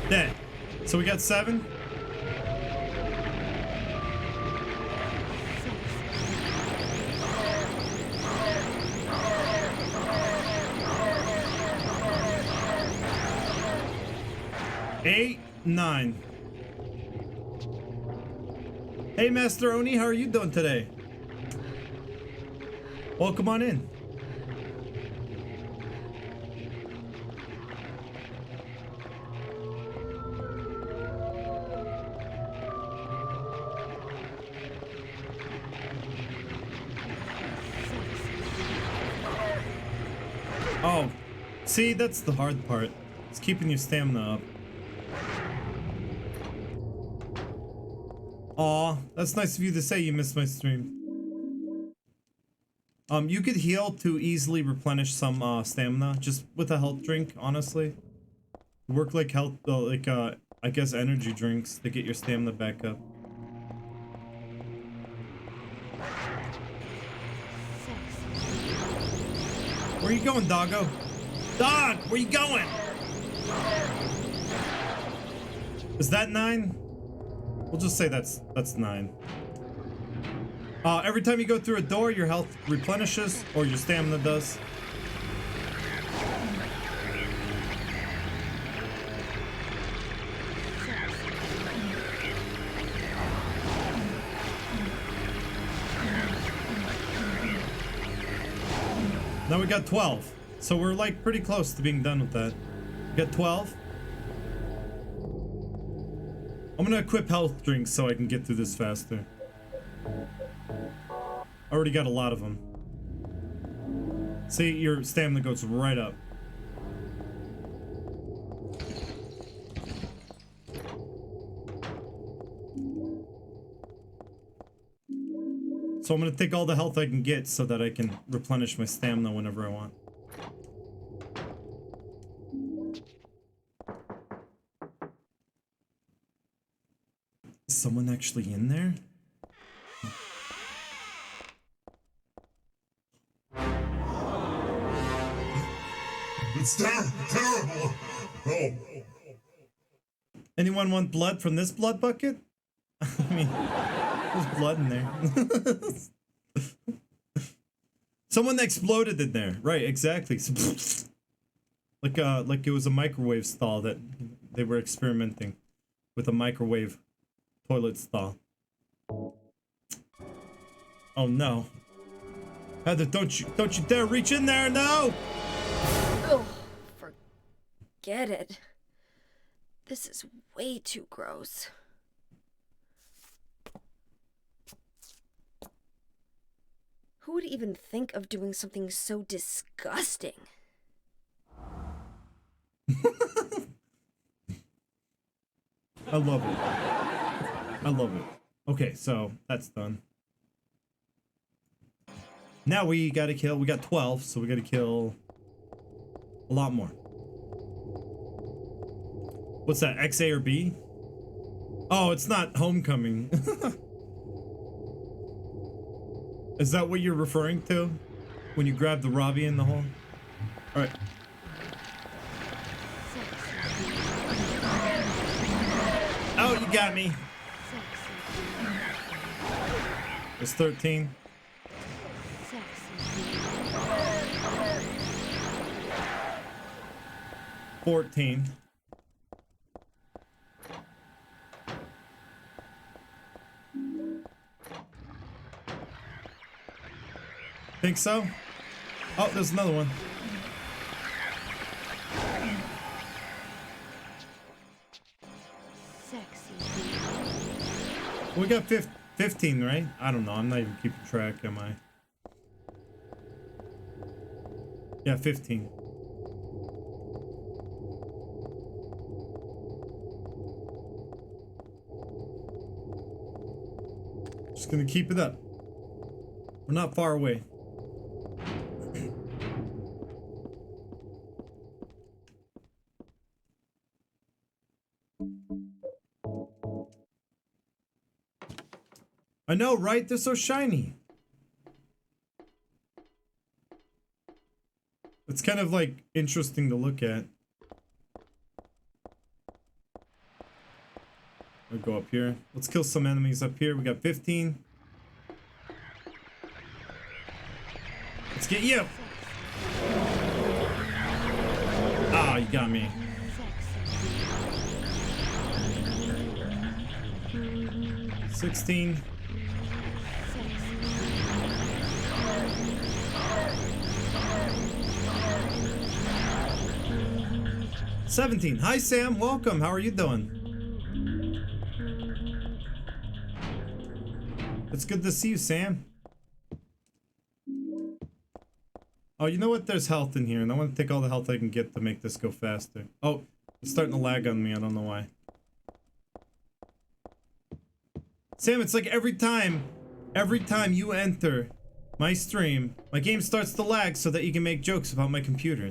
S1: Dead. So we got 7. Eight, 9. Hey, Master Oni, how are you doing today? Welcome on in. Oh, see, that's the hard part. It's keeping your stamina up. Aw, that's nice of you to say. You missed my stream. You could heal to easily replenish some stamina just with a health drink, honestly. Work like health, I guess energy drinks to get your stamina back up. Where you going, doggo? Dog, where you going? Is that 9? We'll just say that's 9. Every time you go through a door, your health replenishes, or your stamina does. Now we got 12. So we're like pretty close to being done with that. We got 12. I'm gonna equip health drinks so I can get through this faster. I already got a lot of them. See, your stamina goes right up. So I'm gonna take all the health I can get so that I can replenish my stamina whenever I want. Is someone actually in there?
S3: It's terrible. Oh.
S1: Anyone want blood from this blood bucket? I mean, there's blood in there. Someone exploded in there. Right, exactly. Like it was a microwave stall that they were experimenting with, a microwave toilet stall. Oh no. Heather, don't you dare reach in there, no!
S13: Oh, forget it. This is way too gross. Who would even think of doing something so disgusting?
S1: I love it. I love it. Okay, so that's done. Now we got 12, so we gotta kill a lot more. What's that, XA or B? Oh, it's not Homecoming. Is that what you're referring to? When you grab the Robbie in the hole? Alright. Oh, you got me. It's 13. 14. Think so? Oh, there's another one. We got 15, right? I don't know. I'm not even keeping track, am I? Yeah, 15. Just gonna keep it up. We're not far away. I know, right? They're so shiny. It's kind of like interesting to look at. We'll go up here. Let's kill some enemies up here. We got 15. Let's get you. Ah, you got me. $16. 17. Hi, Sam. Welcome. How are you doing? It's good to see you, Sam. Oh, you know what? There's health in here, and I want to take all the health I can get to make this go faster. Oh, it's starting to lag on me. I don't know why. Sam, it's like every time you enter my stream, my game starts to lag so that you can make jokes about my computer.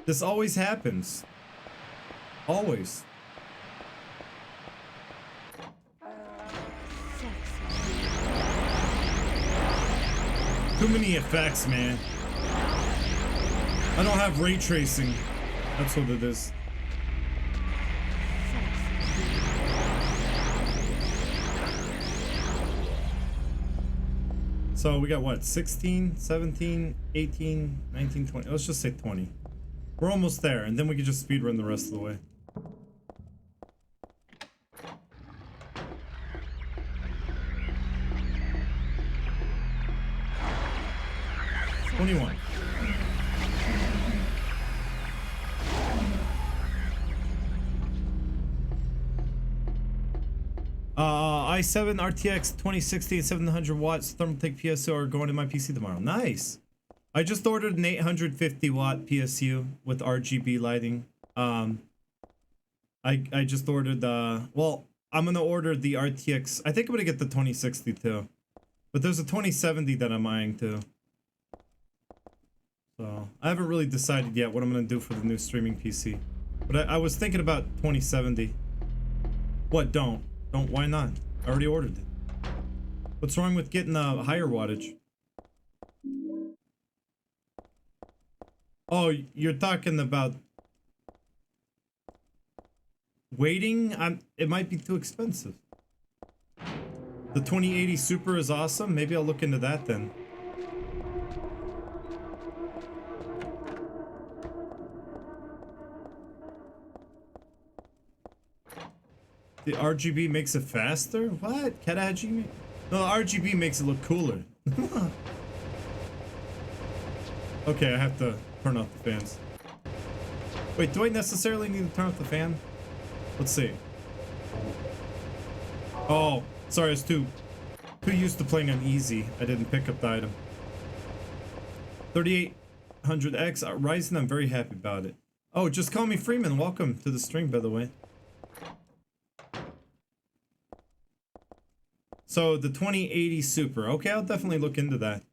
S1: This always happens. Always. Too many effects, man. I don't have ray tracing. That's what it is. So we got what? 16, 17, 18, 19, 20. Let's just say 20. We're almost there, and then we can just speedrun the rest of the way. $21. i7 RTX 2060 and 700 watts Thermaltake PSU are going to my PC tomorrow. Nice. I just ordered an 850 watt PSU with RGB lighting. I just ordered well, I'm gonna order the RTX. I think I'm gonna get the 2060 too, but there's a 2070 that I'm eyeing too. So I haven't really decided yet what I'm gonna do for the new streaming PC, but I was thinking about 2070. What? Don't. Why not? I already ordered it. What's wrong with getting a higher wattage? Oh, you're talking about waiting, it might be too expensive. The 2080 Super is awesome. Maybe I'll look into that then. The RGB makes it faster? What? Kataji? No, the RGB makes it look cooler. Okay, I have to turn off the fans. Wait, do I necessarily need to turn off the fan? Let's see. Oh, sorry, I was too used to playing on easy. I didn't pick up the item. 3800X Ryzen, I'm very happy about it. Oh, just call me Freeman. Welcome to the stream, by the way. So the 2080 Super. Okay, I'll definitely look into that.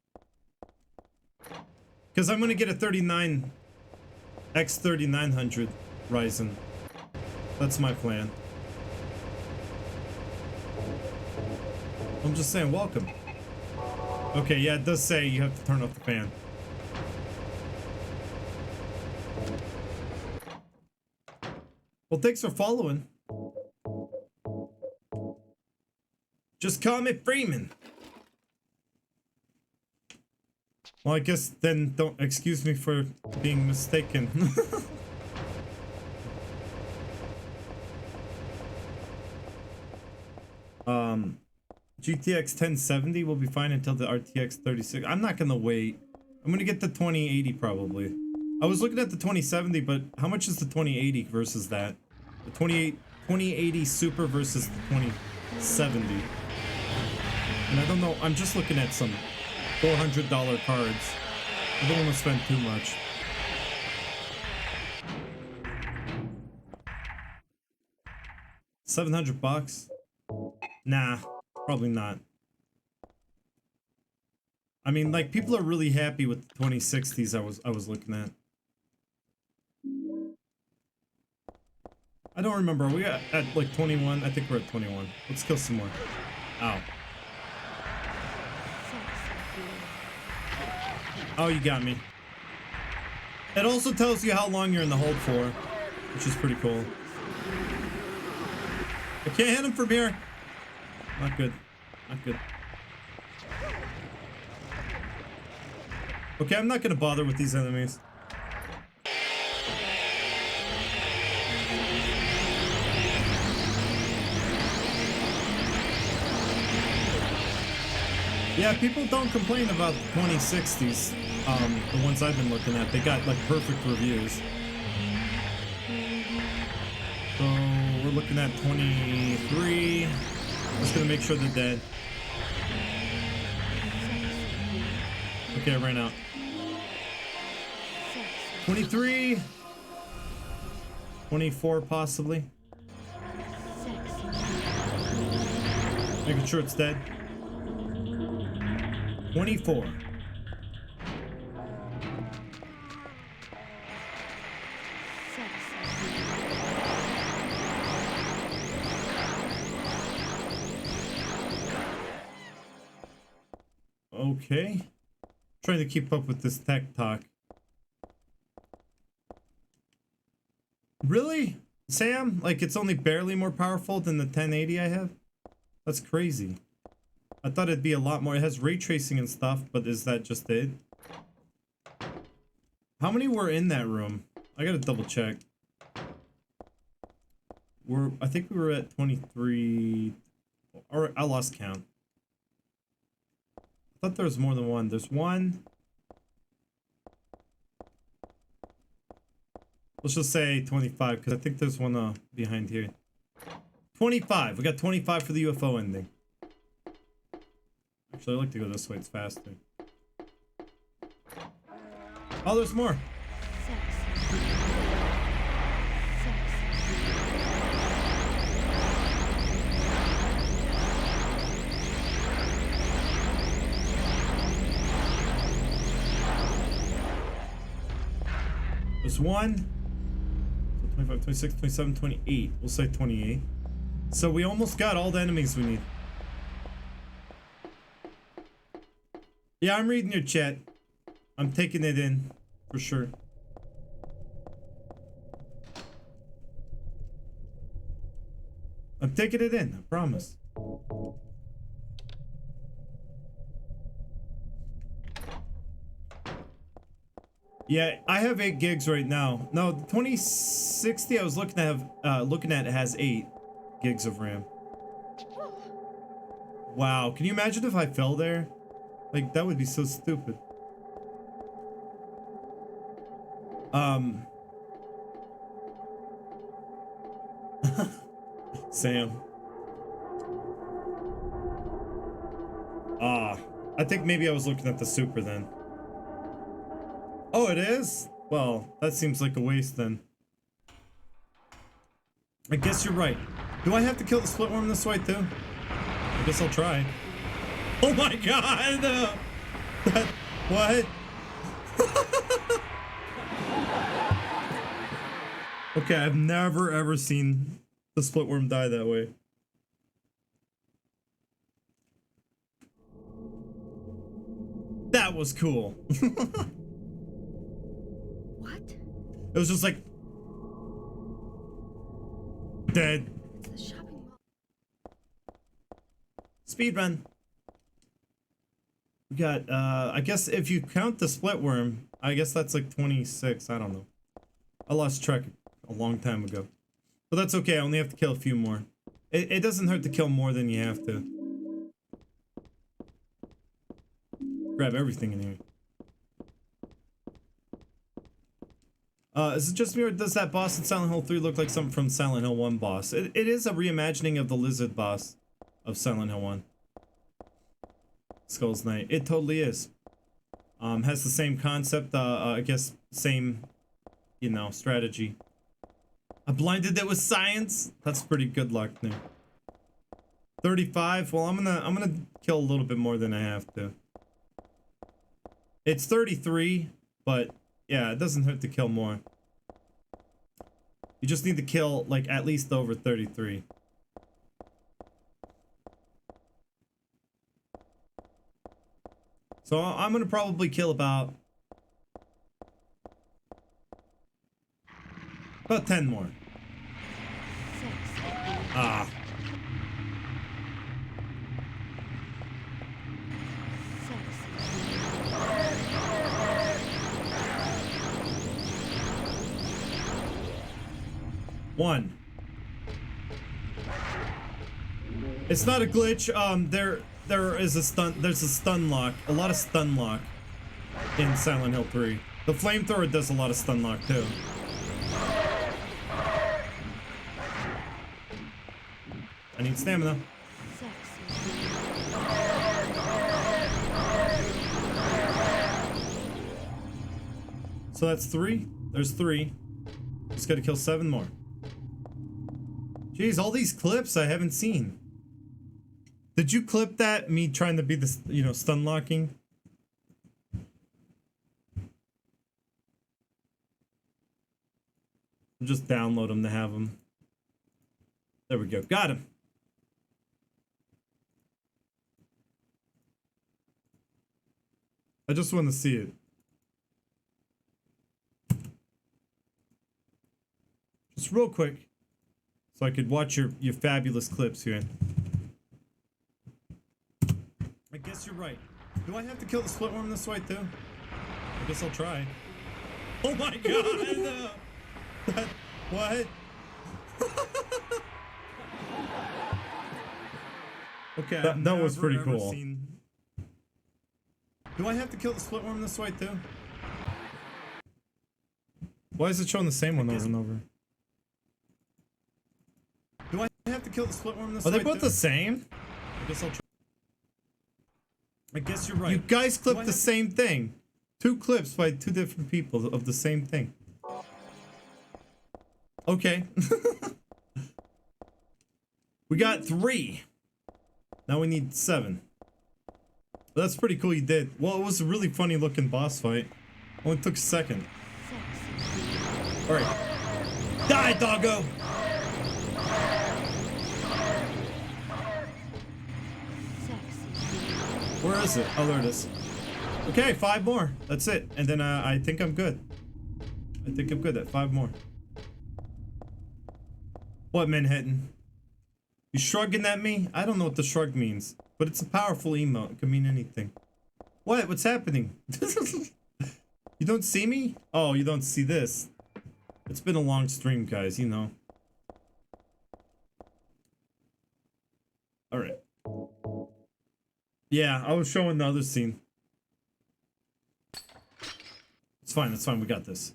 S1: Because I'm going to get a X3900 Ryzen. That's my plan. I'm just saying, welcome. Okay, yeah, it does say you have to turn off the fan. Well, thanks for following. Just call me Freeman. Well, I guess then don't excuse me for being mistaken. GTX 1070 will be fine until the RTX 3060. I'm not gonna wait. I'm gonna get the 2080 probably. I was looking at the 2070, but how much is the 2080 versus that? The 2080 Super versus the 2070. And I don't know, I'm just looking at some $400 cards. I don't want to spend too much. $700? Nah, probably not. I mean, like, people are really happy with the 2060s I was looking at. I don't remember. Are we at like 21? I think we're at 21. Let's kill some more. Ow. Oh, you got me. It also tells you how long you're in the hold for, which is pretty cool. I can't hit him from here. Not good. Not good. Okay, I'm not gonna bother with these enemies. Yeah, people don't complain about the 2060s. The ones I've been looking at, they got like perfect reviews. So we're looking at 23. Just gonna make sure they're dead. Okay, I ran out. 23. 24 possibly. Making sure it's dead. 24. Okay. Trying to keep up with this tech talk. Really? Sam? Like it's only barely more powerful than the 1080 I have? That's crazy. I thought it'd be a lot more. It has ray tracing and stuff, but is that just it? How many were in that room? I gotta double check. I think we were at 23. Or I lost count. I thought there was more than one. There's one. Let's just say 25, because I think there's one behind here. 25. We got 25 for the UFO ending. Actually, I like to go this way. It's faster. Oh, there's more. There's one. So 25, 26, 27, 28. We'll say 28. So we almost got all the enemies we need. Yeah, I'm reading your chat. I'm taking it in, for sure. I'm taking it in, I promise. Yeah, I have 8 gigs right now. No, 2060 I was looking at it has 8 gigs of RAM. Wow, can you imagine if I fell there? Like, that would be so stupid. Sam. I think maybe I was looking at the super then. Oh, it is? Well, that seems like a waste then. I guess you're right. Do I have to kill the split worm this way too? I guess I'll try. Oh my god! What? Okay, I've never ever seen the split worm die that way. That was cool.
S5: What?
S1: It was just like dead.
S5: It's the shopping mall.
S1: Speed run. We got I guess if you count the split worm, I guess that's like 26. I don't know. I lost track a long time ago. But that's okay, I only have to kill a few more. It doesn't hurt to kill more than you have to. Grab everything in here. Is it just me or does that boss in Silent Hill 3 look like something from Silent Hill 1 boss? It is a reimagining of the lizard boss of Silent Hill 1. Skull's Knight. It totally is. Has the same concept, I guess same, you know, strategy. I blinded it with science? That's pretty good luck now. 35? Well, I'm gonna kill a little bit more than I have to. It's 33, but yeah, it doesn't hurt to kill more. You just need to kill, like, at least over 33. So I'm gonna probably kill about 10 more. Ah. One. It's not a glitch. There is a stun. There's a stun lock. A lot of stun lock in Silent Hill 3. The flamethrower does a lot of stun lock too. I need stamina. So that's 3. There's 3. Just gotta kill 7 more. Jeez, all these clips I haven't seen. Did you clip that? Me trying to be the, you know, stun locking? Just download them to have them. There we go. Got him. I just want to see it. Just real quick. So I could watch your fabulous clips here. I guess you're right. Do I have to kill the split worm this way too? I guess I'll try. Oh my god! What? Okay, that was pretty cool. Do I have to kill the split worm this way too? Why is it showing the same one over and over? Do I have to kill the split worm this way too? Are they both the same? I guess I'll try. I guess you're right. You guys clipped the same thing. 2 clips by 2 different people of the same thing. Okay. We got 3. Now we need 7. That's pretty cool you did. Well, it was a really funny looking boss fight. Only took a second. Alright. Die, doggo! Where is it? Oh, there it is. Okay, 5 more. That's it. And then I think I'm good. I think I'm good at 5 more. What, Manhattan? You shrugging at me? I don't know what the shrug means, but it's a powerful emote. It could mean anything. What? What's happening? You don't see me? Oh, you don't see this. It's been a long stream, guys, you know. Alright. Yeah, I was showing the other scene. It's fine, we got this.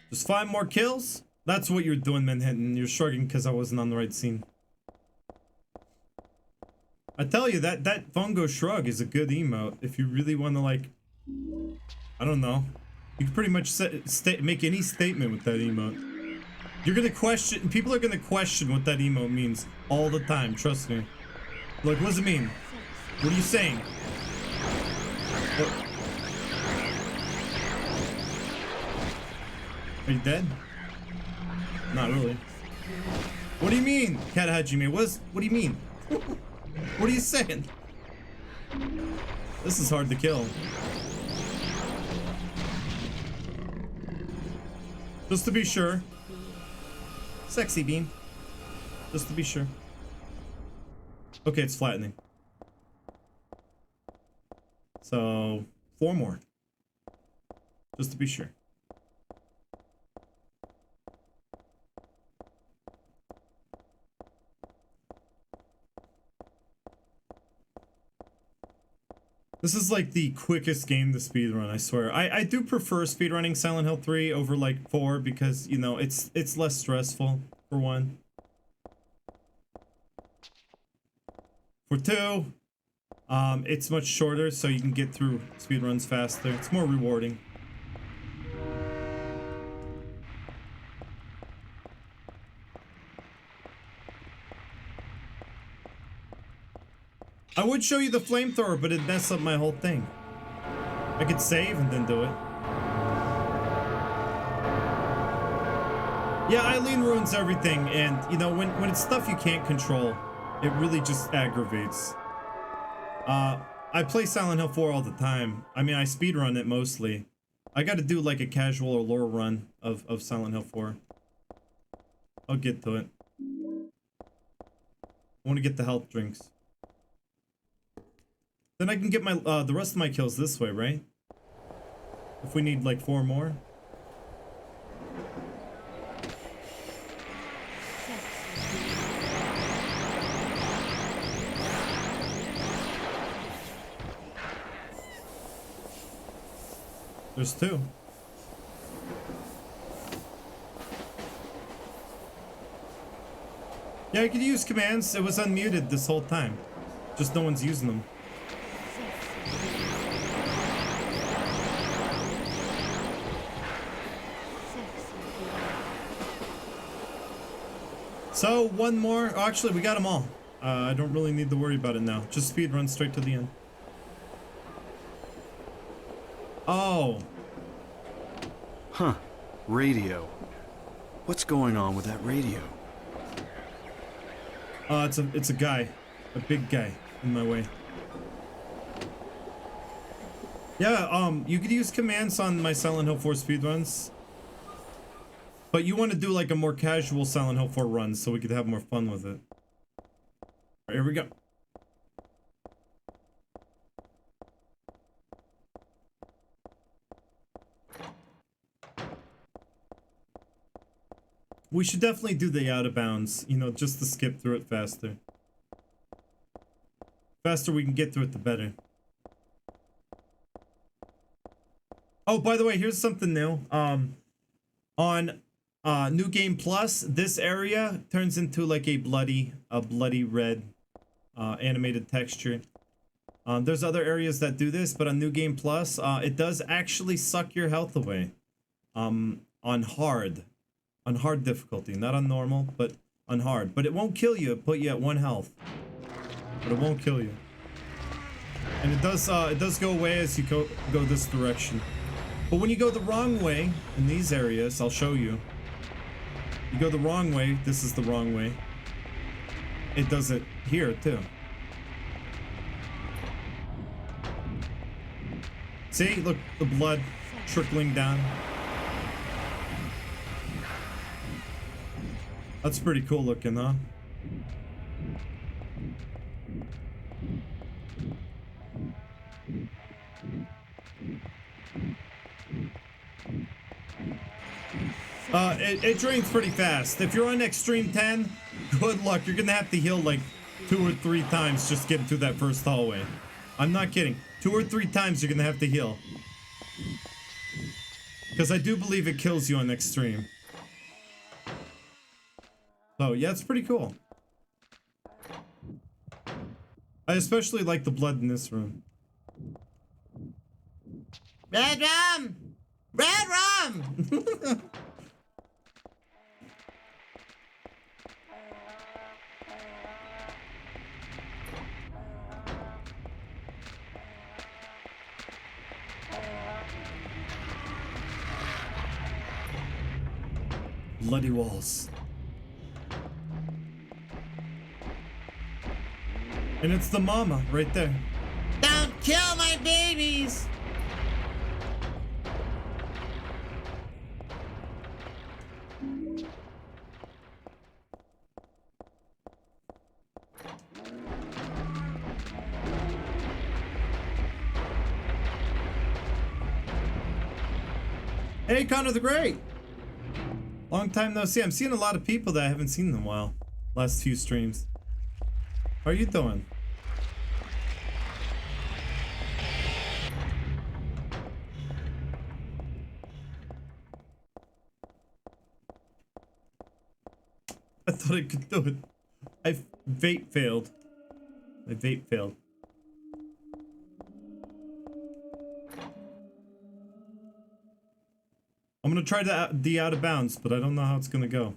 S1: Just 5 more kills? That's what you're doing, Manhattan. You're shrugging because I wasn't on the right scene. I tell you, that Fungo shrug is a good emote if you really want to, like... I don't know. You can pretty much make any statement with that emote. You're gonna question... People are gonna question what that emote means all the time, trust me. Like, what does it mean? What are you saying? What? Are you dead? Not really. What do you mean, Cat Hajime? What do you mean? What are you saying? This is hard to kill. Just to be sure. Sexy beam. Just to be sure. Okay, it's flattening. So, 4 more. Just to be sure. This is like the quickest game to speedrun, I swear. I do prefer speedrunning Silent Hill 3 over like 4 because, you know, it's less stressful, for one. For 2, it's much shorter, so you can get through speedruns faster. It's more rewarding. I would show you the flamethrower, but it'd mess up my whole thing. I could save and then do it. Yeah, Eileen ruins everything, and you know, when it's stuff you can't control, it really just aggravates. I play Silent Hill 4 all the time. I mean, I speedrun it mostly. I gotta do like a casual or lore run of Silent Hill 4. I'll get to it. I want to get the health drinks. Then I can get my the rest of my kills this way, right? If we need like 4 more. There's 2. Yeah, I could use commands. It was unmuted this whole time. Just no one's using them. So, 1 more. Oh, actually, we got them all. I don't really need to worry about it now. Just speed run straight to the end. Oh.
S17: Huh. Radio. What's going on with that radio?
S1: It's a guy. A big guy in my way. Yeah, you could use commands on my Silent Hill 4 speedruns. But you want to do like a more casual Silent Hill 4 run so we could have more fun with it. Alright, here we go. We should definitely do the out of bounds, you know, just to skip through it faster. Faster we can get through it, the better. Oh, by the way, here's something new. On New Game Plus, this area turns into like a bloody red animated texture. There's other areas that do this, but on New Game Plus, it does actually suck your health away. On hard difficulty, not on normal, but on hard. But it won't kill you. It put you at 1 health, but it won't kill you. And it does go away as you go this direction. But when you go the wrong way in these areas, I'll show you. You go the wrong way. This is the wrong way. It does it here too. See, look, the blood trickling down. That's pretty cool looking, huh? It drains pretty fast. If you're on extreme 10, good luck. You're gonna have to heal like 2 or 3 times just getting through that first hallway. I'm not kidding. 2 or 3 times you're gonna have to heal. Because I do believe it kills you on extreme. So yeah, it's pretty cool. I especially like the blood in this room.
S18: Red rum! Red rum!
S1: Bloody walls. And it's the mama right there.
S18: Don't kill my babies!
S1: Hey, Connor the Great! Long time no see. I'm seeing a lot of people that I haven't seen in a while. Last few streams. How are you doing? I thought I could do it. I vape failed. My vape failed. I'm gonna try the out of bounds, but I don't know how it's gonna go.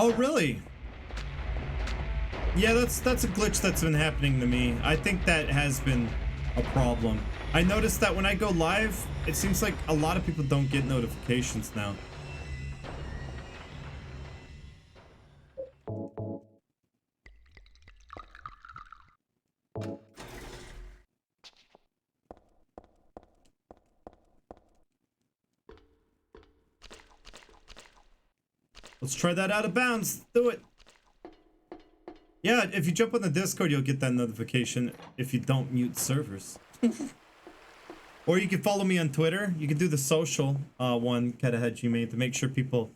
S1: Oh, really? Yeah, that's a glitch that's been happening to me. I think that has been a problem. I noticed that when I go live, it seems like a lot of people don't get notifications now. Let's try that out of bounds. Do it. Yeah, if you jump on the Discord, you'll get that notification if you don't mute servers. Or you can follow me on Twitter. You can do the social one, Katahead, you made to make sure people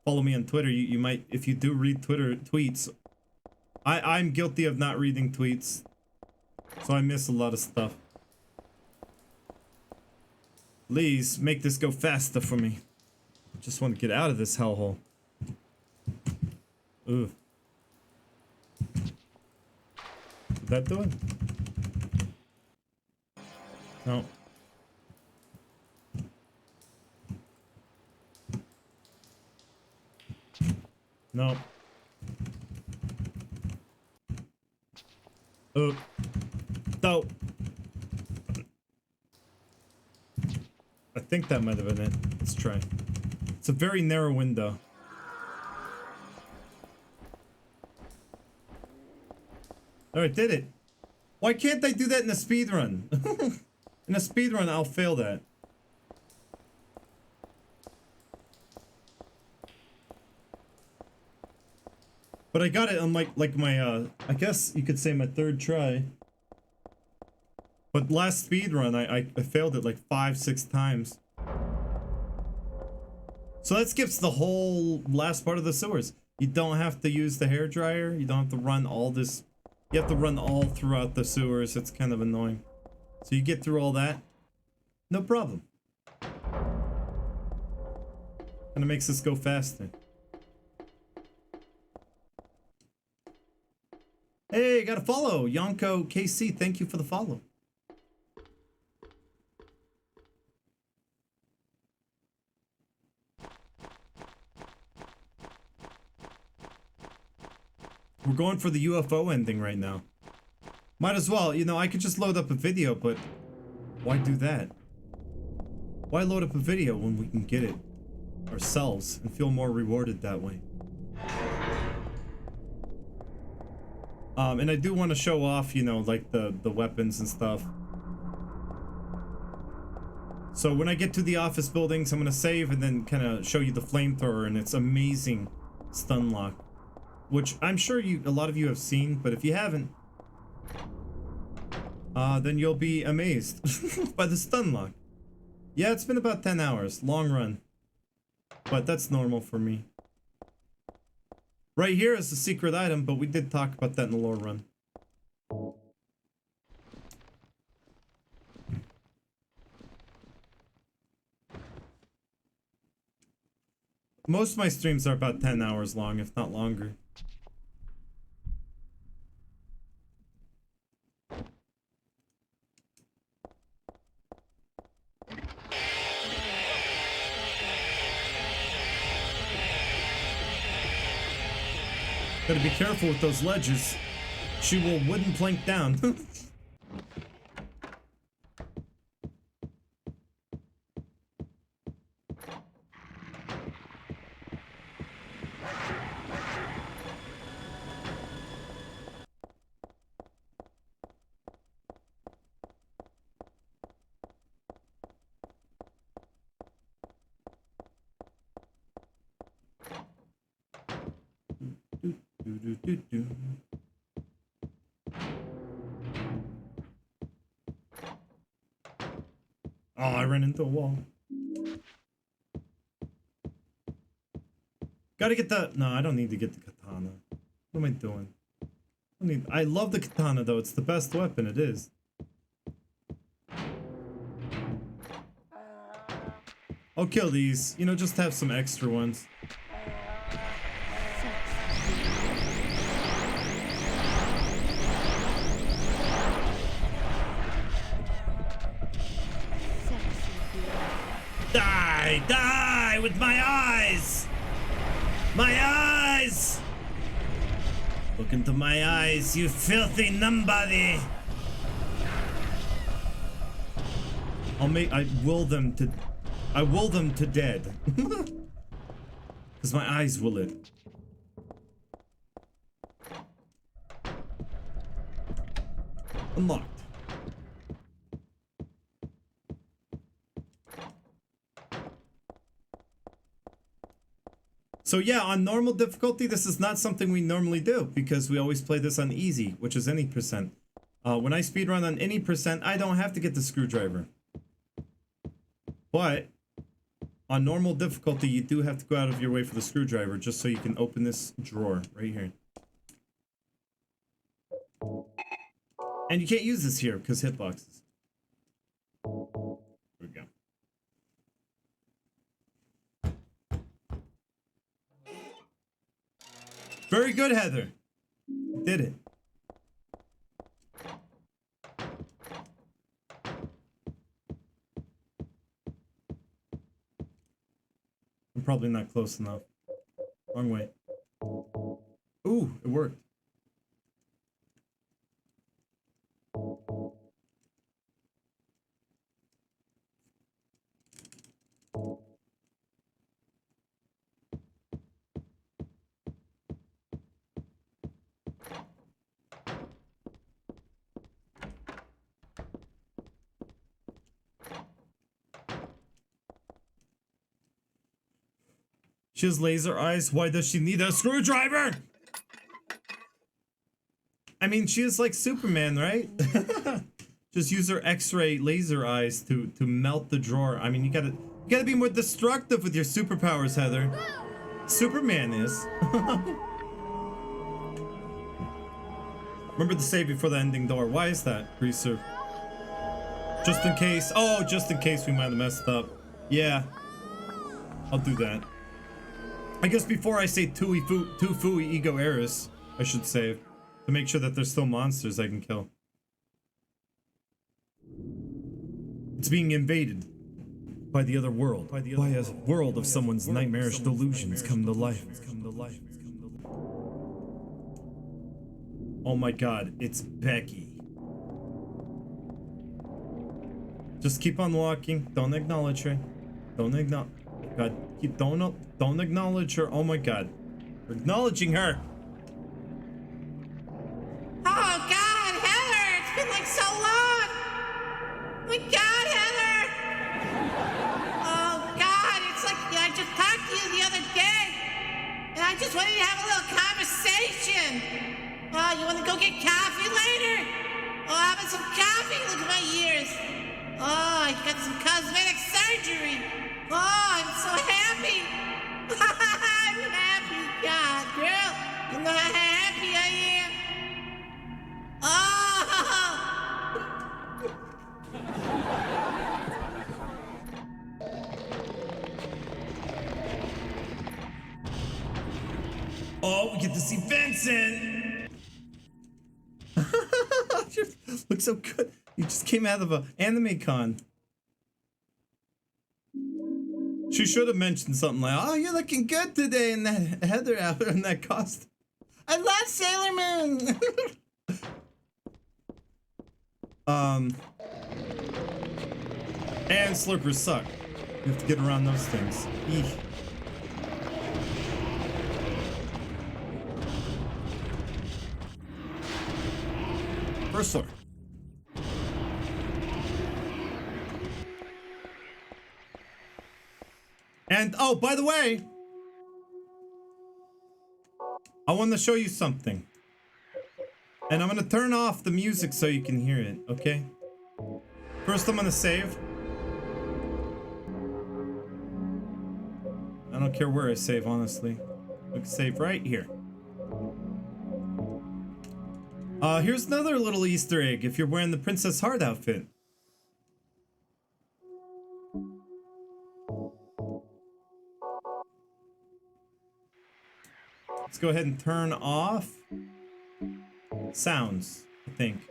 S1: follow me on Twitter. You might, if you do read Twitter tweets. I'm guilty of not reading tweets, so I miss a lot of stuff. Please make this go faster for me. Just want to get out of this hellhole. Ooh. Did that do it? No. No. Oh. No. I think that might have been it. Let's try. It's a very narrow window. Alright, did it. Why can't I do that in a speedrun? In a speedrun, I'll fail that. But I got it on like my, I guess you could say my 3rd try. But last speedrun, I failed it like 5-6 times. So that skips the whole last part of the sewers. You don't have to use the hairdryer. You don't have to run all this. You have to run all throughout the sewers. It's kind of annoying. So you get through all that. No problem. Kinda makes this go faster. Hey, got a follow. Yonko KC, thank you for the follow. We're going for the UFO ending right now. Might as well, you know, I could just load up a video, but why do that? Why load up a video when we can get it ourselves and feel more rewarded that way? And I do want to show off, you know, like the weapons and stuff. So when I get to the office buildings, I'm gonna save and then kind of show you the flamethrower and its amazing stun lock, which I'm sure a lot of you have seen, but if you haven't, then you'll be amazed by the stun lock. Yeah, it's been about 10 hours, long run, but that's normal for me. Right here is the secret item, but we did talk about that in the lore run. Most of my streams are about 10 hours long, if not longer. Gotta be careful with those ledges. She will wooden plank down. Oh, I ran into a wall. Gotta get the... No, I don't need to get the katana. What am I doing? I love the katana, though. It's the best weapon. It is. I'll kill these. You know, just have some extra ones. Die! Die with my eyes! My eyes! Look into my eyes, you filthy numbody! I will them to dead. Because my eyes will it. Unlocked. So yeah, on normal difficulty, this is not something we normally do because we always play this on easy, which is any percent. When I speedrun on any percent, I don't have to get the screwdriver. But on normal difficulty, you do have to go out of your way for the screwdriver just so you can open this drawer right here. And you can't use this here because hitboxes. There we go. Very good, Heather. You did it. I'm probably not close enough. Wrong way. Ooh, it worked. She has laser eyes. Why does she need a screwdriver? I mean, she is like Superman, right? Just use her X-ray laser eyes to melt the drawer. I mean, you gotta be more destructive with your superpowers, Heather. Superman is. Remember to save before the ending door. Why is that, Greaser? Just in case. Oh, just in case we might have messed up. Yeah. I'll do that. I guess before I say two Fui Ego Eris, I should save. To make sure that there's still monsters I can kill. It's being invaded by the other world. By a world of someone's nightmarish delusions come to life. Oh my god, it's Becky. Just keep on walking. Don't acknowledge her. Don't acknowledge. God, don't acknowledge her. Oh my god. We're acknowledging her.
S18: just wanted to have a little conversation. Oh, you want to go get coffee later? Oh, how about some coffee? Look at my ears. Oh, I got some cosmetic surgery. Oh, I'm so happy. I'm happy, God, girl. You know how happy I am? Oh!
S1: Oh, we get to see Vincent. Looks so good. You just came out of an anime con. She should have mentioned something like, "Oh, you're looking good today in that Heather outfit in that costume."
S18: I love Sailor Moon.
S1: And slurpers suck. You have to get around those things. Eesh. First floor. And oh, by the way, I want to show you something. And I'm gonna turn off the music so you can hear it, okay? First, I'm gonna save. I don't care where I save, honestly. We can save right here. Here's another little Easter egg if you're wearing the Princess Heart outfit. Let's go ahead and turn off sounds, I think.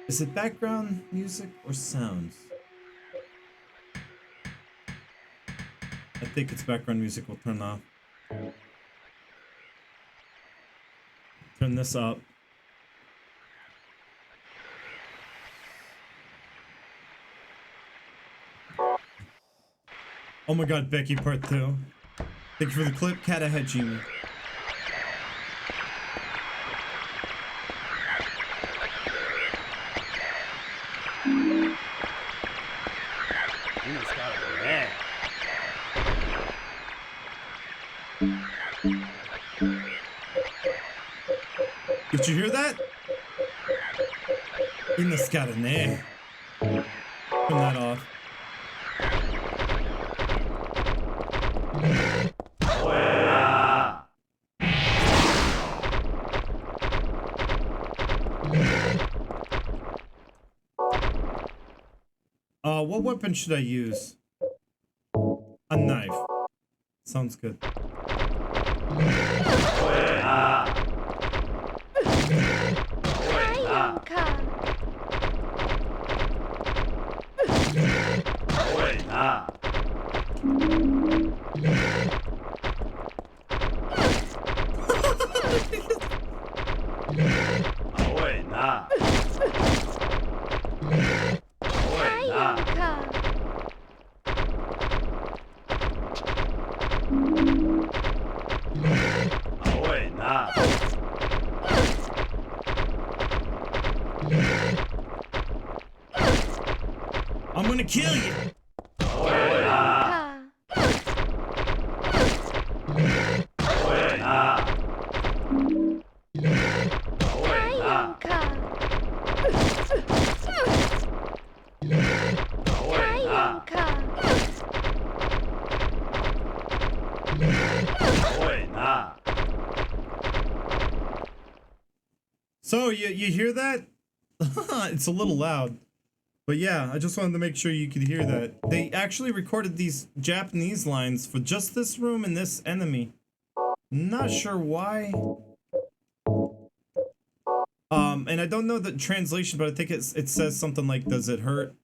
S1: Is it background music or sounds? I think it's background music. We'll turn off. Turn this up. Oh my god, Becky part 2. Thank you for the clip, Cat ahead, Jimmy. Did you hear that? In the scarane. Turn that off. What weapon should I use? A knife. Sounds good. I'm gonna kill you. So you hear that? It's a little loud. But yeah, I just wanted to make sure you could hear that. They actually recorded these Japanese lines for just this room and this enemy. Not sure why. And I don't know the translation, but I think it says something like, "Does it hurt?"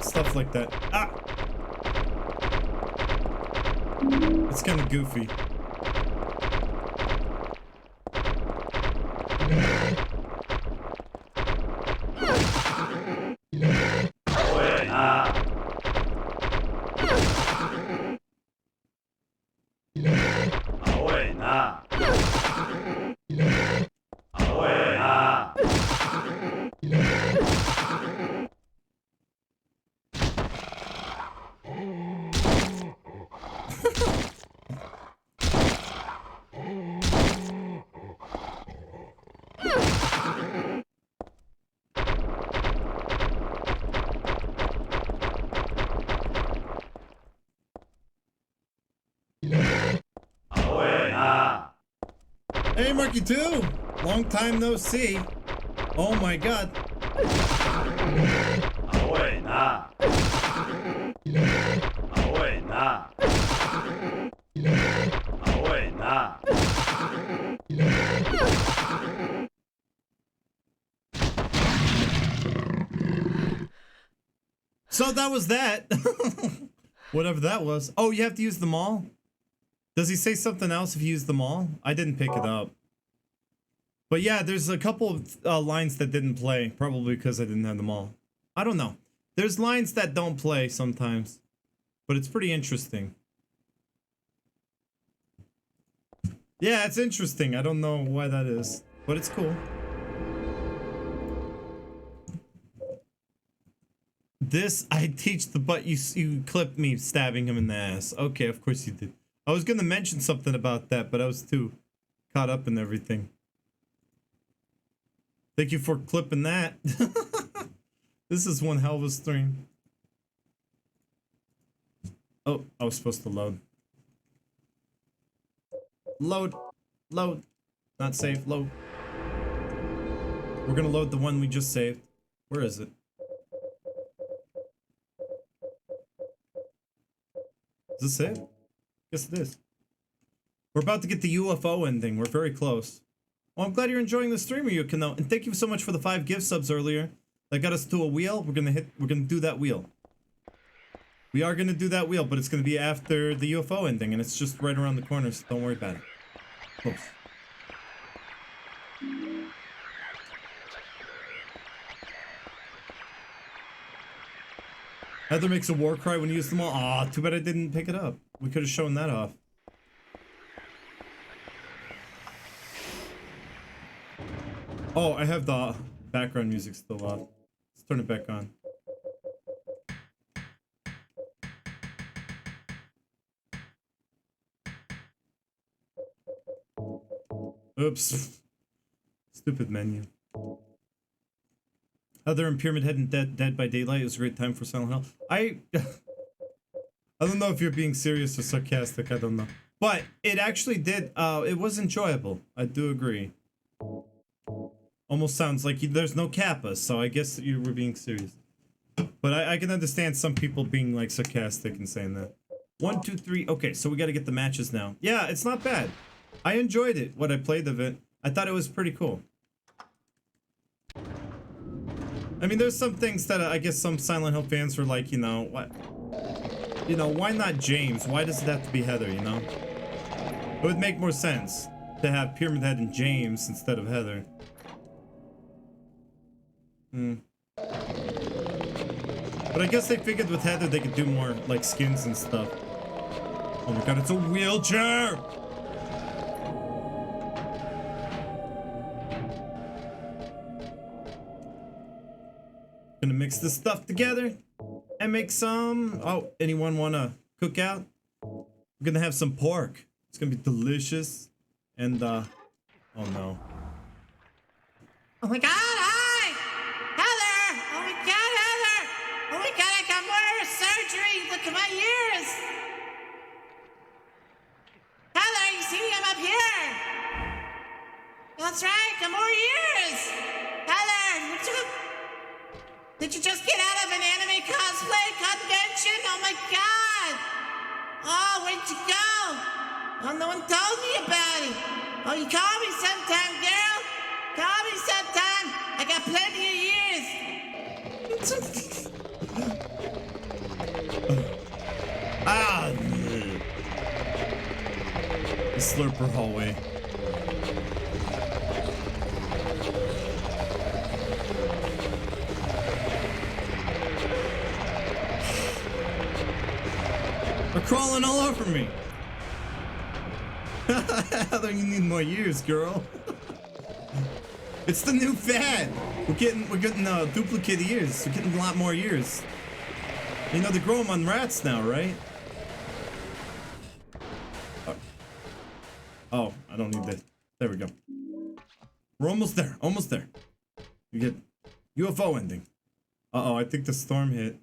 S1: Stuff like that. Ah! It's kind of goofy. Hey, Marky 2! Long time no see. Oh my god.
S17: Ahoy, nah. Ahoy, nah. Ahoy, nah.
S1: So that was that. Whatever that was. Oh, you have to use them all? Does he say something else if you use them all? I didn't pick it up. But yeah, there's a couple of lines that didn't play. Probably because I didn't have them all. I don't know. There's lines that don't play sometimes. But it's pretty interesting. Yeah, it's interesting. I don't know why that is. But it's cool. This, I teach the butt, you clipped me stabbing him in the ass. Okay, of course you did. I was gonna mention something about that, but I was too caught up in everything. Thank you for clipping that. This is one hell of a stream. Oh, I was supposed to load. Load. Load. Not save. Load. We're gonna load the one we just saved. Where is it? Is this it? Yes, it is. We're about to get the UFO ending. We're very close. Well, I'm glad you're enjoying the stream, Ryukino. And thank you so much for the 5 gift subs earlier. That got us to a wheel. We're gonna do that wheel. We are gonna do that wheel, but it's gonna be after the UFO ending, and it's just right around the corner, so don't worry about it. Close. Heather makes a war cry when you use them all. Aw, too bad I didn't pick it up. We could have shown that off. Oh, I have the background music still off. Let's turn it back on. Oops. Stupid menu. Heather and Pyramid Head and Dead by Daylight. It was a great time for Silent Hill. I don't know if you're being serious or sarcastic. I don't know. But it actually did. It was enjoyable. I do agree. Almost sounds like there's no kappa, so I guess you were being serious. But I can understand some people being like sarcastic and saying that. 1, 2, 3. Okay, so we got to get the matches now. Yeah, it's not bad. I enjoyed it. What I played of it, I thought it was pretty cool. I mean, there's some things that I guess some Silent Hill fans were like, you know, what? You know, why not James? Why does it have to be Heather, you know? It would make more sense to have Pyramid Head and James instead of Heather. But I guess they figured with Heather they could do more, like, skins and stuff. Oh my god, it's a wheelchair! Gonna mix this stuff together and make some. Oh, anyone wanna cook out? We're gonna have some pork. It's gonna be delicious. And oh no.
S18: Oh my god, hi! Heather! Oh my god, Heather! Oh my god, I got more surgery! Look at my ears! Heather, you see me? I'm up here! That's right, got more ears! Heather, did you just get out of an anime cosplay convention? Oh my god! Oh, where'd you go? Oh, no one told me about it. Oh, you call me sometime, girl. Call me sometime. I got plenty of years.
S1: Ah! The slurper hallway. They're crawling all over me. Heather, you need more years, girl. It's the new fad. We're getting duplicate ears. We're getting a lot more ears. You know they grow them on rats now, right? Oh, I don't need that. There we go. We're almost there. Almost there. You get UFO ending. Uh-oh, I think the storm hit.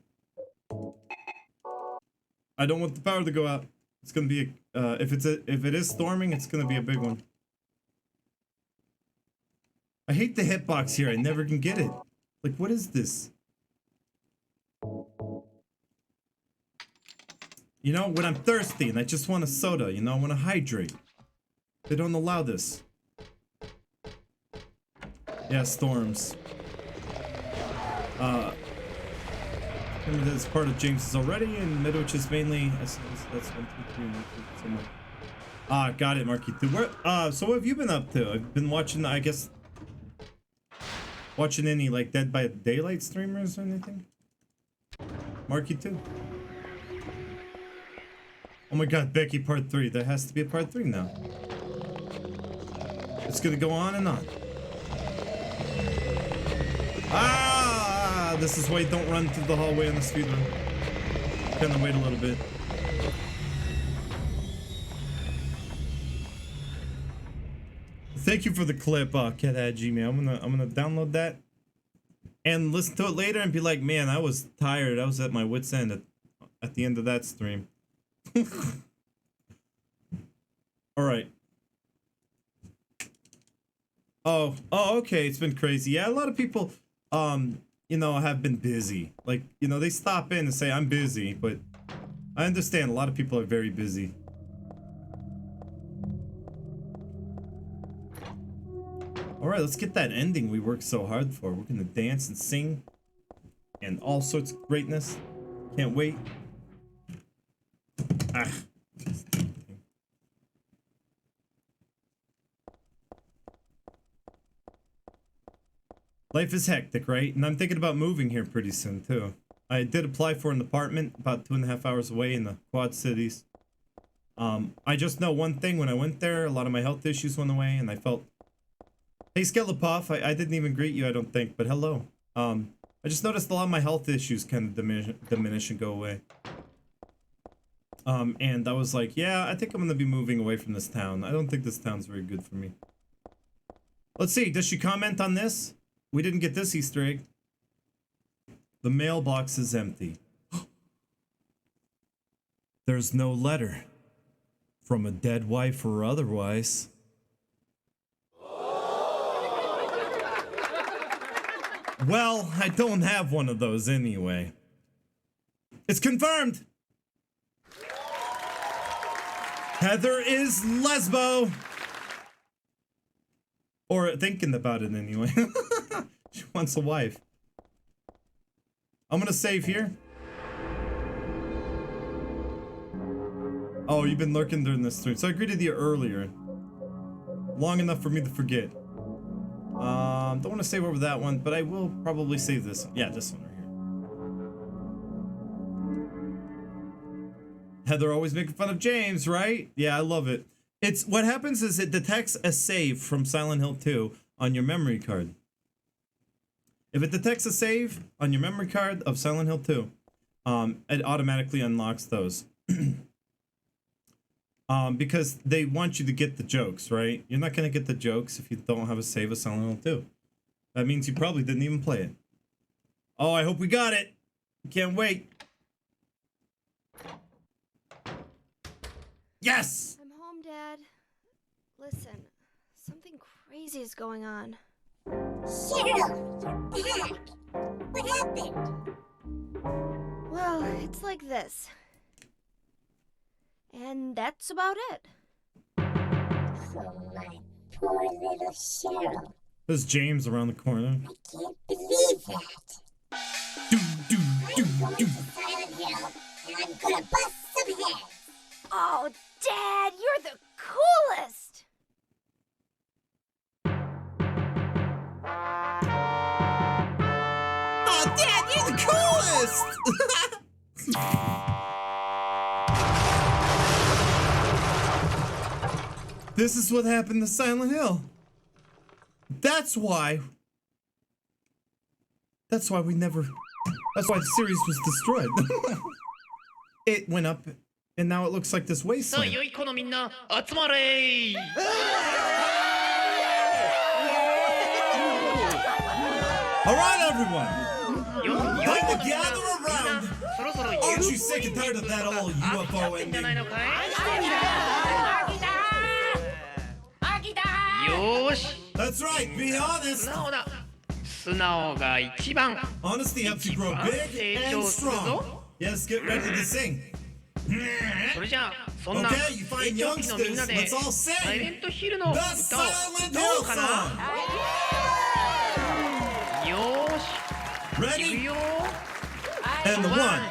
S1: I don't want the power to go out. It's gonna be a, if it is storming, it's gonna be a big one. I hate the hitbox here. I never can get it. Like, what is this? You know, when I'm thirsty and I just want a soda, you know, I want to hydrate. They don't allow this. Yeah, storms. Remember that's part of James's already, and Midwich is mainly. That's 1, 2, 3, 1, 2, somewhere. Ah, got it, Marky 2. Where? So what have you been up to? I've been watching. I guess watching any like Dead by Daylight streamers or anything. Marky 2. Oh my God, Becky part 3. There has to be a part 3 now. It's gonna go on and on. Ah, this is why you don't run through the hallway on the speedrun. Kind of wait a little bit. Thank you for the clip, Cat at Gmail. I'm gonna download that and listen to it later and be like, man, I was tired. I was at my wit's end at the end of that stream. All right. Oh, okay. It's been crazy. Yeah, a lot of people, you know, have been busy. Like, you know, they stop in and say, I'm busy, but I understand a lot of people are very busy. All right, let's get that ending we worked so hard for. We're gonna dance and sing and all sorts of greatness. Can't wait. Ah. Life is hectic, right? And I'm thinking about moving here pretty soon, too. I did apply for an apartment about 2.5 hours away in the Quad Cities. I just know one thing. When I went there, a lot of my health issues went away, and I felt... Hey, Skelepov, I didn't even greet you, I don't think, but hello. I just noticed a lot of my health issues kind of diminish and go away. And I was like, yeah, I think I'm gonna be moving away from this town. I don't think this town's very good for me. Let's see, does she comment on this? We didn't get this Easter egg. The mailbox is empty. There's no letter. From a dead wife or otherwise. Well, I don't have one of those anyway. It's confirmed! Heather is lesbo! Or thinking about it anyway. She wants a wife. I'm gonna save here. Oh, you've been lurking during this stream. So I greeted you earlier. Long enough for me to forget. Don't want to save over that one, but I will probably save this. Yeah, this one right here. Heather always making fun of James, right? Yeah, I love it. It's what happens is it detects a save from Silent Hill 2 on your memory card. If it detects a save on your memory card of Silent Hill 2, it automatically unlocks those. Because they want you to get the jokes, right? You're not gonna get the jokes if you don't have a save of Silent Hill 2. That means you probably didn't even play it. Oh, I hope we got it. Can't wait. Yes!
S13: I'm home, Dad. Listen, something crazy is going on.
S19: Cheryl, you're back. What happened?
S13: Well, it's like this. And that's about it.
S19: Oh, my poor little Cheryl.
S1: There's James around the corner.
S19: I can't believe that. I'm going to Silent Hill, and I'm gonna bust some heads.
S13: Oh, Dad, you're the coolest!
S1: Oh, Dad, you're the coolest! This is what happened to Silent Hill. That's why we never... That's why the series was destroyed. It went up, and now it looks like this wasteland. Alright, everyone! Time to gather around! Aren't you sick and tired of that old UFO ending?
S9: よーし
S1: That's right, be honest.
S9: 素直だ。素直が一番。
S1: Honesty helps you grow big
S9: 成
S1: and
S9: 長する
S1: strong.
S9: ぞ。
S1: Yes, get ready to sing.
S9: それじゃあ、そんな
S1: Okay, you
S9: 成
S1: fine
S9: 長期のみんな
S1: youngsters,
S9: で
S1: let's all sing
S9: サイレントヒルの
S1: the
S9: 歌を
S1: Silent
S9: 歌
S1: Hill
S9: おうかな。
S1: song.
S9: よーし。
S1: Ready?
S9: いくよ。
S1: And the 1,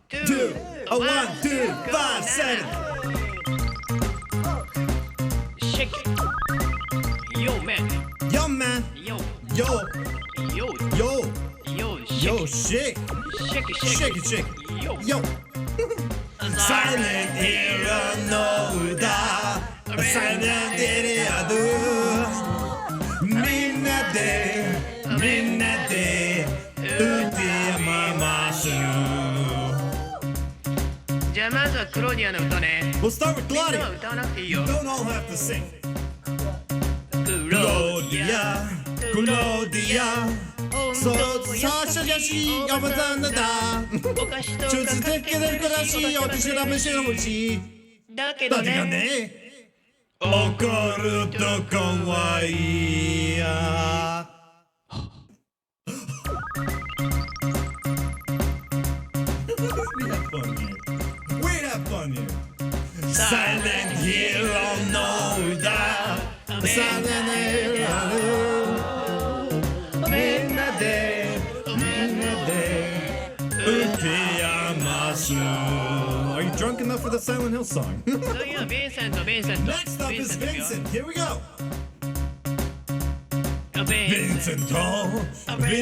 S1: 2, a 1, 2, 5, 7.
S9: Shake it. Yo, man.
S1: Yo, man.
S9: Yo.
S1: Yo.
S9: Yo.
S1: Yo.
S9: Yo,
S1: Yo,
S9: shake
S1: shake.
S9: Shake it,
S1: Shake it, shake.
S9: Yo.
S1: Yo. Silent hero no uda. Silent hero do. Minna de utiyamasu.
S9: じゃあまずはクローディアの歌ね。
S1: We'll start with
S9: みんなは
S1: Claudia.
S9: 歌わなくていい
S1: You
S9: よ。
S1: don't all have to sing.
S9: クローディ
S1: Claudia, Claudia. So, Sasha Yashi, Yamatanda.
S9: お菓子と
S1: choose to take it and crash. Or to should have been
S9: だけど
S1: だが
S9: ね。
S1: ね、怒ると怖いや。We have fun here. We have fun here. Silent hero no da. Silent hero. みんなで打てやます。Are you drunk enough for the Silent Hill song?
S9: 次はベンセント、ベンセント。
S1: Next up is
S9: ベンセン
S1: Vincent. Here we go.
S9: トよ。ベ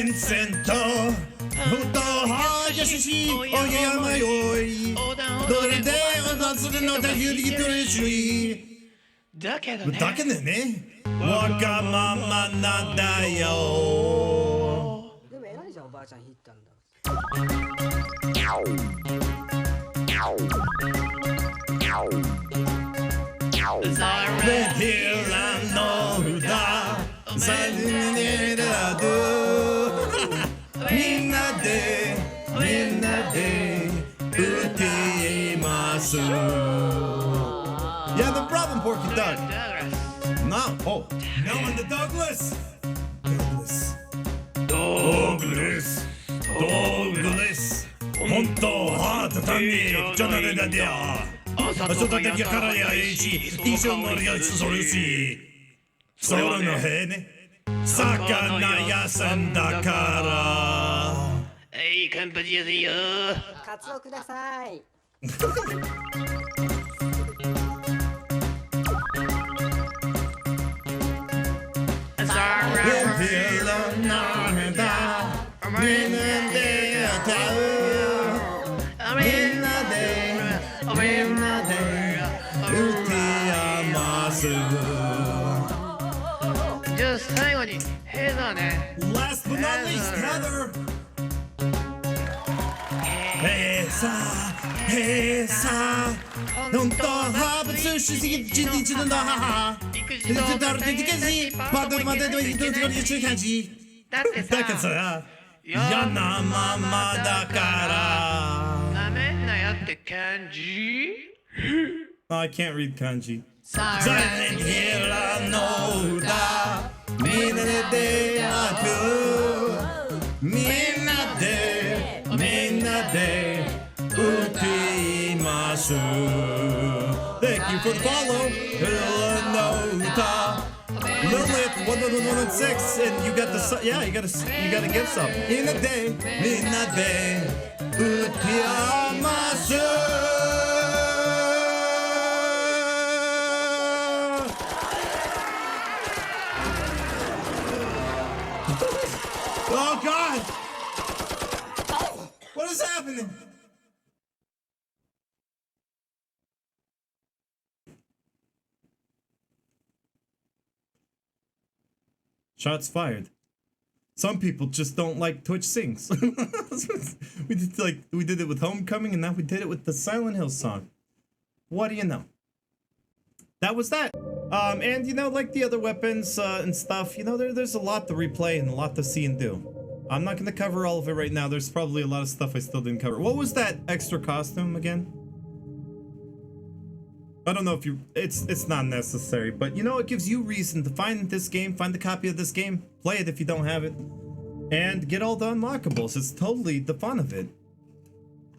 S9: ンセント。
S1: Vincent. 本当はやししおやまよい。どれで踊するのだゆりとれし。
S9: だけどね。
S1: だけどね。わがままなんだよ。
S20: でも偉いじゃん、おばあちゃん弾いたんだ。
S1: Silent hill I know that. Silent hill I do. みんなで打てます。Yeah, the problem, Porky Doug. No. Oh. No, and the Douglas. Douglas. 本当は畳にじゃなれだでや。朝とだけからやいし、ティーションのりがそるし。それのへね。魚屋さんだから。
S9: はい、カンパチやすいよ。
S20: カツオください。
S9: じゃあ最後にヘザーね。
S1: Last but not least, Heather. Hey, sa. Don't have a sushi to the ha. It's a dark ticket, but the mother doing to kanji.
S9: だってさ、
S1: だけどさ、嫌なままだから。
S9: なめんなやって感じ
S1: Oh, I can't read kanji. Silent hill I know that. みんなでやる。みんなで打っています。Thank you for the follow. Hill no歌。Lilith 1116 and you got the yeah you gotta give some. みんなで打っています。Oh God! What is happening? Shots fired. Some people just don't like Twitch sings. we did it with Homecoming, and now we did it with the Silent Hill song. What do you know? That was that. And you know, like the other weapons and stuff, you know, there's a lot to replay and a lot to see and do. I'm not gonna cover all of it right now. There's probably a lot of stuff I still didn't cover. What was that extra costume again? I don't know if you, it's not necessary, but you know, it gives you reason to find this game, find the copy of this game, play it if you don't have it, and get all the unlockables. It's totally the fun of it.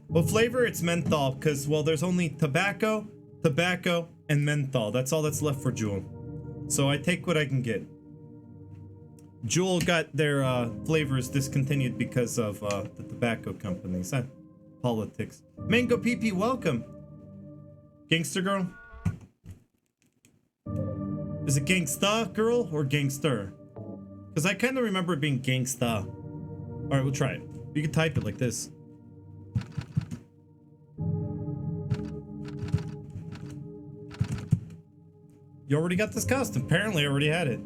S1: Well, flavor, it's menthol, because, well, there's only tobacco, and menthol. That's all that's left for Jewel. So I take what I can get. Jewel got their flavors discontinued because of the tobacco companies. Politics. Mango PP, welcome. Gangster girl? Is it gangsta girl or gangster? Because I kind of remember it being gangsta. Alright, we'll try it. You can type it like this. You already got this costume. Apparently I already had it.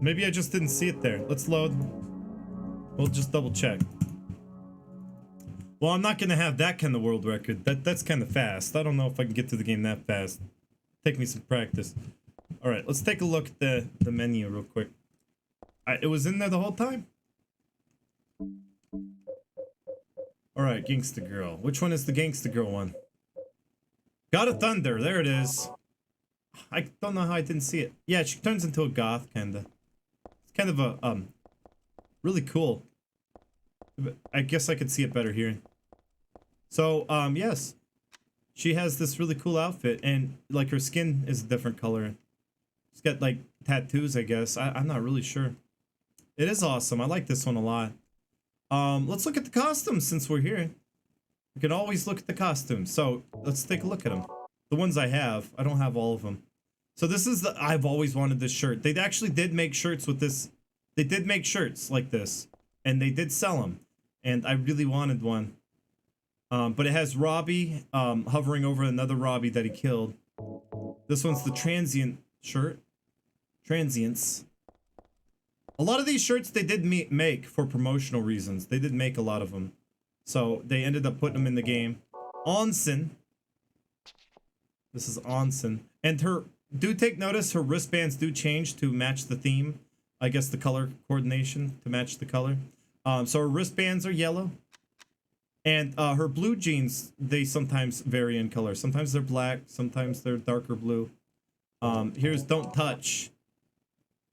S1: Maybe I just didn't see it there. Let's load. We'll just double check. Well, I'm not gonna have that kind of world record. That's kind of fast. I don't know if I can get to the game that fast. Take me some practice. All right, let's take a look at the menu real quick. It was in there the whole time. All right, Gangsta Girl. Which one is the Gangsta Girl one? God of Thunder. There it is. I don't know how I didn't see it. Yeah, she turns into a goth kinda. It's kind of a really cool. I guess I could see it better here. So, yes. She has this really cool outfit, and, like, her skin is a different color. She's got, like, tattoos, I guess. I'm not really sure. It is awesome. I like this one a lot. Let's look at the costumes since we're here. We can always look at the costumes. So, let's take a look at them. The ones I have. I don't have all of them. So, this is the... I've always wanted this shirt. They actually did make shirts with this. They did make shirts like this. And they did sell them. And I really wanted one. But it has Robbie hovering over another Robbie that he killed. This one's the transient shirt. Transients. A lot of these shirts they did make for promotional reasons. They did make a lot of them. So they ended up putting them in the game. Onsen. This is Onsen. And her... Do take notice, her wristbands do change to match the theme. I guess the color coordination to match the color. So her wristbands are yellow. And her blue jeans, they sometimes vary in color. Sometimes they're black, sometimes they're darker blue. Here's Don't Touch.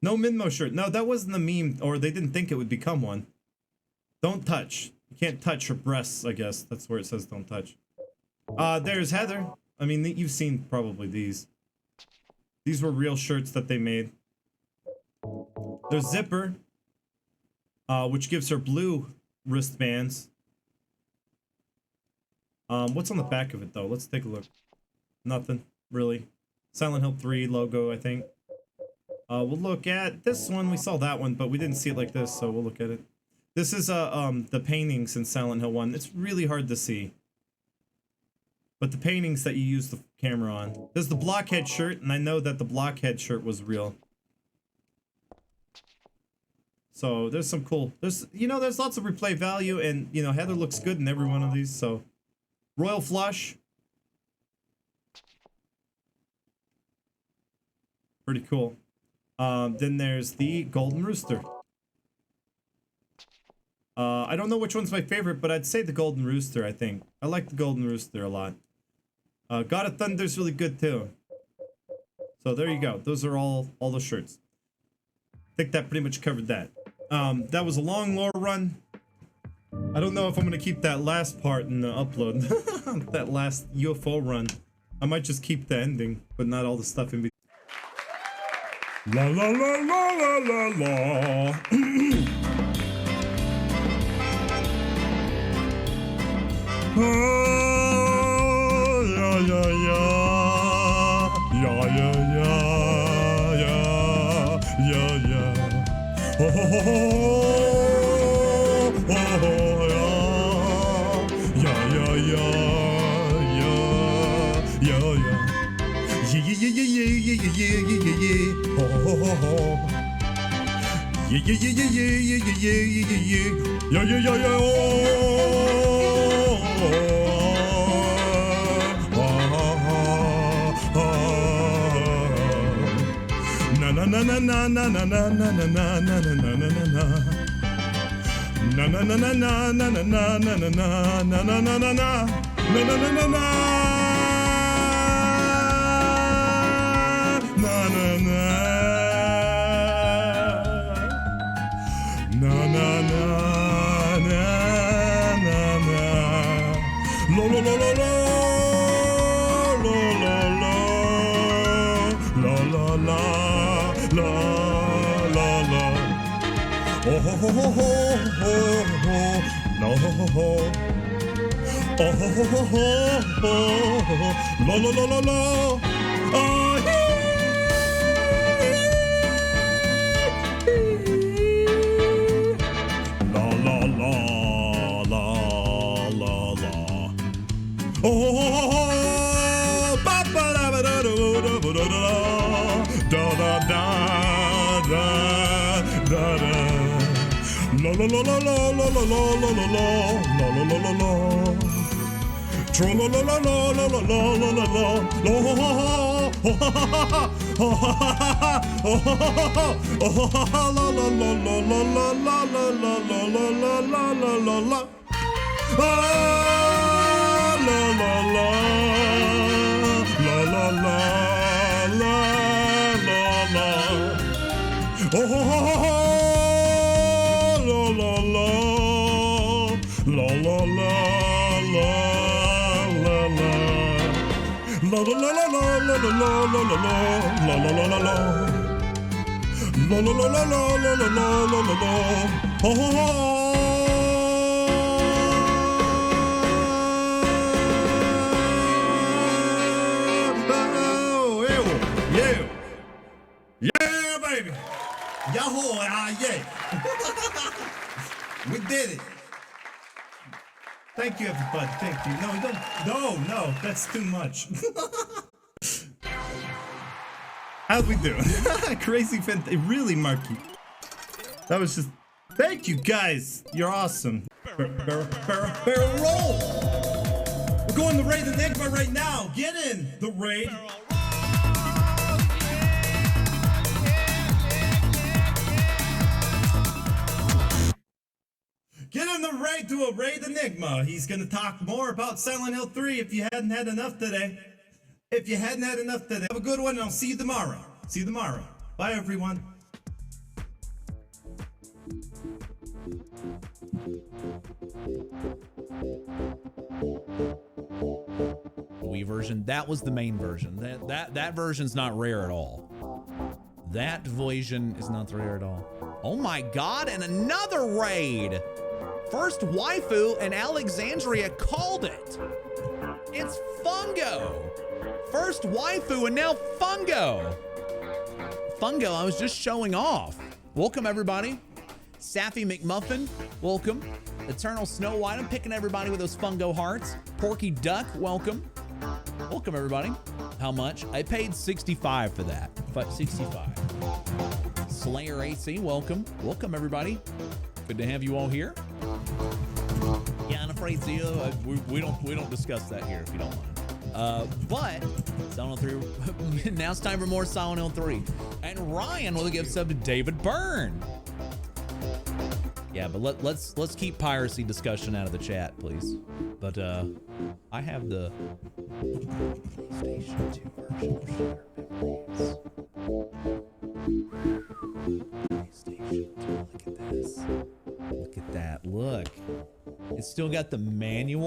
S1: No Minmo shirt. No, that wasn't a meme, or they didn't think it would become one. Don't touch. You can't touch her breasts, I guess. That's where it says don't touch. There's Heather. I mean, you've seen probably these. These were real shirts that they made. There's Zipper, which gives her blue wristbands. What's on the back of it, though? Let's take a look. Nothing, really. Silent Hill 3 logo, I think. We'll look at this one. We saw that one, but we didn't see it like this, so we'll look at it. This is the paintings in Silent Hill 1. It's really hard to see. But the paintings that you use the camera on. There's the Blockhead shirt, and I know that the Blockhead shirt was real. So there's some cool... There's lots of replay value, and, you know, Heather looks good in every one of these, so... Royal Flush. Pretty cool. Then there's the Golden Rooster. I don't know which one's my favorite, but I'd say the Golden Rooster, I think. I like the Golden Rooster a lot. God of Thunder's really good, too. So there you go. Those are all the shirts. I think that pretty much covered that. That was a long lore run. I don't know if I'm going to keep that last part in the upload. That last UFO run. I might just keep the ending, but not all the stuff in between. La la la la la la la. Oh, yeah, yeah, yeah. Yeah, yeah, yeah. Yeah, yeah. Oh, oh, oh, oh. Oh, yeah, yeah, yeah, yeah, yeah, yeah, yeah, yeah, yeah, yeah, yeah, yeah, yeah, yeah, oh, oh, oh, oh, yeah, yeah, yeah, yeah, yeah, yeah, yeah, yeah, yeah, yeah, yeah, yeah, oh, na na na na na na na na na na na na na na na. Na na na na na na na na na na na na na na. Na na na na na. Na na na. Na na na na na na. Lo lo lo lo lo. Lo lo lo. La la la. La la la. Oh ho ho ho ho ho ho. No ho ho ho. Oh ho ho ho ho ho. Lo lo lo lo lo. Oh la la la la la la. Oh ba ba da ba da da da da da da da da da da. La la la la la la la la la la la la la la la. Tra la la la la la la la la la la. La la la la la la la la la la la la la la la. La la la la la la la la la. Oh la la la la la la la la la. La la la la la la la la la la la la la la. La la la la la la la la la la la. Oh. Yeah, baby. Yahoo! Yeah. We did it. Thank you, everybody. Thank you. No, don't. No. That's too much. How'd we do? Crazy fan. Really, Marky. That was just. Thank you, guys. You're awesome. Barrel roll. We're going to raid the Enigma right now. Get in the raid. Get in the raid to a raid Enigma. He's gonna talk more about Silent Hill 3 if you hadn't had enough today. If you hadn't had enough today. Have a good one and I'll see you tomorrow. See you tomorrow. Bye everyone.
S17: Wii version, that was the main version. That version's not rare at all. That version is not rare at all. Oh my god, and another raid! First waifu and Alexandria called it. It's Fungo. First waifu and now Fungo. Fungo, I was just showing off. Welcome everybody. Saffy McMuffin, welcome. Eternal Snow White, I'm picking everybody with those Fungo hearts. Porky Duck, welcome. Welcome everybody. How much? I paid 65 for that. 65. Slayer AC, welcome. Welcome everybody. Good to have you all here. Yeah, I'm afraid Zio, we don't discuss that here if you don't mind. But Silent Hill 3. Now it's time for more Silent Hill 3. And Ryan will give sub to David Byrne. Yeah, but let's keep piracy discussion out of the chat, please. But I have the PlayStation 2 version of Shattered Memories. PlayStation 2, look at this. Look at that. Look. It's still got the manual.